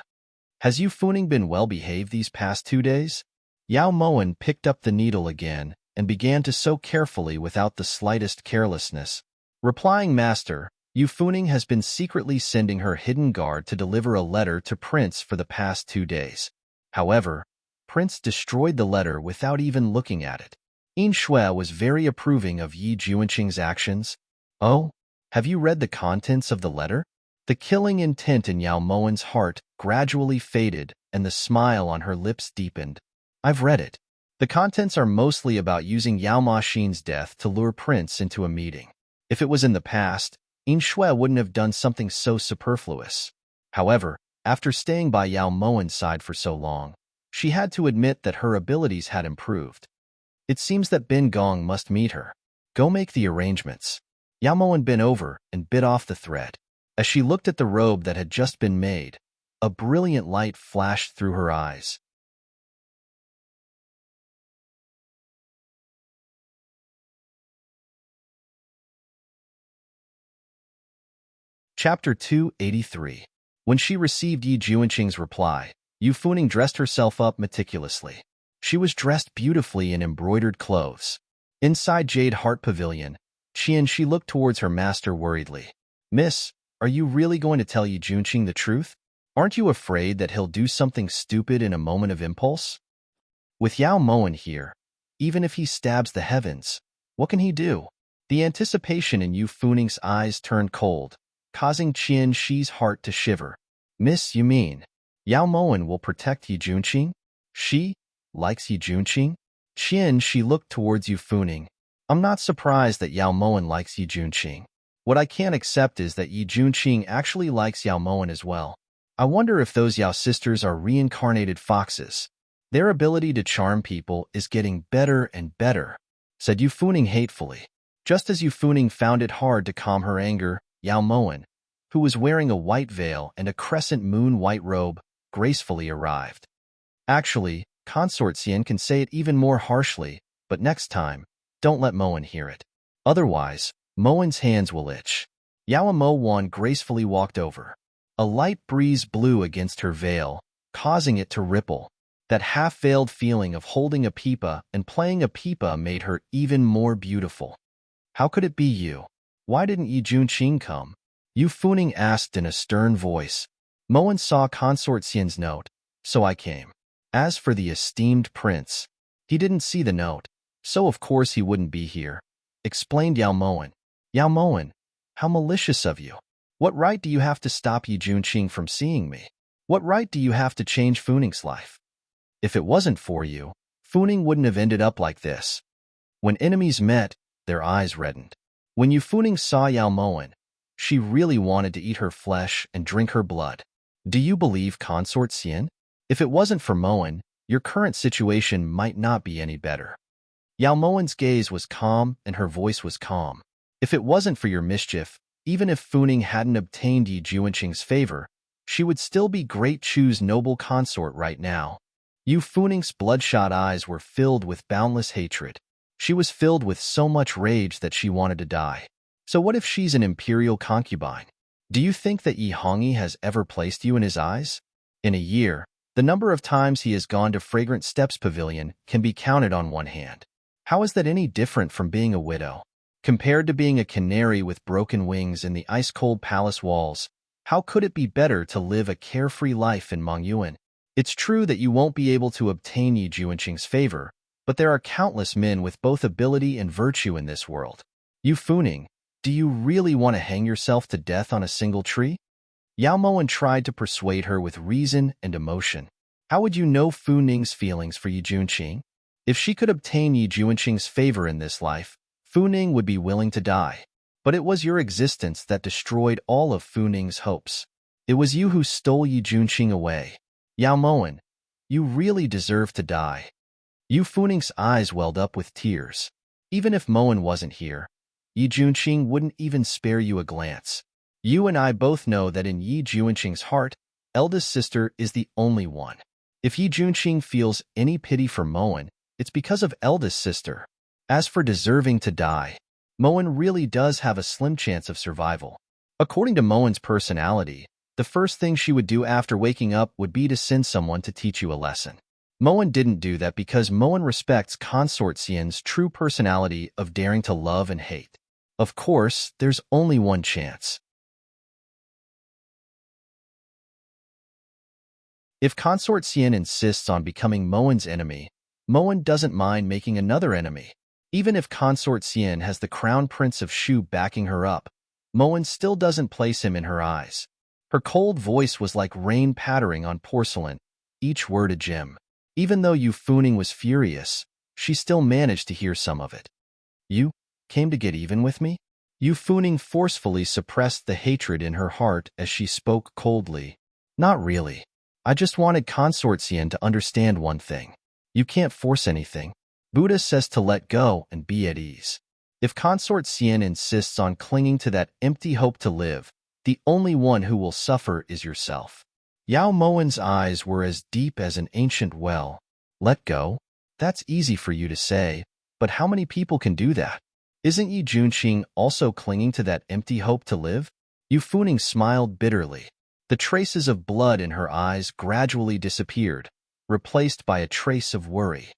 Has Yu Funing been well-behaved these past 2 days? Yao Moen picked up the needle again and began to sew carefully without the slightest carelessness. Replying, Master, Yu Funing has been secretly sending her hidden guard to deliver a letter to Prince for the past 2 days. However, Prince destroyed the letter without even looking at it. Yin Shui was very approving of Yi Juanqing's actions. Oh, have you read the contents of the letter? The killing intent in Yao Moen's heart gradually faded and the smile on her lips deepened. I've read it. The contents are mostly about using Yao Ma Xin's death to lure Prince into a meeting. If it was in the past, Yin Shui wouldn't have done something so superfluous. However, after staying by Yao Moen's side for so long, she had to admit that her abilities had improved. It seems that Bin Gong must meet her. Go make the arrangements. Yao Moen bent over and bit off the thread. As she looked at the robe that had just been made, a brilliant light flashed through her eyes. Chapter 283. When she received Yi Juanqing's reply, Yu Funing dressed herself up meticulously. She was dressed beautifully in embroidered clothes. Inside Jade Heart Pavilion, she looked towards her master worriedly. Miss, are you really going to tell Yi Juanqing the truth? Aren't you afraid that he'll do something stupid in a moment of impulse? With Yao Moen here, even if he stabs the heavens, what can he do? The anticipation in Yu Funing's eyes turned cold, causing Qian Shi's heart to shiver. Miss, you mean Yao Moen will protect Yi Juanqing? She likes Yi Juanqing? Qian Shi looked towards Yu Funing. I'm not surprised that Yao Moen likes Yi Juanqing. What I can't accept is that Yi Juanqing actually likes Yao Moen as well. I wonder if those Yao sisters are reincarnated foxes. Their ability to charm people is getting better and better, said Yu Funing hatefully. Just as Yu Funing found it hard to calm her anger, Yao Moen, who was wearing a white veil and a crescent moon white robe, gracefully arrived. Actually, Consort Xian can say it even more harshly, but next time, don't let Moen hear it. Otherwise, Moen's hands will itch. Yao Mo Wan gracefully walked over. A light breeze blew against her veil, causing it to ripple. That half-veiled feeling of holding a pipa and playing a pipa made her even more beautiful. How could it be you? Why didn't Yi Juanqing come? Yu Funing asked in a stern voice. Moen saw Consort Xian's note, so I came. As for the esteemed prince, he didn't see the note, so of course he wouldn't be here, explained Yao Moen. Yao Moen, how malicious of you. What right do you have to stop Yi Junqing from seeing me? What right do you have to change Funing's life? If it wasn't for you, Funing wouldn't have ended up like this. When enemies met, their eyes reddened. When Yu Funing saw Yao Moen, she really wanted to eat her flesh and drink her blood. Do you believe Consort Xian? If it wasn't for Moen, your current situation might not be any better. Yao Moen's gaze was calm and her voice was calm. If it wasn't for your mischief, even if Funing hadn't obtained Yi Junqing's favor, she would still be Great Chu's noble consort right now. Yu Funing's bloodshot eyes were filled with boundless hatred. She was filled with so much rage that she wanted to die. So what if she's an imperial concubine? Do you think that Yi Hongyi has ever placed you in his eyes? In a year, the number of times he has gone to Fragrant Steps Pavilion can be counted on one hand. How is that any different from being a widow? Compared to being a canary with broken wings in the ice-cold palace walls, how could it be better to live a carefree life in Mongyuan? It's true that you won't be able to obtain Yi Junqing's favor, but there are countless men with both ability and virtue in this world. Yu Funing, do you really want to hang yourself to death on a single tree? Yao Moen tried to persuade her with reason and emotion. How would you know Funing's feelings for Yi Junqing? If she could obtain Yi Junqing's favor in this life, Funing would be willing to die. But it was your existence that destroyed all of Funing's hopes. It was you who stole Yi Junqing away. Yao Moen, you really deserve to die. Yu Funing's eyes welled up with tears. Even if Moen wasn't here, Yi Junqing wouldn't even spare you a glance. You and I both know that in Yi Junqing's heart, eldest sister is the only one. If Yi Junqing feels any pity for Moen, it's because of eldest sister. As for deserving to die, Moen really does have a slim chance of survival. According to Moen's personality, the first thing she would do after waking up would be to send someone to teach you a lesson. Moen didn't do that because Moen respects Consort Xian's true personality of daring to love and hate. Of course, there's only one chance. If Consort Xian insists on becoming Moen's enemy, Moen doesn't mind making another enemy. Even if Consort Xian has the Crown Prince of Shu backing her up, Moen still doesn't place him in her eyes. Her cold voice was like rain pattering on porcelain, each word a gem. Even though Yu Funing was furious, she still managed to hear some of it. You came to get even with me? Yu Funing forcefully suppressed the hatred in her heart as she spoke coldly. Not really. I just wanted Consort Xian to understand one thing. You can't force anything. Buddha says to let go and be at ease. If Consort Xian insists on clinging to that empty hope to live, the only one who will suffer is yourself. Yao Moen's eyes were as deep as an ancient well. Let go? That's easy for you to say, but how many people can do that? Isn't Yi Junqing also clinging to that empty hope to live? Yu Funing smiled bitterly. The traces of blood in her eyes gradually disappeared, replaced by a trace of worry.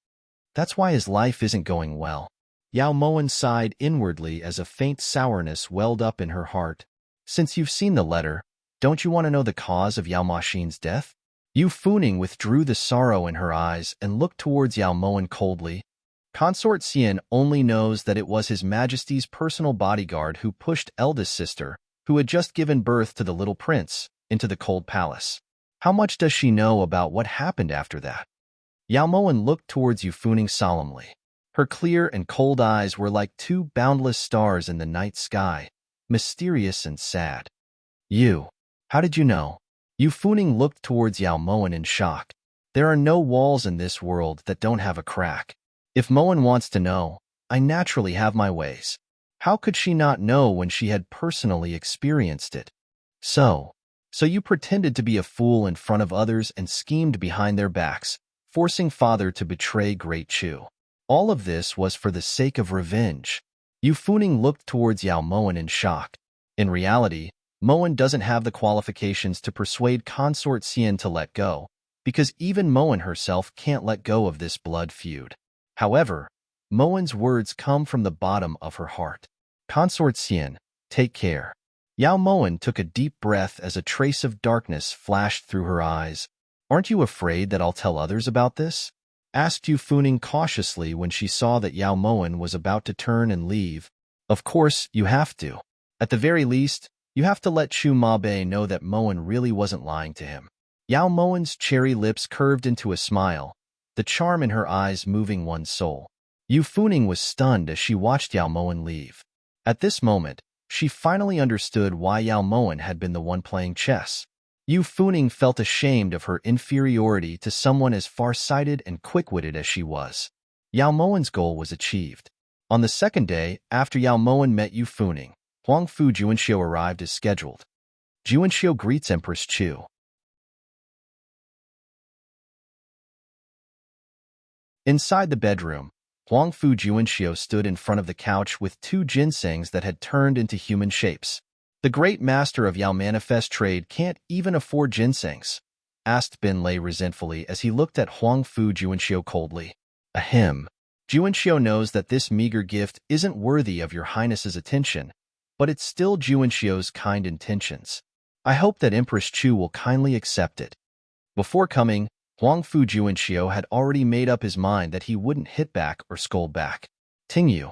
That's why his life isn't going well. Yao Moen sighed inwardly as a faint sourness welled up in her heart. Since you've seen the letter, don't you want to know the cause of Yao Maxin's death? Yu Funing withdrew the sorrow in her eyes and looked towards Yao Moen coldly. Consort Xian only knows that it was His Majesty's personal bodyguard who pushed eldest sister, who had just given birth to the little prince, into the cold palace. How much does she know about what happened after that? Yao Moen looked towards Yu Funing solemnly. Her clear and cold eyes were like two boundless stars in the night sky, mysterious and sad. You, how did you know? Yu Funing looked towards Yao Moen in shock. There are no walls in this world that don't have a crack. If Moen wants to know, I naturally have my ways. How could she not know when she had personally experienced it? So you pretended to be a fool in front of others and schemed behind their backs, forcing father to betray Great Chu. All of this was for the sake of revenge. Yu Funing looked towards Yao Moen in shock. In reality, Moen doesn't have the qualifications to persuade Consort Xian to let go, because even Moen herself can't let go of this blood feud. However, Moen's words come from the bottom of her heart. Consort Xian, take care. Yao Moen took a deep breath as a trace of darkness flashed through her eyes. Aren't you afraid that I'll tell others about this? Asked Yu Funing cautiously when she saw that Yao Moen was about to turn and leave. Of course, you have to. At the very least, you have to let Chu Mabe know that Moen really wasn't lying to him. Yao Moen's cherry lips curved into a smile, the charm in her eyes moving one's soul. Yu Funing was stunned as she watched Yao Moen leave. At this moment, she finally understood why Yao Moen had been the one playing chess. Yu Funing felt ashamed of her inferiority to someone as far-sighted and quick-witted as she was. Yao Moen's goal was achieved. On the second day, after Yao Moen met Yu Funing, Huangfu Juanxiu arrived as scheduled. Juanxiu greets Empress Chu. Inside the bedroom, Huangfu Juanxiu stood in front of the couch with two ginsengs that had turned into human shapes. The great master of Yao Manifest Trade can't even afford ginsengs, asked Bin Lei resentfully as he looked at Huangfu Juanxiu coldly. Ahem. Juanxiu knows that this meager gift isn't worthy of your highness's attention, but it's still Juanxiu's kind intentions. I hope that Empress Chu will kindly accept it. Before coming, Huangfu Juanxiu had already made up his mind that he wouldn't hit back or scold back. Tingyu,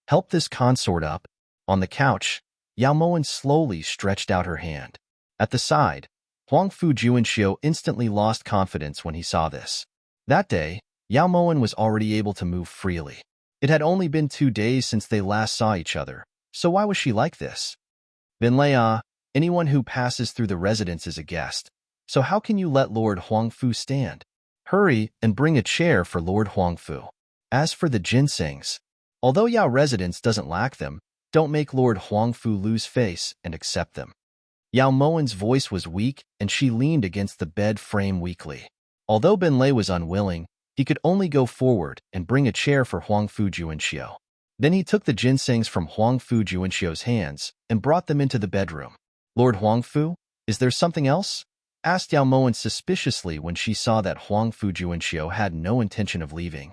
help this consort up. On the couch, Yao Moen slowly stretched out her hand. At the side, Huangfu Juanxiu instantly lost confidence when he saw this. That day, Yao Moen was already able to move freely. It had only been 2 days since they last saw each other, so why was she like this? Bin Lei, anyone who passes through the residence is a guest, so how can you let Lord Huangfu stand? Hurry and bring a chair for Lord Huangfu. As for the ginsengs, although Yao residence doesn't lack them, don't make Lord Huangfu lose face and accept them. Yao Moen's voice was weak and she leaned against the bed frame weakly. Although Bin Lei was unwilling, he could only go forward and bring a chair for Huangfu Juanxiu. Then he took the ginsengs from Huangfu Juanxiu's hands and brought them into the bedroom. Lord Huangfu, is there something else? Asked Yao Moen suspiciously when she saw that Huangfu Juanxiu had no intention of leaving.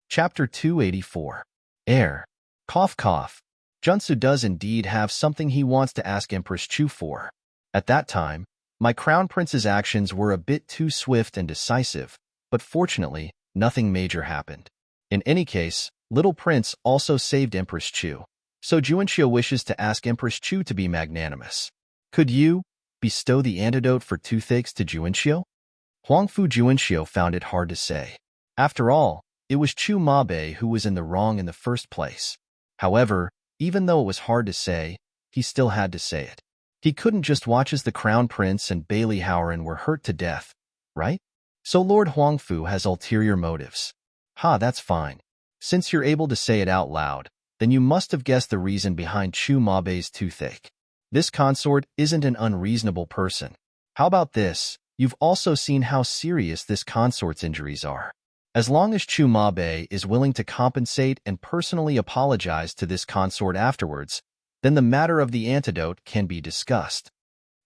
Chapter 284. Air. Cough cough. Junsu does indeed have something he wants to ask Empress Chu for. At that time, my crown prince's actions were a bit too swift and decisive, but fortunately, nothing major happened. In any case, little prince also saved Empress Chu, so Juanxiu wishes to ask Empress Chu to be magnanimous. Could you bestow the antidote for toothaches to Juanxiu? Huangfu Juanxiu found it hard to say. After all, it was Chu Mabe who was in the wrong in the first place. However, even though it was hard to say, he still had to say it. He couldn't just watch as the Crown Prince and Bailey Howren were hurt to death, right? So Lord Huangfu has ulterior motives. That's fine. Since you're able to say it out loud, then you must have guessed the reason behind Chu Mabe's toothache. This consort isn't an unreasonable person. How about this? You've also seen how serious this consort's injuries are. As long as Chu Mabe is willing to compensate and personally apologize to this consort afterwards, then the matter of the antidote can be discussed.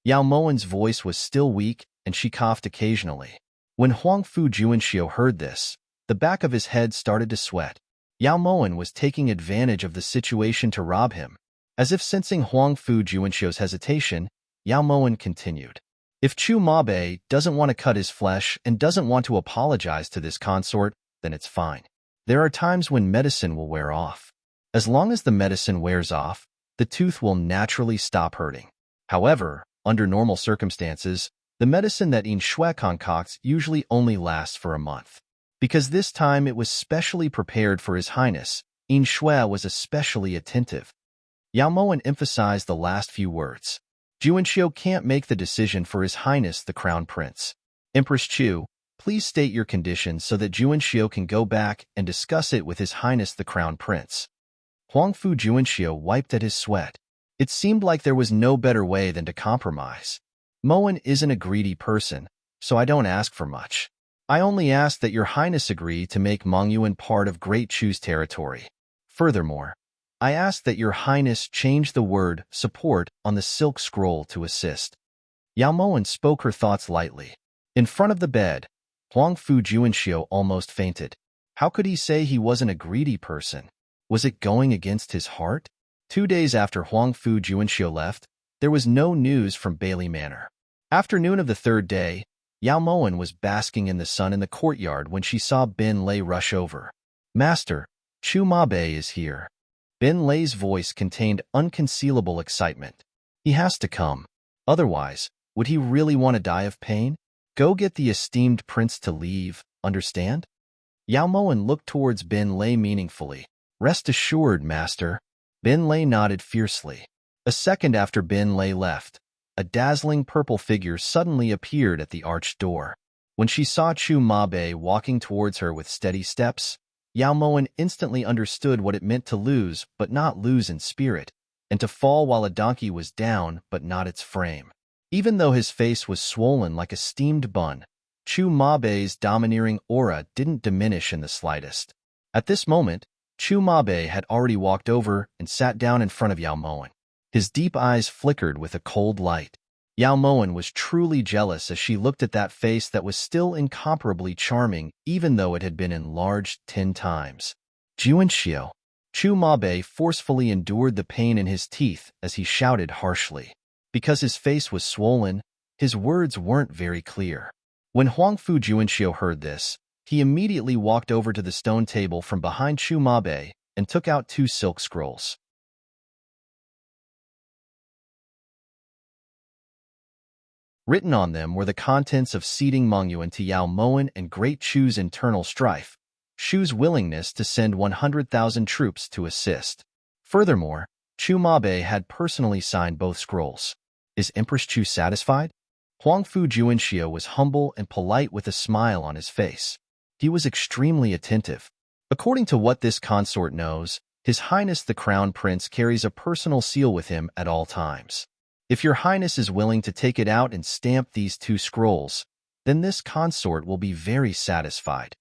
Yao Moen's voice was still weak, and she coughed occasionally. When Huangfu Juanxiu heard this, the back of his head started to sweat. Yao Moen was taking advantage of the situation to rob him. As if sensing Huangfu Juanxiu's hesitation, Yao Moen continued. If Chu Mabe doesn't want to cut his flesh and doesn't want to apologize to this consort, then it's fine. There are times when medicine will wear off. As long as the medicine wears off, the tooth will naturally stop hurting. However, under normal circumstances, the medicine that Yin Shui concocts usually only lasts for a month. Because this time it was specially prepared for His Highness, Yin Shui was especially attentive. Yao Moen emphasized the last few words. Juanxiu can't make the decision for His Highness the Crown Prince. Empress Chu, please state your conditions so that Juanxiu can go back and discuss it with His Highness the Crown Prince. Huangfu Juanxiu wiped at his sweat. It seemed like there was no better way than to compromise. Moen isn't a greedy person, so I don't ask for much. I only ask that Your Highness agree to make Mongyuan part of Great Chu's territory. Furthermore, I ask that Your Highness change the word support on the silk scroll to assist. Yao Moen spoke her thoughts lightly. In front of the bed, Huang Fu Juanxiu almost fainted. How could he say he wasn't a greedy person? Was it going against his heart? 2 days after Huang Fu Juanxiu left, there was no news from Bailey Manor. Afternoon of the third day, Yao Moen was basking in the sun in the courtyard when she saw Bin Lei rush over. "Master, Chu Mabe is here." Bin Lei's voice contained unconcealable excitement. "He has to come. Otherwise, would he really want to die of pain? Go get the esteemed prince to leave, understand?" Yao Moen looked towards Bin Lei meaningfully. "Rest assured, master." Bin Lei nodded fiercely. A second after Bin Lei left, a dazzling purple figure suddenly appeared at the arched door. When she saw Chu Mabe walking towards her with steady steps, Yao Moen instantly understood what it meant to lose but not lose in spirit, and to fall while a donkey was down but not its frame. Even though his face was swollen like a steamed bun, Chu Mabe's domineering aura didn't diminish in the slightest. At this moment, Chu Mabe had already walked over and sat down in front of Yao Moen. His deep eyes flickered with a cold light. Yao Moen was truly jealous as she looked at that face that was still incomparably charming even though it had been enlarged 10 times. "Juanxiu." Chu Mabe forcefully endured the pain in his teeth as he shouted harshly. Because his face was swollen, his words weren't very clear. When Huang Fu Juanxiu heard this, he immediately walked over to the stone table from behind Chu Mabe and took out 2 silk scrolls. Written on them were the contents of ceding Mengyuan to Yao Moen and Great Chu's internal strife, Chu's willingness to send 100,000 troops to assist. Furthermore, Chu Mabe had personally signed both scrolls. Is Empress Chu satisfied? Huang Fu Juanxiu was humble and polite with a smile on his face. He was extremely attentive. According to what this consort knows, His Highness the Crown Prince carries a personal seal with him at all times. If your Highness is willing to take it out and stamp these 2 scrolls, then this consort will be very satisfied.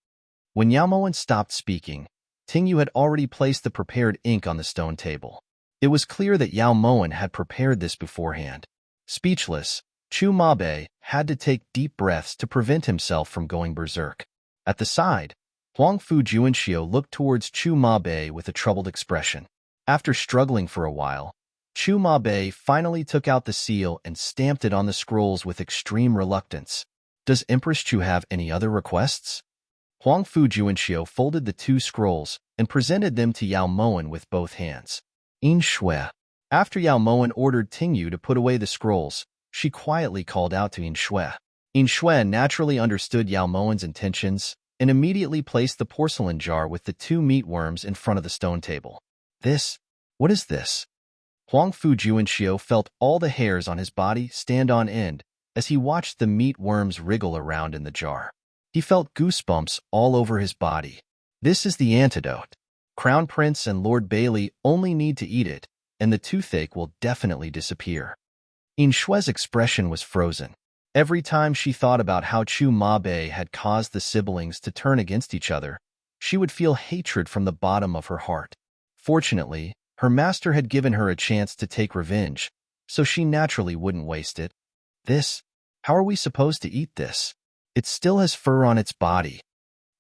When Yao Moen stopped speaking, Tingyu had already placed the prepared ink on the stone table. It was clear that Yao Moen had prepared this beforehand. Speechless, Chu Mabe had to take deep breaths to prevent himself from going berserk. At the side, Huang Fu Juanxiu looked towards Chu Mabe with a troubled expression. After struggling for a while, Chu Mabe finally took out the seal and stamped it on the scrolls with extreme reluctance. "Does Empress Chu have any other requests?" Huang Fu Juanxiu folded the 2 scrolls and presented them to Yao Moen with both hands. "In Shui." After Yao Moen ordered Tingyu to put away the scrolls, she quietly called out to In Shui. In Shui naturally understood Yao Moen's intentions and immediately placed the porcelain jar with the 2 meatworms in front of the stone table. What is this?" Huang Fu Juanxiu felt all the hairs on his body stand on end as he watched the meatworms wriggle around in the jar. He felt goosebumps all over his body. "This is the antidote. Crown Prince and Lord Bailey only need to eat it, and the toothache will definitely disappear." In Shui's expression was frozen. Every time she thought about how Chu Mabe had caused the siblings to turn against each other, she would feel hatred from the bottom of her heart. Fortunately, her master had given her a chance to take revenge, so she naturally wouldn't waste it. How are we supposed to eat this? It still has fur on its body."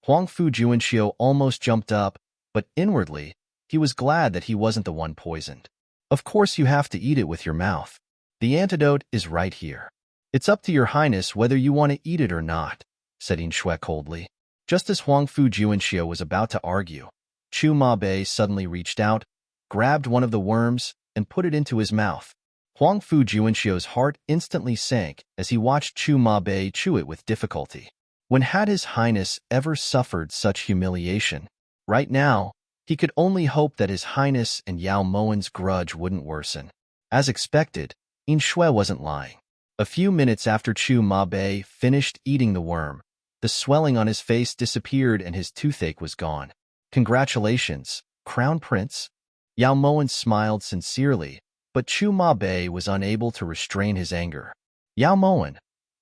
Huang Fu Juanxiu almost jumped up, but inwardly, he was glad that he wasn't the one poisoned. "Of course you have to eat it with your mouth. The antidote is right here. It's up to your Highness whether you want to eat it or not," said In Shui coldly. Just as Huang Fu Juanxiu was about to argue, Chu Mabe suddenly reached out, grabbed one of the worms, and put it into his mouth. Huang Fu Juanxiu's heart instantly sank as he watched Chu Mabe chew it with difficulty. When had His Highness ever suffered such humiliation? Right now, he could only hope that His Highness and Yao Moen's grudge wouldn't worsen. As expected, In Shui wasn't lying. A few minutes after Chu Mabe finished eating the worm, the swelling on his face disappeared and his toothache was gone. "Congratulations, Crown Prince." Yao Moen smiled sincerely, but Chu Mabe was unable to restrain his anger. "Yao Moen,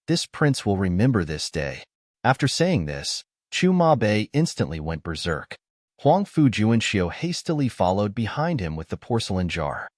this prince will remember this day." After saying this, Chu Mabe instantly went berserk. Huang Fu Juanxiu hastily followed behind him with the porcelain jar.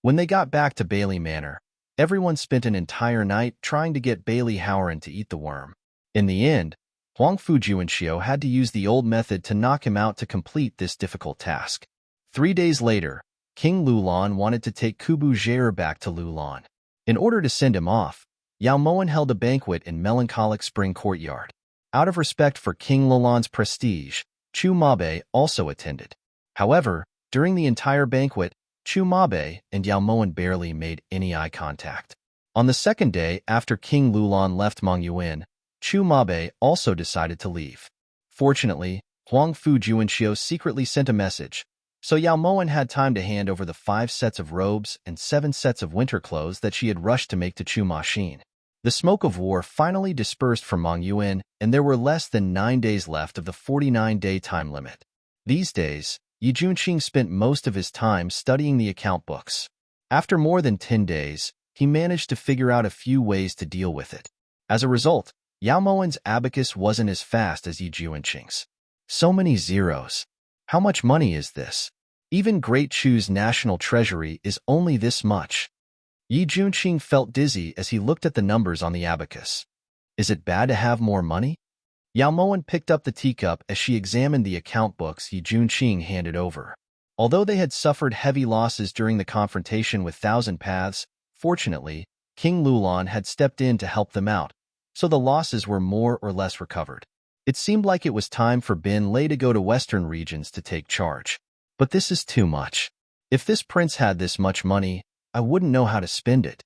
When they got back to Bailey Manor, Everyone spent an entire night trying to get Bailey Howren to eat the worm. In the end, Huang Fujuanxiu had to use the old method to knock him out to complete this difficult task. 3 days later, King Lulan wanted to take Kubu Zhair back to Lulan. In order to send him off, Yao Moan held a banquet in Melancholic Spring Courtyard. Out of respect for King Lulan's prestige, Chu Mabe also attended. However, during the entire banquet, Chu Mabe and Yao Moan barely made any eye contact. On the second day after King Lulan left Mongyuan, Chu Mabe also decided to leave. Fortunately, Huang Fujuanxiu secretly sent a message, so Yao Moan had time to hand over the 5 sets of robes and 7 sets of winter clothes that she had rushed to make to Chu Maxin. The smoke of war finally dispersed from Mongyuan, and there were less than 9 days left of the 49-day time limit. These days, Yi Junqing spent most of his time studying the account books. After more than 10 days, he managed to figure out a few ways to deal with it. As a result, Yao Moan's abacus wasn't as fast as Yi Junqing's. So many zeros. How much money is this? Even Great Chu's national treasury is only this much. Yi Junqing felt dizzy as he looked at the numbers on the abacus. Is it bad to have more money? Yao Moan picked up the teacup as she examined the account books Yi Junqing handed over. Although they had suffered heavy losses during the confrontation with Thousand Paths, fortunately, King Lulan had stepped in to help them out, so the losses were more or less recovered. It seemed like it was time for Bin Lei to go to Western regions to take charge. But this is too much. If this prince had this much money, I wouldn't know how to spend it.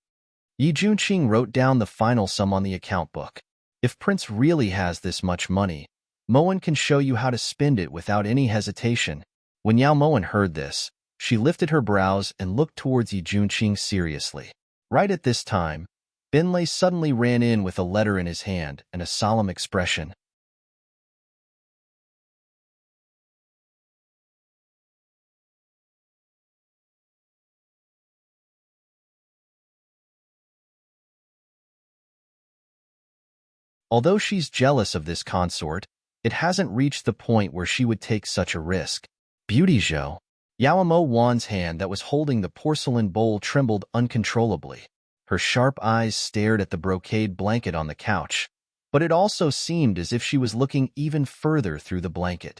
Yi Junqing wrote down the final sum on the account book. If Prince really has this much money, Moan can show you how to spend it without any hesitation. When Yao Moan heard this, she lifted her brows and looked towards Yi Junqing seriously. Right at this time, Bin Lei suddenly ran in with a letter in his hand and a solemn expression. Although she's jealous of this consort, it hasn't reached the point where she would take such a risk. Beauty Zhou. Yao Mo Wan's hand that was holding the porcelain bowl trembled uncontrollably. Her sharp eyes stared at the brocade blanket on the couch, but it also seemed as if she was looking even further through the blanket.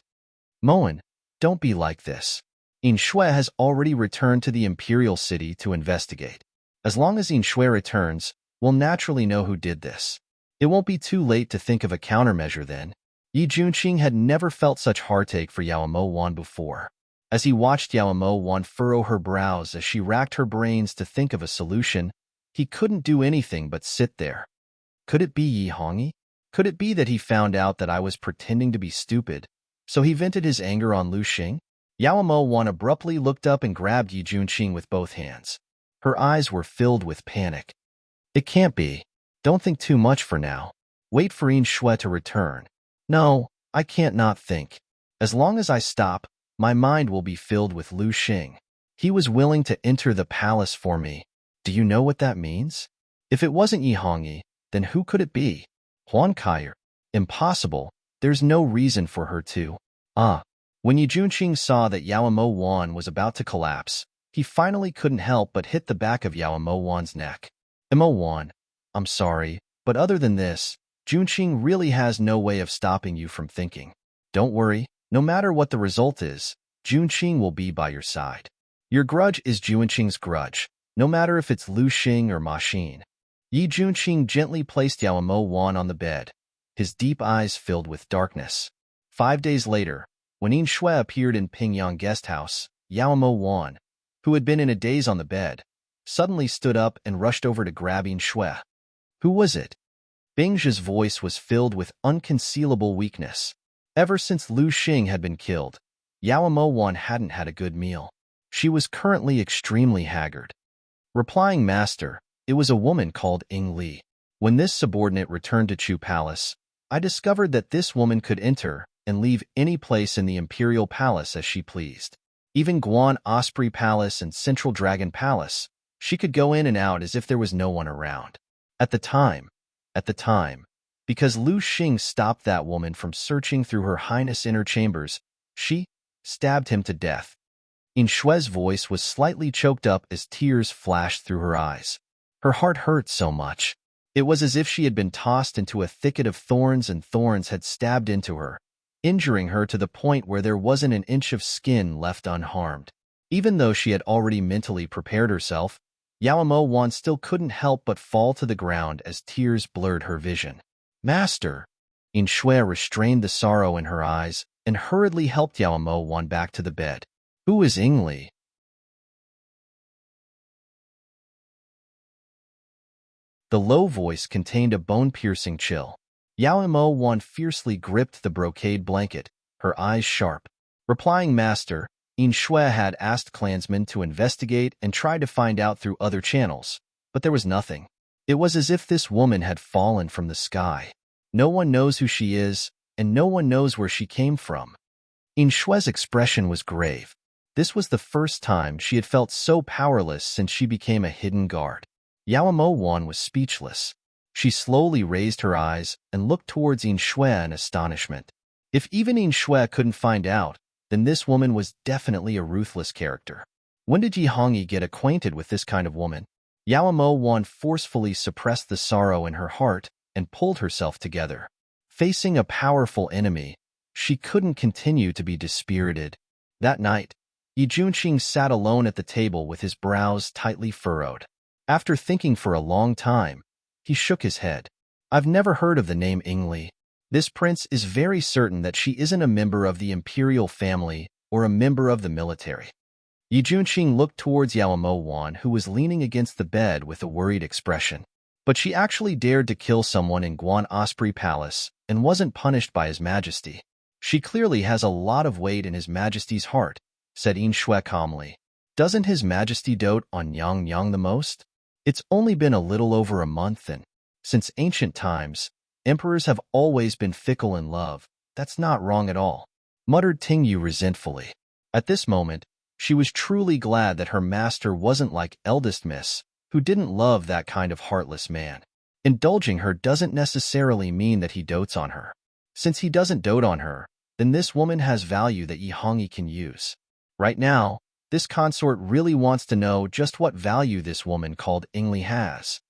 Moan, don't be like this. In Shui has already returned to the Imperial City to investigate. As long as In Shui returns, we'll naturally know who did this. It won't be too late to think of a countermeasure then. Yi Junqing had never felt such heartache for Yao Mo Wan before. As he watched Yao Mo Wan furrow her brows as she racked her brains to think of a solution, he couldn't do anything but sit there. Could it be Yi Hongyi? Could it be that he found out that I was pretending to be stupid, so he vented his anger on Lu Xing? Yao Mo Wan abruptly looked up and grabbed Yi Junqing with both hands. Her eyes were filled with panic. It can't be. Don't think too much for now. Wait for Yin Shui to return. No, I can't not think. As long as I stop, my mind will be filled with Lu Xing. He was willing to enter the palace for me. Do you know what that means? If it wasn't Yi Hongyi, then who could it be? Huan Kaier. Impossible. There's no reason for her to. When Yi Junqing saw that Yao Mo Wan was about to collapse, he finally couldn't help but hit the back of Yao Mo Wan's neck. Mo Wan, I'm sorry, but other than this, Junqing really has no way of stopping you from thinking. Don't worry, no matter what the result is, Junqing will be by your side. Your grudge is Junqing's grudge, no matter if it's Lu Xing or Ma Xin. Yi Junqing gently placed Yao Mo Wan on the bed, his deep eyes filled with darkness. 5 days later, when Yin Shui appeared in Pingyang guest house, Yao Mo Wan, who had been in a daze on the bed, suddenly stood up and rushed over to grab Yin Shui. Who was it? Bing's voice was filled with unconcealable weakness. Ever since Lu Xing had been killed, Yao Mo Wan hadn't had a good meal. She was currently extremely haggard. Replying, Master, it was a woman called Ying Li. When this subordinate returned to Chu Palace, I discovered that this woman could enter and leave any place in the Imperial Palace as she pleased. Even Guan Osprey Palace and Central Dragon Palace, she could go in and out as if there was no one around. At the time, because Lu Xing stopped that woman from searching through Her Highness' inner chambers, she stabbed him to death. Yin Shui's voice was slightly choked up as tears flashed through her eyes. Her heart hurt so much. It was as if she had been tossed into a thicket of thorns and thorns had stabbed into her, injuring her to the point where there wasn't an inch of skin left unharmed. Even though she had already mentally prepared herself, Yao Wan still couldn't help but fall to the ground as tears blurred her vision. Master! In Shui restrained the sorrow in her eyes and hurriedly helped Yao Wan back to the bed. Who is Ingli? The low voice contained a bone-piercing chill. Yao Wan fiercely gripped the brocade blanket, her eyes sharp. Replying, Master, In Shui had asked clansmen to investigate and tried to find out through other channels, but there was nothing. It was as if this woman had fallen from the sky. No one knows who she is, and no one knows where she came from. In Shui's expression was grave. This was the first time she had felt so powerless since she became a hidden guard. Yao Wan was speechless. She slowly raised her eyes and looked towards In Shui in astonishment. If even In Shui couldn't find out, then this woman was definitely a ruthless character. When did Yi Hongyi get acquainted with this kind of woman? Yao Wan forcefully suppressed the sorrow in her heart and pulled herself together. Facing a powerful enemy, she couldn't continue to be dispirited. That night, Yi Junqing sat alone at the table with his brows tightly furrowed. After thinking for a long time, he shook his head. I've never heard of the name Ingli. This prince is very certain that she isn't a member of the imperial family or a member of the military. Yi Junqing looked towards Yao Wan, who was leaning against the bed with a worried expression. But she actually dared to kill someone in Guan Osprey Palace and wasn't punished by His Majesty. She clearly has a lot of weight in His Majesty's heart, said In Shui calmly. Doesn't His Majesty dote on Yang the most? It's only been a little over a month, and since ancient times, emperors have always been fickle in love. That's not wrong at all, muttered Tingyu resentfully. At this moment, she was truly glad that her master wasn't like eldest miss, who didn't love that kind of heartless man. Indulging her doesn't necessarily mean that he dotes on her. Since he doesn't dote on her, then this woman has value that Yi Hongyi can use. Right now, this consort really wants to know just what value this woman called Ingli has.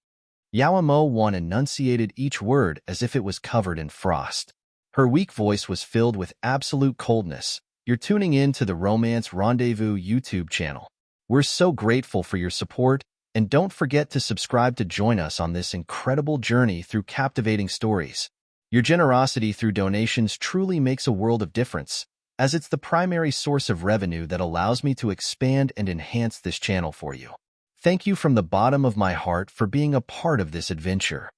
Yao Wan enunciated each word as if it was covered in frost. Her weak voice was filled with absolute coldness. You're tuning in to the Romance Rendezvous YouTube channel. We're so grateful for your support, and don't forget to subscribe to join us on this incredible journey through captivating stories. Your generosity through donations truly makes a world of difference, as it's the primary source of revenue that allows me to expand and enhance this channel for you. Thank you from the bottom of my heart for being a part of this adventure.